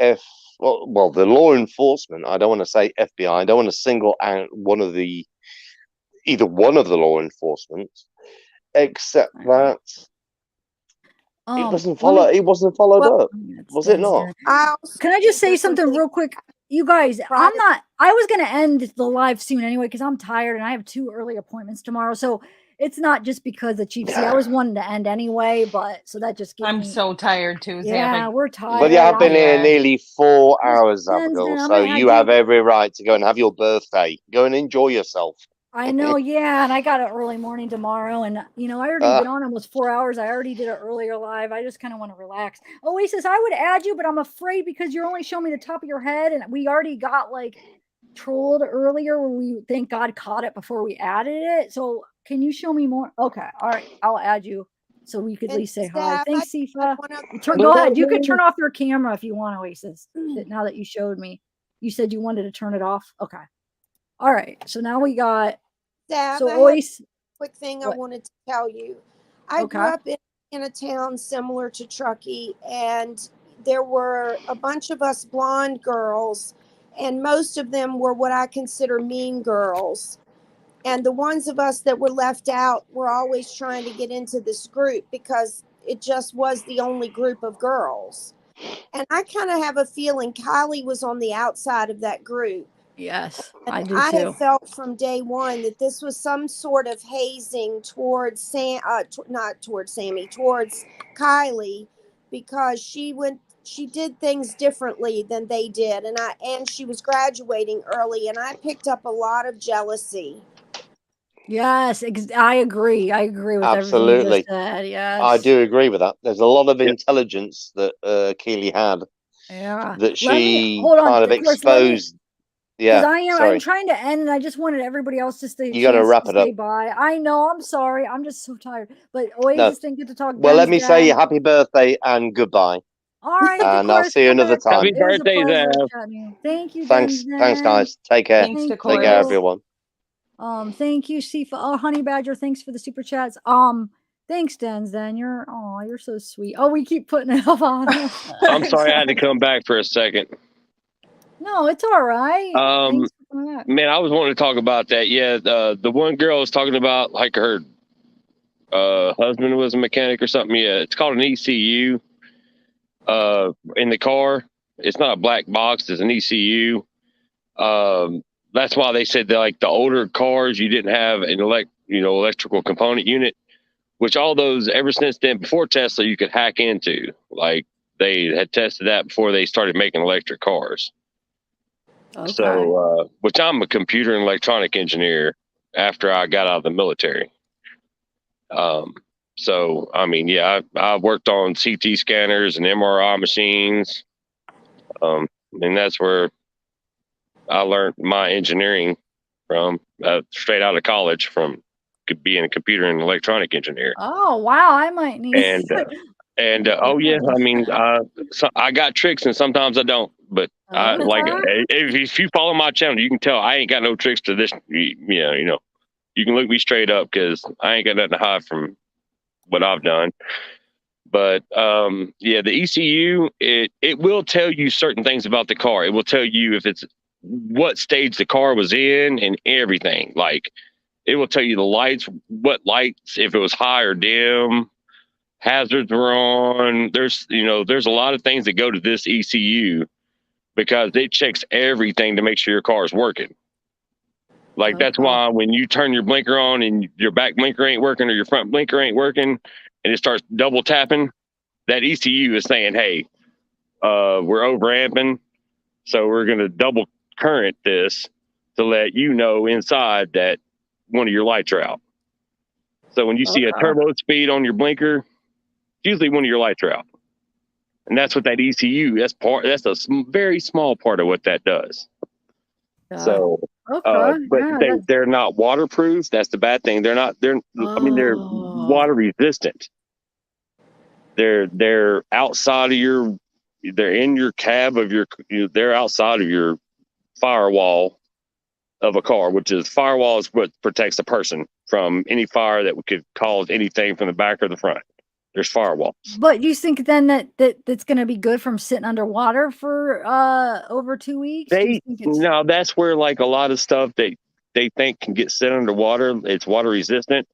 law enforcement. I don't want to say FBI. I don't want to single out either one of the law enforcement, except that it wasn't followed Well, up. Was it not? Can I just say something real quick? You guys, I was going to end the live soon anyway because I'm tired and I have 2 early appointments tomorrow. So it's not just because of Chief C. I was wanting to end anyway, but so that just I'm so tired too, Yeah, Zabby. we're tired. But you have been here Yeah. nearly 4 hours, Then Abigail, I'm so gonna you have every right to go and have your birthday. Go and enjoy yourself. I know, yeah, and I got an early morning tomorrow, and I already been on almost 4 hours. I already did an earlier live. I just kind of want to relax. Oasis, I would add you, but I'm afraid because you're only showing me the top of your head, and we already got like trolled earlier where we thank God caught it before we added it. So can you show me more? Okay, all right, I'll add you so we could at and least say hi. Steph, Thanks, I Sifa. one other Go ahead. You can turn off your camera if you want, Oasis. Now that you showed me, you said you wanted to turn it off. Okay. All right. So now we got. Steph, So I have always a quick thing I what? wanted to tell you. I grew Okay. up in a town similar to Truckee, and there were a bunch of us blonde girls, and most of them were what I consider mean girls. And the ones of us that were left out were always trying to get into this group because it just was the only group of girls. And I kind of have a feeling Kylie was on the outside of that group. Yes, And I do I too. have felt from day one that this was some sort of hazing towards not towards Sammy, towards Kylie, because she did things differently than they did, and she was graduating early, and I picked up a lot of jealousy. Yes, I agree. I agree with everything you just Absolutely. said. I Yes. do agree with that. There's a lot of intelligence that Keely had Yeah. that Let me she hold on. kind of Of course, let me exposed. because Yeah, I'm sorry. trying to end and I just wanted everybody else just a You got to chance wrap to it up. say bye. I know, I'm sorry. I'm just so tired. But No. Oasis didn't get to talk Well, let Ben's me say dad. happy birthday and goodbye. All right, And I'll Decoris, see you come another back. time. Happy It was a birthday, pleasure Zab. chatting you. Thank you, Thanks, guys. Take care. Thanks, Thank Take care, Decoris. you. everyone. Thank you, Sifa. Oh, Honey Badger, thanks for the super chats. Thanks, Denzen. You're so sweet. Oh, we keep putting it up on us. I'm sorry I had to come back for a second. No, it's all right. Thanks for Man, I was wanting to talk about that. Yeah, the one girl was talking about like her husband was a mechanic or something. Yeah, it's called an ECU in the car. It's not a black box, it's an ECU. That's why they said that like the older cars you didn't have an electrical component unit, which all those ever since then before Tesla you could hack into. Like they had tested that before they started making electric cars. Okay. So, which I'm a computer and electronic engineer after I got out of the military. So, I mean, yeah, I worked on CT scanners and MRI machines. And that's where I learned my engineering from, straight out of college from being a computer and electronic engineer. Oh wow, I might need. Oh yeah, I mean, so I got tricks and sometimes I don't, but I like if you follow my channel, you can tell I ain't got no tricks to this. You know, you can look me straight up because I ain't got nothing to hide from what I've done. But yeah, the ECU it will tell you certain things about the car. It will tell you if it's what stage the car was in and everything. Like it will tell you the lights, what lights, if it was high or dim. Hazards were on. There's a lot of things that go to this ECU because it checks everything to make sure your car is working. Like that's why when you turn your blinker on and your back blinker ain't working or your front blinker ain't working and it starts double tapping, that ECU is saying, hey, we're overamping, so we're going to double current this to let you know inside that one of your lights are out. So when you see a turbo speed on your blinker, usually one of your lights are out. And that's what that ECU, that's a very small part of what that does. So, but they're not waterproof. That's the bad thing. They're water resistant. They're outside of they're in your cab of they're outside of your firewall of a car, which is firewall is what protects a person from any fire that could cause anything from the back or the front. There's firewalls. But you think then that's going to be good from sitting underwater for over 2 weeks? No, that's where like a lot of stuff they think can get set underwater. It's water resistant.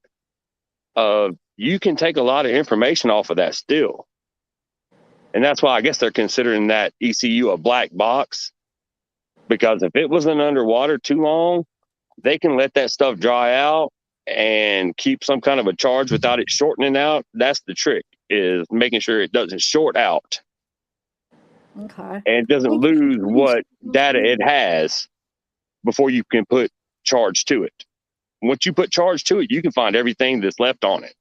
You can take a lot of information off of that still. And that's why I guess they're considering that ECU a black box, because if it wasn't underwater too long, they can let that stuff dry out and keep some kind of a charge without it shortening out. That's the trick, is making sure it doesn't short out. Okay. And it doesn't lose what data it has before you can put charge to it. Once you put charge to it, you can find everything that's left on it.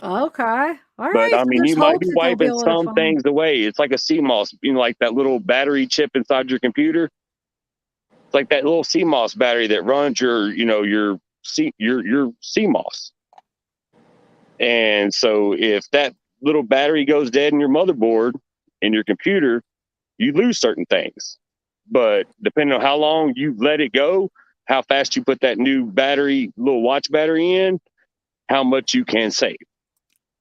Okay. All right. But I mean, you might be wiping some things away. It's like a CMOS, like that little battery chip inside your computer. It's like that little CMOS battery that runs your CMOS. And so if that little battery goes dead in your motherboard in your computer, you lose certain things. But depending on how long you let it go, how fast you put that new battery, little watch battery in, how much you can save.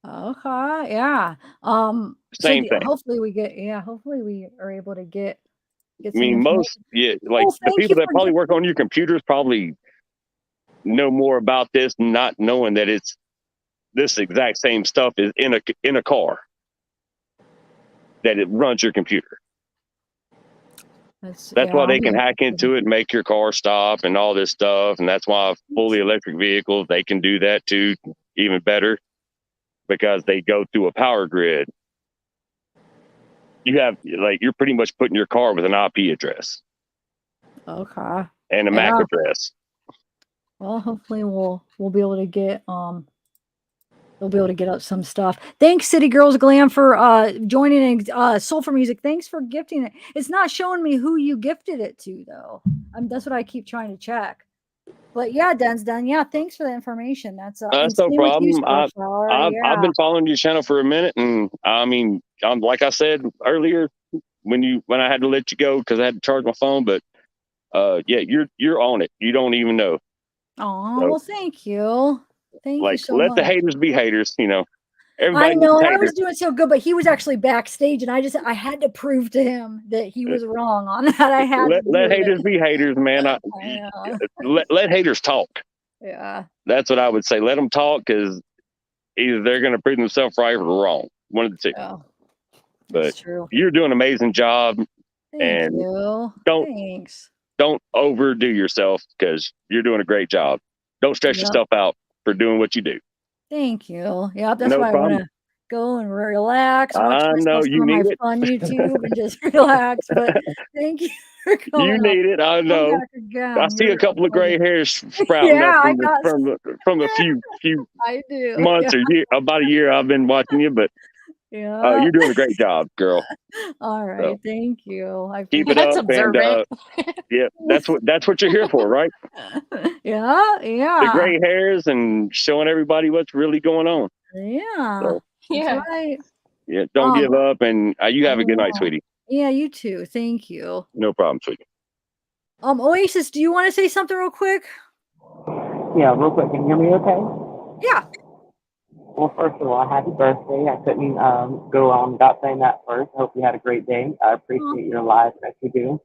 Okay. Yeah. Same thing. Hopefully we are able to get I mean, the people that probably work on your computers probably know more about this, not knowing that it's this exact same stuff is in a car that it runs your computer. That's why they can hack into it, make your car stop and all this stuff. And that's why fully electric vehicles, they can do that too, even better, because they go through a power grid. You're pretty much putting your car with an IP address. Okay. And a MAC address. Well, hopefully we'll be able to get we'll be able to get up some stuff. Thanks, City Girls Glam, for joining in Soul for Music. Thanks for gifting it. It's not showing me who you gifted it to though. That's what I keep trying to check. But yeah, Den's done. Yeah, thanks for the information. That's no problem. I've been following your channel for a minute, and I mean, like I said earlier, when I had to let you go because I had to charge my phone, but yeah, you're on it. You don't even know. Oh, well, thank you. Thank you so let much. the haters be haters. Everybody I know, needs and I was haters. doing so good, but he was actually backstage, and I had to prove to him that he was wrong on that. I had to Let do haters it. be haters, man. I know. Let haters talk. Yeah. That's what I would say. Let them talk, because either they're going to prove themselves right or wrong. One of the two. Yeah. But That's true. you're doing an amazing job, Thank and you. don't Thanks. overdo yourself, because you're doing a great job. Don't stress Yep. yourself out for doing what you do. Thank you. Yep, that's No why I problem. wanna go and relax, watch I know myself some you of my need it. fun YouTube and just relax, but thank you for You coming up. need it. I Come know. back I again. see a You're a couple of gray pleasure. hairs sprouting up Yeah, I from the got from the few I do. Yeah. months or about a year I've been watching you, but Yeah. you're doing a great job, girl. All So right. Thank you. I keep it appreciate up, and observant. yeah, that's what you're here for, right? Yeah, The yeah. gray hairs and showing everybody what's really going on. Yeah. So That's Yeah. right. yeah, don't give up, and you I have a good night, won't. sweetie. Yeah, you too. Thank you. No problem, sweetie. Oasis, do you want to say something real quick? Yeah, real quick. Can you hear me okay? Yeah. Well, first of all, happy birthday. I couldn't go on without saying that first. I hope you had a great day. I Aw, appreciate your live that you do.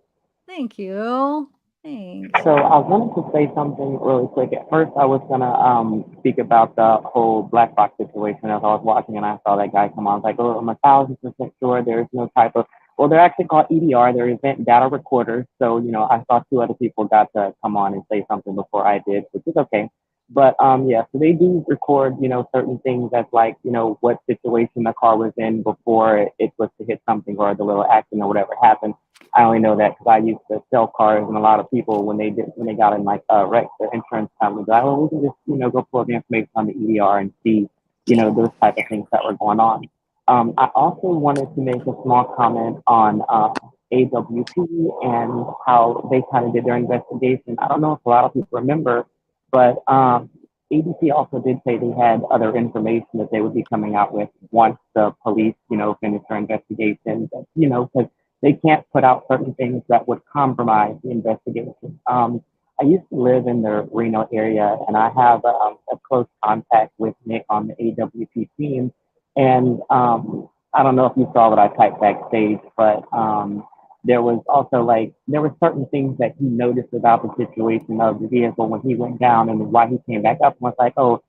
thank you. Thanks. So I wanted to say something really quick. At first, I was gonna speak about the whole black box situation as I was watching, and I saw that guy come on. I was like, oh, I'm 1,000% sure there's no type of. Well, they're actually called EDR. They're event data recorders. So I saw two other people got to come on and say something before I did, which is okay. But yeah, so they do record certain things that's like what situation the car was in before it was to hit something or the little accident or whatever happened. I only know that because I used to sell cars, and a lot of people when they got in like wrecks, their insurance company was like, well, we can just go pull up the information on the EDR and see those type of things that were going on. I also wanted to make a small comment on AWP and how they kind of did their investigation. I don't know if a lot of people remember, but ADP also did say they had other information that they would be coming out with once the police, finish their investigation. Because they can't put out certain things that would compromise the investigation. I used to live in the Reno area, and I have a close contact with Nick on the AWP team. And I don't know if you saw what I typed backstage, but there was also there were certain things that he noticed about the situation of the vehicle when he went down, and why he came back up and was like, oh,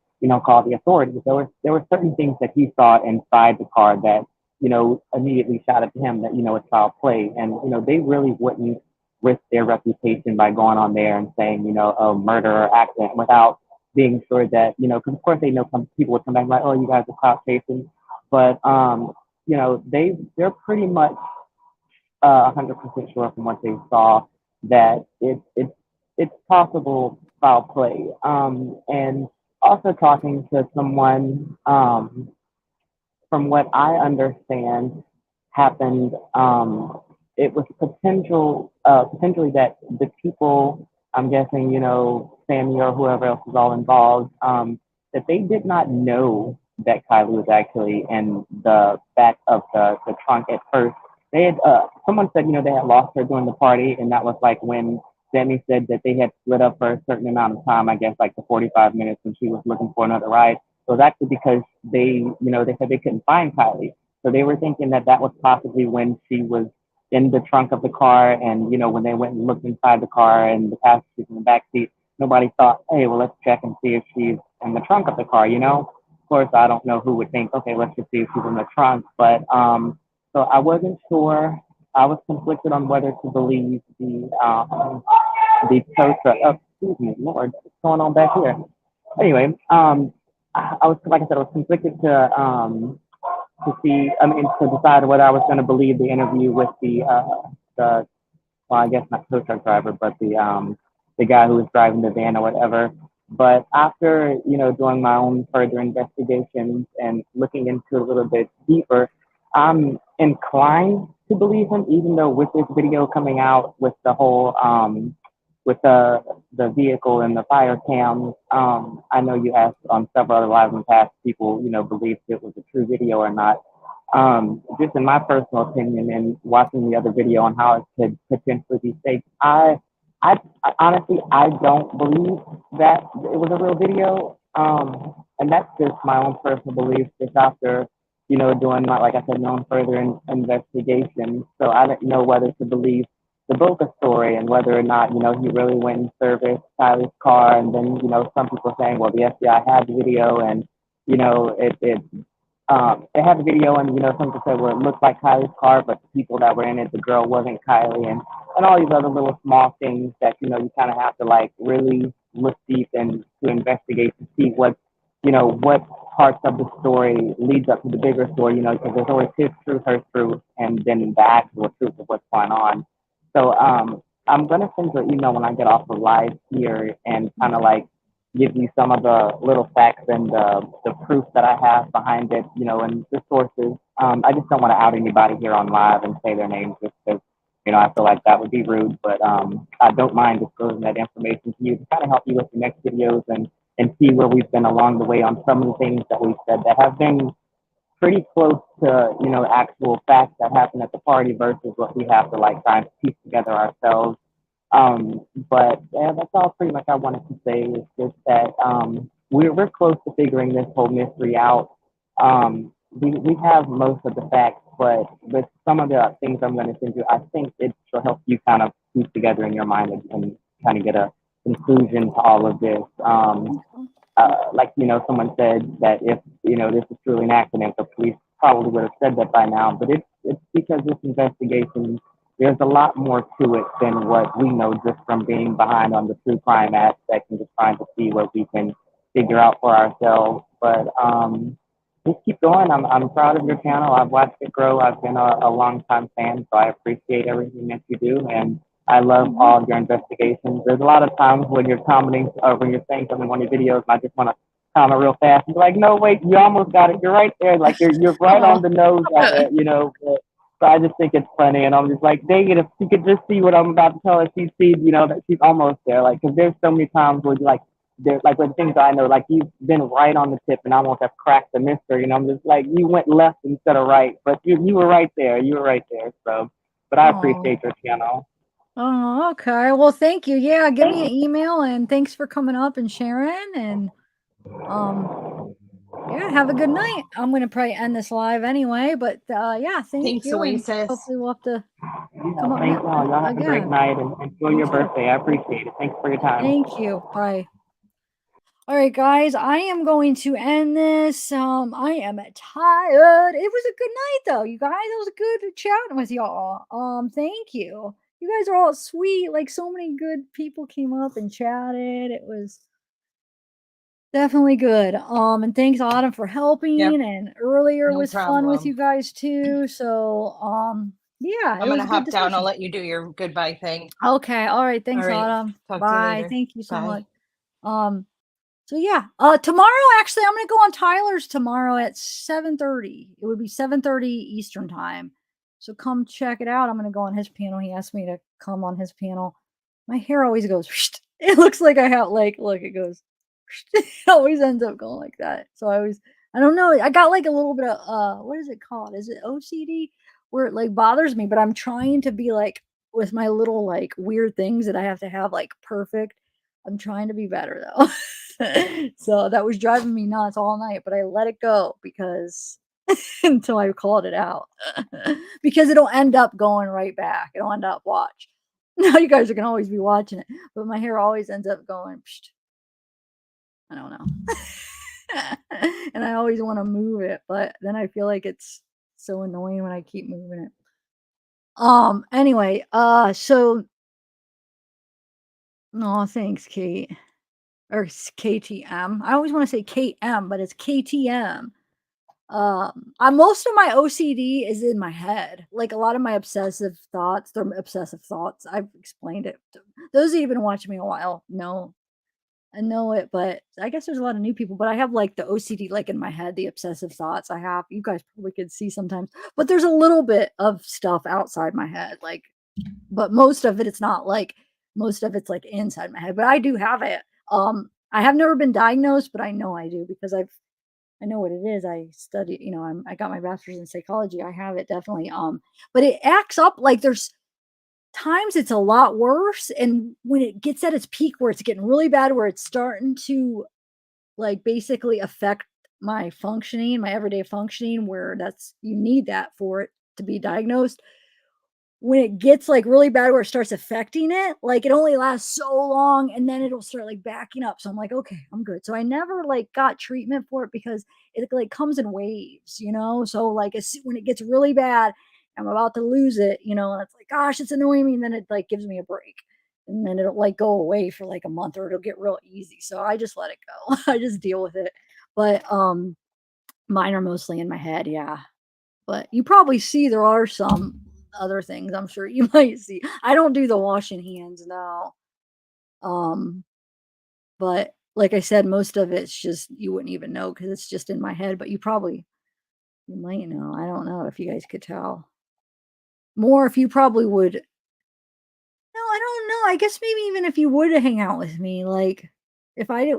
call the authorities. There were certain things that he saw inside the car that immediately shouted to him that it's foul play, and they really wouldn't risk their reputation by going on there and saying a murder or accident without being sure that because of course they know some people would come back like, oh, you guys are clout chasing, but they're pretty much 100% sure from what they saw that it's possible foul play. And also talking to someone, from what I understand, happened. It was potentially that the people, I'm guessing, Sammy or whoever else was all involved, that they did not know that Kylie was actually in the back of the trunk at first. They had someone said they had lost her during the party, and that was like when Sammy said that they had split up for a certain amount of time. I guess like the 45 minutes when she was looking for another ride. So it's actually because they said they couldn't find Kylie. So they were thinking that was possibly when she was in the trunk of the car, and when they went and looked inside the car and the passengers in the back seat, nobody thought, hey, well, let's check and see if she's in the trunk of the car. Of course, I don't know who would think, okay, let's just see if she's in the trunk. But so I wasn't sure. I was conflicted on whether to believe the tow truck. Oh, excuse me, Lord, what's going on back here? Anyway, I was, like I said, I was conflicted to decide whether I was going to believe the interview with the well, I guess not tow truck driver, but the guy who was driving the van or whatever. But after doing my own further investigations and looking into it a little bit deeper, I'm inclined to believe him, even though with this video coming out with the whole with the vehicle and the fire cams, I know you asked on several other lives in the past, people believed it was a true video or not. Just in my personal opinion and watching the other video on how it could potentially be fake, I honestly, I don't believe that it was a real video. And that's just my own personal belief, just after, you know, doing my, like I said, my own further investigation. So I didn't know whether to believe the Boca story and whether or not, you know, he really went and serviced Kylie's car. And then, you know, some people saying, well, the FBI had the video and, you know, it had the video and, you know, some people said, well, it looked like Kylie's car, but the people that were in it, the girl wasn't Kylie, and all these other little small things that, you know, you kind of have to like really look deep and to investigate to see what, you know, what parts of the story leads up to the bigger story, you know, because there's always his truth, her truth, and then the actual truth of what's going on. So I'm going to send you an email when I get off the live here and kind of like give you some of the little facts and the proof that I have behind it, you know, and the sources. I just don't want to out anybody here on live and say their names just because, you know, I feel like that would be rude, but I don't mind disclosing that information to you to kind of help you with the next videos and see where we've been along the way on some of the things that we've said that have been pretty close to, you know, actual facts that happened at the party versus what we have to like try and piece together ourselves. But yeah, that's all pretty much I wanted to say is just that we're close to figuring this whole mystery out. We have most of the facts, but with some of the things I'm going to send you, I think it will help you kind of piece together in your mind and kind of get a conclusion to all of this. Like, you know, someone said that if, you know, this is truly an accident, the police probably would have said that by now, but it's because this investigation, there's a lot more to it than what we know just from being behind on the true crime aspect and just trying to see what we can figure out for ourselves. But just keep going. I'm proud of your channel. I've watched it grow. I've been a long time fan, so I appreciate everything that you do. And I love all of your investigations. There's a lot of times when you're commenting or when you're saying something in one of your videos, and I just want to comment real fast and be like, no, wait, you almost got it. You're right there. Like you're right on the nose of it, you know. So I just think it's funny, and I'm just like, dang it, if she could just see what I'm about to tell her, she'd see, you know, that she's almost there. Like, because there's so many times where like, there's like with things I know, like you've been right on the tip and almost have cracked the mystery, and I'm just like, you went left instead of right, but you were right there. You were right there. So, but I appreciate your channel. Oh, okay. Well, thank you. Yeah, give me an email and thanks for coming up and sharing. And yeah, have a good night. I'm gonna probably end this live anyway, but yeah, thank you. And Oasis. hopefully we'll have to come up y'all have a great night and enjoy your birthday. I appreciate it. Thanks for your time. Thank you. Bye. All right, guys, I am going to end this. I am tired. It was a good night though, you guys. It was good chatting with y'all. Thank you. You guys are all sweet. Like so many good people came up and chatted. It was definitely good. And thanks Autumn for helping. Yep. And earlier No was fun with problem. you guys too. So yeah, I'm gonna hop down. I'll let you do your goodbye thing. Okay. All right. Thanks, All right. Autumn. Talk to you Bye. later. Thank you so Bye. much. So yeah, tomorrow actually I'm gonna go on Tyler's tomorrow at 7:30. It would be 7:30 Eastern time. So come check it out. I'm gonna go on his panel. He asked me to come on his panel. My hair always goes. It looks like I have like look. It goes. It always ends up going like that. So I don't know. I got like a little bit of what is it called? Is it OCD? Where it like bothers me, but I'm trying to be like with my little like weird things that I have to have like perfect. I'm trying to be better though. So that was driving me nuts all night, but I let it go because until I called it out because it'll end up going right back. It'll end up watch. Now you guys are gonna always be watching it, but my hair always ends up going. Psh, I don't know. And I always want to move it, but then I feel like it's so annoying when I keep moving it. Anyway, so no, thanks, Kate. Or KTM. I always want to say KM, but it's KTM. Most of my OCD is in my head. Like a lot of my obsessive thoughts, they're obsessive thoughts. I've explained it. Those that have been watching me a while know I know it, but I guess there's a lot of new people. But I have like the OCD, like in my head, the obsessive thoughts I have. You guys probably could see sometimes, but there's a little bit of stuff outside my head, like, but most of it, it's not like most of it's like inside my head. But I do have it. I have never been diagnosed, but I know I do because I know what it is. I study, I got my bachelor's in psychology. I have it definitely. But it acts up like there's times it's a lot worse. And when it gets at its peak where it's getting really bad, where it's starting to like basically affect my functioning, my everyday functioning, where you need that for it to be diagnosed. When it gets like really bad where it starts affecting it, like it only lasts so long and then it'll start like backing up. So I'm like, okay, I'm good. So I never like got treatment for it because it like comes in waves, So like when it gets really bad, I'm about to lose it, and it's like, gosh, it's annoying me. And then it like gives me a break. And then it'll like go away for like a month or it'll get real easy. So I just let it go. I just deal with it. But mine are mostly in my head, yeah. But you probably see there are some other things I'm sure you might see. I don't do the washing hands now. But like I said, most of it's just you wouldn't even know because it's just in my head, but you might know. I don't know if you guys could tell. More if you probably would. No, I don't know. I guess maybe even if you would hang out with me, like if I did,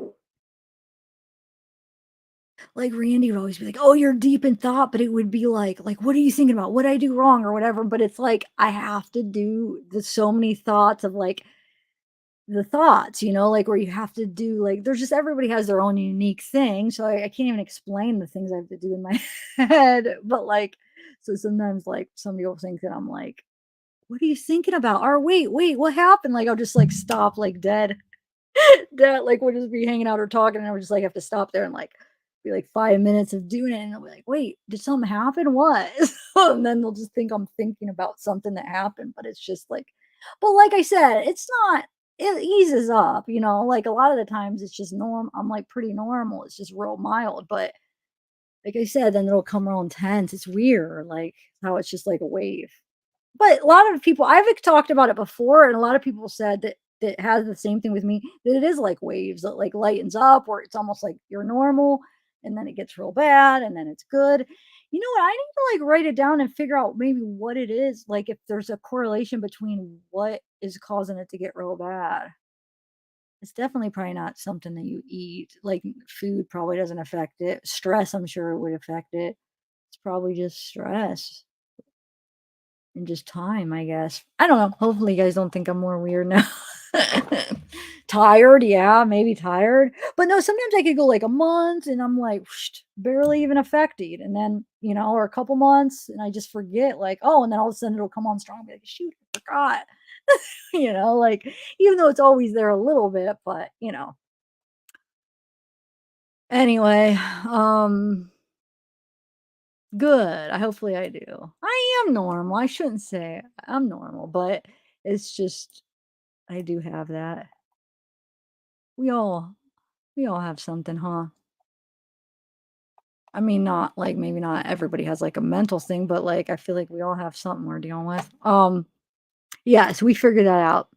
like Randy would always be like, "Oh, you're deep in thought," but it would be like, what are you thinking about? What did I do wrong or whatever? But it's like I have to do so many thoughts of like the thoughts, like where you have to do like there's just everybody has their own unique thing. So I can't even explain the things I have to do in my head. But like, so sometimes like some people think that I'm like, what are you thinking about? Or wait, what happened? Like I'll just like stop like dead. That like we'll just be hanging out or talking and I would just like have to stop there and like be like 5 minutes of doing it and they'll be like, wait, did something happen? What? And then they'll just think I'm thinking about something that happened, but it's just like, but like I said, it's not, it eases up, like a lot of the times it's just I'm like pretty normal. It's just real mild, but like I said, then it'll come real intense. It's weird, like how it's just like a wave. But a lot of people I've talked about it before, and a lot of people said that has the same thing with me, that it is like waves that like lightens up, where it's almost like you're normal, and then it gets real bad, and then it's good. You know what? I need to like write it down and figure out maybe what it is, like if there's a correlation between what is causing it to get real bad. It's definitely probably not something that you eat. Like food probably doesn't affect it. Stress, I'm sure it would affect it. It's probably just stress. And just time, I guess. I don't know. Hopefully, you guys don't think I'm more weird now. Tired, yeah, maybe tired. But no, sometimes I could go like a month and I'm like barely even affected. And then, or a couple months and I just forget, like, oh, and then all of a sudden it'll come on strong. I'll be like, shoot, I forgot. Like, even though it's always there a little bit, but, Anyway, good. Hopefully I do. I am normal. I shouldn't say I'm normal, but it's just I do have that. We all have something, huh? I mean, not like maybe not everybody has like a mental thing, but like I feel like we all have something we're dealing with. Yeah, so we figured that out.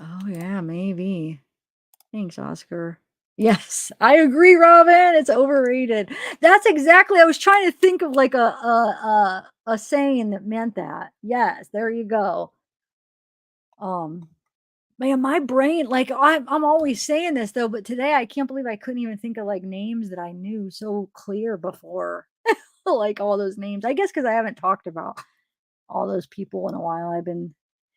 Oh yeah, maybe. Thanks, Oscar. Yes, I agree, Robin. It's overrated. That's exactly. I was trying to think of like a saying that meant that. Yes, there you go. Man, my brain, like I'm always saying this though, but today I can't believe I couldn't even think of like names that I knew so clear before. Like all those names. I guess because I haven't talked about all those people in a while.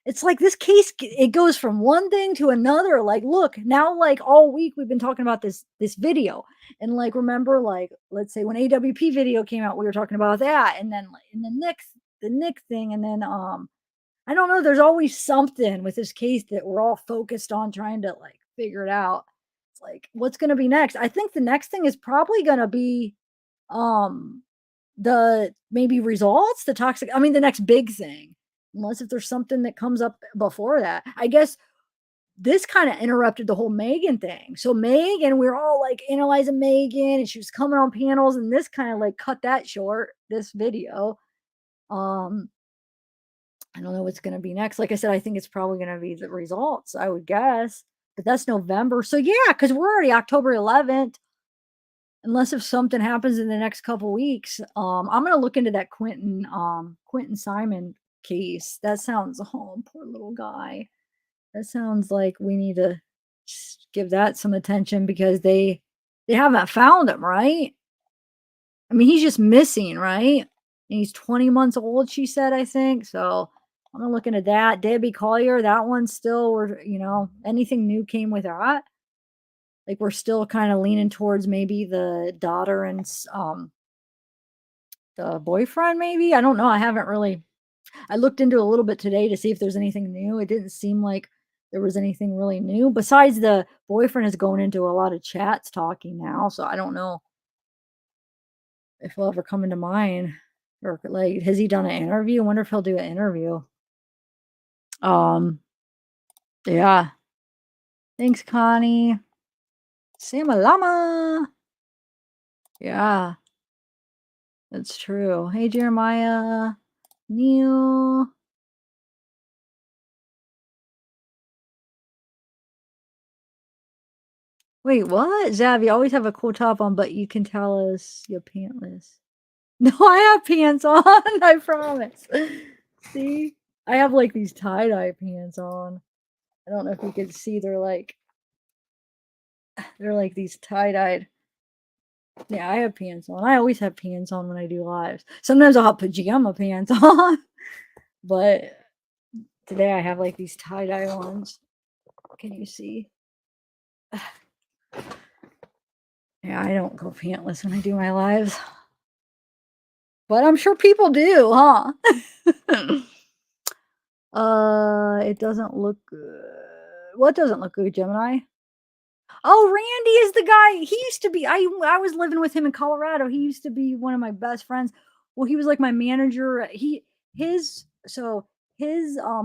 It's like this case, it goes from one thing to another. Like, look, now like all week we've been talking about this video. And like remember, like, let's say when AWP video came out, we were talking about that. And then like in the Nick thing, and then I don't know, there's always something with this case that we're all focused on trying to like figure it out. It's like, what's gonna be next? I think the next thing is probably gonna be the maybe results, the toxic, I mean the next big thing. Unless if there's something that comes up before that. I guess this kind of interrupted the whole Megan thing. So Megan, we were all like analyzing Megan and she was coming on panels, and this kind of like cut that short, this video. I don't know what's going to be next. Like I said, I think it's probably going to be the results, I would guess. But that's November. So yeah, because we're already October 11th. Unless if something happens in the next couple weeks. I'm going to look into that Quentin Simon case. That sounds, oh, poor little guy. That sounds like we need to give that some attention because they haven't found him, right? I mean, he's just missing, right? And he's 20 months old, she said, I think. So I'm looking at that. Debbie Collier, that one still, we're, anything new came with that. Like we're still kind of leaning towards maybe the daughter and the boyfriend, maybe. I don't know. I looked into it a little bit today to see if there's anything new. It didn't seem like there was anything really new. Besides, the boyfriend is going into a lot of chats talking now, so I don't know if he'll ever come into mind. Or like, has he done an interview? I wonder if he'll do an interview. Yeah. Thanks, Connie. Samalama. Yeah. That's true. Hey, Jeremiah. Neil. Wait, what? Zav, you always have a cool top on, but you can tell us you're pantless. No, I have pants on. I promise. See? I have like these tie-dye pants on. I don't know if you can see. They're like these tie-dyed. Yeah, I have pants on. I always have pants on when I do lives. Sometimes I'll have pajama pants on. But today I have like these tie-dye ones. Can you see? Yeah, I don't go pantless when I do my lives. But I'm sure people do, huh? It doesn't look good. What doesn't look good, Gemini? Oh, Randy is the guy. He used to be, I was living with him in Colorado. He used to be one of my best friends. Well, he was like my manager. His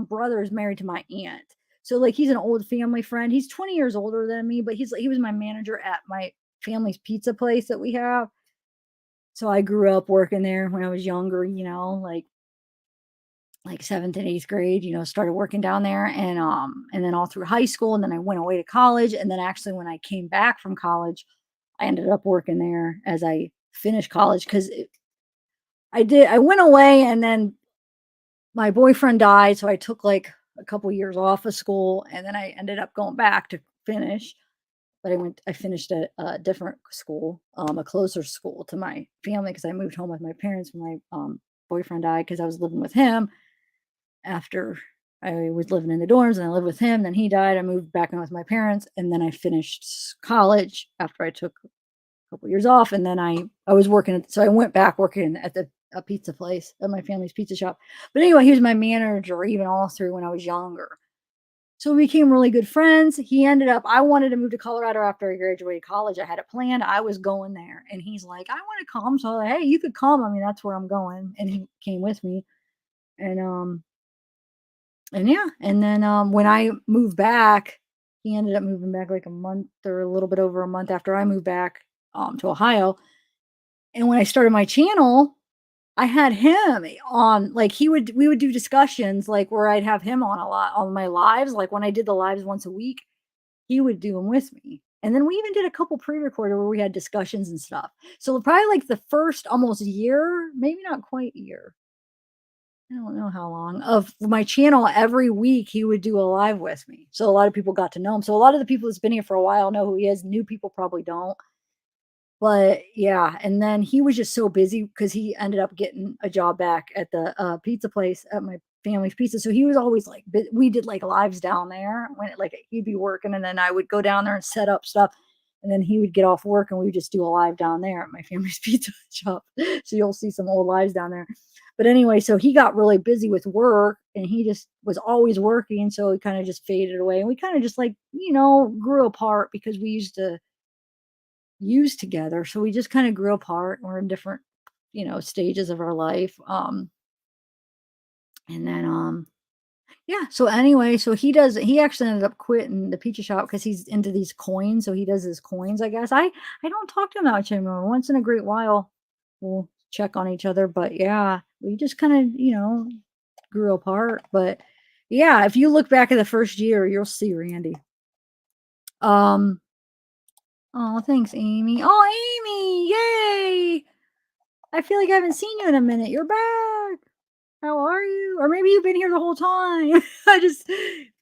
brother is married to my aunt. So like he's an old family friend. He's 20 years older than me, but he was my manager at my family's pizza place that we have. So I grew up working there when I was younger, like 7th and 8th grade, started working down there, and then all through high school, and then I went away to college, and then actually when I came back from college, I ended up working there as I finished college because I went away, and then my boyfriend died, so I took like a couple years off of school, and then I ended up going back to finish. But I finished at a different school, a closer school to my family because I moved home with my parents when my boyfriend died because I was living with him after I was living in the dorms, and I lived with him. Then he died. I moved back in with my parents, and then I finished college after I took a couple years off. And then I was working, so I went back working at a pizza place at my family's pizza shop. But anyway, he was my manager even all through when I was younger. So we became really good friends. I wanted to move to Colorado after I graduated college. I had it planned. I was going there. And he's like, I want to come. So I was like, hey, you could come. I mean, that's where I'm going. And he came with me. And yeah. And then when I moved back, he ended up moving back like a month or a little bit over a month after I moved back to Ohio. And when I started my channel, I had him on, like we would do discussions like where I'd have him on a lot on my lives. Like when I did the lives once a week, he would do them with me. And then we even did a couple pre-recorded where we had discussions and stuff. So probably like the first almost year, maybe not quite a year. I don't know how long of my channel every week he would do a live with me. So a lot of people got to know him. So a lot of the people that's been here for a while know who he is. New people probably don't. But yeah, and then he was just so busy because he ended up getting a job back at the pizza place at my family's pizza. So he was always like, we did like lives down there when like he'd be working, and then I would go down there and set up stuff, and then he would get off work and we would just do a live down there at my family's pizza shop. So you'll see some old lives down there. But anyway, so he got really busy with work, and he just was always working. So he kind of just faded away, and we kind of just like, grew apart because we used to use together. So we just kind of grew apart. We're in different, stages of our life. And then, yeah. So anyway, so he actually ended up quitting the pizza shop because he's into these coins. So he does his coins, I guess. I don't talk to him that much anymore. Once in a great while, we'll check on each other. But yeah, we just kind of, grew apart. But yeah, if you look back at the first year, you'll see Randy. Oh, thanks, Amy. Oh, Amy, yay! I feel like I haven't seen you in a minute. You're back. How are you? Or maybe you've been here the whole time.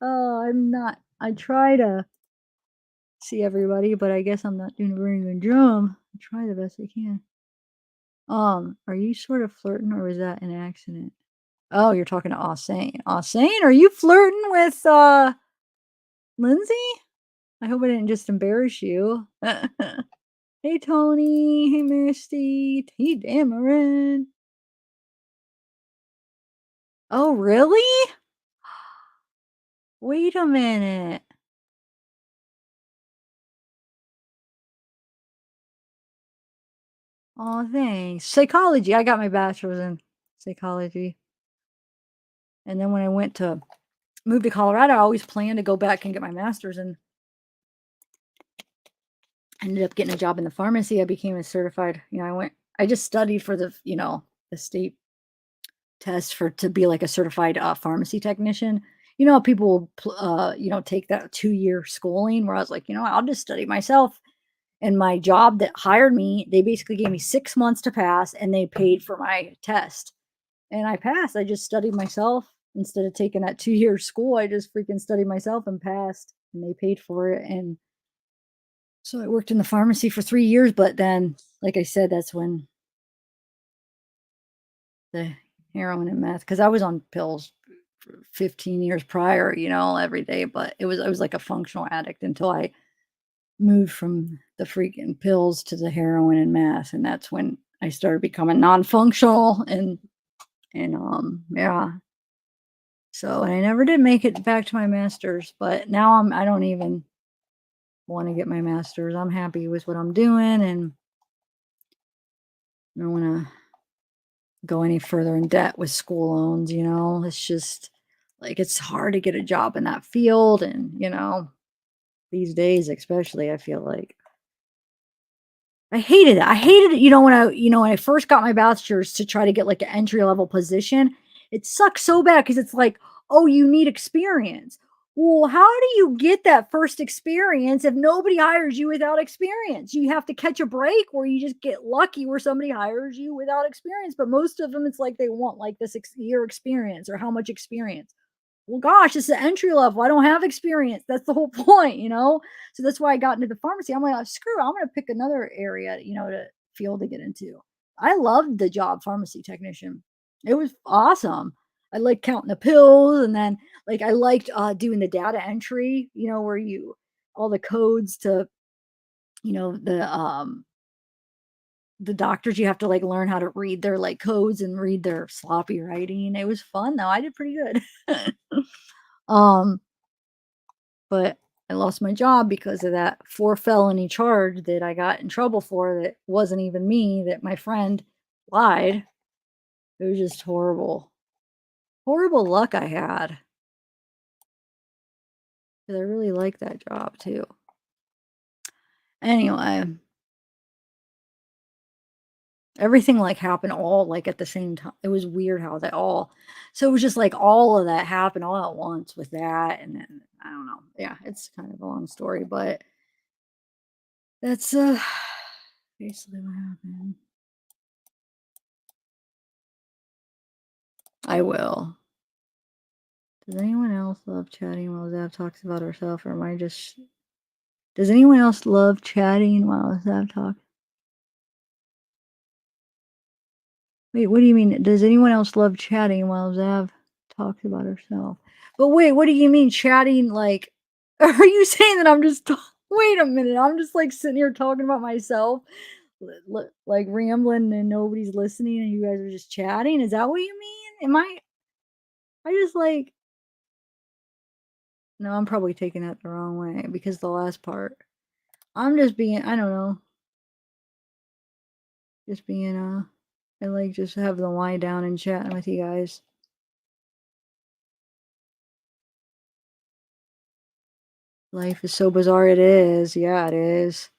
I try to see everybody, but I guess I'm not doing a very good job. I try the best I can. Are you sort of flirting, or was that an accident? Oh, you're talking to Ausane. Ausane, are you flirting with Lindsay? I hope I didn't just embarrass you. Hey Tony, hey Misty, hey Damarin. Oh, really? Wait a minute. Oh, thanks. Psychology. I got my bachelor's in psychology. And then when I moved to Colorado, I always planned to go back and get my master's, and ended up getting a job in the pharmacy. I became a certified, I just studied for the state test to be like a certified pharmacy technician. People take that 2-year schooling, where I was like, I'll just study myself. And my job that hired me, they basically gave me 6 months to pass, and they paid for my test. And I passed. I just studied myself instead of taking that 2-year school. I just freaking studied myself and passed, and they paid for it. And so I worked in the pharmacy for 3 years, but then, like I said, that's when the heroin and meth, because I was on pills for 15 years prior, every day, but I was like a functional addict until I moved from the freaking pills to the heroin and meth, and that's when I started becoming non-functional, and yeah. So, and I never did make it back to my master's, but now I don't even want to get my master's. I'm happy with what I'm doing, and I don't want to go any further in debt with school loans. It's just like, it's hard to get a job in that field, and these days especially, I feel like I hated it. I hated it, when I first got my bachelor's to try to get like an entry level position. It sucks so bad because it's like, oh, you need experience. Well, how do you get that first experience if nobody hires you without experience? You have to catch a break, where you just get lucky where somebody hires you without experience. But most of them, it's like they want like this year experience, or how much experience. Well, gosh, it's the entry level. I don't have experience. That's the whole point, So that's why I got into the pharmacy. I'm like, screw it, I'm going to pick another area, to field to get into. I loved the job, pharmacy technician. It was awesome. I liked counting the pills, and then like I liked doing the data entry, where all the codes to, the doctors, you have to like learn how to read their like codes and read their sloppy writing. It was fun though. I did pretty good. But I lost my job because of that 4 felony charge that I got in trouble for, that wasn't even me, that my friend lied. It was just horrible. Horrible luck I had. Because I really like that job too. Anyway. Everything like happened all like at the same time. It was weird how so it was just like all of that happened all at once with that. And then I don't know. Yeah, it's kind of a long story, but that's basically what happened. I will. Does anyone else love chatting while Zav talks about herself, or am I just... Does anyone else love chatting while Zav talks? Wait, what do you mean? Does anyone else love chatting while Zav talks about herself? But wait, what do you mean chatting? Like, are you saying that I'm just... Wait a minute, I'm just like sitting here talking about myself, like rambling, and nobody's listening, and you guys are just chatting? Is that what you mean? I just like... No, I'm probably taking that the wrong way, because the last part, I'm just being, I don't know. Just being, I like just have the lie down and chatting with you guys. Life is so bizarre. It is. Yeah, it is.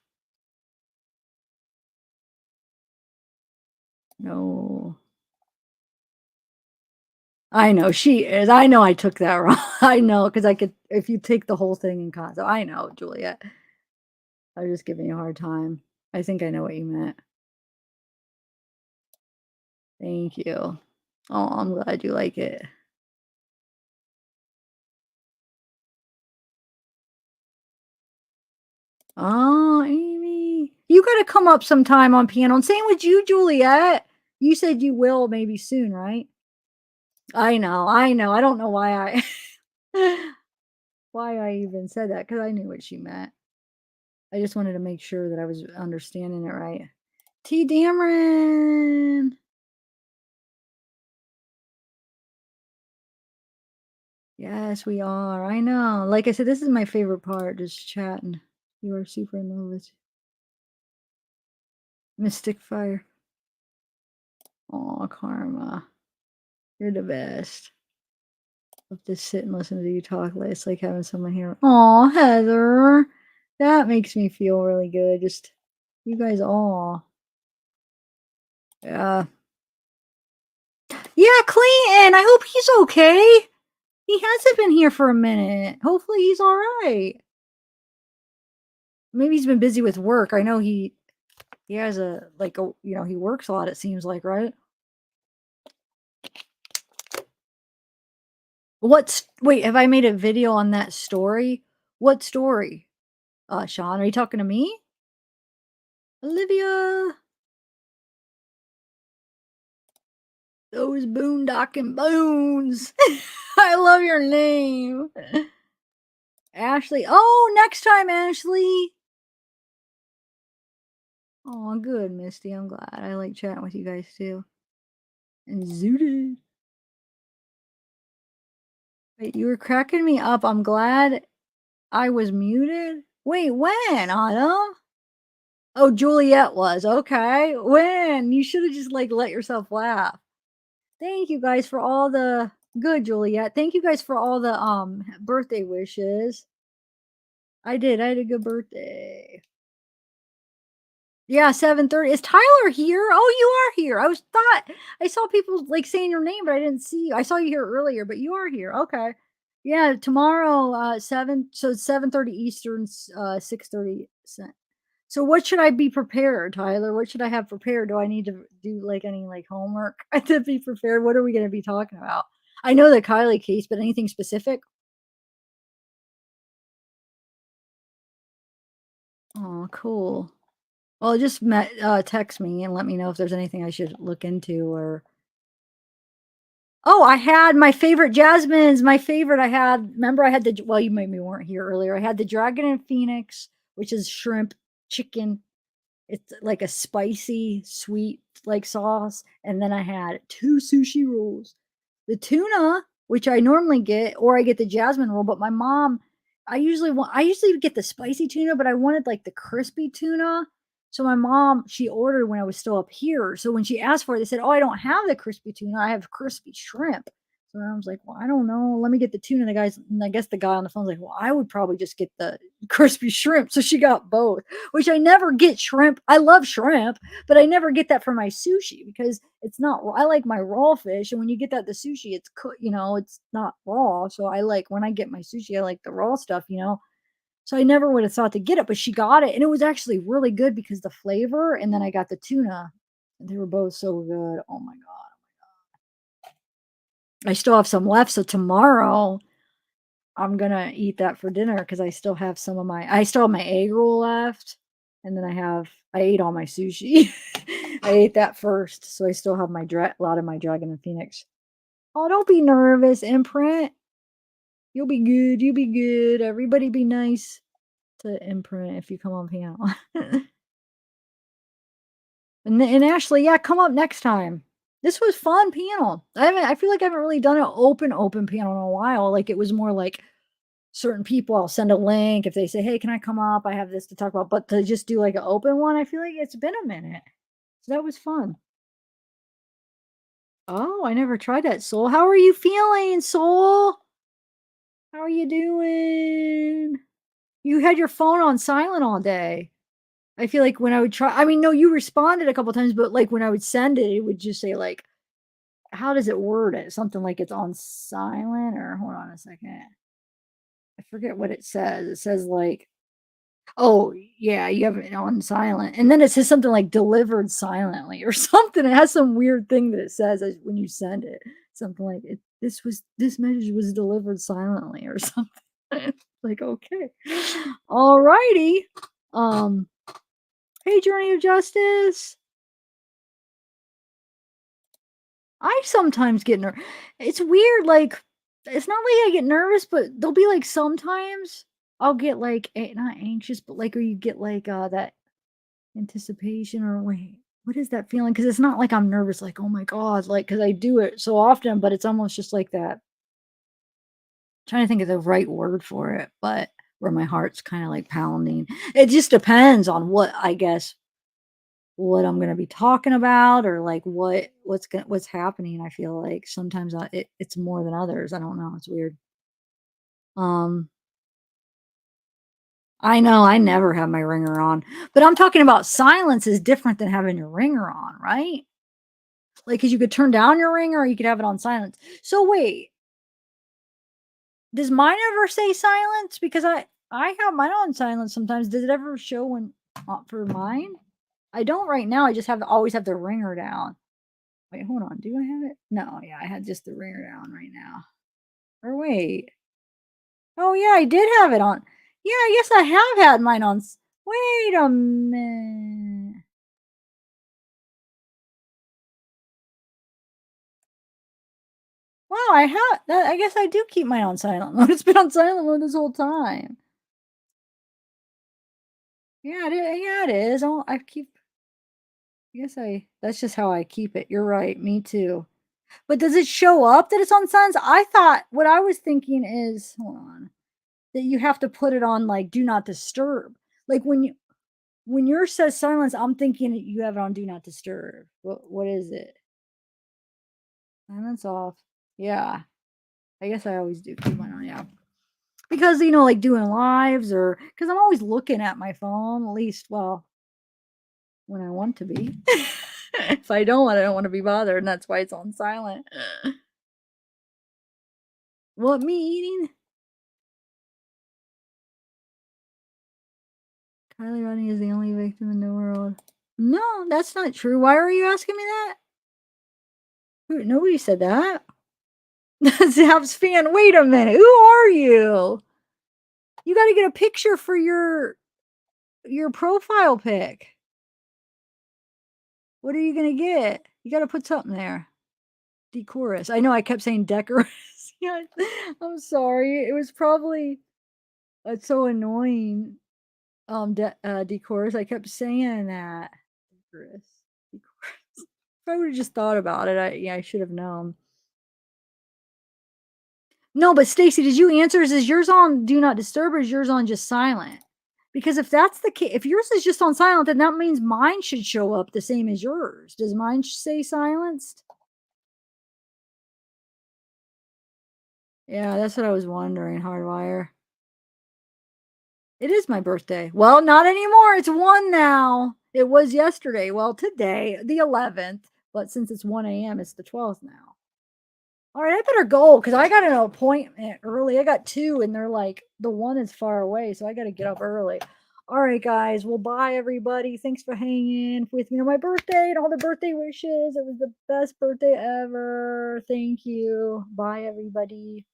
No. I know she is. I know I took that wrong. I know, because I could, if you take the whole thing in concept. I know, Juliet. I was just giving you a hard time. I think I know what you meant. Thank you. Oh, I'm glad you like it. Oh, Amy. You got to come up sometime on piano. And same with you, Juliet. You said you will maybe soon, right? I know. I don't know why why I even said that, because I knew what she meant. I just wanted to make sure that I was understanding it right. T. Dameron. Yes, we are. I know. Like I said, this is my favorite part, just chatting. You are super in love with Mystic Fire. Oh, Karma. You're the best. I'll just sit and listen to you talk. It's like having someone here. Oh, Heather. That makes me feel really good. Just you guys all. Yeah. Yeah, Clayton. I hope he's okay. He hasn't been here for a minute. Hopefully he's all right. Maybe he's been busy with work. I know he has he works a lot, it seems like, right? Wait, have I made a video on that story? What story? Sean, are you talking to me? Olivia. Those boondocking boons. I love your name. Ashley. Oh, next time, Ashley. Oh, good, Misty. I'm glad. I like chatting with you guys too. And Zooted. Wait, you were cracking me up. I'm glad I was muted. Wait, when, Autumn? Oh, Juliet was. Okay. When? You should have just let yourself laugh. Thank you guys for all the good, Juliet. Thank you guys for all the birthday wishes. I did. I had a good birthday. Yeah, 7:30. Is Tyler here? Oh, you are here. I saw people saying your name, but I didn't see you. I saw you here earlier, but you are here. Okay. Yeah, tomorrow 7, so it's 7:30 Eastern, 6:30. So what should I be prepared, Tyler? What should I have prepared? Do I need to do any homework to be prepared? What are we going to be talking about? I know the Kylie case, but anything specific? Oh, cool. Well, just text me and let me know if there's anything I should look into or. Oh, I had my favorite Jasmine's. My favorite. Remember, I had well, you maybe weren't here earlier. I had the Dragon and Phoenix, which is shrimp, chicken. It's like a spicy, sweet sauce. And then I had 2 sushi rolls. The tuna, which I normally get, or I get the jasmine roll, but my mom, I usually get the spicy tuna, but I wanted the crispy tuna. So my mom, she ordered when I was still up here. So when she asked for it, they said, "Oh, I don't have the crispy tuna. I have crispy shrimp." So I was like, "Well, I don't know. Let me get the tuna." And I guess the guy on the phone was like, "Well, I would probably just get the crispy shrimp." So she got both, which I never get shrimp. I love shrimp, but I never get that for my sushi because it's not. I like my raw fish, and when you get that the sushi, it's cooked. It's not raw. So I when I get my sushi, I like the raw stuff. So I never would have thought to get it, but she got it, and it was actually really good because the flavor. And then I got the tuna, and they were both so good. Oh my god. I still have some left, so tomorrow I'm gonna eat that for dinner because I still have I still have my egg roll left, and then I ate all my sushi. I ate that first, so I still have a lot of my Dragon and Phoenix. Oh, don't be nervous, Imprint. You'll be good. You'll be good. Everybody be nice to Imprint if you come on panel. And Ashley, yeah, come up next time. This was fun panel. I feel like I haven't really done an open panel in a while. It was more certain people, I'll send a link if they say, "Hey, can I come up? I have this to talk about." But to just do an open one, I feel like it's been a minute. So that was fun. Oh, I never tried that, Soul. How are you feeling, Soul? How are you doing? You had your phone on silent all day. I feel like when I would try, no, you responded a couple times, but when I would send it, it would just say how does it word it? Something like it's on silent, or hold on a second. I forget what it says. It says oh, yeah, you have it on silent. And then it says something like delivered silently or something. It has some weird thing that it says when you send it. Something like this message was delivered silently or something. Okay. All righty. Hey, Journey of Justice. I sometimes get nervous. It's weird, like, it's not like I get nervous, but there'll be, like, sometimes I'll get, like, not anxious, but, like, or you get, like, that anticipation or wait, what is that feeling? Because it's not like I'm nervous, like, "Oh my god," like, because I do it so often, but it's almost just like that trying to think of the right word for it, but where my heart's kinda, like, pounding. It just depends on what I guess what I'm gonna be talking about or like what's happening. I feel like sometimes it's more than others. I don't know. It's weird. Um, I know I never have my ringer on, but I'm talking about silence is different than having your ringer on, right? Like, cause you could turn down your ringer or you could have it on silence. So wait, does mine ever say silence? Because I have mine on silence sometimes. Does it ever show when for mine? I don't right now. I just always have the ringer down. Wait, hold on. Do I have it? No, yeah, I had just the ringer down right now. Or wait. Oh, yeah, I did have it on. Yeah, I guess I have had mine on. Wait a minute. Wow, I have that. I guess I do keep mine on silent mode. It's been on silent mode this whole time. Yeah, it is. I keep. I guess that's just how I keep it. You're right. Me too. But does it show up that it's on silence? I thought what I was thinking is, hold on, that you have to put it on like do not disturb. Like when yours says silence, I'm thinking that you have it on do not disturb. What is it? Silence off. Yeah. I guess I always do keep mine on, yeah. Because like doing lives or because I'm always looking at my phone, at least, well, when I want to be. If I don't want to be bothered, and that's why it's on silent. What, me eating? Kiely Rodni is the only victim in the world. No, that's not true. Why are you asking me that? Nobody said that. Zaps fan, wait a minute. Who are you? You got to get a picture for your profile pic. What are you going to get? You got to put something there. Decorous. I know I kept saying decorous. Yeah, I'm sorry. It was probably it's so annoying. Decorous. I kept saying that. Decorous. Decorous. If I would have just thought about it, I should have known. No, but Stacy, did you answer? Is yours on do not disturb or is yours on just silent? Because if that's the case, if yours is just on silent, then that means mine should show up the same as yours. Does mine say silenced? Yeah, that's what I was wondering, Hardwire. It is my birthday. Well, not anymore. It's 1 now. It was yesterday. Well, today, the 11th. But since it's 1 a.m., it's the 12th now. All right, I better go because I got an appointment early. I got 2, and they're like, the 1 is far away, so I got to get up early. All right, guys. Well, bye, everybody. Thanks for hanging with me on my birthday and all the birthday wishes. It was the best birthday ever. Thank you. Bye, everybody.